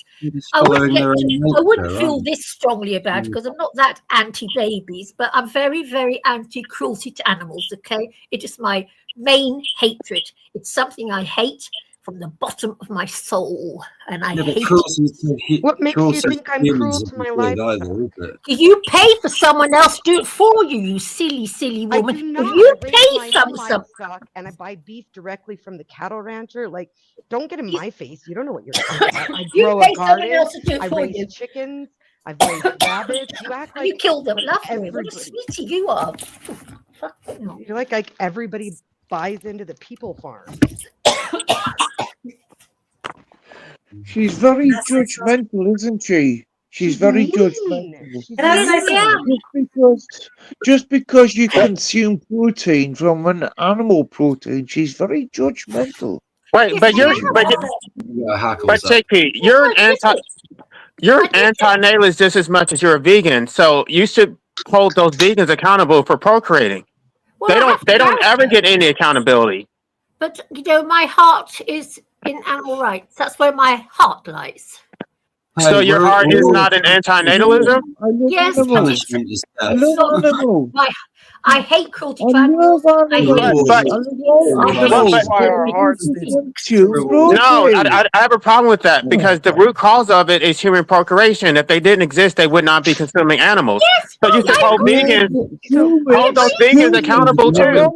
[SPEAKER 10] I
[SPEAKER 20] following their own
[SPEAKER 10] I wouldn't
[SPEAKER 20] nature,
[SPEAKER 10] feel
[SPEAKER 20] aren't
[SPEAKER 10] this strongly about it because I'm not that anti-babies, but I'm very, very anti-cruelty to animals, okay? It is my main hatred. It's something I hate from the bottom of my soul, and I hate it.
[SPEAKER 21] What makes you think I'm cruel to my livestock?
[SPEAKER 10] You pay for someone else to do it for you, you silly
[SPEAKER 21] I
[SPEAKER 10] woman.
[SPEAKER 21] do
[SPEAKER 10] If
[SPEAKER 21] not.
[SPEAKER 10] you
[SPEAKER 21] I raise
[SPEAKER 10] pay
[SPEAKER 21] my own
[SPEAKER 10] some
[SPEAKER 21] livestock and I buy beef directly from the cattle rancher. Like, don't get in my face. You don't know what you're talking about. I
[SPEAKER 10] You
[SPEAKER 21] grow
[SPEAKER 10] pay
[SPEAKER 21] a
[SPEAKER 10] someone
[SPEAKER 21] garden.
[SPEAKER 10] else to do it
[SPEAKER 21] I
[SPEAKER 10] for
[SPEAKER 21] raise
[SPEAKER 10] you.
[SPEAKER 21] chickens. I've raised rabbits. You act like
[SPEAKER 10] you killed them.
[SPEAKER 21] like
[SPEAKER 10] Lovely. What a sweetie you are.
[SPEAKER 21] You're like everybody buys into the people farm.
[SPEAKER 13] She's very judgmental, isn't she? She's very
[SPEAKER 21] mean.
[SPEAKER 13] judgmental.
[SPEAKER 21] She's
[SPEAKER 10] mean.
[SPEAKER 13] Just because you consume protein from an animal protein, she's very judgmental.
[SPEAKER 8] Wait, but Chickpea, you're an anti-natalist just as much as you're a vegan. So you should hold those vegans accountable for procreating.
[SPEAKER 10] Well,
[SPEAKER 8] they don't ever get any accountability.
[SPEAKER 10] But my heart is in animal rights. That's where my heart lies.
[SPEAKER 8] So your heart is not an anti-natalism?
[SPEAKER 10] Yes,
[SPEAKER 20] Punishment is
[SPEAKER 13] I
[SPEAKER 20] death.
[SPEAKER 13] love animals.
[SPEAKER 10] I hate cruelty
[SPEAKER 13] I
[SPEAKER 10] to animals.
[SPEAKER 13] love
[SPEAKER 10] I hate
[SPEAKER 13] animals.
[SPEAKER 8] But-
[SPEAKER 13] I love animals.
[SPEAKER 8] No, I have a problem with that because the root cause of it is human procreation. If they didn't exist, they would not be consuming animals.
[SPEAKER 10] Yes,
[SPEAKER 8] so you should hold vegans, hold those vegans accountable too.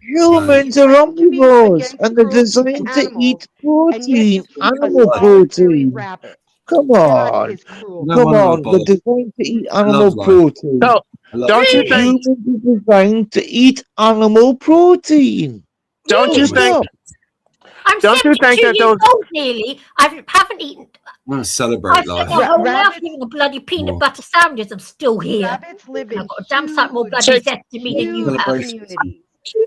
[SPEAKER 13] Humans are omnivores and they're designed to eat protein, animal protein. Come on. Come on. They're designed to eat animal protein.
[SPEAKER 8] So, don't you think?
[SPEAKER 13] Humans are designed to eat animal protein.
[SPEAKER 8] Don't you think?
[SPEAKER 10] I'm
[SPEAKER 8] Don't you think
[SPEAKER 10] 72
[SPEAKER 8] that
[SPEAKER 10] years
[SPEAKER 8] those?
[SPEAKER 10] old nearly. I haven't eaten.
[SPEAKER 6] want to celebrate
[SPEAKER 10] I spent
[SPEAKER 6] life.
[SPEAKER 10] my whole life
[SPEAKER 21] Rabbits,
[SPEAKER 10] eating a bloody peanut
[SPEAKER 6] Oh.
[SPEAKER 10] butter sandwich. I'm still here.
[SPEAKER 21] rabbits live
[SPEAKER 10] And
[SPEAKER 21] in
[SPEAKER 10] I've got a damn sight more bloody
[SPEAKER 21] huge,
[SPEAKER 10] zest in me than you have.
[SPEAKER 21] communities.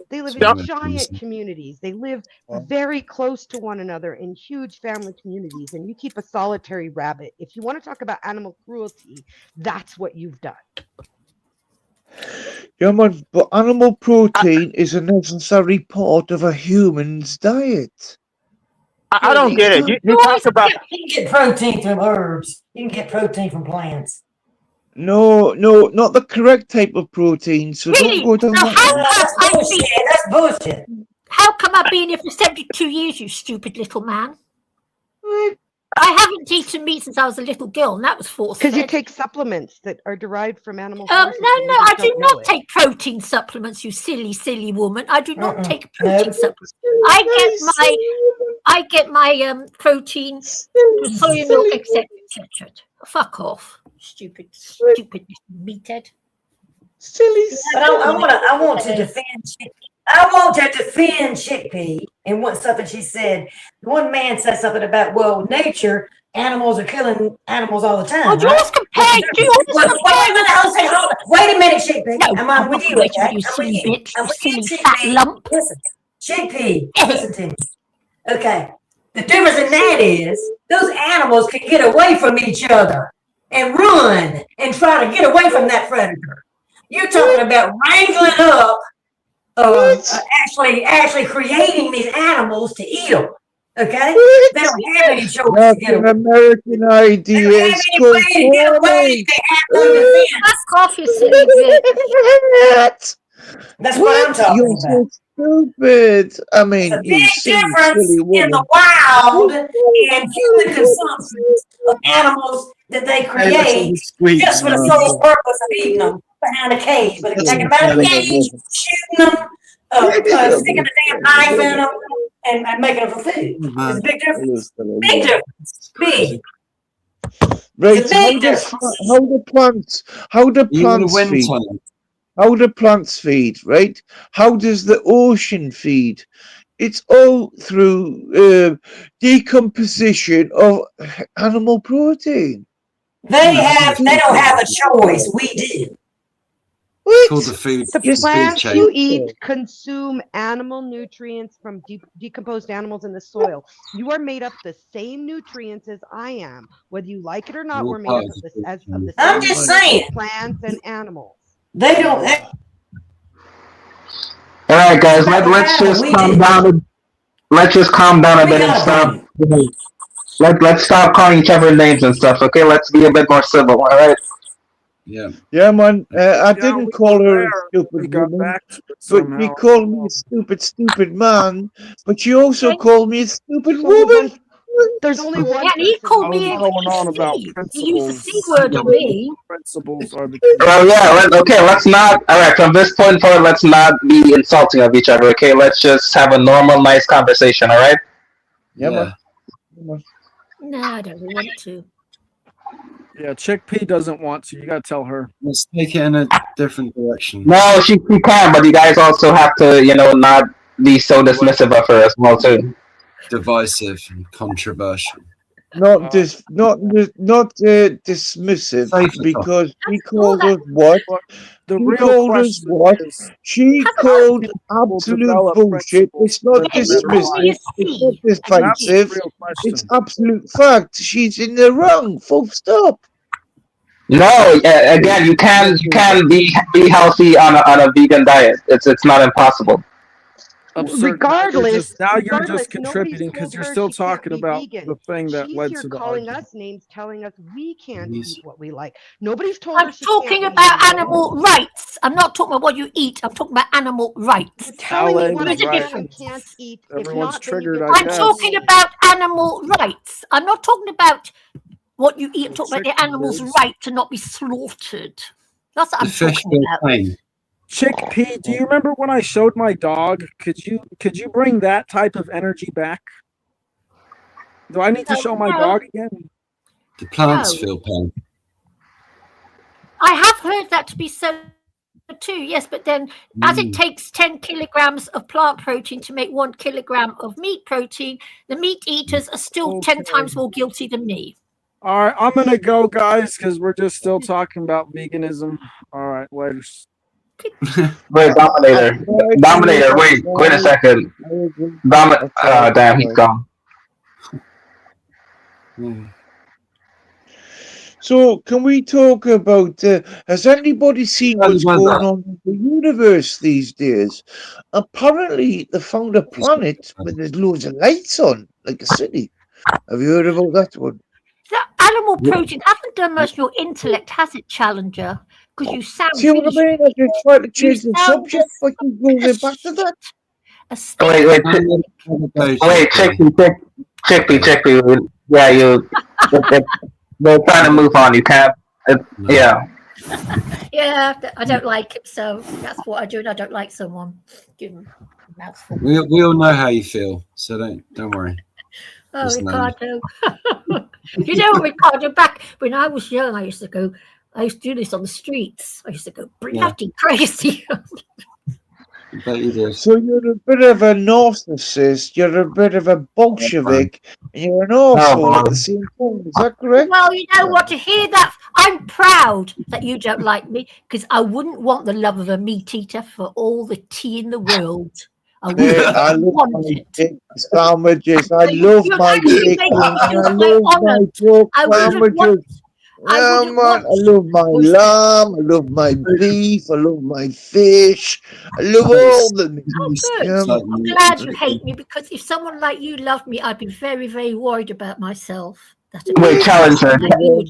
[SPEAKER 21] They live in giant communities. They live very close to one another in huge family communities. And you keep a solitary rabbit. If you want to talk about animal cruelty, that's what you've done.
[SPEAKER 13] Yeah, man, but animal protein is a necessary part of a human's diet.
[SPEAKER 8] I don't get it. You talk about
[SPEAKER 1] You can get protein from herbs. You can get protein from plants.
[SPEAKER 13] No, not the correct type of protein. So
[SPEAKER 10] Really?
[SPEAKER 13] don't go down
[SPEAKER 10] Now,
[SPEAKER 13] that
[SPEAKER 10] how
[SPEAKER 13] road.
[SPEAKER 10] have I been?
[SPEAKER 1] That's bullshit.
[SPEAKER 10] How come I've been here for 72 years, you stupid little man? I haven't eaten meat since I was a little girl, and that was forced.
[SPEAKER 21] Because you take supplements that are derived from animal
[SPEAKER 10] No,
[SPEAKER 21] sources. and you
[SPEAKER 10] I
[SPEAKER 21] just
[SPEAKER 10] do
[SPEAKER 21] don't know
[SPEAKER 10] not
[SPEAKER 21] it.
[SPEAKER 10] take protein supplements, you silly woman. I do not take protein supplements. I get my protein from soy milk, etc., etc. Fuck off, stupid meathead.
[SPEAKER 13] Silly.
[SPEAKER 1] But I want to defend Chickpea and what something she said. One man said something about, well, nature, animals are killing animals all the time.
[SPEAKER 10] Oh, do you
[SPEAKER 1] right?
[SPEAKER 10] always compare?
[SPEAKER 1] Wait a minute, Chickpea.
[SPEAKER 10] No,
[SPEAKER 1] I'm with you,
[SPEAKER 10] wait
[SPEAKER 1] okay?
[SPEAKER 10] you
[SPEAKER 1] I'm
[SPEAKER 10] silly
[SPEAKER 1] with you.
[SPEAKER 10] bitch,
[SPEAKER 1] I'm
[SPEAKER 10] you
[SPEAKER 1] with you,
[SPEAKER 10] silly fat
[SPEAKER 1] Chickpea.
[SPEAKER 10] lump.
[SPEAKER 1] Listen, Chickpea, listen to me. Okay. The difference in that is those animals can get away from each other and run and try to get away from that predator. You're talking about wrangling up, actually creating these animals to eat them. Okay? They don't have any choice to
[SPEAKER 13] That's
[SPEAKER 1] get
[SPEAKER 13] an
[SPEAKER 1] away.
[SPEAKER 13] American idea. It's called farming.
[SPEAKER 1] They have no defense.
[SPEAKER 10] Fuck off, you silly bitch.
[SPEAKER 1] That's what I'm talking
[SPEAKER 13] You're
[SPEAKER 1] about.
[SPEAKER 13] so stupid. I mean,
[SPEAKER 1] There's a
[SPEAKER 13] you
[SPEAKER 1] big
[SPEAKER 13] silly,
[SPEAKER 1] difference
[SPEAKER 13] silly
[SPEAKER 1] in
[SPEAKER 13] woman.
[SPEAKER 1] the wild and human consumption of animals that they
[SPEAKER 6] Hey, that's all
[SPEAKER 1] create
[SPEAKER 6] the squeaks.
[SPEAKER 1] just for the sole purpose of eating them behind a cage. But if you take them out of the cage, shooting them, sticking a damn knife in them, and making them for food. There's a big difference. Big difference. Big.
[SPEAKER 13] Right,
[SPEAKER 1] It's a big difference.
[SPEAKER 13] how do plants feed? How do plants feed, right? How does the ocean feed? It's all through decomposition of animal protein.
[SPEAKER 1] They don't have a choice. We do.
[SPEAKER 6] Called the food.
[SPEAKER 21] The
[SPEAKER 6] food
[SPEAKER 21] plants
[SPEAKER 6] chain.
[SPEAKER 21] you eat consume animal nutrients from decomposed animals in the soil. You are made up the same nutrients as I am. Whether you like it or not, we're made up of the same
[SPEAKER 1] I'm just saying.
[SPEAKER 21] plants and animals.
[SPEAKER 1] They don't.
[SPEAKER 8] all right, guys. Let's just calm down. Let's just calm down a bit and stop. Let's stop calling each other names and stuff. Okay, let's be a bit more civil. All right.
[SPEAKER 13] Yeah, man. I didn't call her a stupid woman, but she called me a stupid man. But she also called me a stupid woman.
[SPEAKER 21] There's only one.
[SPEAKER 10] Yeah, he called me a he used the C word on me.
[SPEAKER 2] Principles are the
[SPEAKER 8] Well, yeah. Okay, let's not. All right, from this point forward, let's not be insulting of each other. Okay, let's just have a normal, nice conversation. All right.
[SPEAKER 13] Yeah, man.
[SPEAKER 10] No, I don't want to.
[SPEAKER 2] Yeah, Chickpea doesn't want to. You got to tell her.
[SPEAKER 6] Let's take it in a different direction.
[SPEAKER 8] No, she can, but you guys also have to, not be so dismissive of her as well too.
[SPEAKER 6] Divisive and controversial.
[SPEAKER 13] Not dismissive because he called us what? He called us what? She called absolute bullshit. It's not dismissive. It's not defensive. It's absolute fact. She's in the wrong. Full stop.
[SPEAKER 8] No, again, you can be healthy on a vegan diet. It's not impossible.
[SPEAKER 21] Regardless,
[SPEAKER 2] now you're just contributing because you're still talking about the thing that led to the
[SPEAKER 21] calling
[SPEAKER 2] argument.
[SPEAKER 21] us names, telling us we can't eat what we like. Nobody's told her
[SPEAKER 10] I'm
[SPEAKER 21] she
[SPEAKER 10] talking
[SPEAKER 21] can't
[SPEAKER 10] about
[SPEAKER 21] eat
[SPEAKER 10] animal rights. I'm not talking about what you eat. I'm talking about animal rights.
[SPEAKER 21] telling me what I
[SPEAKER 10] There's a
[SPEAKER 21] can
[SPEAKER 10] difference.
[SPEAKER 21] and can't eat.
[SPEAKER 2] Everyone's triggered,
[SPEAKER 10] I'm talking about animal rights. I'm not talking about what you eat. I'm talking about the animal's right to not be slaughtered. That's what I'm talking about.
[SPEAKER 2] Chickpea, do you remember when I showed my dog? Could you bring that type of energy back? Do I need to show my dog again?
[SPEAKER 6] The plants feel pain.
[SPEAKER 10] I have heard that to be so too, yes, but then as it takes 10 kilograms of plant protein to make 1 kilogram of meat protein, the meat eaters are still 10 times more guilty than me.
[SPEAKER 2] All right, I'm gonna go, guys, because we're just still talking about veganism. All right, later.
[SPEAKER 8] Wait, Dominator. Dominator, wait a second. Damn, he's gone.
[SPEAKER 13] So, can we talk about? Has anybody seen what's going on in the universe these days? Apparently, they found a planet where there's loads of lights on, like a city. Have you heard about that one?
[SPEAKER 10] That animal protein hasn't done much for your intellect, has it, Challenger? Because you sound
[SPEAKER 13] See what I mean? I just try to change the subject, but you go right back to that.
[SPEAKER 8] Wait, Chickpea. Yeah, they're trying to move on. You can't. Yeah.
[SPEAKER 10] Yeah, I don't like it, so that's what I do. And I don't like someone. Give them a mouthful.
[SPEAKER 6] We all know how you feel, so don't worry.
[SPEAKER 10] Oh,
[SPEAKER 6] Just
[SPEAKER 10] Ricardo. You know, Ricardo, back when I was young, I used to do this on the streets. I used to go bloody crazy.
[SPEAKER 13] So you're a bit of a narcissist, you're a bit of a Bolshevik, and you're an arsehole at the same time. Is that correct?
[SPEAKER 10] Well, you know what? To hear that, I'm proud that you don't like me, because I wouldn't want the love of a meat eater for all the tea in the world. I wouldn't
[SPEAKER 13] I love
[SPEAKER 10] want
[SPEAKER 13] my
[SPEAKER 10] it.
[SPEAKER 13] chicken sandwiches. I love my chicken. I love my pork sandwiches. Yeah, man. I love my lamb. I love my beef. I love my fish. I love all the meat.
[SPEAKER 10] Good.
[SPEAKER 13] Yeah, man.
[SPEAKER 10] I'm glad you hate me, because if someone like you loved me, I'd be very, very worried about myself.
[SPEAKER 8] Wait, Challenger.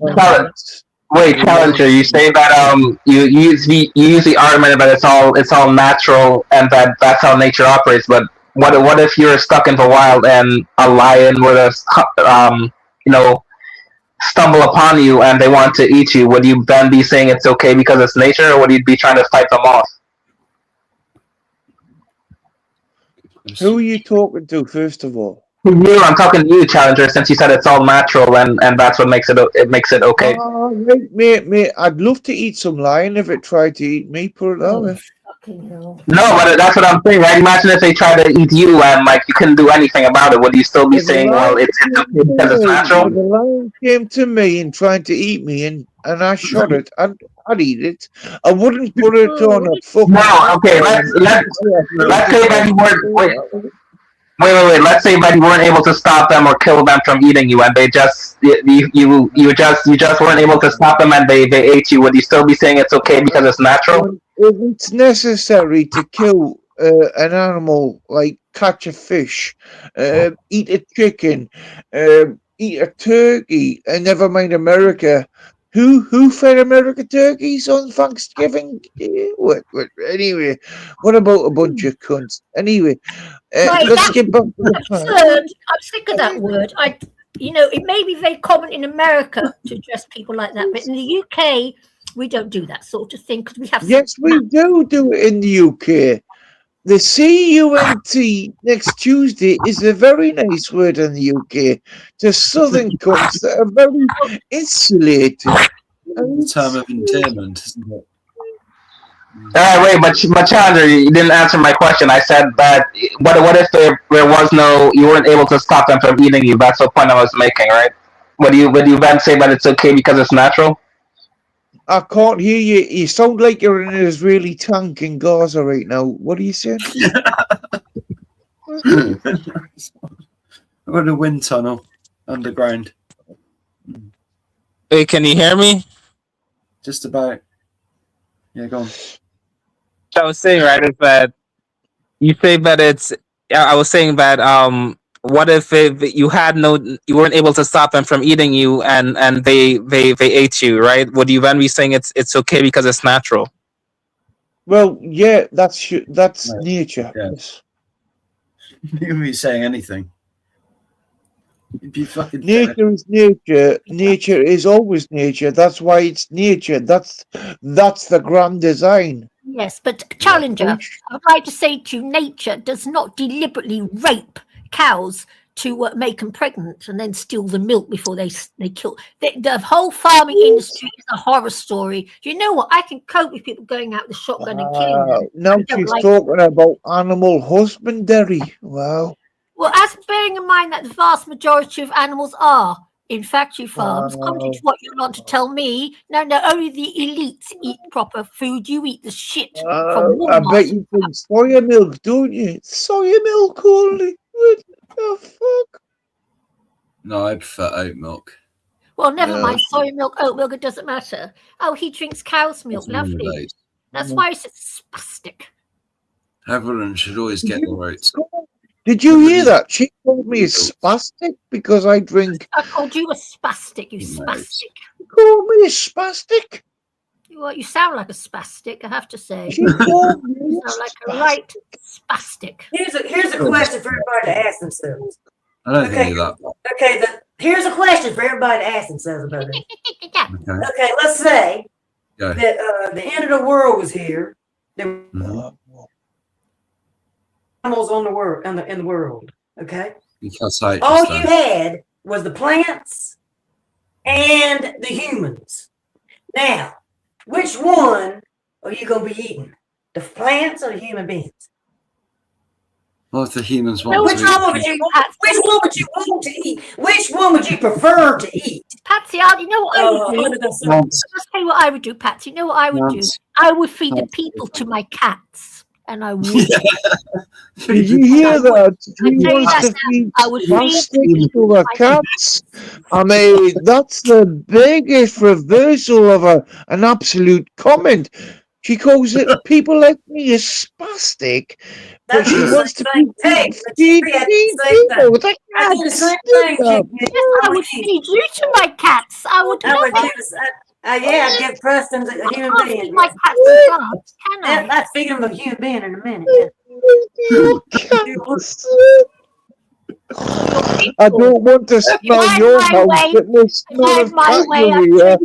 [SPEAKER 8] Challenger. You say that you use the argument that it's all natural and that's how nature operates. But what if you're stuck in the wild and a lion would have stumble upon you and they want to eat you? Would you then be saying it's okay because it's nature, or would you be trying to fight them off?
[SPEAKER 13] Who are you talking to, first of all?
[SPEAKER 8] I'm talking to you, Challenger, since you said it's all natural and that's what makes it okay.
[SPEAKER 13] Mate, I'd love to eat some lion if it tried to eat me. Put it that way.
[SPEAKER 8] No, but that's what I'm saying, right? Imagine if they tried to eat you and you couldn't do anything about it. Would you still be saying, well, it's okay because it's natural?
[SPEAKER 13] If the lion came to me and tried to eat me and I shot it, I'd eat it. I wouldn't put it on a fucking...
[SPEAKER 8] No, okay, let's say that you weren't... Wait. Let's say that you weren't able to stop them or kill them from eating you, and they just you just weren't able to stop them, and they ate you. Would you still be saying it's okay because it's natural?
[SPEAKER 13] If it's necessary to kill an animal, like catch a fish, eat a chicken, eat a turkey, and never mind America. Who fed America turkeys on Thanksgiving? Anyway, what about a bunch of cunts? Anyway, let's get back to the
[SPEAKER 10] absurd. I'm sick of that word. It may be very common in America to address people like that, but in the UK, we don't do that sort of thing because we have.
[SPEAKER 13] Yes, we do it in the UK. The CUNT next Tuesday is a very nice word in the UK to southern cunts that are very insulated.
[SPEAKER 6] A term of endearment, isn't it?
[SPEAKER 8] Wait, but Challenger, you didn't answer my question. I said that what if there was you weren't able to stop them from eating you? That's the point I was making, right? Would you then say that it's okay because it's natural?
[SPEAKER 13] I can't hear you. You sound like you're in an Israeli tank in Gaza right now. What are you saying?
[SPEAKER 6] We're in a wind tunnel underground.
[SPEAKER 8] Hey, can you hear me?
[SPEAKER 6] Just about. Yeah, go on.
[SPEAKER 8] I was saying, right, is that you say that it's. I was saying that what if you weren't able to stop them from eating you and they ate you, right? Would you then be saying it's okay because it's natural?
[SPEAKER 13] Well, yeah, that's nature.
[SPEAKER 6] Yes. You can be saying anything. You'd be fucking
[SPEAKER 13] nature is nature. Nature is always nature. That's why it's nature. That's the grand design.
[SPEAKER 10] Yes, but Challenger, I'd like to say to you, nature does not deliberately rape cows to make them pregnant and then steal the milk before they kill. The whole farming industry is a horror story. You know what? I can cope with people going out with a shotgun and killing them.
[SPEAKER 13] Now she's talking about animal husbandry. Wow.
[SPEAKER 10] Well, as bearing in mind that the vast majority of animals are in factory farms, contrary to what you're not to tell me. No, only the elites eat proper food. You eat the shit from
[SPEAKER 13] I bet
[SPEAKER 10] Walmart.
[SPEAKER 13] you drink soya milk, don't you? Soya milk only. What the fuck?
[SPEAKER 6] No, I prefer oat milk.
[SPEAKER 10] Well, never mind. Soy milk, oat milk, it doesn't matter. Oh, he drinks cow's milk.
[SPEAKER 6] Nothing wrong with
[SPEAKER 10] Lovely.
[SPEAKER 6] oats.
[SPEAKER 10] That's why it's spastic.
[SPEAKER 6] Everyone should always get their oats.
[SPEAKER 13] Did you hear that? She called me a spastic because I drink.
[SPEAKER 10] I called you a spastic, you spastic.
[SPEAKER 13] She called me a spastic.
[SPEAKER 10] Well, you sound like a spastic, I have to say.
[SPEAKER 13] She called me
[SPEAKER 10] You sound like a right spastic.
[SPEAKER 1] Here's a question for everybody to ask themselves.
[SPEAKER 6] I don't think that.
[SPEAKER 1] Okay, here's a question for everybody to ask themselves about it. Okay, let's say
[SPEAKER 6] Go.
[SPEAKER 1] that the end of the world was here. There were animals on the world in the world. Okay,
[SPEAKER 6] Because I
[SPEAKER 1] all you had was the plants and the humans. Now, which one are you gonna be eating? The plants or the human beings?
[SPEAKER 6] Well, if the humans
[SPEAKER 1] No,
[SPEAKER 6] want
[SPEAKER 1] which
[SPEAKER 6] to
[SPEAKER 1] one would you want to eat? Which one would you prefer to eat?
[SPEAKER 10] Patsy, you know what I would do? I'll just tell you what I would do, Patsy. You know what I would do? I would feed the people to my cats. And I would.
[SPEAKER 13] Did you hear that? He wants to feed
[SPEAKER 10] I would
[SPEAKER 13] plastics to the cats. I mean, that's the biggest reversal of an absolute comment. She calls it people like me a spastic, but she wants to feed people.
[SPEAKER 1] I do the same thing.
[SPEAKER 10] Yes, I would feed you to my cats. I would.
[SPEAKER 1] Yeah, I'd give Preston a human being.
[SPEAKER 10] My cats and dogs, can I?
[SPEAKER 1] I'd feed him a human being in a minute.
[SPEAKER 13] I don't want to smell your house. It will smell of cat urea.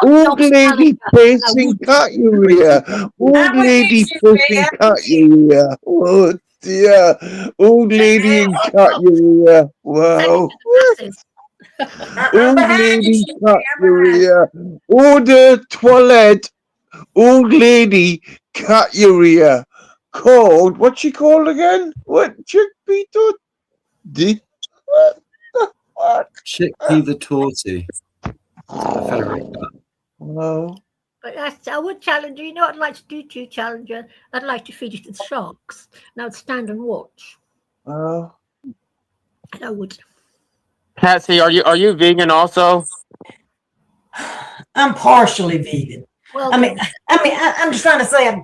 [SPEAKER 13] Old lady pissing cat urea. Old lady pissing cat urea. Oh dear. Old lady in cat urea. Wow. Old lady cat urea. Eau de toilette. Old lady cat urea. Called, what's she called again? What? Chickpea tot? What the fuck?
[SPEAKER 6] Chickpea the torty.
[SPEAKER 13] Wow.
[SPEAKER 10] But I would challenge you. You know what I'd like to do to you, Challenger? I'd like to feed you to the sharks. And I would stand and watch.
[SPEAKER 13] Oh.
[SPEAKER 10] And I would.
[SPEAKER 8] Patsy, are you vegan also?
[SPEAKER 1] I'm partially vegan.
[SPEAKER 10] Well,
[SPEAKER 1] I'm just trying to say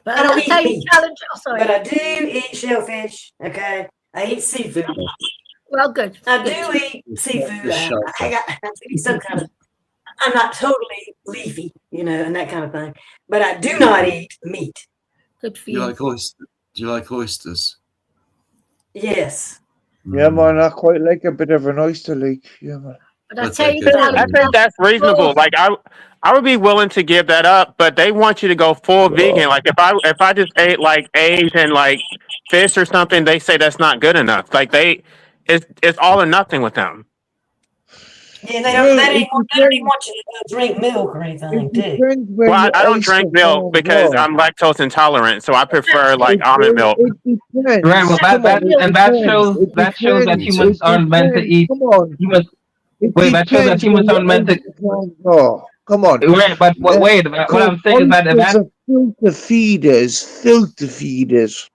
[SPEAKER 10] But
[SPEAKER 1] I don't eat
[SPEAKER 10] tell you,
[SPEAKER 1] meat,
[SPEAKER 10] Challenger. Oh, sorry.
[SPEAKER 1] but I do eat shellfish. Okay, I eat seafood.
[SPEAKER 10] Well, good.
[SPEAKER 1] I do eat seafood. I got some kind of. I'm not totally leafy, and that kind of thing. But I do not eat meat.
[SPEAKER 10] Good for
[SPEAKER 6] you. Do you like oysters?
[SPEAKER 1] Yes.
[SPEAKER 13] Yeah, man, I quite like a bit of an oyster leek. Yeah, man.
[SPEAKER 10] But I tell you,
[SPEAKER 8] I think that's reasonable. Like I would be willing to give that up, but they want you to go full vegan. Like if I just ate like eggs and like fish or something, they say that's not good enough. Like it's all or nothing with them.
[SPEAKER 1] Yeah, they don't even want you to drink milk or anything, too.
[SPEAKER 8] Well, I don't drink milk because I'm lactose intolerant, so I prefer like almond milk.
[SPEAKER 11] Right, well that shows that humans aren't meant to eat. That shows that humans aren't meant to.
[SPEAKER 13] Oh, come on.
[SPEAKER 11] Wait, but wait. What I'm saying is that
[SPEAKER 13] filter feeders.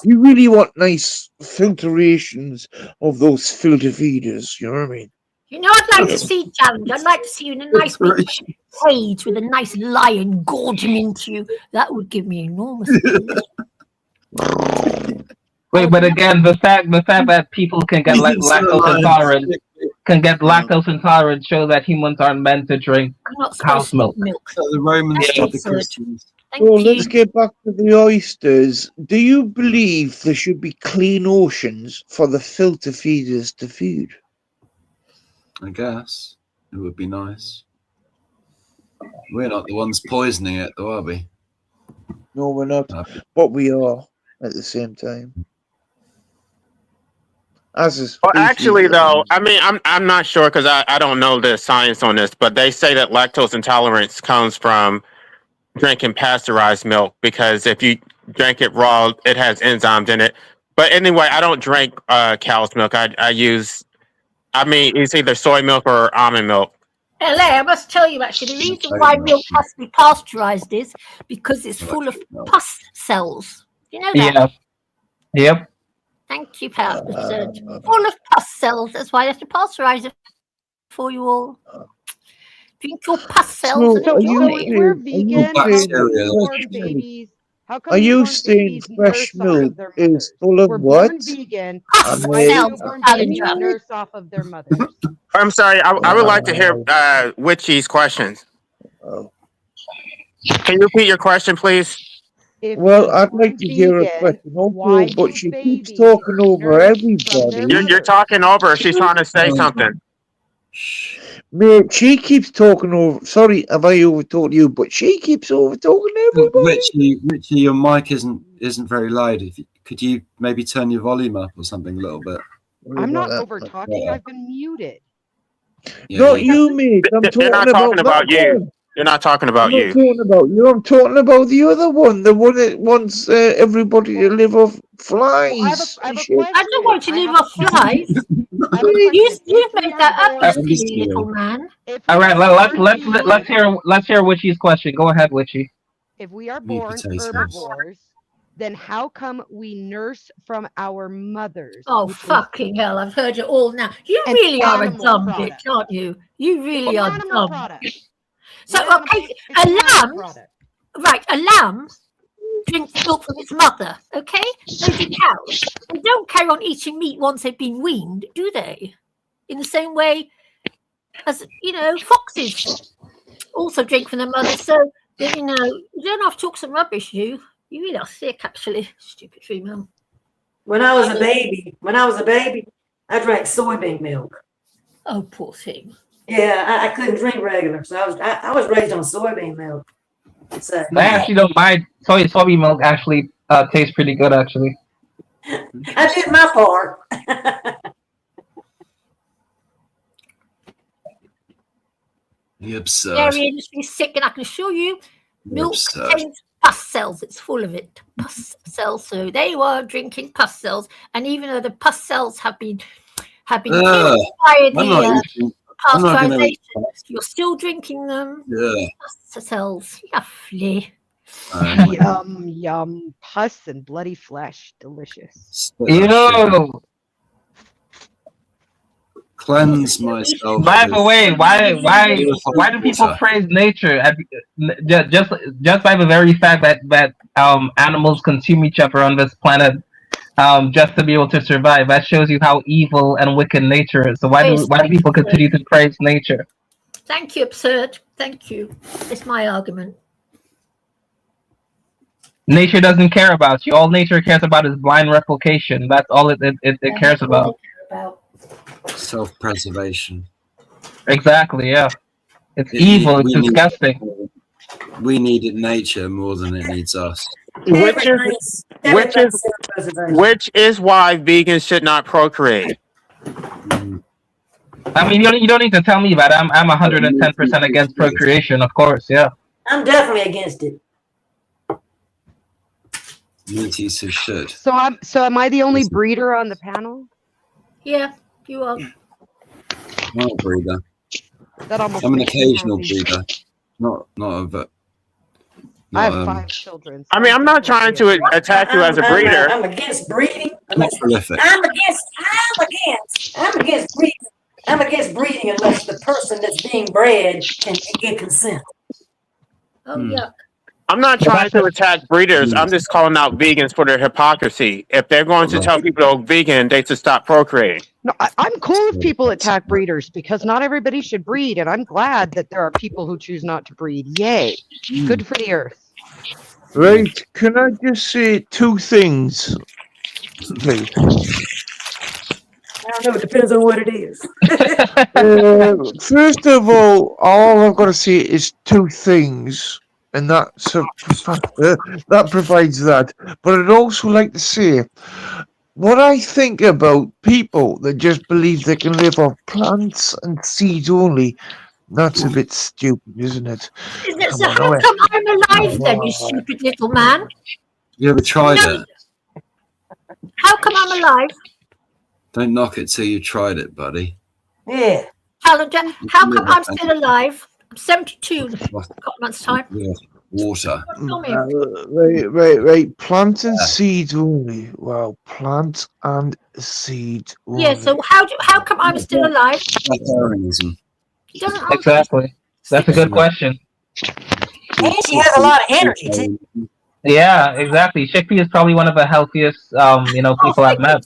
[SPEAKER 13] You really want nice filtrations of those filter feeders. You know what I mean?
[SPEAKER 10] You know, I'd like to see, Challenger. I'd like to see you in a nice big cage with a nice lion gorging into you. That would give me enormous pleasure.
[SPEAKER 11] Wait, but again, the fact that people can get lactose intolerant shows that humans aren't meant to drink cow's milk.
[SPEAKER 6] The Romans did the Christians.
[SPEAKER 13] Well, let's get back to the oysters. Do you believe there should be clean oceans for the filter feeders to feed?
[SPEAKER 6] I guess it would be nice. We're not the ones poisoning it, though, are we?
[SPEAKER 13] No, we're not. But we are at the same time.
[SPEAKER 8] Well, actually, though, I mean, I'm not sure because I don't know the science on this, but they say that lactose intolerance comes from drinking pasteurized milk because if you drink it raw, it has enzymes in it. But anyway, I don't drink cow's milk. I mean, it's either soy milk or almond milk.
[SPEAKER 10] LA, I must tell you actually, the reason why milk has to be pasteurized is because it's full of pus cells. You know that?
[SPEAKER 11] Yeah. Yep.
[SPEAKER 10] Thank you, Pastor. Full of pus cells. That's why I have to pasteurize it for you all. Drink your pus cells.
[SPEAKER 13] So, are you
[SPEAKER 10] enjoy.
[SPEAKER 13] saying, are you saying
[SPEAKER 21] How
[SPEAKER 13] are
[SPEAKER 21] come
[SPEAKER 13] you
[SPEAKER 21] newborn
[SPEAKER 13] saying
[SPEAKER 21] babies
[SPEAKER 13] fresh
[SPEAKER 21] nurse off
[SPEAKER 13] milk
[SPEAKER 21] of their
[SPEAKER 13] is
[SPEAKER 21] mothers?
[SPEAKER 13] full of
[SPEAKER 21] We're
[SPEAKER 13] what?
[SPEAKER 21] born vegan.
[SPEAKER 10] Pus
[SPEAKER 21] Why do
[SPEAKER 10] cells,
[SPEAKER 21] newborn
[SPEAKER 10] Challenge
[SPEAKER 21] babies
[SPEAKER 10] up.
[SPEAKER 21] nurse off of their mothers?
[SPEAKER 8] I'm sorry. I would like to hear Witchy's questions. Can you repeat your question, please?
[SPEAKER 13] Well, I'd like to hear a question also, but she keeps talking over everybody.
[SPEAKER 8] You're talking over her. She's trying to say something.
[SPEAKER 13] Mate, she keeps talking over. Sorry, have I overtalked you? But she keeps over talking everybody.
[SPEAKER 6] Richie, your mic isn't very loud. Could you maybe turn your volume up or something a little bit?
[SPEAKER 21] I'm not over talking. I've been muted.
[SPEAKER 13] Not you, mate. I'm
[SPEAKER 8] They're
[SPEAKER 13] talking
[SPEAKER 8] not talking about
[SPEAKER 13] that
[SPEAKER 8] you.
[SPEAKER 13] one.
[SPEAKER 8] They're not talking
[SPEAKER 13] I'm
[SPEAKER 8] about
[SPEAKER 13] not
[SPEAKER 8] you.
[SPEAKER 13] talking about you. I'm talking about the other one. The one that wants everybody to live off flies.
[SPEAKER 21] I have a
[SPEAKER 13] and shit.
[SPEAKER 10] I don't want to live off flies. You've made that up, you silly little man.
[SPEAKER 11] All right, let's hear Witchy's question. Go ahead, Witchy.
[SPEAKER 21] If we are born herbivores, then how come we nurse from our mothers?
[SPEAKER 10] Oh, fucking hell, I've heard it all now. You really are a dumb bitch, aren't you? You really are dumb. So, okay, a lamb, right, a lamb drinks milk from its mother, okay? So do cows. They don't carry on eating meat once they've been weaned, do they? In the same way as, foxes also drink from their mother. So, you don't have to talk some rubbish, you. You really are sick, actually. Stupid female.
[SPEAKER 1] When I was a baby, I drank soybean milk.
[SPEAKER 10] Oh, poor thing.
[SPEAKER 1] Yeah, I couldn't drink regular, so I was raised on soybean milk. So
[SPEAKER 11] I actually don't mind. Soybean milk actually tastes pretty good, actually.
[SPEAKER 1] I did my part.
[SPEAKER 6] The absurd.
[SPEAKER 10] Dairy industry sick, and I can assure you, milk contains pus cells. It's full of it. Pus cells. So they were drinking pus cells, and even though the pus cells have been killed by the pasteurization, you're still drinking them.
[SPEAKER 6] Yeah.
[SPEAKER 10] Pus cells. Lovely.
[SPEAKER 21] Yum, yum. Pus and bloody flesh. Delicious.
[SPEAKER 6] Cleanse myself.
[SPEAKER 11] By the way, why do people praise nature? Just by the very fact that animals consume each other on this planet just to be able to survive. That shows you how evil and wicked nature is. So why do people continue to praise nature?
[SPEAKER 10] Thank you, absurd. Thank you. It's my argument.
[SPEAKER 11] Nature doesn't care about you. All nature cares about is blind replication. That's all it cares about.
[SPEAKER 6] Self-preservation.
[SPEAKER 11] Exactly, yeah. It's evil, it's disgusting.
[SPEAKER 6] We needed nature more than it needs us.
[SPEAKER 8] Which is why vegans should not procreate.
[SPEAKER 11] I mean, you don't need to tell me that. I'm 110% against procreation, of course, yeah.
[SPEAKER 1] I'm definitely against it.
[SPEAKER 6] So should.
[SPEAKER 21] So am I the only breeder on the panel?
[SPEAKER 10] Yeah, you are.
[SPEAKER 6] I'm not a breeder.
[SPEAKER 21] I'm
[SPEAKER 6] an occasional breeder. Not a
[SPEAKER 21] I have 5 children.
[SPEAKER 8] I mean, I'm not trying to attack you as a breeder.
[SPEAKER 1] I'm against breeding.
[SPEAKER 6] Not prolific.
[SPEAKER 1] I'm against breeding. I'm against breeding unless the person that's being bred can get consent.
[SPEAKER 10] Oh, yuck.
[SPEAKER 8] I'm not trying to attack breeders. I'm just calling out vegans for their hypocrisy. If they're going to tell people to go vegan, they should stop procreating.
[SPEAKER 21] No, I'm cool if people attack breeders because not everybody should breed, and I'm glad that there are people who choose not to breed. Yay. Good for the earth.
[SPEAKER 13] Right, can I just say 2 things, please?
[SPEAKER 1] I don't know, it depends on what it is.
[SPEAKER 13] First of all I've got to say is 2 things, and that provides that. But I'd also like to say what I think about people that just believe they can live off plants and seeds only. That's a bit stupid, isn't it?
[SPEAKER 10] Isn't it? So how come I'm alive then, you stupid little man?
[SPEAKER 6] You ever tried it?
[SPEAKER 10] How come I'm alive?
[SPEAKER 6] Don't knock it till you tried it, buddy.
[SPEAKER 1] Yeah.
[SPEAKER 10] Challenger, how come I'm still alive? I'm 72 in a couple of months' time.
[SPEAKER 6] Water.
[SPEAKER 10] Tell me.
[SPEAKER 13] Right. Plant and seeds only. Wow, plant and seeds only.
[SPEAKER 10] Yeah, so how come I'm still alive?
[SPEAKER 6] Vegetarianism.
[SPEAKER 10] He doesn't answer.
[SPEAKER 11] Exactly. That's a good question.
[SPEAKER 1] And she has a lot of energy too.
[SPEAKER 11] Yeah, exactly. Chickpea is probably one of the healthiest, people I've met.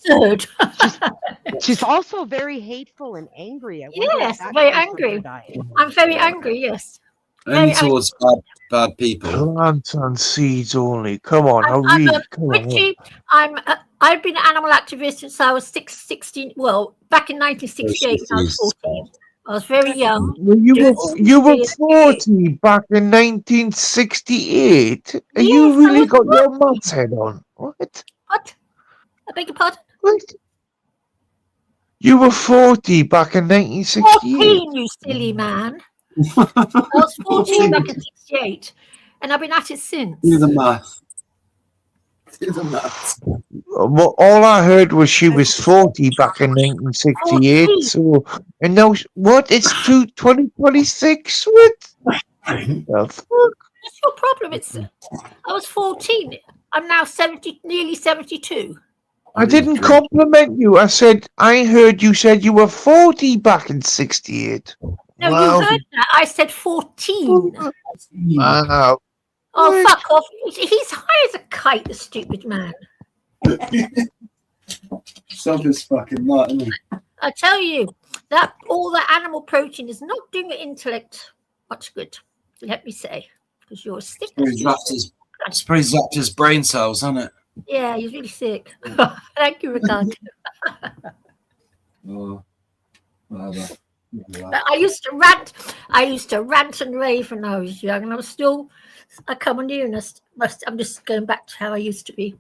[SPEAKER 21] She's also very hateful and angry. I wonder if
[SPEAKER 10] Yes,
[SPEAKER 21] that
[SPEAKER 10] very
[SPEAKER 21] comes from her
[SPEAKER 10] angry.
[SPEAKER 21] diet.
[SPEAKER 10] I'm very angry, yes.
[SPEAKER 6] Only towards bad people.
[SPEAKER 13] Plant and seeds only. Come on,
[SPEAKER 10] I'm
[SPEAKER 13] read.
[SPEAKER 10] a
[SPEAKER 13] Come on.
[SPEAKER 10] Richie, I've been an animal activist since I was 16. Well, back in 1968 when I was 14. I was very young.
[SPEAKER 13] Well, you were 40 back in 1968. Are
[SPEAKER 10] Yes,
[SPEAKER 13] you
[SPEAKER 10] I
[SPEAKER 13] really
[SPEAKER 10] was
[SPEAKER 13] got your maths head on? What?
[SPEAKER 10] What? I beg your pardon?
[SPEAKER 13] What? You were 40 back in 1968.
[SPEAKER 10] 14, you silly man. I was 14 back in 68, and I've been at it since.
[SPEAKER 6] Do the math. Do the math.
[SPEAKER 13] Well, all I heard was she was 40 back in 1968.
[SPEAKER 10] 14.
[SPEAKER 13] So, and now, what? It's 2026? What? The fuck?
[SPEAKER 10] What's your problem? I was 14. I'm now 70, nearly 72.
[SPEAKER 13] I didn't compliment you. I said, I heard you said you were 40 back in 68.
[SPEAKER 10] No,
[SPEAKER 13] Wow.
[SPEAKER 10] you heard that. I said 14.
[SPEAKER 13] Wow.
[SPEAKER 10] Oh, fuck off. He's high as a kite, the stupid man.
[SPEAKER 6] Something's fucking nut, isn't it?
[SPEAKER 10] I tell you, that all that animal protein is not doing the intellect much good, let me say. Because you're a stick.
[SPEAKER 6] It's pretty zapped his brain cells, hasn't it?
[SPEAKER 10] Yeah, he's really sick. Thank you, Ricardo.
[SPEAKER 6] Oh, whatever.
[SPEAKER 10] But I used to rant and rave when I was young, and I come on you, and I'm just going back to how I used to be.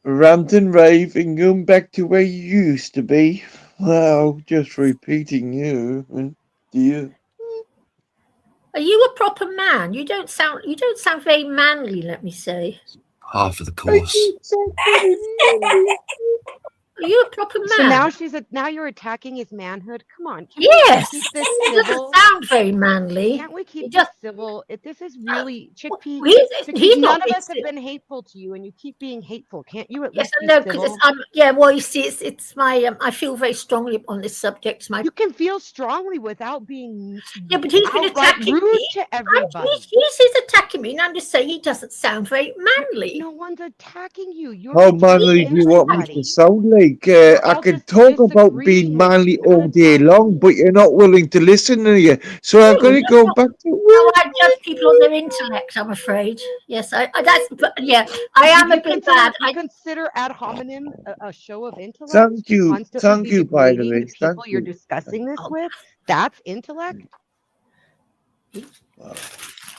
[SPEAKER 13] Rant and rave and going back to where you used to be. Wow, just repeating you. Do you?
[SPEAKER 10] Are you a proper man? You don't sound very manly, let me say.
[SPEAKER 6] Half of the course.
[SPEAKER 10] Are you a proper man?
[SPEAKER 21] So now you're attacking his manhood. Come on.
[SPEAKER 10] Yes.
[SPEAKER 21] Keep this
[SPEAKER 10] He
[SPEAKER 21] civil.
[SPEAKER 10] doesn't sound very manly.
[SPEAKER 21] Can't we keep this civil? This is really Chickpea.
[SPEAKER 10] He's
[SPEAKER 21] None
[SPEAKER 10] not
[SPEAKER 21] of
[SPEAKER 10] being
[SPEAKER 21] us have been hateful to you, and you keep being hateful. Can't you at
[SPEAKER 10] Yes,
[SPEAKER 21] least
[SPEAKER 10] I
[SPEAKER 21] be
[SPEAKER 10] know, because
[SPEAKER 21] civil?
[SPEAKER 10] well, you see, it's my I feel very strongly on this subject.
[SPEAKER 21] You can feel strongly without being
[SPEAKER 10] but he's been
[SPEAKER 21] outright
[SPEAKER 10] attacking
[SPEAKER 21] rude
[SPEAKER 10] me.
[SPEAKER 21] to everybody.
[SPEAKER 10] He's attacking me, and I'm just saying he doesn't sound very manly.
[SPEAKER 21] No one's attacking you. You're
[SPEAKER 13] How manly do you want me to sound like? I could talk about being manly all day long, but you're not willing to listen to you. So I've got to go back to
[SPEAKER 10] No, I judge people on their intellect. I'm afraid. Yes, I am a bit bad.
[SPEAKER 21] I consider ad hominem a show of intellect.
[SPEAKER 13] Thank you.
[SPEAKER 21] Constantly
[SPEAKER 13] Thank you, by the
[SPEAKER 21] degrading
[SPEAKER 13] way.
[SPEAKER 21] people
[SPEAKER 13] Thank
[SPEAKER 21] you're
[SPEAKER 13] you.
[SPEAKER 21] discussing this with. That's intellect.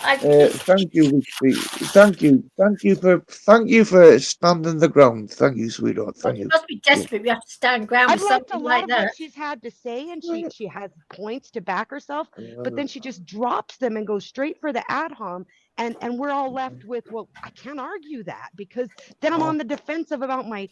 [SPEAKER 13] Thank you, Whitby. Thank you for standing the ground. Thank you, sweetheart. Thank you.
[SPEAKER 10] You must be desperate. We have to stand ground
[SPEAKER 21] I've
[SPEAKER 10] with
[SPEAKER 21] liked a
[SPEAKER 10] something
[SPEAKER 21] lot
[SPEAKER 10] like
[SPEAKER 21] of
[SPEAKER 10] that.
[SPEAKER 21] what she's had to say, and she has points to back herself, but then she just drops them and goes straight for the ad hom, and we're all left with, well, I can't argue that, because then I'm on the defensive about my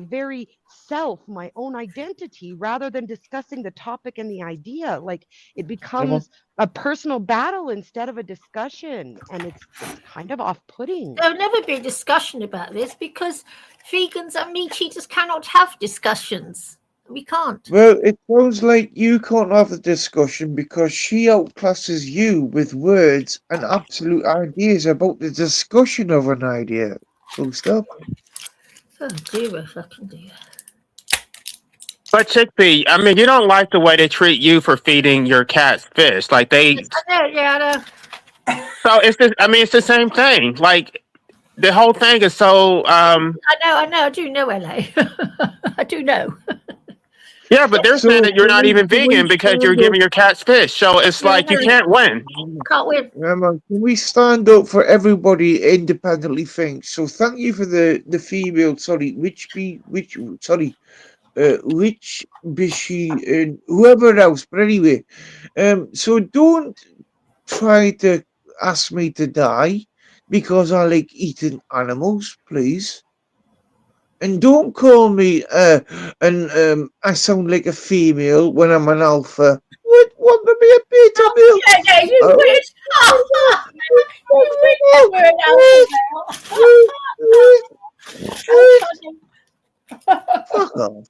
[SPEAKER 21] very self, my own identity, rather than discussing the topic and the idea. Like, it becomes a personal battle instead of a discussion, and it's kind of off-putting.
[SPEAKER 10] There'll never be a discussion about this because vegans and meat eaters cannot have discussions. We can't.
[SPEAKER 13] Well, it sounds like you can't have the discussion because she outclasses you with words and absolute ideas about the discussion of an idea. Full stop.
[SPEAKER 10] Oh dear, fucking dear.
[SPEAKER 8] But Chickpea, I mean, you don't like the way they treat you for feeding your cats fish. Like they.
[SPEAKER 10] Yes, I know, yeah, I know.
[SPEAKER 8] So it's just, I mean, it's the same thing. Like the whole thing is so.
[SPEAKER 10] I know. I do know, LA. I do know.
[SPEAKER 8] Yeah, but they're saying that you're not even vegan because you're giving your cats fish. So it's like you can't win.
[SPEAKER 10] Can't win.
[SPEAKER 13] Can we stand up for everybody independently thinks? So thank you for the female. Sorry, which Bishi and whoever else. But anyway, so don't try to ask me to die because I like eating animals, please. And don't call me I sound like a female when I'm an alpha. What want to be a beta male?
[SPEAKER 10] Yeah, you wish. You wish you were an alpha male.
[SPEAKER 13] Fuck off.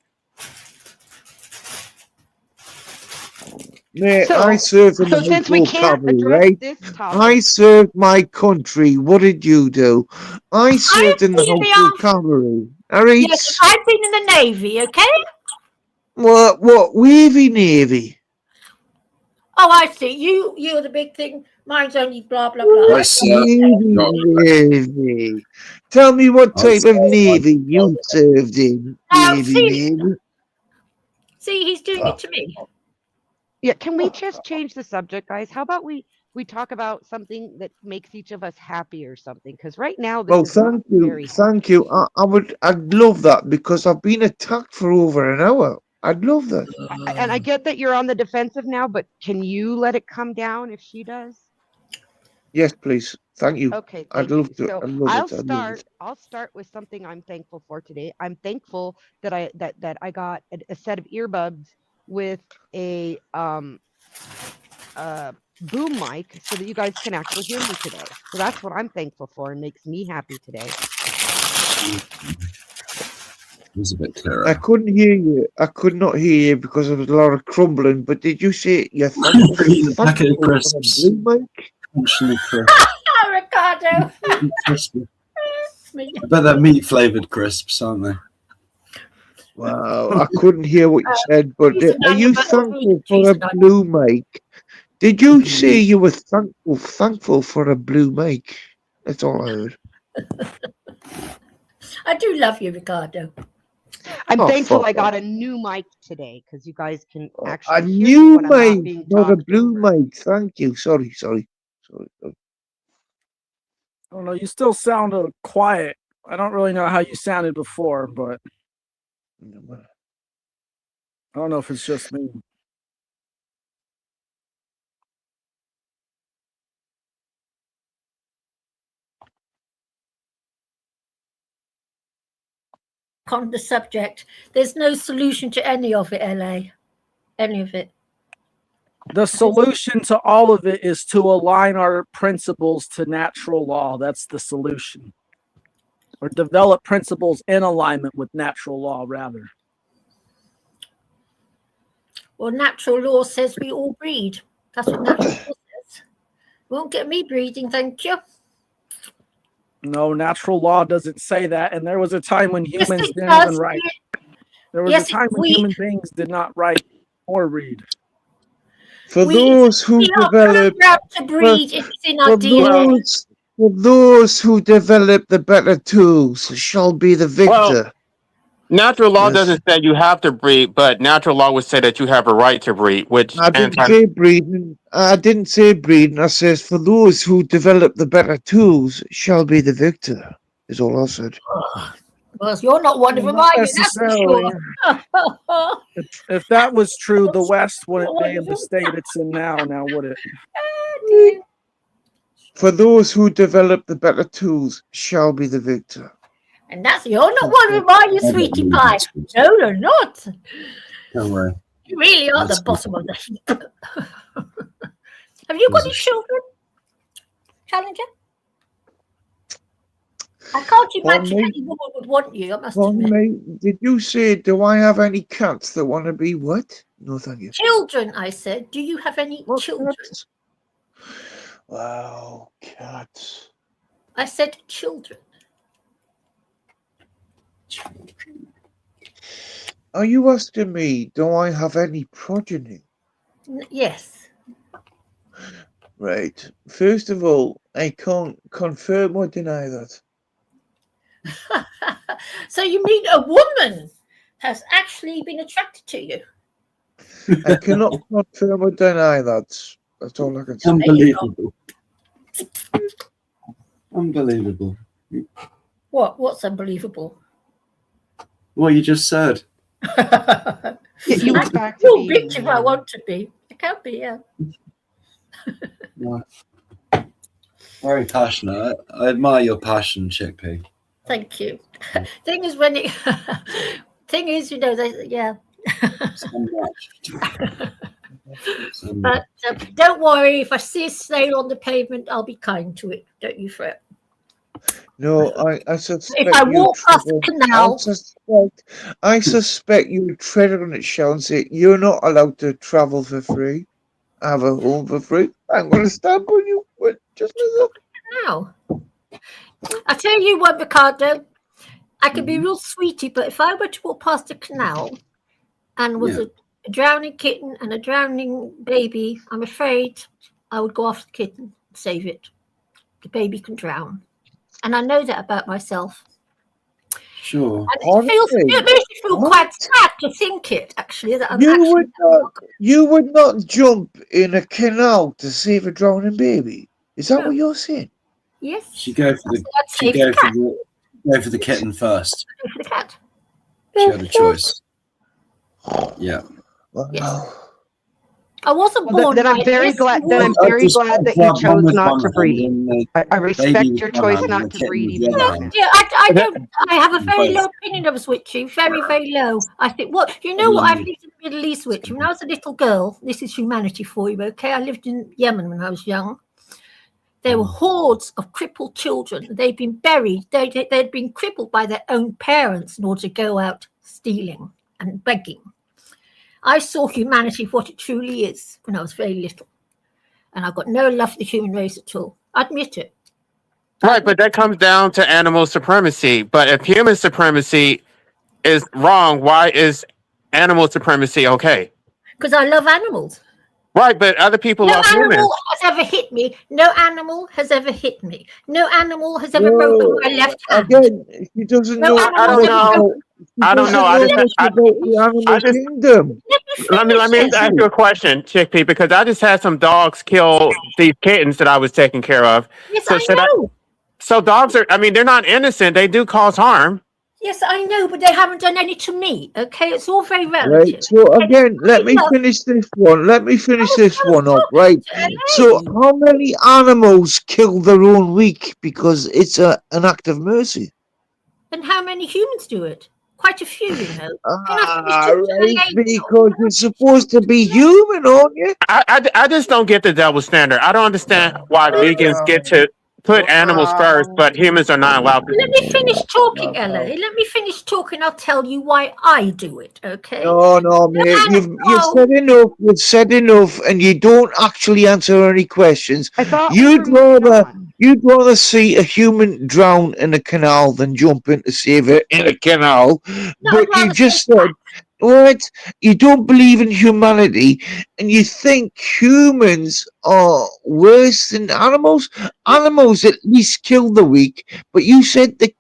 [SPEAKER 13] Mate,
[SPEAKER 21] So-
[SPEAKER 13] I served in
[SPEAKER 21] so
[SPEAKER 13] the
[SPEAKER 21] since we
[SPEAKER 13] Home
[SPEAKER 21] can't
[SPEAKER 13] Cavalry,
[SPEAKER 21] address
[SPEAKER 13] right?
[SPEAKER 21] this topic-
[SPEAKER 13] I served my country. What did you do? I served in the Home Cavalry. All right?
[SPEAKER 10] Yes, I've been in the Navy, okay?
[SPEAKER 13] What? Wavy Navy.
[SPEAKER 10] Oh, I see. You're the big thing. Mine's only blah, blah, blah.
[SPEAKER 13] Navy. Tell me what type of Navy you served in. Navy, Navy.
[SPEAKER 10] See, he's doing it to me.
[SPEAKER 21] Yeah, can we just change the subject, guys? How about we talk about something that makes each of us happy or something? Because right now this
[SPEAKER 13] Well,
[SPEAKER 21] is not
[SPEAKER 13] thank you.
[SPEAKER 21] very
[SPEAKER 13] Thank you. I'd love that because I've been attacked for over an hour. I'd love that.
[SPEAKER 21] And I get that you're on the defensive now, but can you let it come down if she does?
[SPEAKER 13] Yes, please. Thank you.
[SPEAKER 21] Okay,
[SPEAKER 13] I'd
[SPEAKER 21] thank
[SPEAKER 13] love
[SPEAKER 21] you.
[SPEAKER 13] to.
[SPEAKER 21] So
[SPEAKER 13] I'd love
[SPEAKER 21] I'll
[SPEAKER 13] it. I'd love it.
[SPEAKER 21] start with something I'm thankful for today. I'm thankful that I got a set of earbuds with a boom mic so that you guys can actually hear me today. So that's what I'm thankful for and makes me happy today.
[SPEAKER 6] It was a bit clearer.
[SPEAKER 13] I couldn't hear you. I could not hear you because there was a lot of crumbling. But did you say you're thankful,
[SPEAKER 6] A packet of
[SPEAKER 13] thankful for the
[SPEAKER 6] crisps.
[SPEAKER 13] blue mic?
[SPEAKER 6] Actually, crisps.
[SPEAKER 10] Ricardo.
[SPEAKER 6] Crispy. I bet they're meat flavored crisps, aren't they?
[SPEAKER 13] Wow, I couldn't hear what you said. But
[SPEAKER 10] cheese and
[SPEAKER 13] are you
[SPEAKER 10] onion, but
[SPEAKER 13] thankful
[SPEAKER 10] cheese
[SPEAKER 13] for a
[SPEAKER 10] and onion.
[SPEAKER 13] blue mic? Did you say you were thankful for a blue mic? That's all I heard.
[SPEAKER 10] I do love you, Ricardo.
[SPEAKER 21] I'm
[SPEAKER 13] Oh,
[SPEAKER 21] thankful
[SPEAKER 13] fuck
[SPEAKER 21] I got
[SPEAKER 13] off.
[SPEAKER 21] a new mic today because you guys can
[SPEAKER 13] A
[SPEAKER 21] actually hear me
[SPEAKER 13] new
[SPEAKER 21] when I'm not
[SPEAKER 13] mic,
[SPEAKER 21] being
[SPEAKER 13] not a
[SPEAKER 21] talked
[SPEAKER 13] blue
[SPEAKER 21] over.
[SPEAKER 13] mic. Thank you. Sorry.
[SPEAKER 2] I don't know. You still sound quiet. I don't really know how you sounded before, but I don't know if it's just me.
[SPEAKER 10] On the subject, there's no solution to any of it, LA. Any of it.
[SPEAKER 2] The solution to all of it is to align our principles to natural law. That's the solution. Or develop principles in alignment with natural law, rather.
[SPEAKER 10] Well, natural law says we all breed. That's what natural law says. Won't get me breeding, thank you.
[SPEAKER 2] No, natural law doesn't say that. And there was a time when
[SPEAKER 10] Yes,
[SPEAKER 2] humans
[SPEAKER 10] it
[SPEAKER 2] didn't
[SPEAKER 10] does.
[SPEAKER 2] even write. There was
[SPEAKER 10] Yes,
[SPEAKER 2] a time when
[SPEAKER 10] we-
[SPEAKER 2] human beings did not write or read.
[SPEAKER 13] For those who
[SPEAKER 10] we are
[SPEAKER 13] develop,
[SPEAKER 10] programmed to breed. It's in our DNA.
[SPEAKER 13] for those who develop the better tools shall be the victor.
[SPEAKER 8] Natural law
[SPEAKER 13] Yes.
[SPEAKER 8] doesn't say you have to breed, but natural law would say that you have a right to breed, which
[SPEAKER 13] I didn't say breeding. I didn't say breeding. I says for those who develop the better tools shall be the victor. Is all I said.
[SPEAKER 10] Well, you're not one of them,
[SPEAKER 2] Not
[SPEAKER 10] are you? That's for
[SPEAKER 2] necessarily.
[SPEAKER 10] sure.
[SPEAKER 2] If that was true, the West wouldn't be in the state it's in now, would it?
[SPEAKER 13] For those who develop the better tools shall be the victor.
[SPEAKER 10] And that's you're not one of them, are you, sweetie pie? No, you're not.
[SPEAKER 6] Don't worry.
[SPEAKER 10] You really are the bottom of the heap. Have you got any children, Challenger? I can't imagine any woman would want you, I must admit.
[SPEAKER 13] Mate, did you say, do I have any cats that want to be what? No, thank you.
[SPEAKER 10] Children, I said. Do you have any children?
[SPEAKER 13] Wow, cats.
[SPEAKER 10] I said children.
[SPEAKER 13] Are you asking me, do I have any progeny?
[SPEAKER 10] Yes.
[SPEAKER 13] Right. First of all, I can't confirm or deny that.
[SPEAKER 10] So you mean a woman has actually been attracted to you?
[SPEAKER 13] I cannot confirm or deny that. That's all I can say.
[SPEAKER 6] Unbelievable. Unbelievable.
[SPEAKER 10] What's unbelievable?
[SPEAKER 6] What you just said.
[SPEAKER 21] You went back to
[SPEAKER 10] You'll
[SPEAKER 21] being
[SPEAKER 10] bitch if I want to be. I can't be, yeah.
[SPEAKER 6] No. Very passionate. I admire your passion, Chickpea.
[SPEAKER 10] Thank you. Thing is, when it thing is, you know, yeah. But don't worry, if I see a snail on the pavement, I'll be kind to it. Don't you fret.
[SPEAKER 13] No, I suspect
[SPEAKER 10] If I walk past the canal,
[SPEAKER 13] I suspect you would tread on it, Shell, and say, "You're not allowed to travel for free, have a home for free. I'm going to stamp on you." But just look.
[SPEAKER 10] now, I tell you what, Ricardo, I can be real sweetie, but if I were to walk past the canal and was a drowning kitten and a drowning baby, I'm afraid I would go after the kitten, save it. The baby can drown. And I know that about myself.
[SPEAKER 6] Sure.
[SPEAKER 10] And it makes me feel quite sad to think it, actually, that I'm
[SPEAKER 13] You would not jump in a canal to save a drowning baby. Is that what you're saying?
[SPEAKER 10] Yes.
[SPEAKER 6] She go for the kitten first.
[SPEAKER 10] For the cat.
[SPEAKER 6] She had a choice. Yeah.
[SPEAKER 10] Yes. I wasn't born.
[SPEAKER 21] Then I'm very glad. Then I'm very glad that you chose not to breed. I respect your choice not to breed. Even
[SPEAKER 10] yeah, I don't. I have a very low opinion of Switchy. Very, very low. I think. Well, you know what? I've lived in the Middle East, Switchy. When I was a little girl, this is humanity for you. Okay, I lived in Yemen when I was young. There were hordes of crippled children. They'd been buried. They'd been crippled by their own parents in order to go out stealing and begging. I saw humanity for what it truly is when I was very little. And I've got no love for the human race at all. I admit it.
[SPEAKER 8] Right, but that comes down to animal supremacy. But if human supremacy is wrong, why is animal supremacy okay?
[SPEAKER 10] Because I love animals.
[SPEAKER 8] Right, but other people
[SPEAKER 10] No
[SPEAKER 8] love
[SPEAKER 10] animal
[SPEAKER 8] humans.
[SPEAKER 10] has ever hit me. No animal has ever hit me. No animal has ever broken my left hand.
[SPEAKER 13] Again, she doesn't know.
[SPEAKER 8] I don't know. I don't know. Let me ask you a question, Chickpea, because I just had some dogs kill these kittens that I was taking care of.
[SPEAKER 10] Yes,
[SPEAKER 8] So
[SPEAKER 10] I know.
[SPEAKER 8] So dogs are. I mean, they're not innocent. They do cause harm.
[SPEAKER 10] Yes, I know, but they haven't done any to me. Okay, it's all very relative.
[SPEAKER 13] Right. So again, let me finish this one. Let me finish this one up. Right. So how many animals kill their own weak because it's an act of mercy?
[SPEAKER 10] And how many humans do it? Quite a few, you know.
[SPEAKER 13] Right, because you're supposed to be human, aren't you?
[SPEAKER 8] I just don't get the double standard. I don't understand why vegans get to put animals first, but humans are not allowed to.
[SPEAKER 10] Let me finish talking, Ella. Let me finish talking. I'll tell you why I do it, okay?
[SPEAKER 13] No, mate. You've said enough. You've said enough, and you don't actually answer any questions. You'd rather see a human drown in a canal than jump in to save it in a canal. But you just said, what? You don't believe in humanity, and you think humans are worse than animals? Animals at least kill the weak, but you said the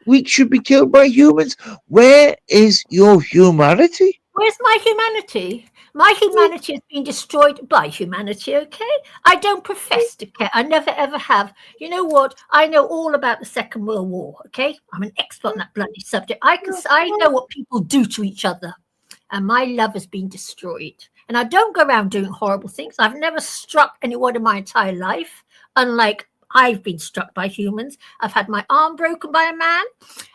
[SPEAKER 13] weak should be killed by humans. Where is your humanity?
[SPEAKER 10] Where's my humanity? My humanity has been destroyed by humanity, okay? I don't profess to care. I never, ever have. You know what? I know all about the Second World War, okay? I'm an expert on that bloody subject. I know what people do to each other. And my love has been destroyed. And I don't go around doing horrible things. I've never struck anyone in my entire life, unlike I've been struck by humans. I've had my arm broken by a man.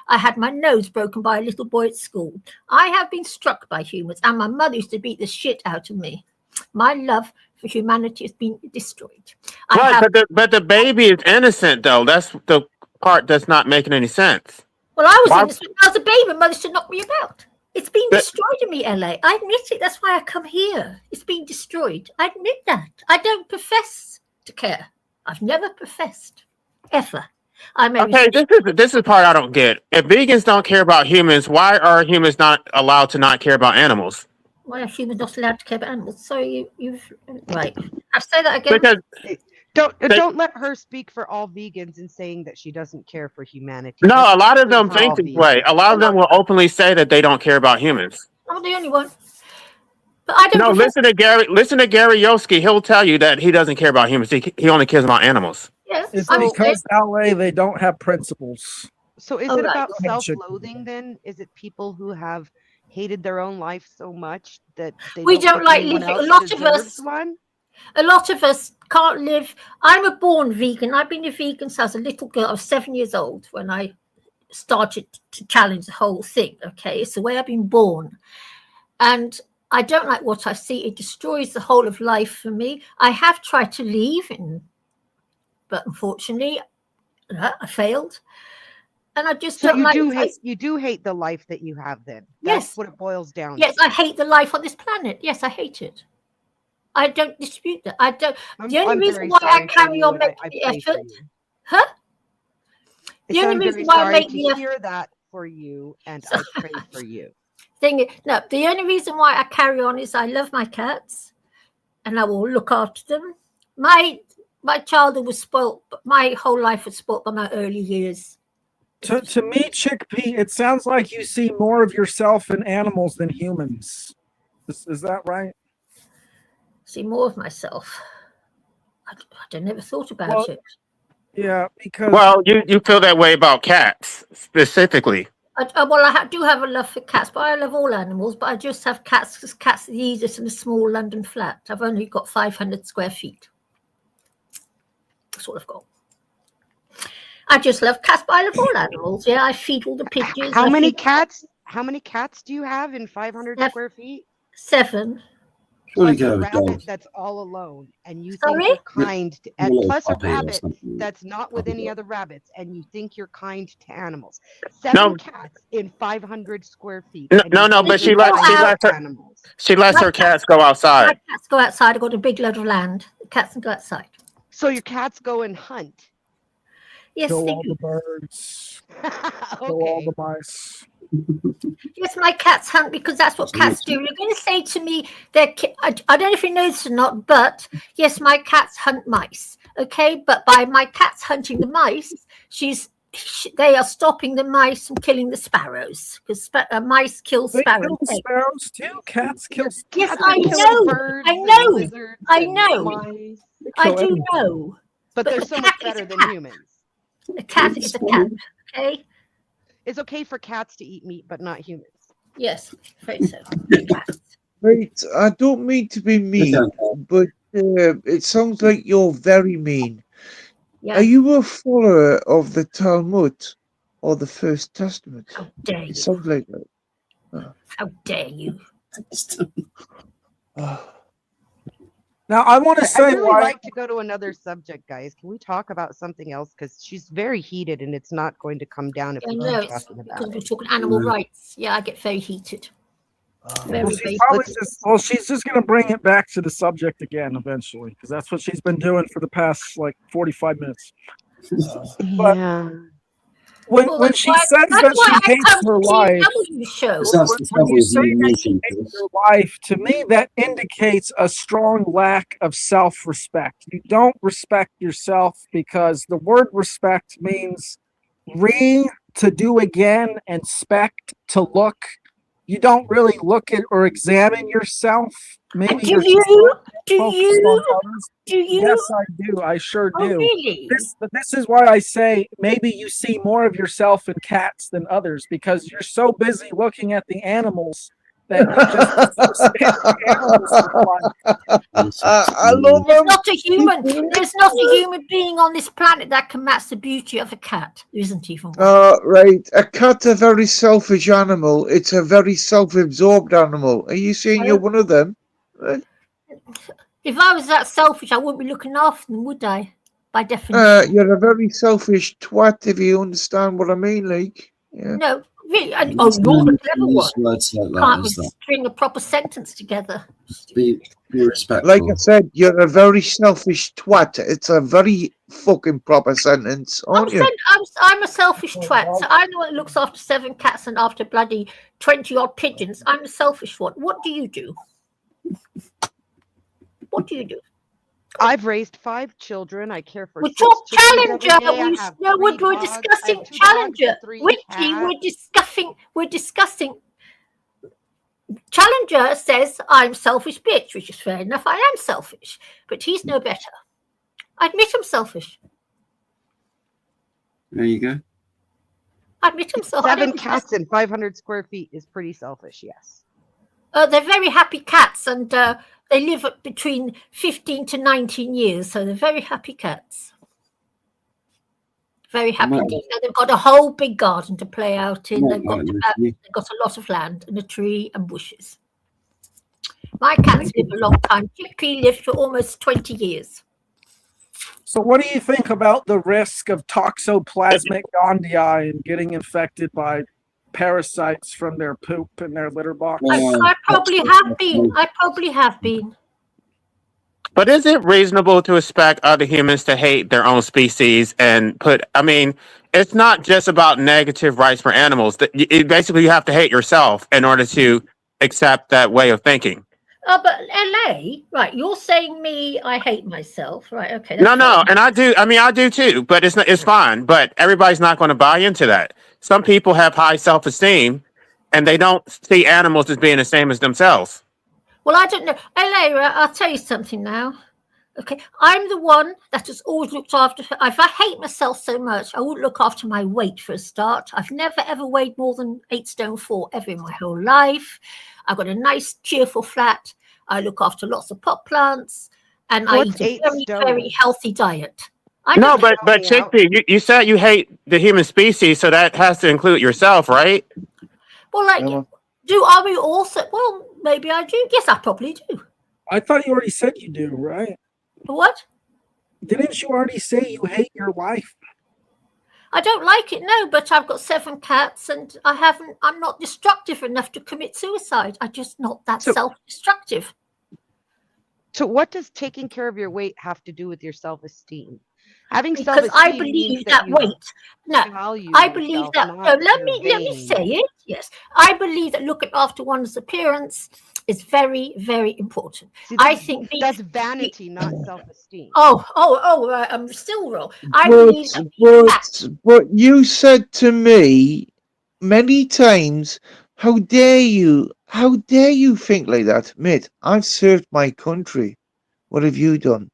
[SPEAKER 10] I had my nose broken by a little boy at school. I have been struck by humans, and my mother used to beat the shit out of me. My love for humanity has been destroyed.
[SPEAKER 8] But the baby is innocent, though. That's the part that's not making any sense.
[SPEAKER 10] Well, I was innocent when I was a baby. My mother used to knock me about. It's been destroyed in me, LA. I admit it. That's why I come here. It's been destroyed. I admit that. I don't profess to care. I've never professed, ever.
[SPEAKER 8] Okay, this is the part I don't get. If vegans don't care about humans, why are humans not allowed to not care about animals?
[SPEAKER 10] Why are humans not allowed to care about animals? Sorry, you've right. I'll say that again.
[SPEAKER 21] Don't let her speak for all vegans in saying that she doesn't care for humanity.
[SPEAKER 8] No, a lot of them think this way. A lot of them will openly say that they don't care about humans.
[SPEAKER 10] I'm the only one. But I don't.
[SPEAKER 8] No, listen to Gary Yoski. He'll tell you that he doesn't care about humans. He only cares about animals.
[SPEAKER 10] Yeah,
[SPEAKER 2] it's because LA they don't have principles.
[SPEAKER 21] So is it about self-loathing then? Is it people who have hated their own life so much that they
[SPEAKER 10] don't like living? A lot of us. A lot of us can't live. I'm a born vegan. I've been a vegan since I was a little girl. I was 7 years old when I started to challenge the whole thing. Okay, it's the way I've been born. And I don't like what I see. It destroys the whole of life for me. I have tried to leave, but unfortunately, I failed. And I just
[SPEAKER 21] So
[SPEAKER 10] don't like.
[SPEAKER 21] you do hate the life that you have. Then
[SPEAKER 10] Yes,
[SPEAKER 21] that's what it boils down.
[SPEAKER 10] yes,
[SPEAKER 21] to.
[SPEAKER 10] I hate the life on this planet. Yes, I hate it. I don't dispute that. I don't. The only reason why I carry on making the effort, huh? The only reason why I make the effort.
[SPEAKER 21] Hear that for you, and I pray for you.
[SPEAKER 10] The only reason why I carry on is I love my cats, and I will look after them. My childhood was spoilt, but my whole life was spoilt by my early years.
[SPEAKER 2] To me, Chickpea, it sounds like you see more of yourself in animals than humans. Is that right?
[SPEAKER 10] See more of myself. I never thought about it.
[SPEAKER 2] Yeah, because
[SPEAKER 8] you feel that way about cats specifically.
[SPEAKER 10] I do have a love for cats, but I love all animals. But I just have cats because cats are the easiest in a small London flat. I've only got 500 square feet. That's all I've got. I just love cats, but I love all animals. Yeah, I feed all the pigeons.
[SPEAKER 21] How many cats? How many cats do you have in 500 square feet?
[SPEAKER 10] 7.
[SPEAKER 21] Plus a rabbit that's all alone, and you think you're kind to, plus a rabbit that's not with any other rabbits, and you think you're kind to animals. 7 cats in 500 square feet.
[SPEAKER 8] No, but she lets her cats go outside.
[SPEAKER 10] My cats go outside. I've got a big load of land. The cats can go outside.
[SPEAKER 21] So your cats go and hunt.
[SPEAKER 10] Yes,
[SPEAKER 2] kill
[SPEAKER 10] they
[SPEAKER 2] all
[SPEAKER 10] do.
[SPEAKER 2] the birds, kill all the mice.
[SPEAKER 10] Yes, my cats hunt because that's what cats do. You're going to say to me, I don't know if you know this or not, but yes, my cats hunt mice. Okay, but by my cats hunting the mice, they are stopping the mice from killing the sparrows because mice kill sparrows.
[SPEAKER 2] They kill sparrows too. Cats kill.
[SPEAKER 10] Yes, I know. I know. I do know.
[SPEAKER 21] But they're so much better than humans.
[SPEAKER 10] A cat is a cat. Okay.
[SPEAKER 21] It's okay for cats to eat meat, but not humans.
[SPEAKER 10] Yes, afraid so.
[SPEAKER 13] Right, I don't mean to be mean, but it sounds like you're very mean.
[SPEAKER 10] Yeah.
[SPEAKER 13] Are you a follower of the Talmud or the First Testament?
[SPEAKER 10] How dare you?
[SPEAKER 13] It sounds like that.
[SPEAKER 10] How dare you?
[SPEAKER 2] Now, I want to say
[SPEAKER 21] I'd really like to go to another subject, guys. Can we talk about something else? Because she's very heated, and it's not going to come down if we
[SPEAKER 10] know
[SPEAKER 21] keep
[SPEAKER 10] it's
[SPEAKER 21] talking about
[SPEAKER 10] because
[SPEAKER 21] it.
[SPEAKER 10] we're talking animal rights. Yeah, I get very heated.
[SPEAKER 2] She's just going to bring it back to the subject again eventually, because that's what she's been doing for the past 45 minutes. But when she says that she hates her life, when you say that she hates her life, to me that indicates a strong lack of self-respect. You don't respect yourself because the word respect means to do again and spect to look. You don't really look at or examine yourself. Maybe
[SPEAKER 10] Do you?
[SPEAKER 2] Yes, I do. I sure do.
[SPEAKER 10] Oh, really?
[SPEAKER 2] This is why I say maybe you see more of yourself in cats than others because you're so busy looking at the animals that you just
[SPEAKER 13] I love
[SPEAKER 10] There's
[SPEAKER 13] them.
[SPEAKER 10] not a human. There's not a human being on this planet that can match the beauty of a cat. There isn't even one.
[SPEAKER 13] Right. A cat's a very selfish animal. It's a very self-absorbed animal. Are you saying you're one of them?
[SPEAKER 10] If I was that selfish, I wouldn't be looking after them, would I? By definition.
[SPEAKER 13] You're a very selfish twat, if you understand what I mean, like. Yeah.
[SPEAKER 10] No, really. You're the clever one.
[SPEAKER 6] Words like that,
[SPEAKER 10] Can't
[SPEAKER 6] is that.
[SPEAKER 10] string a proper sentence together.
[SPEAKER 6] Be respectful.
[SPEAKER 13] Like I said, you're a very selfish twat. It's a very fucking proper sentence, aren't you?
[SPEAKER 10] I'm a selfish twat. So I'm the one that looks after 7 cats and after bloody 20-odd pigeons. I'm a selfish one. What do you do? What do you do?
[SPEAKER 21] I've raised 5 children. I care for.
[SPEAKER 10] We
[SPEAKER 21] 6
[SPEAKER 10] talk
[SPEAKER 21] chickens
[SPEAKER 10] Challenger.
[SPEAKER 21] every day. I have 3
[SPEAKER 10] We're
[SPEAKER 21] dogs.
[SPEAKER 10] discussing
[SPEAKER 21] I have 2
[SPEAKER 10] Challenger.
[SPEAKER 21] dogs and 3
[SPEAKER 10] Wiki,
[SPEAKER 21] cats.
[SPEAKER 10] we're discussing. Challenger says I'm selfish bitch, which is fair enough. I am selfish, but he's no better. I admit I'm selfish.
[SPEAKER 6] There you go.
[SPEAKER 10] I admit I'm selfish.
[SPEAKER 21] 7 cats in 500 square feet is pretty selfish. Yes.
[SPEAKER 10] They're very happy cats, and They live at between 15 to 19 years, so they're very happy cats. Very happy. They've got a whole big garden to play out in. They've got a lot of land and a tree and bushes. My cats live a long time. Chickpea lived for almost 20 years.
[SPEAKER 2] So what do you think about the risk of toxoplasmic gondii and getting infected by parasites from their poop in their litter box?
[SPEAKER 10] I probably have been. I probably have been.
[SPEAKER 8] But is it reasonable to expect other humans to hate their own species and I mean, it's not just about negative rights for animals. Basically, you have to hate yourself in order to accept that way of thinking.
[SPEAKER 10] Oh, but LA, right? You're saying me, I hate myself, right? Okay.
[SPEAKER 8] No, and I do. I mean, I do too. But it's fine. But everybody's not going to buy into that. Some people have high self-esteem, and they don't see animals as being the same as themselves.
[SPEAKER 10] Well, I don't know. LA, I'll tell you something now. Okay, I'm the one that has always looked after her. If I hate myself so much, I wouldn't look after my weight for a start. I've never ever weighed more than 8 stone 4 ever in my whole life. I've got a nice, cheerful flat. I look after lots of pot plants, and I eat a very, very healthy diet.
[SPEAKER 8] No, but Chickpea, you said you hate the human species, so that has to include yourself, right?
[SPEAKER 10] Well, like, are we also? Well, maybe I do. Yes, I probably do.
[SPEAKER 2] I thought you already said you do, right?
[SPEAKER 10] What?
[SPEAKER 2] Didn't you already say you hate your wife?
[SPEAKER 10] I don't like it, no, but I've got 7 cats and I'm not destructive enough to commit suicide. I'm just not that self-destructive.
[SPEAKER 21] So what does taking care of your weight have to do with your self-esteem? Having
[SPEAKER 10] Because
[SPEAKER 21] self-esteem
[SPEAKER 10] I believe that weight. No, I believe that. No, let me say it. Yes, I believe that looking after one's appearance is very, very important. I think
[SPEAKER 21] that's vanity, not self-esteem.
[SPEAKER 10] I'm still wrong. I believe
[SPEAKER 13] but you said to me many times, how dare you think like that? Mate, I've served my country. What have you done?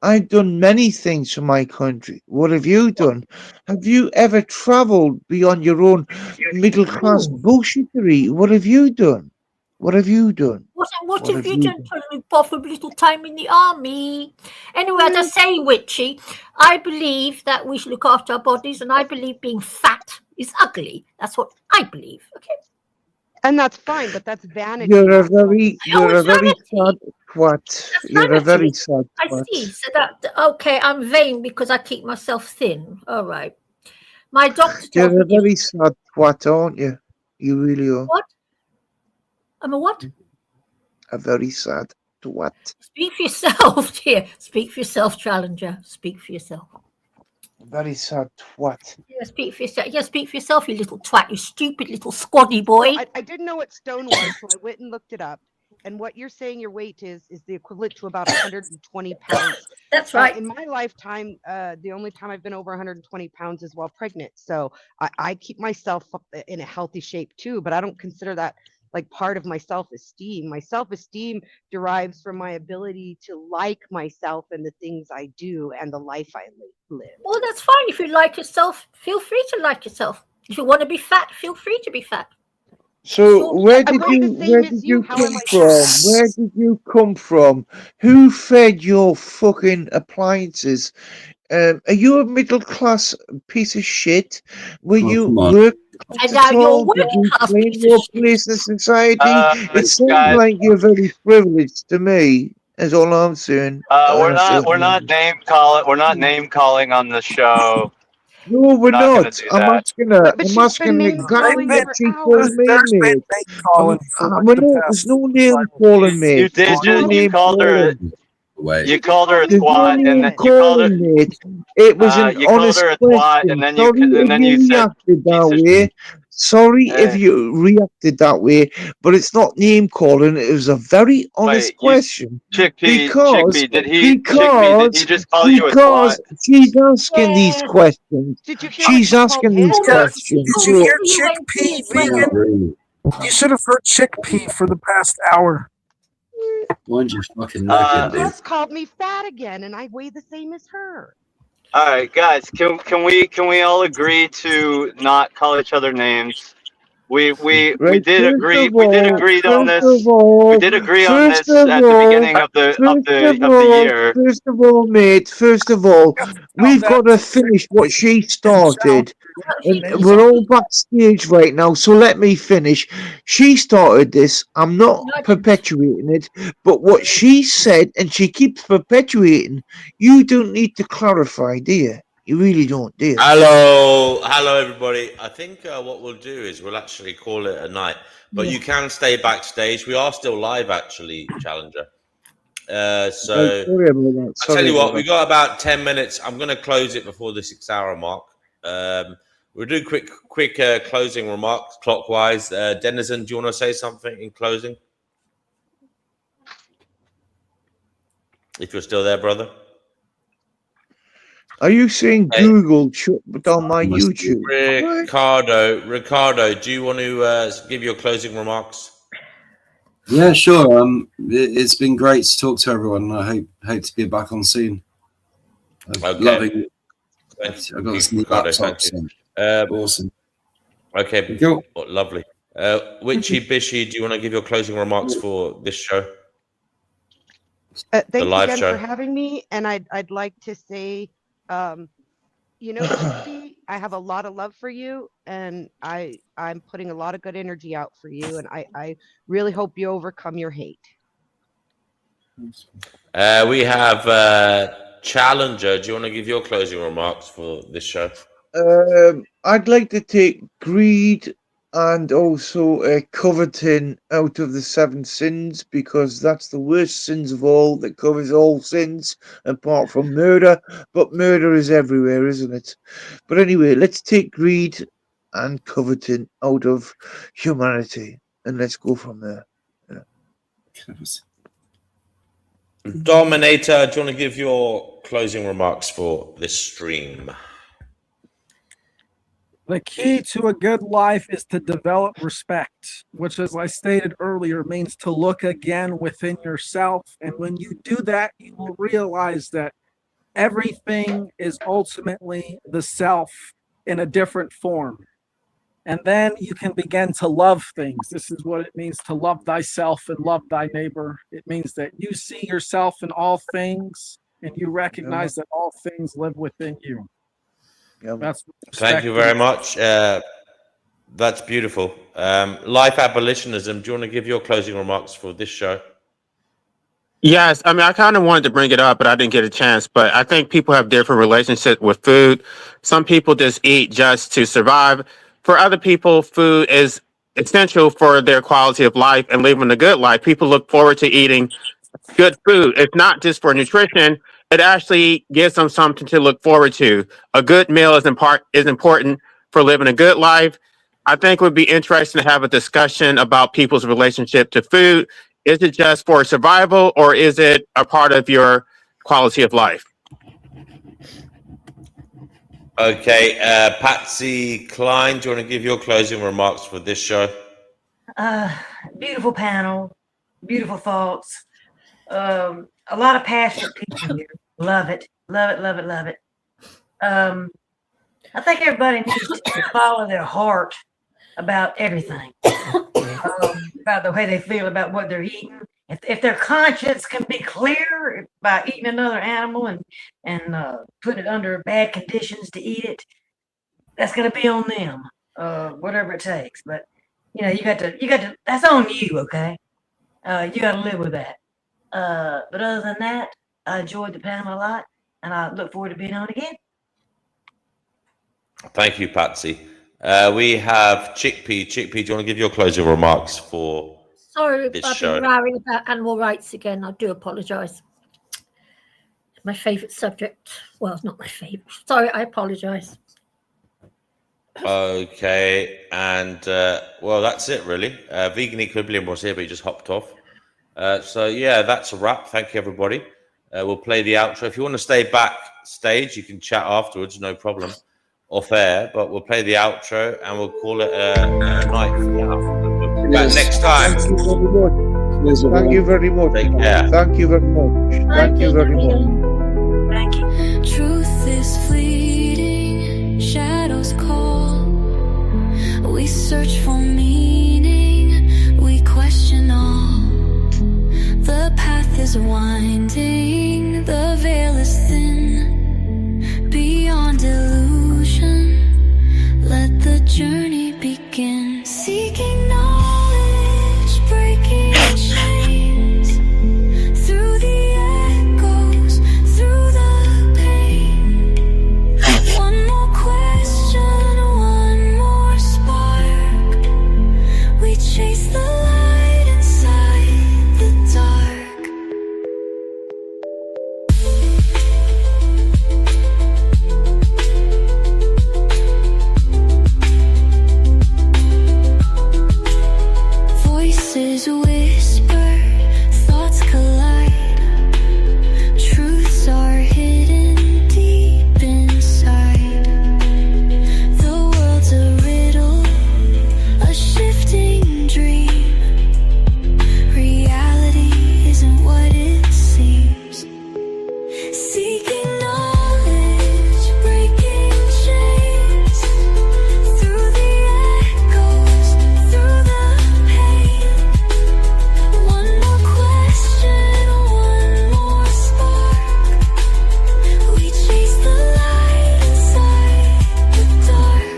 [SPEAKER 13] I've done many things for my country. What have you done? Have you ever traveled beyond your own middle class bullshittery? What have you done? What have you done?
[SPEAKER 10] What have you done for a possible little time in the army? Anyway, as I say, Witchy, I believe that we should look after our bodies, and I believe being fat is ugly. That's what I believe. Okay.
[SPEAKER 21] And that's fine, but that's vanity.
[SPEAKER 13] You're a very sad twat. You're a very sad twat.
[SPEAKER 10] I see. So okay, I'm vain because I keep myself thin. All right. My doctor tells me.
[SPEAKER 13] You're a very sad twat, aren't you? You really are.
[SPEAKER 10] What? I'm a what?
[SPEAKER 13] A very sad twat.
[SPEAKER 10] Speak for yourself, dear. Speak for yourself, Challenger. Speak for yourself.
[SPEAKER 13] Very sad twat.
[SPEAKER 10] Yeah, speak for yourself. Yeah, speak for yourself, you little twat, you stupid little squaddy boy.
[SPEAKER 21] I didn't know what stone was, so I went and looked it up. And what you're saying your weight is the equivalent to about 120 pounds.
[SPEAKER 10] That's right.
[SPEAKER 21] In my lifetime, the only time I've been over 120 pounds is while pregnant. So I keep myself up in a healthy shape too, but I don't consider that like part of my self-esteem. My self-esteem derives from my ability to like myself and the things I do and the life I live.
[SPEAKER 10] Well, that's fine. If you like yourself, feel free to like yourself. If you want to be fat, feel free to be fat.
[SPEAKER 13] So where did you come from? Where did you come from? Who fed your fucking appliances? Are you a middle class piece of shit? Were you work?
[SPEAKER 10] And now you're working class
[SPEAKER 13] your place in society? It seems like you're very privileged to me. That's all I'm saying.
[SPEAKER 15] We're not name calling on the show.
[SPEAKER 13] No, we're not. I'm asking exactly what she told me, mate. There's no name calling, mate.
[SPEAKER 15] You called her a twat, and then you called her.
[SPEAKER 13] It was an honest question. And then you reacted that way. Sorry if you reacted that way, but it's not name calling. It was a very honest question.
[SPEAKER 15] Chickpea, did he just call you a twat?
[SPEAKER 13] She's asking these questions. She's asking these questions.
[SPEAKER 2] Did you hear Chickpea vegan? You should have heard Chickpea for the past hour.
[SPEAKER 20] Why'd you fucking naked, dude?
[SPEAKER 21] Gus called me fat again, and I weigh the same as her.
[SPEAKER 15] All right, guys, can we all agree to not call each other names? We
[SPEAKER 13] Right,
[SPEAKER 15] did
[SPEAKER 13] first
[SPEAKER 15] agree.
[SPEAKER 13] of
[SPEAKER 15] We did
[SPEAKER 13] all,
[SPEAKER 15] agree on
[SPEAKER 13] first
[SPEAKER 15] this.
[SPEAKER 13] of all,
[SPEAKER 15] We did agree on
[SPEAKER 13] first
[SPEAKER 15] this
[SPEAKER 13] of
[SPEAKER 15] at the
[SPEAKER 13] all,
[SPEAKER 15] beginning of the year.
[SPEAKER 13] first of all, mate, first of all, we've got to finish what she started. And we're all backstage right now, so let me finish. She started this. I'm not perpetuating it, but what she said, and she keeps perpetuating, you don't need to clarify, do you? You really don't, do you?
[SPEAKER 3] Hello, everybody. I think what we'll do is we'll actually call it a night, but you can stay backstage. We are still live, actually, Challenger.
[SPEAKER 13] Right,
[SPEAKER 3] So
[SPEAKER 13] sorry about that.
[SPEAKER 3] I'll tell
[SPEAKER 13] Sorry
[SPEAKER 3] you
[SPEAKER 13] about
[SPEAKER 3] what, we
[SPEAKER 13] that.
[SPEAKER 3] got about 10 minutes. I'm going to close it before the 6-hour mark. We'll do quick closing remarks clockwise. Denizen, do you want to say something in closing? If you're still there, brother.
[SPEAKER 13] Are you saying Google shut down my YouTube?
[SPEAKER 3] Ricardo, do you want to give your closing remarks?
[SPEAKER 6] Yeah, sure. It's been great to talk to everyone. I hope to be back on soon.
[SPEAKER 3] Okay.
[SPEAKER 6] Loving it.
[SPEAKER 3] Thank
[SPEAKER 6] I got this
[SPEAKER 3] you,
[SPEAKER 6] new
[SPEAKER 3] Ricardo.
[SPEAKER 6] laptop.
[SPEAKER 3] Thank you.
[SPEAKER 6] Awesome.
[SPEAKER 3] Okay.
[SPEAKER 6] Cool.
[SPEAKER 3] Oh, lovely. Witchy Bishy, do you want to give your closing remarks for this show?
[SPEAKER 21] Thanks
[SPEAKER 3] live
[SPEAKER 21] again
[SPEAKER 3] show.
[SPEAKER 21] for having me, and I'd like to say, you know, Chickpea, I have a lot of love for you, and I'm putting a lot of good energy out for you, and I really hope you overcome your hate.
[SPEAKER 3] We have Challenger. Do you want to give your closing remarks for this show?
[SPEAKER 13] I'd like to take greed and also coveting out of the 7 sins, because that's the worst sins of all, that covers all sins apart from murder. But murder is everywhere, isn't it? But anyway, let's take greed and coveting out of humanity, and let's go from there.
[SPEAKER 3] Dominator, do you want to give your closing remarks for this stream?
[SPEAKER 2] The key to a good life is to develop respect, which, as I stated earlier, means to look again within yourself. And when you do that, you will realize that everything is ultimately the self in a different form. And then you can begin to love things. This is what it means to love thyself and love thy neighbor. It means that you see yourself in all things and you recognize that all things live within you. That's
[SPEAKER 3] Thank you very much. That's beautiful. Life abolitionism, do you want to give your closing remarks for this show?
[SPEAKER 8] Yes, I mean, I kind of wanted to bring it up, but I didn't get a chance. But I think people have different relationships with food. Some people just eat just to survive. For other people, food is essential for their quality of life and living a good life. People look forward to eating good food. It's not just for nutrition. It actually gives them something to look forward to. A good meal is important for living a good life. I think it would be interesting to have a discussion about people's relationship to food. Is it just for survival, or is it a part of your quality of life?
[SPEAKER 3] Okay, Patsy Klein, do you want to give your closing remarks for this show?
[SPEAKER 1] Beautiful panel, beautiful thoughts. A lot of passionate people here. Love it, love it, love it, love it. I think everybody needs to follow their heart about everything, about the way they feel about what they're eating. If their conscience can be clear by eating another animal and putting it under bad conditions to eat it, that's going to be on them, whatever it takes. But you know, you got to. That's on you, okay? You got to live with that. But other than that, I enjoyed the panel a lot, and I look forward to being on again.
[SPEAKER 3] Thank you, Patsy. We have Chickpea. Chickpea, do you want to give your closing remarks for
[SPEAKER 10] Sorry,
[SPEAKER 3] this
[SPEAKER 10] I've
[SPEAKER 3] show?
[SPEAKER 10] been rowing about animal rights again. I do apologise. My favourite subject. Well, it's not my favourite. Sorry, I apologise.
[SPEAKER 3] Okay, and well, that's it really. Vegan Equilibrium was here, but he just hopped off. So yeah, that's a wrap. Thank you, everybody. We'll play the outro. If you want to stay backstage, you can chat afterwards, no problem, off air. But we'll play the outro and we'll call it a night for now. We'll be back next time.
[SPEAKER 13] Thank you very much.
[SPEAKER 3] Take care.
[SPEAKER 13] Thank you very much. Thank you very much.
[SPEAKER 1] Thank you.
[SPEAKER 9] Truth is fleeting, shadows call. We We search for meaning, we question all. The path is winding, the veil is thin. Beyond illusion, let the journey begin. Seeking knowledge, breaking chains. Through the echoes, through the pain. One more question, one more spark. We chase the light inside the dark. Voices whisper, thoughts collide. Truths are hidden deep inside. The world's a riddle, a shifting dream. Reality isn't what it seems. Seeking knowledge, breaking chains. Through the echoes, through the pain. One more question, one more spark. We chase the light inside the dark.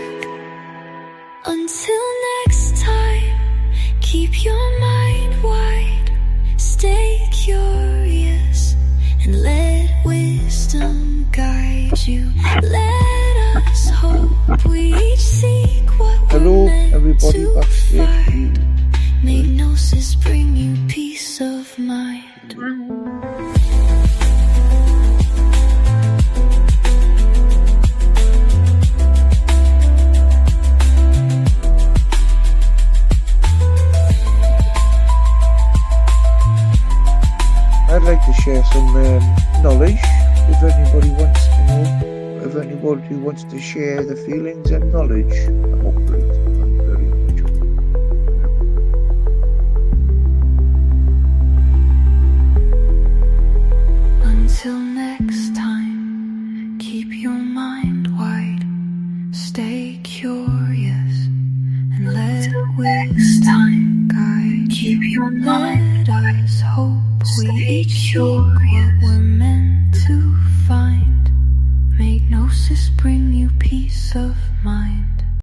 [SPEAKER 9] Until next time, keep your mind wide. Stay curious and let wisdom guide you. Let us hope we each seek what
[SPEAKER 13] Hello,
[SPEAKER 9] we're meant
[SPEAKER 13] everybody
[SPEAKER 9] to
[SPEAKER 13] backstage.
[SPEAKER 9] find. May gnosis bring you peace of mind.
[SPEAKER 13] I'd like to share some knowledge if anybody wants to know. If anybody wants to share the feelings and knowledge, I'm up for it. I'm very much up for it.
[SPEAKER 9] Until next time, keep your mind wide. Stay curious and let wisdom guide. Keep your mind wide. Let us hope we each sure what we're meant to find. May gnosis bring you peace of